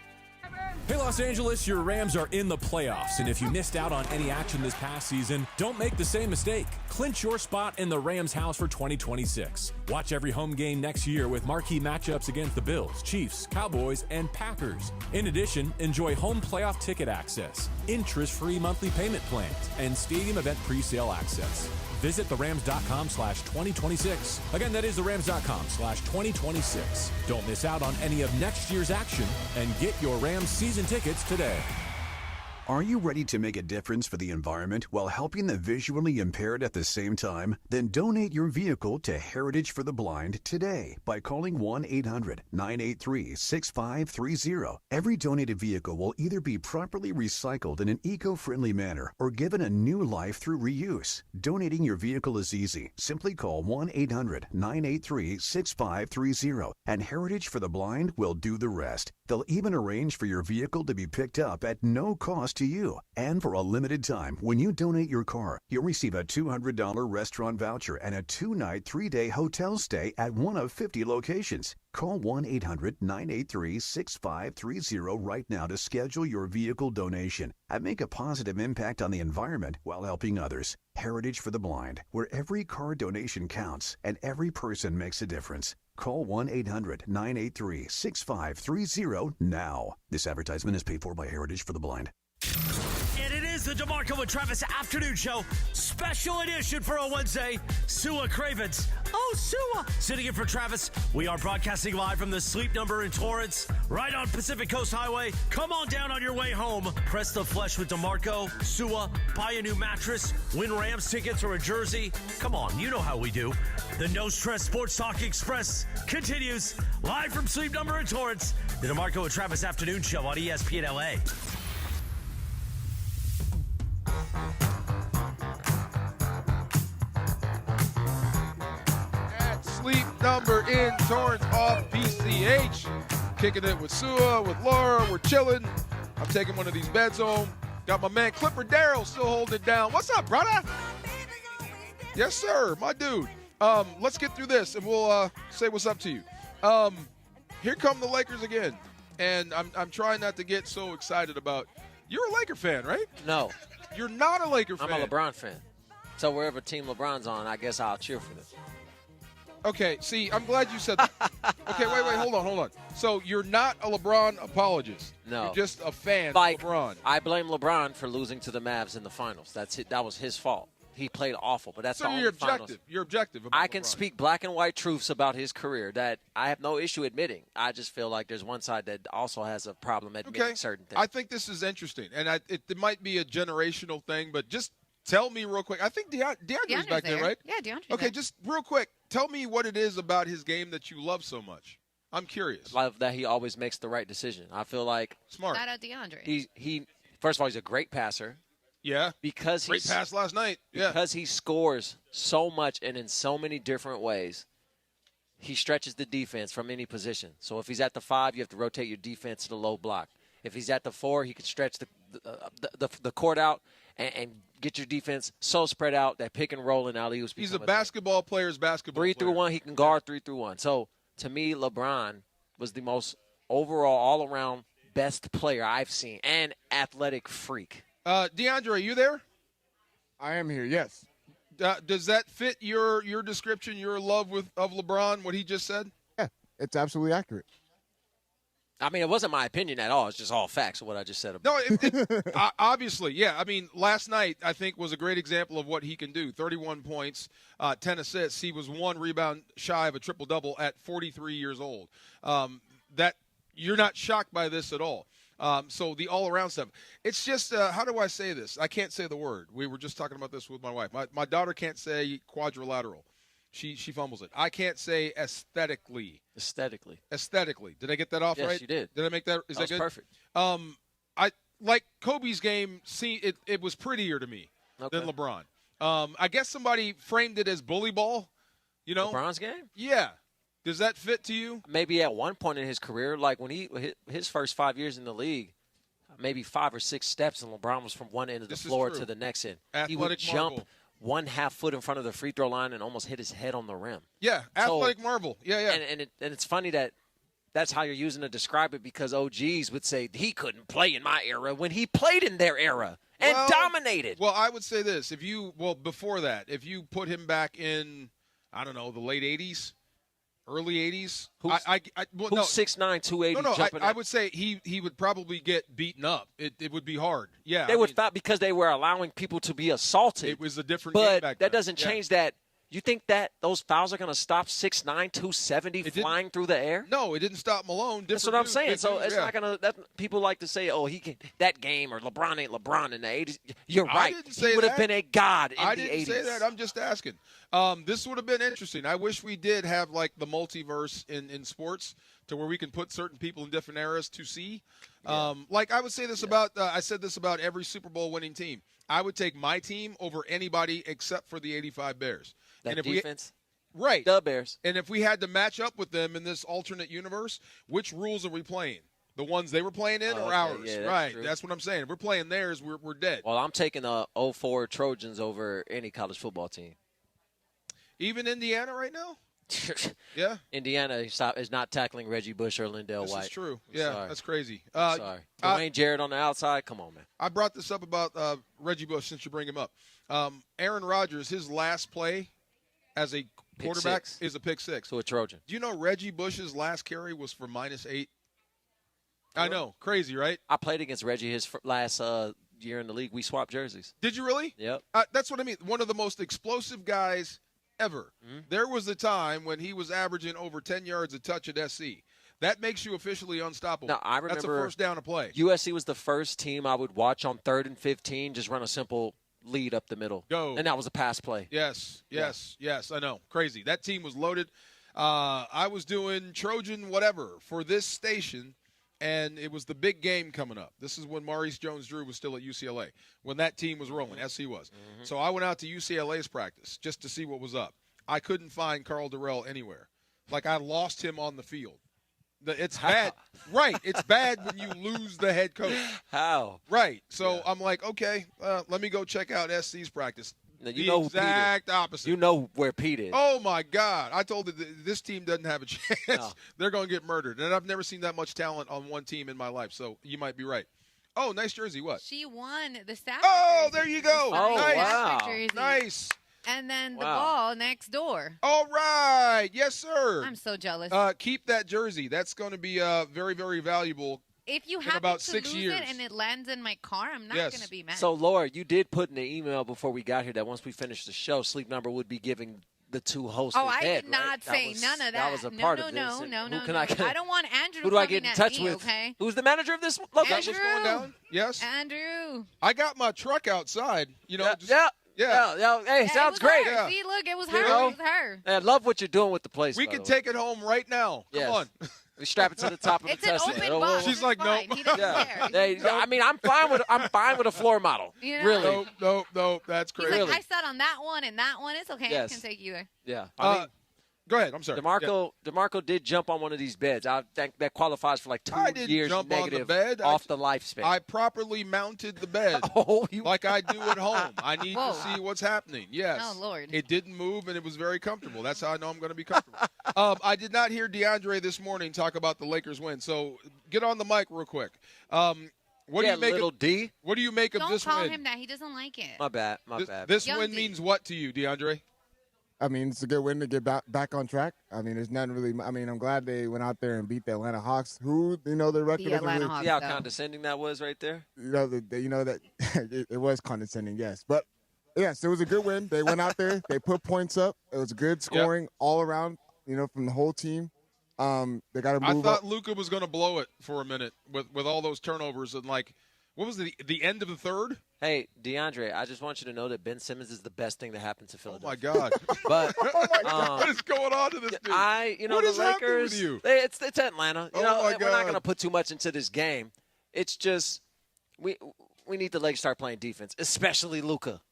[SPEAKER 16] Hey, Los Angeles, your Rams are in the playoffs, and if you missed out on any action this past season, don't make the same mistake. Clinch your spot in the Rams house for 2026. Watch every home game next year with marquee matchups against the Bills, Chiefs, Cowboys, and Packers. In addition, enjoy home playoff ticket access, interest-free monthly payment plans, and stadium event pre-sale access. Visit therams.com/2026. Again, that is therams.com/2026. Don't miss out on any of next year's action and get your Rams season tickets today.
[SPEAKER 9] Are you ready to make a difference for the environment while helping the visually impaired at the same time? Then donate your vehicle to Heritage for the Blind today by calling 1-800-983-6530. Every donated vehicle will either be properly recycled in an eco-friendly manner or given a new life through reuse. Donating your vehicle is easy. Simply call 1-800-983-6530 and Heritage for the Blind will do the rest. They'll even arrange for your vehicle to be picked up at no cost to you. And for a limited time, when you donate your car, you'll receive a $200 restaurant voucher and a 2-night, 3-day hotel stay at one of 50 locations. Call 1-800-983-6530 right now to schedule your vehicle donation and make a positive impact on the environment while helping others. Heritage for the Blind, where every car donation counts and every person makes a difference. Call 1-800-983-6530 now. This advertisement is paid for by Heritage for the Blind.
[SPEAKER 8] And it is the DeMarco and Travis Afternoon Show, special edition for a Wednesday. Sua Cravens. Oh, Sua. Sitting in for Travis, we are broadcasting live from the Sleep Number in Torrance, right on Pacific Coast Highway. Come on down on your way home. Press the flesh with DeMarco, Sua, buy a new mattress, win Rams tickets or a jersey. Come on, you know how we do. The No Stress Sports Talk Express continues live from Sleep Number in Torrance. The DeMarco and Travis Afternoon Show on ESPN LA.
[SPEAKER 10] Sleep Number in Torrance off PCH. Kicking it with Sua, with Laura. We're chilling. I'm taking one of these beds home. Got my man Clipper Darrell still holding it down. What's up, brother? Yes, sir, my dude. Let's get through this and we'll say what's up to you. Here come the Lakers again. And I'm trying not to get so excited about. You're a Laker fan, right?
[SPEAKER 12] No.
[SPEAKER 10] You're not a Laker fan.
[SPEAKER 12] I'm a LeBron fan. So wherever team LeBron's on, I guess I'll cheer for them.
[SPEAKER 10] Okay, see, I'm glad you said that. Okay, wait, hold on. So you're not a LeBron apologist.
[SPEAKER 12] No.
[SPEAKER 10] You're just a fan of LeBron.
[SPEAKER 12] I blame LeBron for losing to the Mavs in the finals. That's it. That was his fault. He played awful, but that's the only finals.
[SPEAKER 10] You're objective about
[SPEAKER 12] I can
[SPEAKER 10] LeBron.
[SPEAKER 12] speak black and white truths about his career that I have no issue admitting. I just feel like there's one side that also has a problem admitting certain things.
[SPEAKER 10] I think this is interesting, and it might be a generational thing, but just tell me real quick. I think DeAndre's back there, right?
[SPEAKER 11] Yeah, DeAndre's
[SPEAKER 10] Okay,
[SPEAKER 11] there.
[SPEAKER 10] just real quick. Tell me what it is about his game that you love so much. I'm curious.
[SPEAKER 12] Love that he always makes the right decision. I feel like
[SPEAKER 10] smart.
[SPEAKER 11] Shout out DeAndre.
[SPEAKER 12] He first of all, he's a great passer.
[SPEAKER 10] Yeah.
[SPEAKER 12] Because
[SPEAKER 10] great pass last night. Yeah.
[SPEAKER 12] Because he scores so much and in so many different ways, he stretches the defense from any position. So if he's at the 5, you have to rotate your defense to the low block. If he's at the 4, he can stretch the court out and get your defense so spread out that pick and roll and alley-oops.
[SPEAKER 10] He's a basketball player's basketball
[SPEAKER 12] 3-through-1, he can guard 3-through-1. So to me, LeBron was the most overall, all-around best player I've seen and athletic freak.
[SPEAKER 10] DeAndre, are you there?
[SPEAKER 7] I am here, yes.
[SPEAKER 10] Does that fit your description, your love of LeBron, what he just said?
[SPEAKER 7] Yeah, it's absolutely accurate.
[SPEAKER 12] I mean, it wasn't my opinion at all. It's just all facts of what I just said about
[SPEAKER 10] obviously, yeah. I mean, last night, I think, was a great example of what he can do. 31 points, 10 assists. He was 1 rebound shy of a triple-double at 43 years old. That you're not shocked by this at all. So the all-around stuff. It's just, how do I say this? I can't say the word. We were just talking about this with my wife. My daughter can't say quadrilateral. She fumbles it. I can't say aesthetically.
[SPEAKER 12] Aesthetically.
[SPEAKER 10] Did I get that off right?
[SPEAKER 12] Yes, you did.
[SPEAKER 10] Did I make that? Is that good?
[SPEAKER 12] Perfect.
[SPEAKER 10] I like Kobe's game. It was prettier to me than LeBron. I guess somebody framed it as bully ball. You know,
[SPEAKER 12] LeBron's game.
[SPEAKER 10] Yeah. Does that fit to you?
[SPEAKER 12] Maybe at one point in his career, like when his first 5 years in the league, maybe 5 or 6 steps, and LeBron was from one end of the floor to the next end.
[SPEAKER 10] Athletic
[SPEAKER 12] he would jump
[SPEAKER 10] marble.
[SPEAKER 12] 1/2 foot in front of the free throw line and almost hit his head on the rim.
[SPEAKER 10] Yeah, athletic marble. Yeah.
[SPEAKER 12] And it's funny that that's how you're using to describe it because OGs would say he couldn't play in my era when he played in their era and dominated.
[SPEAKER 10] Well, I would say this. Before that, if you put him back in, I don't know, the late 80s, early 80s.
[SPEAKER 12] Who's 6'9", 280 jumping
[SPEAKER 10] I would say he would probably get beaten up. It would be hard. Yeah.
[SPEAKER 12] They would foul because they were allowing people to be assaulted.
[SPEAKER 10] It was a different game back then.
[SPEAKER 12] That doesn't change that You think that those fouls are going to stop 6'9", 270 flying through the air?
[SPEAKER 10] No, it didn't stop Malone.
[SPEAKER 12] That's what I'm saying. So it's not going to – people like to say, oh, he can that game or LeBron ain't LeBron in the 80s. You're right. He would have been a god in the 80s.
[SPEAKER 10] I didn't say that. I'm just asking. This would have been interesting. I wish we did have, like, the multiverse in sports to where we can put certain people in different eras to see. Like I would say this about I said this about every Super Bowl winning team. I would take my team over anybody except for the 85 Bears.
[SPEAKER 12] That defense?
[SPEAKER 10] Right.
[SPEAKER 12] The Bears.
[SPEAKER 10] And if we had to match up with them in this alternate universe, which rules are we playing? The ones they were playing in or ours?
[SPEAKER 12] Yeah,
[SPEAKER 10] right.
[SPEAKER 12] True.
[SPEAKER 10] That's what I'm saying. If we're playing theirs, we're dead.
[SPEAKER 12] Well, I'm taking the 04 Trojans over any college football team.
[SPEAKER 10] Even Indiana right now? Yeah.
[SPEAKER 12] Indiana is not tackling Reggie Bush or Lindell White.
[SPEAKER 10] This is true. Yeah,
[SPEAKER 12] sorry.
[SPEAKER 10] That's crazy.
[SPEAKER 12] Sorry. Dwayne Jarrett on the outside? Come on, man.
[SPEAKER 10] I brought this up about Reggie Bush since you bring him up. Aaron Rodgers, his last play as a quarterback is a pick six.
[SPEAKER 12] So a Trojan.
[SPEAKER 10] Do you know Reggie Bush's last carry was for -8? I know. Crazy, right?
[SPEAKER 12] I played against Reggie his last year in the league. We swapped jerseys.
[SPEAKER 10] Did you really?
[SPEAKER 12] Yep.
[SPEAKER 10] That's what I mean. One of the most explosive guys ever.
[SPEAKER 12] Mm-hmm.
[SPEAKER 10] There was a time when he was averaging over 10 yards a touch at SC. That makes you officially unstoppable.
[SPEAKER 12] Now, I remember
[SPEAKER 10] that's a first down to play.
[SPEAKER 12] USC was the first team I would watch on 3rd and 15, just run a simple lead up the middle.
[SPEAKER 10] Go.
[SPEAKER 12] And that was a pass play.
[SPEAKER 10] Yes, I know. Crazy. That team was loaded. I was doing Trojan whatever for this station, and it was the big game coming up. This is when Maurice Jones-Drew was still at UCLA, when that team was rolling, SC was.
[SPEAKER 12] Mm-hmm.
[SPEAKER 10] So I went out to UCLA's practice just to see what was up. I couldn't find Carl Durrell anywhere. Like, I lost him on the field. It's bad. Right. It's bad when you lose the head coach.
[SPEAKER 12] How?
[SPEAKER 10] Right. So I'm like, okay, let me go check out SC's practice.
[SPEAKER 12] Now,
[SPEAKER 10] the exact opposite.
[SPEAKER 12] You know where Pete is.
[SPEAKER 10] Oh, my God. I told you this team doesn't have a chance.
[SPEAKER 12] No.
[SPEAKER 10] They're going to get murdered. And I've never seen that much talent on one team in my life, so you might be right. Oh, nice jersey. What?
[SPEAKER 11] She won the Stafford
[SPEAKER 10] Oh,
[SPEAKER 11] jersey.
[SPEAKER 10] there you go.
[SPEAKER 12] Oh,
[SPEAKER 10] nice.
[SPEAKER 12] wow.
[SPEAKER 11] Jersey.
[SPEAKER 10] Nice.
[SPEAKER 11] And then the
[SPEAKER 12] Wow.
[SPEAKER 11] ball next door.
[SPEAKER 10] All right. Yes, sir.
[SPEAKER 11] I'm so jealous.
[SPEAKER 10] Keep that jersey. That's going to be very, very valuable.
[SPEAKER 11] If you
[SPEAKER 10] in
[SPEAKER 11] happen
[SPEAKER 10] about
[SPEAKER 11] to
[SPEAKER 10] 6
[SPEAKER 11] lose
[SPEAKER 10] years.
[SPEAKER 11] it and it lands in my car, I'm not
[SPEAKER 10] Yes.
[SPEAKER 11] going to be mad.
[SPEAKER 12] So, Laura, you did put in the email before we got here that once we finish the show, Sleep Number would be giving the two hosts
[SPEAKER 11] I
[SPEAKER 12] bed,
[SPEAKER 11] did not
[SPEAKER 12] right?
[SPEAKER 11] say none of that.
[SPEAKER 12] That was a
[SPEAKER 11] no,
[SPEAKER 12] part
[SPEAKER 11] no,
[SPEAKER 12] of
[SPEAKER 11] no,
[SPEAKER 12] this.
[SPEAKER 11] no,
[SPEAKER 12] Who
[SPEAKER 11] no,
[SPEAKER 12] can
[SPEAKER 11] no.
[SPEAKER 12] I get?
[SPEAKER 11] I don't want Andrew
[SPEAKER 12] Who do I
[SPEAKER 11] coming
[SPEAKER 12] get in
[SPEAKER 11] at
[SPEAKER 12] touch
[SPEAKER 11] me,
[SPEAKER 12] with?
[SPEAKER 11] okay?
[SPEAKER 12] Who's the manager of this location?
[SPEAKER 10] That was going down? Yes.
[SPEAKER 11] Andrew.
[SPEAKER 10] I got my truck outside. You know,
[SPEAKER 12] Yeah. Hey, sounds
[SPEAKER 11] it was
[SPEAKER 12] great.
[SPEAKER 11] Her.
[SPEAKER 10] Yeah.
[SPEAKER 11] See, look, it was
[SPEAKER 10] You
[SPEAKER 11] her.
[SPEAKER 10] know?
[SPEAKER 11] It was her.
[SPEAKER 12] I love what you're doing with the place.
[SPEAKER 10] we
[SPEAKER 12] by
[SPEAKER 10] can
[SPEAKER 12] the way.
[SPEAKER 10] take it home right now. Come
[SPEAKER 12] Yes.
[SPEAKER 10] on.
[SPEAKER 12] We strap it to the top of
[SPEAKER 11] It's
[SPEAKER 12] the
[SPEAKER 11] an
[SPEAKER 12] Tesla.
[SPEAKER 11] open box.
[SPEAKER 10] She's
[SPEAKER 11] It's
[SPEAKER 10] like,
[SPEAKER 11] fine.
[SPEAKER 10] nope.
[SPEAKER 11] He doesn't care.
[SPEAKER 12] Hey, I mean, I'm fine with a floor model.
[SPEAKER 11] You know?
[SPEAKER 12] Really.
[SPEAKER 10] Nope. That's
[SPEAKER 11] He's
[SPEAKER 10] crazy.
[SPEAKER 11] like, I sat on that one and that one. It's okay.
[SPEAKER 12] Yes.
[SPEAKER 11] I can take either.
[SPEAKER 12] Yeah. I mean,
[SPEAKER 10] Go ahead. I'm sorry.
[SPEAKER 12] DeMarco did jump on one of these beds. I think that qualifies for like 2
[SPEAKER 10] I didn't
[SPEAKER 12] years
[SPEAKER 10] jump on the
[SPEAKER 12] negative
[SPEAKER 10] bed.
[SPEAKER 12] off the lifespan.
[SPEAKER 10] I properly mounted the bed like I do at home. I need to see what's happening. Yes.
[SPEAKER 11] Oh, Lord.
[SPEAKER 10] It didn't move, and it was very comfortable. That's how I know I'm going to be comfortable. I did not hear DeAndre this morning talk about the Lakers win, so get on the mic real quick. What do you make
[SPEAKER 12] little
[SPEAKER 10] of,
[SPEAKER 12] D?
[SPEAKER 10] What do you make of
[SPEAKER 11] Don't
[SPEAKER 10] this
[SPEAKER 11] call
[SPEAKER 10] win?
[SPEAKER 11] him that. He doesn't like it.
[SPEAKER 12] My bad. My bad.
[SPEAKER 10] This
[SPEAKER 11] Young
[SPEAKER 10] win
[SPEAKER 11] D.
[SPEAKER 10] means what to you, DeAndre?
[SPEAKER 7] I mean, it's a good win to get back on track. I mean, there's nothing really. I mean, I'm glad they went out there and beat the Atlanta Hawks, who the record.
[SPEAKER 11] The
[SPEAKER 7] doesn't
[SPEAKER 11] Atlanta
[SPEAKER 7] really,
[SPEAKER 11] Hawks.
[SPEAKER 12] See how
[SPEAKER 11] though.
[SPEAKER 12] condescending that was right there?
[SPEAKER 7] that it was condescending, yes. But yes, it was a good win. They went out there, they put points up. It was good scoring all around. From the whole team. They got to move.
[SPEAKER 10] I thought
[SPEAKER 7] up.
[SPEAKER 10] Luka was going to blow it for a minute with all those turnovers and what was the end of the third?
[SPEAKER 12] Hey, DeAndre, I just want you to know that Ben Simmons is the best thing to happen to Philadelphia.
[SPEAKER 10] Oh my God!
[SPEAKER 12] But
[SPEAKER 10] what is going on to this dude?
[SPEAKER 12] what
[SPEAKER 10] is
[SPEAKER 12] the
[SPEAKER 10] happening
[SPEAKER 12] Lakers.
[SPEAKER 10] with you?
[SPEAKER 12] It's Atlanta.
[SPEAKER 10] Oh my
[SPEAKER 12] we're not
[SPEAKER 10] God.
[SPEAKER 12] going to put too much into this game. It's just we need the Lakers to start playing defense, especially Luka.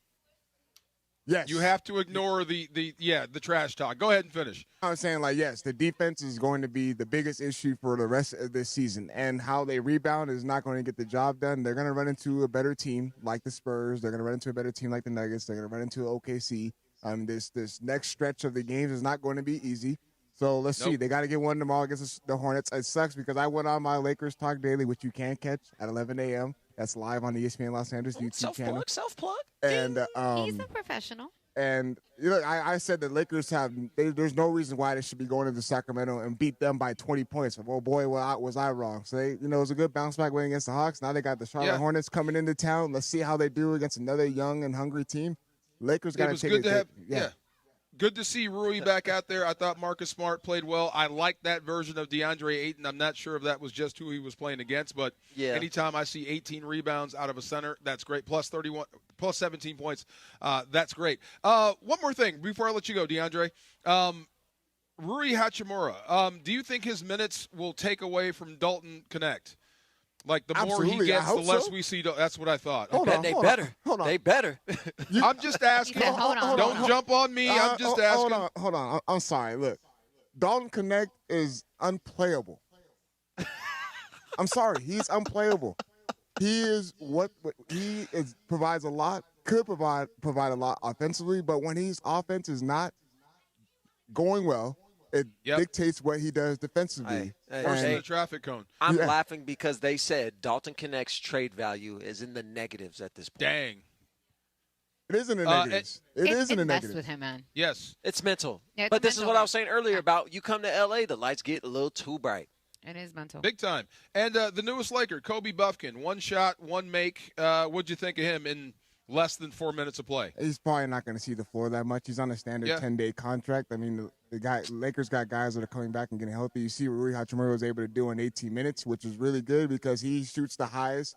[SPEAKER 7] Yes,
[SPEAKER 10] You have to ignore the trash talk. Go ahead and finish.
[SPEAKER 7] I was saying, yes, the defense is going to be the biggest issue for the rest of this season. And how they rebound is not going to get the job done. They're going to run into a better team like the Spurs. They're going to run into a better team like the Nuggets. They're going to run into OKC. This next stretch of the games is not going to be easy. So let's see. They got to get one tomorrow against the Hornets. It sucks because I went on my Lakers Talk Daily, which you can catch at 11 a.m. That's live on the ESPN Los Angeles YouTube channel.
[SPEAKER 12] Self-plug.
[SPEAKER 7] And
[SPEAKER 11] He's a professional.
[SPEAKER 7] And I said the Lakers there's no reason why they should be going into Sacramento and beat them by 20 points. Oh boy, was I wrong. So it was a good bounce back win against the Hawks. Now they got the Charlotte Hornets coming into town. Let's see how they do against another young and hungry team. Lakers got
[SPEAKER 10] It was good to have. Good to see Rui back out there. I thought Marcus Smart played well. I like that version of DeAndre Ayton. I'm not sure if that was just who he was playing against, but anytime I see 18 rebounds out of a center, that's great. Plus 17 points, that's great. One more thing before I let you go, DeAndre. Rui Hachimura, do you think his minutes will take away from Dalton Connect? Like, the more he gets, the less we see. That's what I thought.
[SPEAKER 12] They better. They better.
[SPEAKER 10] I'm just asking. Don't jump on me. I'm just asking.
[SPEAKER 7] Hold on. I'm sorry. Look, Dalton Connect is unplayable. I'm sorry. He's unplayable. He is provides a lot, could provide a lot offensively, but when his offense is not going well, it dictates what he does defensively.
[SPEAKER 10] The traffic cone.
[SPEAKER 12] I'm laughing because they said Dalton Connect's trade value is in the negatives at this point.
[SPEAKER 10] Dang.
[SPEAKER 7] It is in the negatives. It is in the
[SPEAKER 11] mess
[SPEAKER 7] negatives.
[SPEAKER 11] with him, man.
[SPEAKER 10] Yes.
[SPEAKER 12] It's mental.
[SPEAKER 11] Yeah,
[SPEAKER 12] but this is what I was saying earlier about you come to L.A., the lights get a little too bright.
[SPEAKER 11] It is mental.
[SPEAKER 10] Big time. And the newest Laker, Kobe Buffkin, one shot, one make. What'd you think of him in less than 4 minutes of play?
[SPEAKER 7] He's probably not going to see the floor that much. He's on a standard 10-day contract. I mean, Lakers got guys that are coming back and getting healthy. You see what Rui Hachimura was able to do in 18 minutes, which is really good because he shoots the highest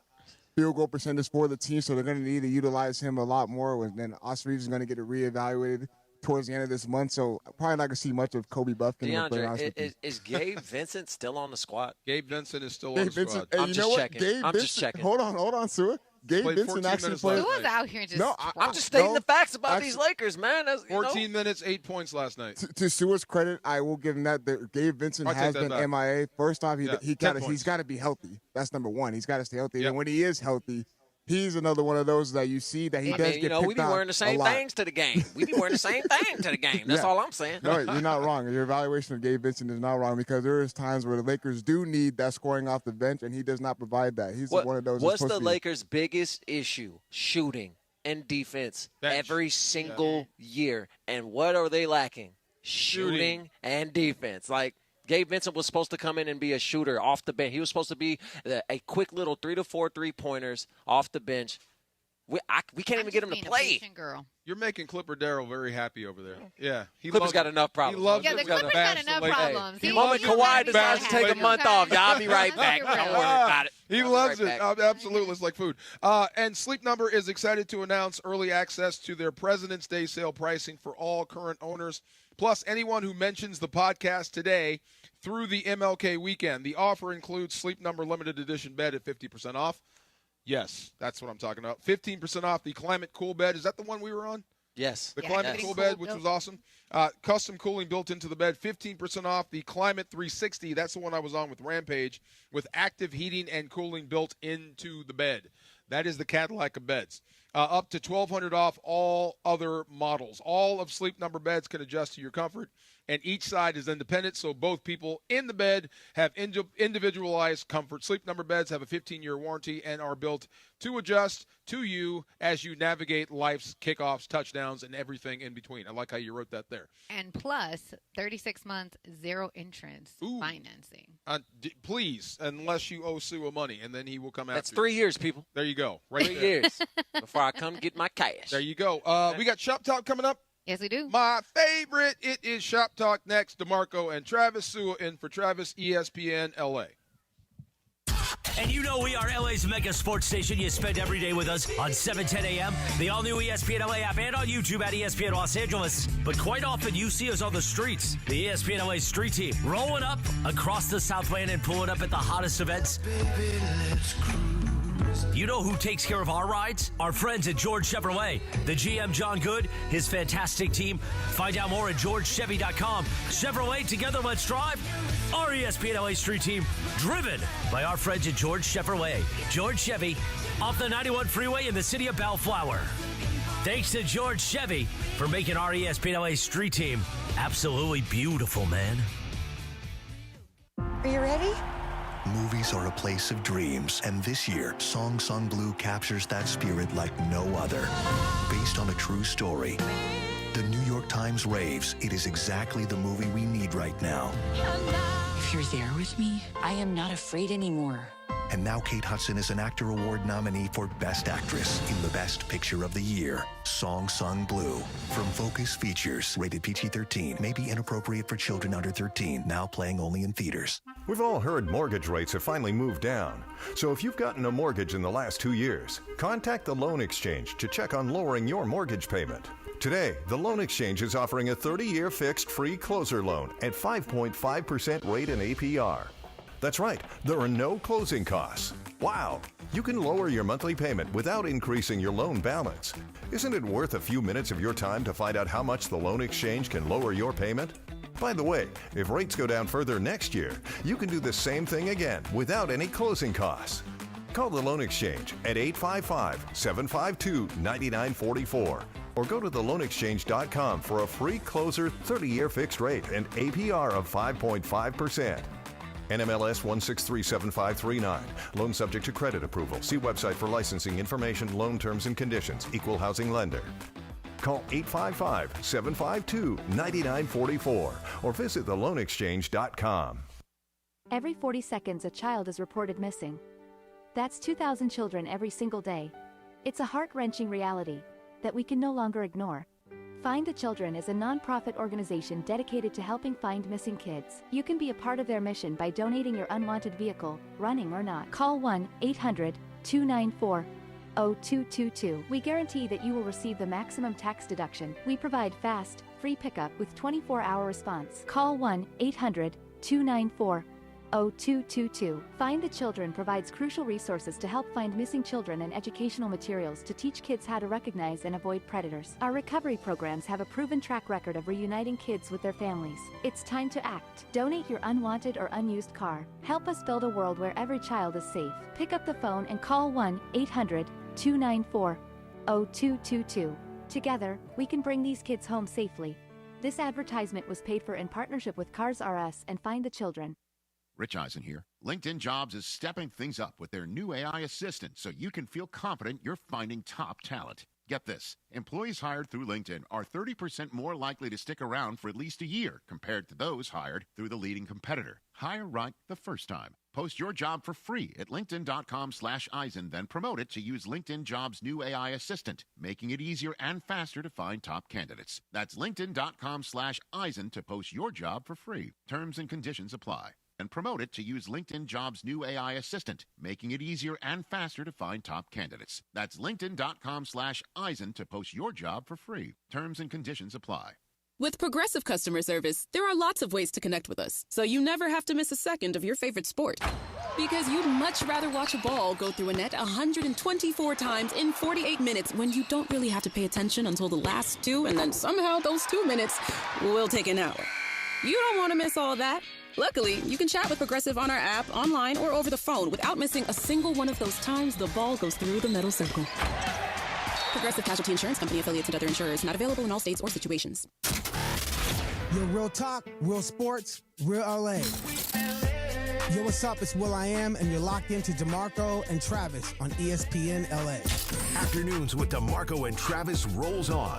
[SPEAKER 7] field goal percentage for the team, so they're going to need to utilize him a lot more. And then Austin Reeves is going to get it reevaluated towards the end of this month, so probably not going to see much of Kobe Buffkin.
[SPEAKER 12] DeAndre, is Gabe Vincent still on the squad?
[SPEAKER 10] Gabe Vincent is still on the squad.
[SPEAKER 12] I'm just checking. I'm just checking.
[SPEAKER 7] Hold on, Sue. Gabe Vincent actually played.
[SPEAKER 11] Who was out here just?
[SPEAKER 12] I'm just stating the facts about these Lakers, man.
[SPEAKER 10] 14 minutes, 8 points last night.
[SPEAKER 7] To Sue's credit, I will give him that. Gabe Vincent has been MIA. First off, he's got to be healthy. That's number one. He's got to stay healthy. And when he is healthy, he's another one of those that you see that he does get picked on.
[SPEAKER 12] We be wearing the same things to the game. We be wearing the same thing to the game. That's all I'm saying.
[SPEAKER 7] No, you're not wrong. Your evaluation of Gabe Vincent is not wrong because there is times where the Lakers do need that scoring off the bench, and he does not provide that. He's one of those.
[SPEAKER 12] What's the Lakers' biggest issue? Shooting and defense every single year. And what are they lacking? Shooting and defense. Like, Gabe Vincent was supposed to come in and be a shooter off the bench. He was supposed to be a quick little 3 to 4 3-pointers off the bench. We can't even get him to play.
[SPEAKER 10] You're making Clipper Darrell very happy over there. Yeah.
[SPEAKER 12] Clipper's got enough problems.
[SPEAKER 10] He loves
[SPEAKER 11] the Clippers got enough problems.
[SPEAKER 12] The moment Kawhi decides to take a month off, I'll be right back. Don't worry about it.
[SPEAKER 10] He loves it. Absolutely. It's like food. And Sleep Number is excited to announce early access to their President's Day sale pricing for all current owners, plus anyone who mentions the podcast today through the MLK weekend. The offer includes Sleep Number limited edition bed at 50% off. Yes, that's what I'm talking about. 15% off the Climate Cool bed. Is that the one we were on?
[SPEAKER 12] Yes.
[SPEAKER 10] The Climate Cool bed, which was awesome. Custom cooling built into the bed. 15% off the Climate 360. That's the one I was on with Rampage, with active heating and cooling built into the bed. That is the Cadillac of beds. Up to $1,200 off all other models. All of Sleep Number beds can adjust to your comfort, and each side is independent, so both people in the bed have individualized comfort. Sleep Number beds have a 15-year warranty and are built to adjust to you as you navigate life's kickoffs, touchdowns, and everything in between. I like how you wrote that there.
[SPEAKER 11] And plus, 36 months, zero interest financing.
[SPEAKER 10] Please, unless you owe Sue money, and then he will come after you.
[SPEAKER 12] That's 3 years, people.
[SPEAKER 10] There you go. Right
[SPEAKER 12] 3 years before I come get my cash.
[SPEAKER 10] There you go. We got Shop Talk coming up.
[SPEAKER 11] Yes, we do.
[SPEAKER 10] My favorite. It is Shop Talk next. DeMarco and Travis Sue in for Travis, ESPN, LA.
[SPEAKER 8] And you know we are LA's mega sports station. You spend every day with us on 7:10 a.m., the all-new ESPN LA app, and on YouTube at ESPN Los Angeles. But quite often you see us on the streets. The ESPN LA street team rolling up across the Southland and pulling up at the hottest events. Baby, let's cruise. You know who takes care of our rides? Our friends at George Chevrolet. The GM, John Good, his fantastic team. Find out more at georgechevy.com. Chevrolet, together let's drive. Our ESPN LA street team, driven by our friends at George Chevrolet. George Chevy, off the 91 freeway in the city of Bellflower. Thanks to George Chevy for making our ESPN LA street team absolutely beautiful, man.
[SPEAKER 4] Are you ready?
[SPEAKER 6] Movies are a place of dreams, and this year, Song Song Blue captures that spirit like no other. Based on a true story, the New York Times raves it is exactly the movie we need right now.
[SPEAKER 13] If you're there with me, I am not afraid anymore.
[SPEAKER 6] And now Kate Hudson is an Actor Award nominee for Best Actress in the Best Picture of the Year, Song Sung Blue. From Focus Features, rated PG-13, may be inappropriate for children under 13, now playing only in theaters.
[SPEAKER 4] We've all heard mortgage rates have finally moved down. So if you've gotten a mortgage in the last 2 years, contact the Loan Exchange to check on lowering your mortgage payment. Today, the Loan Exchange is offering a 30-year fixed free closer loan at 5.5% rate and APR. That's right, there are no closing costs. Wow! You can lower your monthly payment without increasing your loan balance. Isn't it worth a few minutes of your time to find out how much the Loan Exchange can lower your payment? By the way, if rates go down further next year, you can do the same thing again without any closing costs. Call the Loan Exchange at 855-752-9944 or go to theloanexchange.com for a free closer 30-year fixed rate and APR of 5.5%. NMLS 1637539. Loan subject to credit approval. See website for licensing information, loan terms and conditions. Equal housing lender. Call 855-752-9944 or visit theloanexchange.com.
[SPEAKER 13] Every 40 seconds, a child is reported missing. That's 2,000 children every single day. It's a heart-wrenching reality that we can no longer ignore. Find the Children is a non-profit organization dedicated to helping find missing kids. You can be a part of their mission by donating your unwanted vehicle, running or not. Call 1-800-294-0222. We guarantee that you will receive the maximum tax deduction. We provide fast, free pickup with 24-hour response. Call 1-800-294-0222. Find the Children provides crucial resources to help find missing children and educational materials to teach kids how to recognize and avoid predators. Our recovery programs have a proven track record of reuniting kids with their families. It's time to act. Donate your unwanted or unused car. Help us build a world where every child is safe. Pick up the phone and call 1-800-294-0222. Together, we can bring these kids home safely. This advertisement was paid for in partnership with Cars R Us and Find the Children.
[SPEAKER 21] Rich Eisen here. LinkedIn Jobs is stepping things up with their new AI assistant so you can feel confident you're finding top talent. Get this. Employees hired through LinkedIn are 30% more likely to stick around for at least a year compared to those hired through the leading competitor. Hire right the first time. Post your job for free at linkedin.com/Eisen, then promote it to use LinkedIn Jobs' new AI assistant, making it easier and faster to find top candidates. That's linkedin.com/Eisen to post your job for free. Terms and conditions apply. And promote it to use LinkedIn Jobs' new AI assistant, making it easier and faster to find top candidates. That's linkedin.com/Eisen to post your job for free. Terms and conditions apply.
[SPEAKER 22] With Progressive Customer Service, there are lots of ways to connect with us, so you never have to miss a second of your favorite sport. Because you'd much rather watch a ball go through a net 124 times in 48 minutes when you don't really have to pay attention until the last two, and then somehow those 2 minutes will take an hour. You don't want to miss all that. Luckily, you can chat with Progressive on our app, online, or over the phone without missing a single one of those times the ball goes through the metal circle. Progressive Casualty Insurance Company, affiliates, and other insurers. Not available in all states or situations.
[SPEAKER 24] Yo, real talk, real sports, real LA. Yo, what's up? It's Will I Am, and you're locked into DeMarco and Travis on ESPN LA.
[SPEAKER 19] Afternoons with DeMarco and Travis rolls on.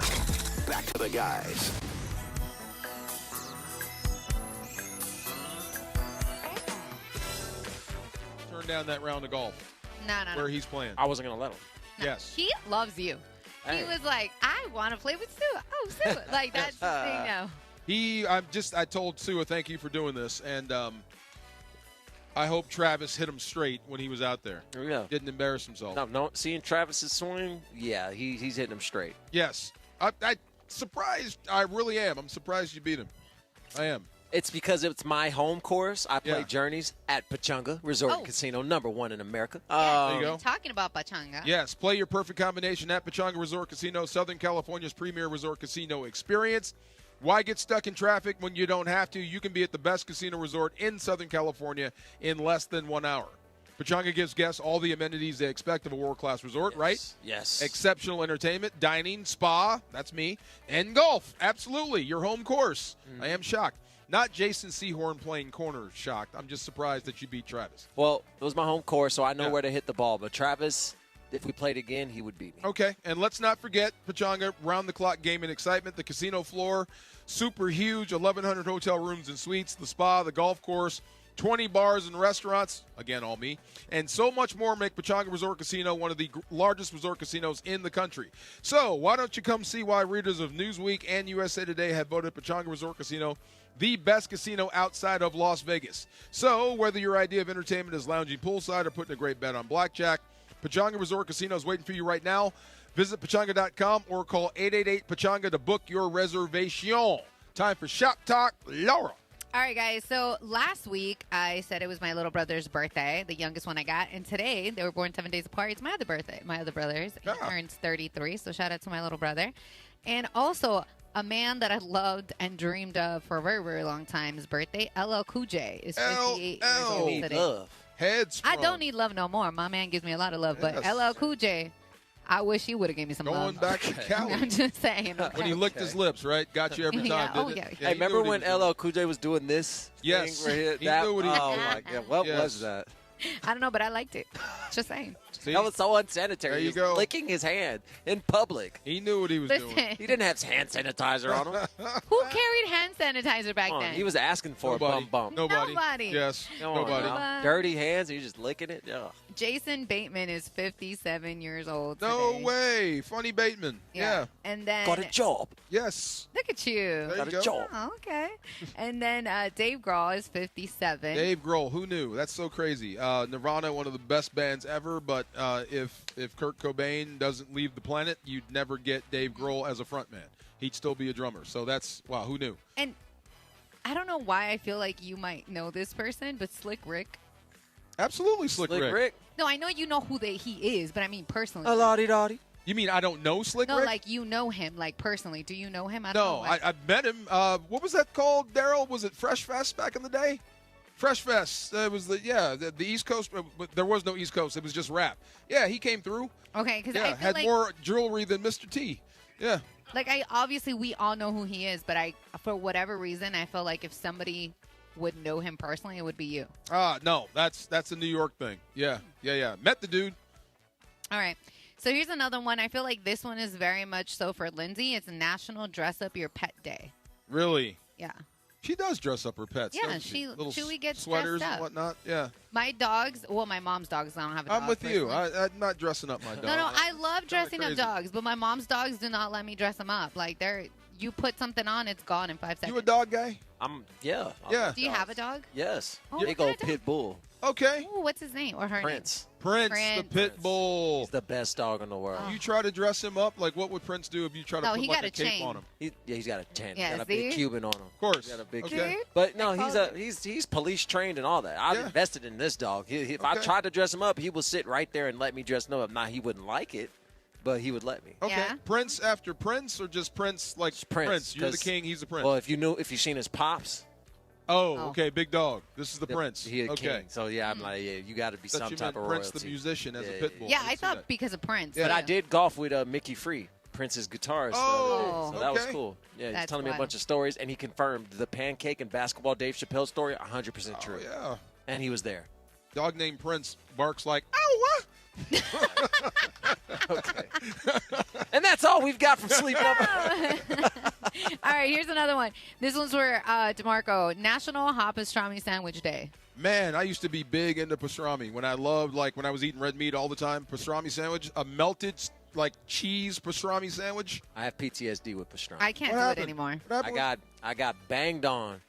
[SPEAKER 19] Back to the guys.
[SPEAKER 10] Down that round of golf.
[SPEAKER 11] No.
[SPEAKER 10] Where he's playing.
[SPEAKER 12] I wasn't going to let him.
[SPEAKER 10] Yes.
[SPEAKER 11] He loves you. Hey. He was like, I want to play with Sue. Oh, Sue. Like, that's the thing now.
[SPEAKER 10] I told Sue, thank you for doing this. And I hope Travis hit him straight when he was out there.
[SPEAKER 12] Yeah.
[SPEAKER 10] Didn't embarrass himself.
[SPEAKER 12] No, seeing Travis's swing, yeah, he's hitting him straight.
[SPEAKER 10] Yes. I'm surprised. I really am. I'm surprised you beat him. I am.
[SPEAKER 12] It's because it's my home course. I play Journeys at Pchanga Resort Casino, #1 in America.
[SPEAKER 10] There you go.
[SPEAKER 11] Talking about Pchanga.
[SPEAKER 10] Yes, play your perfect combination at Pchanga Resort Casino, Southern California's premier resort casino experience. Why get stuck in traffic when you don't have to? You can be at the best casino resort in Southern California in less than 1 hour. Pchanga gives guests all the amenities they expect of a world-class resort, right?
[SPEAKER 12] Yes.
[SPEAKER 10] Exceptional entertainment, dining, spa, that's me, and golf. Absolutely, your home course. I am shocked. Not Jason Sehorn playing corner shocked. I'm just surprised that you beat Travis.
[SPEAKER 12] Well, it was my home course, so I know where to hit the ball. But Travis, if we played again, he would beat me.
[SPEAKER 10] Okay, and let's not forget Pchanga, round-the-clock game and excitement. The casino floor, super huge, 1,100 hotel rooms and suites, the spa, the golf course, 20 bars and restaurants, again, all me, and so much more make Pchanga Resort Casino one of the largest resort casinos in the country. So why don't you come see why readers of Newsweek and USA Today have voted Pchanga Resort Casino the best casino outside of Las Vegas. So whether your idea of entertainment is lounging poolside or putting a great bet on blackjack, Pchanga Resort Casino is waiting for you right now. Visit Pchanga.com or call 888-PCHANGA to book your reservation. Time for Shop Talk, Laura.
[SPEAKER 11] All right, guys. So last week I said it was my little brother's birthday, the youngest one I got. And today, they were born 7 days apart. It's my other birthday, my other brother's. He turns 33, so shout out to my little brother. And also, a man that I loved and dreamed of for a very, very long time, his birthday, LL Cool J, is 58 years old today.
[SPEAKER 10] Love. Heads
[SPEAKER 11] I don't need love no more. My man gives me a lot of love. But LL Cool J, I wish he would have gave me some
[SPEAKER 10] Going
[SPEAKER 11] love.
[SPEAKER 10] back to Cali.
[SPEAKER 11] I'm just saying.
[SPEAKER 10] When he licked his lips, right? Got you every time, didn't it?
[SPEAKER 12] Hey, remember when LL Cool J was doing this?
[SPEAKER 10] Yes.
[SPEAKER 12] Thing right here?
[SPEAKER 10] He knew what he was
[SPEAKER 12] Oh,
[SPEAKER 10] doing.
[SPEAKER 12] my God. What was that?
[SPEAKER 11] I don't know, but I liked it. Just saying.
[SPEAKER 10] See?
[SPEAKER 12] That was so unsanitary.
[SPEAKER 10] There you
[SPEAKER 12] He was
[SPEAKER 10] go.
[SPEAKER 12] licking his hand in public.
[SPEAKER 10] He knew what he was doing.
[SPEAKER 11] Listen.
[SPEAKER 12] He didn't have hand sanitizer on him.
[SPEAKER 11] Who carried hand sanitizer back
[SPEAKER 12] Come on,
[SPEAKER 11] then?
[SPEAKER 12] he was asking for a bum bump.
[SPEAKER 10] Nobody.
[SPEAKER 11] Nobody.
[SPEAKER 10] Yes.
[SPEAKER 12] Come on
[SPEAKER 10] Nobody.
[SPEAKER 12] now. Dirty hands, and you're just licking it? Ugh.
[SPEAKER 11] Jason Bateman is 57 years old
[SPEAKER 10] No
[SPEAKER 11] today.
[SPEAKER 10] way. Funny Bateman. Yeah.
[SPEAKER 11] And then
[SPEAKER 12] Got a job.
[SPEAKER 10] Yes.
[SPEAKER 11] Look at you.
[SPEAKER 10] There
[SPEAKER 12] Got
[SPEAKER 10] you
[SPEAKER 12] a
[SPEAKER 10] go.
[SPEAKER 12] job.
[SPEAKER 11] Oh, okay. And then Dave Grohl is 57.
[SPEAKER 10] Dave Grohl, who knew? That's so crazy. Nirvana, one of the best bands ever, but if Kurt Cobain doesn't leave the planet, you'd never get Dave Grohl as a frontman. He'd still be a drummer. So that's, wow, who knew?
[SPEAKER 11] And I don't know why I feel like you might know this person, but Slick Rick.
[SPEAKER 10] Absolutely Slick Rick.
[SPEAKER 11] No, I know you know who he is, but I mean personally.
[SPEAKER 12] A lottie-dottie.
[SPEAKER 10] You mean I don't know Slick
[SPEAKER 11] No,
[SPEAKER 10] Rick?
[SPEAKER 11] like you know him, like personally. Do you know him? I don't
[SPEAKER 10] No,
[SPEAKER 11] know. Like,
[SPEAKER 10] I met him. What was that called, Daryl? Was it Fresh Fest back in the day? Fresh Fest. It was the East Coast. But there was no East Coast. It was just rap. Yeah, he came through.
[SPEAKER 11] okay, because
[SPEAKER 10] Yeah,
[SPEAKER 11] I feel
[SPEAKER 10] had
[SPEAKER 11] like,
[SPEAKER 10] more jewelry than Mr. T. Yeah.
[SPEAKER 11] like obviously we all know who he is, but for whatever reason, I feel like if somebody would know him personally, it would be you.
[SPEAKER 10] No, that's a New York thing. Yeah. Met the dude.
[SPEAKER 11] All right. So here's another one. I feel like this one is very much so for Lindsay. It's National Dress Up Your Pet Day.
[SPEAKER 10] Really?
[SPEAKER 11] Yeah.
[SPEAKER 10] She does dress up her pets.
[SPEAKER 11] Yeah,
[SPEAKER 10] doesn't she? Little
[SPEAKER 11] Chewy gets
[SPEAKER 10] sweaters
[SPEAKER 11] dressed up.
[SPEAKER 10] and whatnot. Yeah.
[SPEAKER 11] My dogs, well, my mom's dogs, I don't have a dog.
[SPEAKER 10] I'm with you.
[SPEAKER 11] personally.
[SPEAKER 10] I'm not dressing up my dog.
[SPEAKER 11] No, I love dressing up
[SPEAKER 10] crazy.
[SPEAKER 11] dogs, but my mom's dogs do not let me dress them up. Like you put something on, it's gone in 5 seconds.
[SPEAKER 10] You a dog guy?
[SPEAKER 12] Yeah.
[SPEAKER 10] Yeah.
[SPEAKER 11] Do you have a dog?
[SPEAKER 12] Yes.
[SPEAKER 11] Oh,
[SPEAKER 12] Big
[SPEAKER 11] what kind
[SPEAKER 12] old
[SPEAKER 11] of dog?
[SPEAKER 12] pit bull.
[SPEAKER 10] Okay.
[SPEAKER 11] Ooh, what's his name or her
[SPEAKER 12] Prince.
[SPEAKER 10] Prince, the
[SPEAKER 11] Prince.
[SPEAKER 10] pit bull.
[SPEAKER 12] He's the best dog in the world.
[SPEAKER 10] You try to dress him up? Like, what would Prince do if you try to
[SPEAKER 11] No,
[SPEAKER 10] put
[SPEAKER 11] he
[SPEAKER 10] like
[SPEAKER 11] got
[SPEAKER 10] a
[SPEAKER 11] a
[SPEAKER 10] cape
[SPEAKER 11] chain.
[SPEAKER 10] on him?
[SPEAKER 12] He's got a 10.
[SPEAKER 11] Yeah,
[SPEAKER 12] He's got a big
[SPEAKER 11] see?
[SPEAKER 12] Cuban on him.
[SPEAKER 10] Of course.
[SPEAKER 12] He's got a big
[SPEAKER 10] Okay.
[SPEAKER 12] Cuban. But no, he's police trained and all that. I've invested in this dog. If I tried to dress him up, he would sit right there and let me dress him up. Now, he wouldn't like it, but he would let me.
[SPEAKER 10] Okay.
[SPEAKER 11] Yeah.
[SPEAKER 10] Prince after Prince or just Prince like Prince? You're the
[SPEAKER 12] 'cause-
[SPEAKER 10] king, he's the prince.
[SPEAKER 12] Well, if you've seen his pops.
[SPEAKER 10] Oh, okay, big dog. This is the prince.
[SPEAKER 12] He a
[SPEAKER 10] okay.
[SPEAKER 12] king. So, yeah, I'm like, you got to be
[SPEAKER 10] Thought
[SPEAKER 12] some
[SPEAKER 10] you
[SPEAKER 12] type
[SPEAKER 10] meant
[SPEAKER 12] of
[SPEAKER 10] Prince
[SPEAKER 12] royalty.
[SPEAKER 10] the musician as a pit bull.
[SPEAKER 11] Yeah, I
[SPEAKER 10] see
[SPEAKER 11] thought
[SPEAKER 10] that.
[SPEAKER 11] because of Prince.
[SPEAKER 12] But I did golf with Mickey Free, Prince's guitarist. the other day, so that was
[SPEAKER 10] okay.
[SPEAKER 12] cool. Yeah, he's
[SPEAKER 11] That's
[SPEAKER 12] telling me a
[SPEAKER 11] wild.
[SPEAKER 12] bunch of stories, and he confirmed the pancake and basketball Dave Chappelle story 100% true.
[SPEAKER 10] Yeah.
[SPEAKER 12] And he was there.
[SPEAKER 10] Dog named Prince barks like, ow, what?
[SPEAKER 12] Okay. And that's all we've got from Sleep Number.
[SPEAKER 11] All right, here's another one. This one's for DeMarco. National Hot Pastrami Sandwich Day.
[SPEAKER 10] Man, I used to be big into pastrami. When I was eating red meat all the time, pastrami sandwich, a melted cheese pastrami sandwich.
[SPEAKER 12] I have PTSD with pastrami.
[SPEAKER 11] I can't
[SPEAKER 10] What
[SPEAKER 11] do
[SPEAKER 10] happened?
[SPEAKER 11] it anymore.
[SPEAKER 10] What happened?
[SPEAKER 12] I got banged on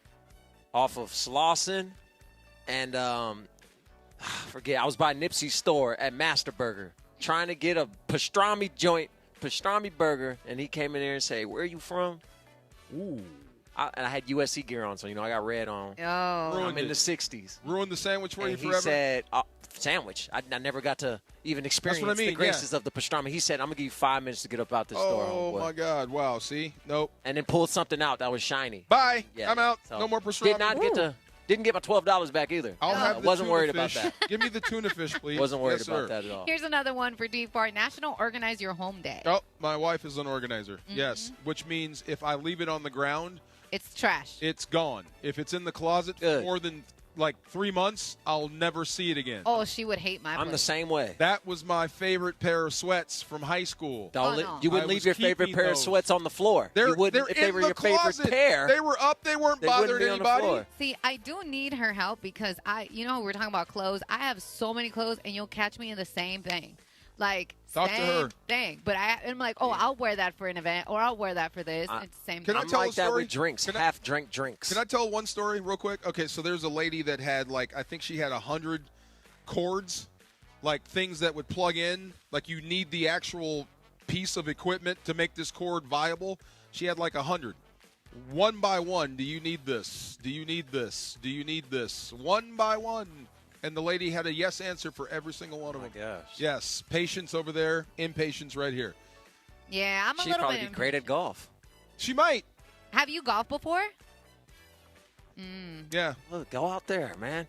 [SPEAKER 12] off of Slauson and forget. I was by Nipsey's store at Master Burger trying to get a pastrami burger, and he came in there and said, "Where are you from?" Ooh. And I had USC gear on, so I got red on.
[SPEAKER 11] Oh,
[SPEAKER 12] I'm in the 60s.
[SPEAKER 10] Ruined the sandwich for
[SPEAKER 12] And
[SPEAKER 10] you
[SPEAKER 12] he
[SPEAKER 10] forever?
[SPEAKER 12] said, sandwich. I never got to even experience
[SPEAKER 10] what I mean,
[SPEAKER 12] the graces of the pastrami. He said, I'm going to give you 5 minutes to get up out this store.
[SPEAKER 10] Oh,
[SPEAKER 12] homeboy."
[SPEAKER 10] my God. Wow. See? Nope.
[SPEAKER 12] And then pulled something out that was shiny.
[SPEAKER 10] Bye.
[SPEAKER 12] Yeah.
[SPEAKER 10] I'm out.
[SPEAKER 12] So,
[SPEAKER 10] No more pastrami.
[SPEAKER 12] Didn't get my $12 back either.
[SPEAKER 10] I'll have the
[SPEAKER 12] wasn't
[SPEAKER 10] tuna
[SPEAKER 12] worried
[SPEAKER 10] fish.
[SPEAKER 12] about that.
[SPEAKER 10] Give me the tuna fish, please.
[SPEAKER 12] Wasn't worried
[SPEAKER 10] Yes,
[SPEAKER 12] about
[SPEAKER 10] sir.
[SPEAKER 12] that at all.
[SPEAKER 11] Here's another one for D4. National Organize Your Home Day.
[SPEAKER 10] Oh, my wife is an organizer. Yes. Which means if I leave it on the ground,
[SPEAKER 11] It's trash.
[SPEAKER 10] it's gone. If it's in the closet for more than like 3 months, I'll never see it again.
[SPEAKER 11] Oh, she would hate my
[SPEAKER 12] I'm
[SPEAKER 11] place.
[SPEAKER 12] the same way.
[SPEAKER 10] That was my favorite pair of sweats from high school.
[SPEAKER 11] no.
[SPEAKER 12] You wouldn't leave your favorite pair of sweats on the floor. You wouldn't, if they were your favorite pair.
[SPEAKER 10] They were up. They weren't bothering anybody.
[SPEAKER 11] See, I do need her help because we're talking about clothes. I have so many clothes, and you'll catch me in the same thing. Like,
[SPEAKER 10] Talk to her.
[SPEAKER 11] thing. But I'm like, I'll wear that for an event, or I'll wear that for this. It's the same thing.
[SPEAKER 10] Can I tell
[SPEAKER 12] like
[SPEAKER 10] a story?
[SPEAKER 12] that with drinks, half-drink drinks.
[SPEAKER 10] Can I tell one story real quick? Okay, so there's a lady that had, like, I think she had 100 cords, like things that would plug in. Like, you need the actual piece of equipment to make this cord viable. She had, like, 100. One by one, do you need this? Do you need this? Do you need this? One by one. And the lady had a yes answer for every single one of them.
[SPEAKER 12] Oh, my gosh.
[SPEAKER 10] Yes. Patience over there, impatience right here.
[SPEAKER 11] Yeah, I'm a
[SPEAKER 12] She'd
[SPEAKER 11] little
[SPEAKER 12] probably
[SPEAKER 11] bit
[SPEAKER 12] be great at golf.
[SPEAKER 10] She might.
[SPEAKER 11] Have you golfed before?
[SPEAKER 10] Yeah.
[SPEAKER 12] Look, go out there, man.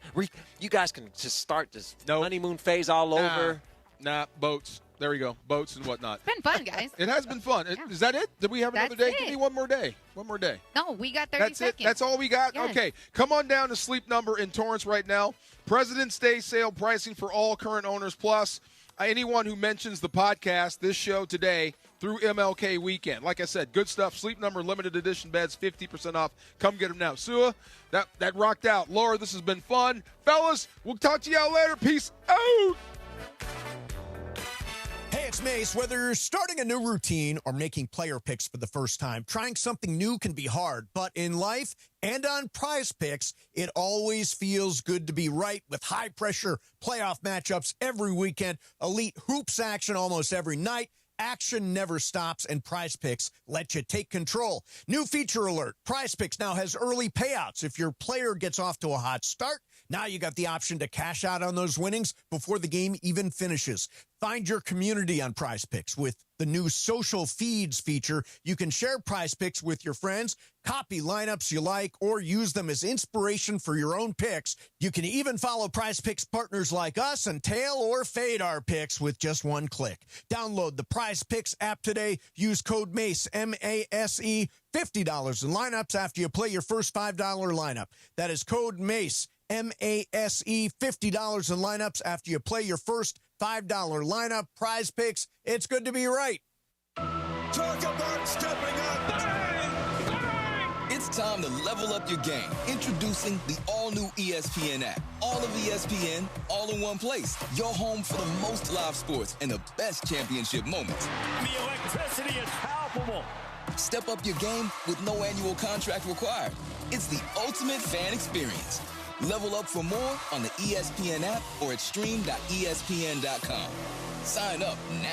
[SPEAKER 12] You guys can just start this honeymoon phase all over.
[SPEAKER 10] Nah, boats. There we go. Boats and whatnot.
[SPEAKER 11] It's been fun, guys.
[SPEAKER 10] It has been fun. Is that it? Did we have another
[SPEAKER 11] That's
[SPEAKER 10] day?
[SPEAKER 11] it.
[SPEAKER 10] Give me one more day. One more day.
[SPEAKER 11] No, we got 30
[SPEAKER 10] That's
[SPEAKER 11] seconds.
[SPEAKER 10] it. That's all we got?
[SPEAKER 11] Yes.
[SPEAKER 10] Okay. Come on down to Sleep Number in Torrance right now. President's Day sale pricing for all current owners, plus anyone who mentions the podcast, this show today, through MLK weekend. Like I said, good stuff. Sleep Number limited edition beds, 50% off. Come get them now. Sua, that rocked out. Laura, this has been fun. Fellas, we'll talk to y'all later. Peace out.
[SPEAKER 2] Hey, it's Mace. Whether you're starting a new routine or making player picks for the first time, trying something new can be hard. But in life and on Prize Picks, it always feels good to be right with high-pressure playoff matchups every weekend, elite hoops action almost every night. Action never stops, and Prize Picks lets you take control. New feature alert. Prize Picks now has early payouts. If your player gets off to a hot start, now you got the option to cash out on those winnings before the game even finishes. Find your community on Prize Picks with the new social feeds feature. You can share Prize Picks with your friends, copy lineups you like, or use them as inspiration for your own picks. You can even follow Prize Picks partners like us and tail or fade our picks with just one click. Download the Prize Picks app today. Use code MACE, M-A-S-E, $50 in lineups after you play your first $5 lineup. That is code MACE, M-A-S-E, $50 in lineups after you play your first $5 lineup. Prize Picks, it's good to be right.
[SPEAKER 14] Talk about stepping up. Bang! Bang! It's time to level up your game. Introducing the all-new ESPN app. All of ESPN, all in one place. Your home for the most live sports and the best championship moments.
[SPEAKER 18] The electricity is palpable.
[SPEAKER 14] Step up your game with no annual contract required. It's the ultimate fan experience. Level up for more on the ESPN app or at stream.espn.com. Sign up now.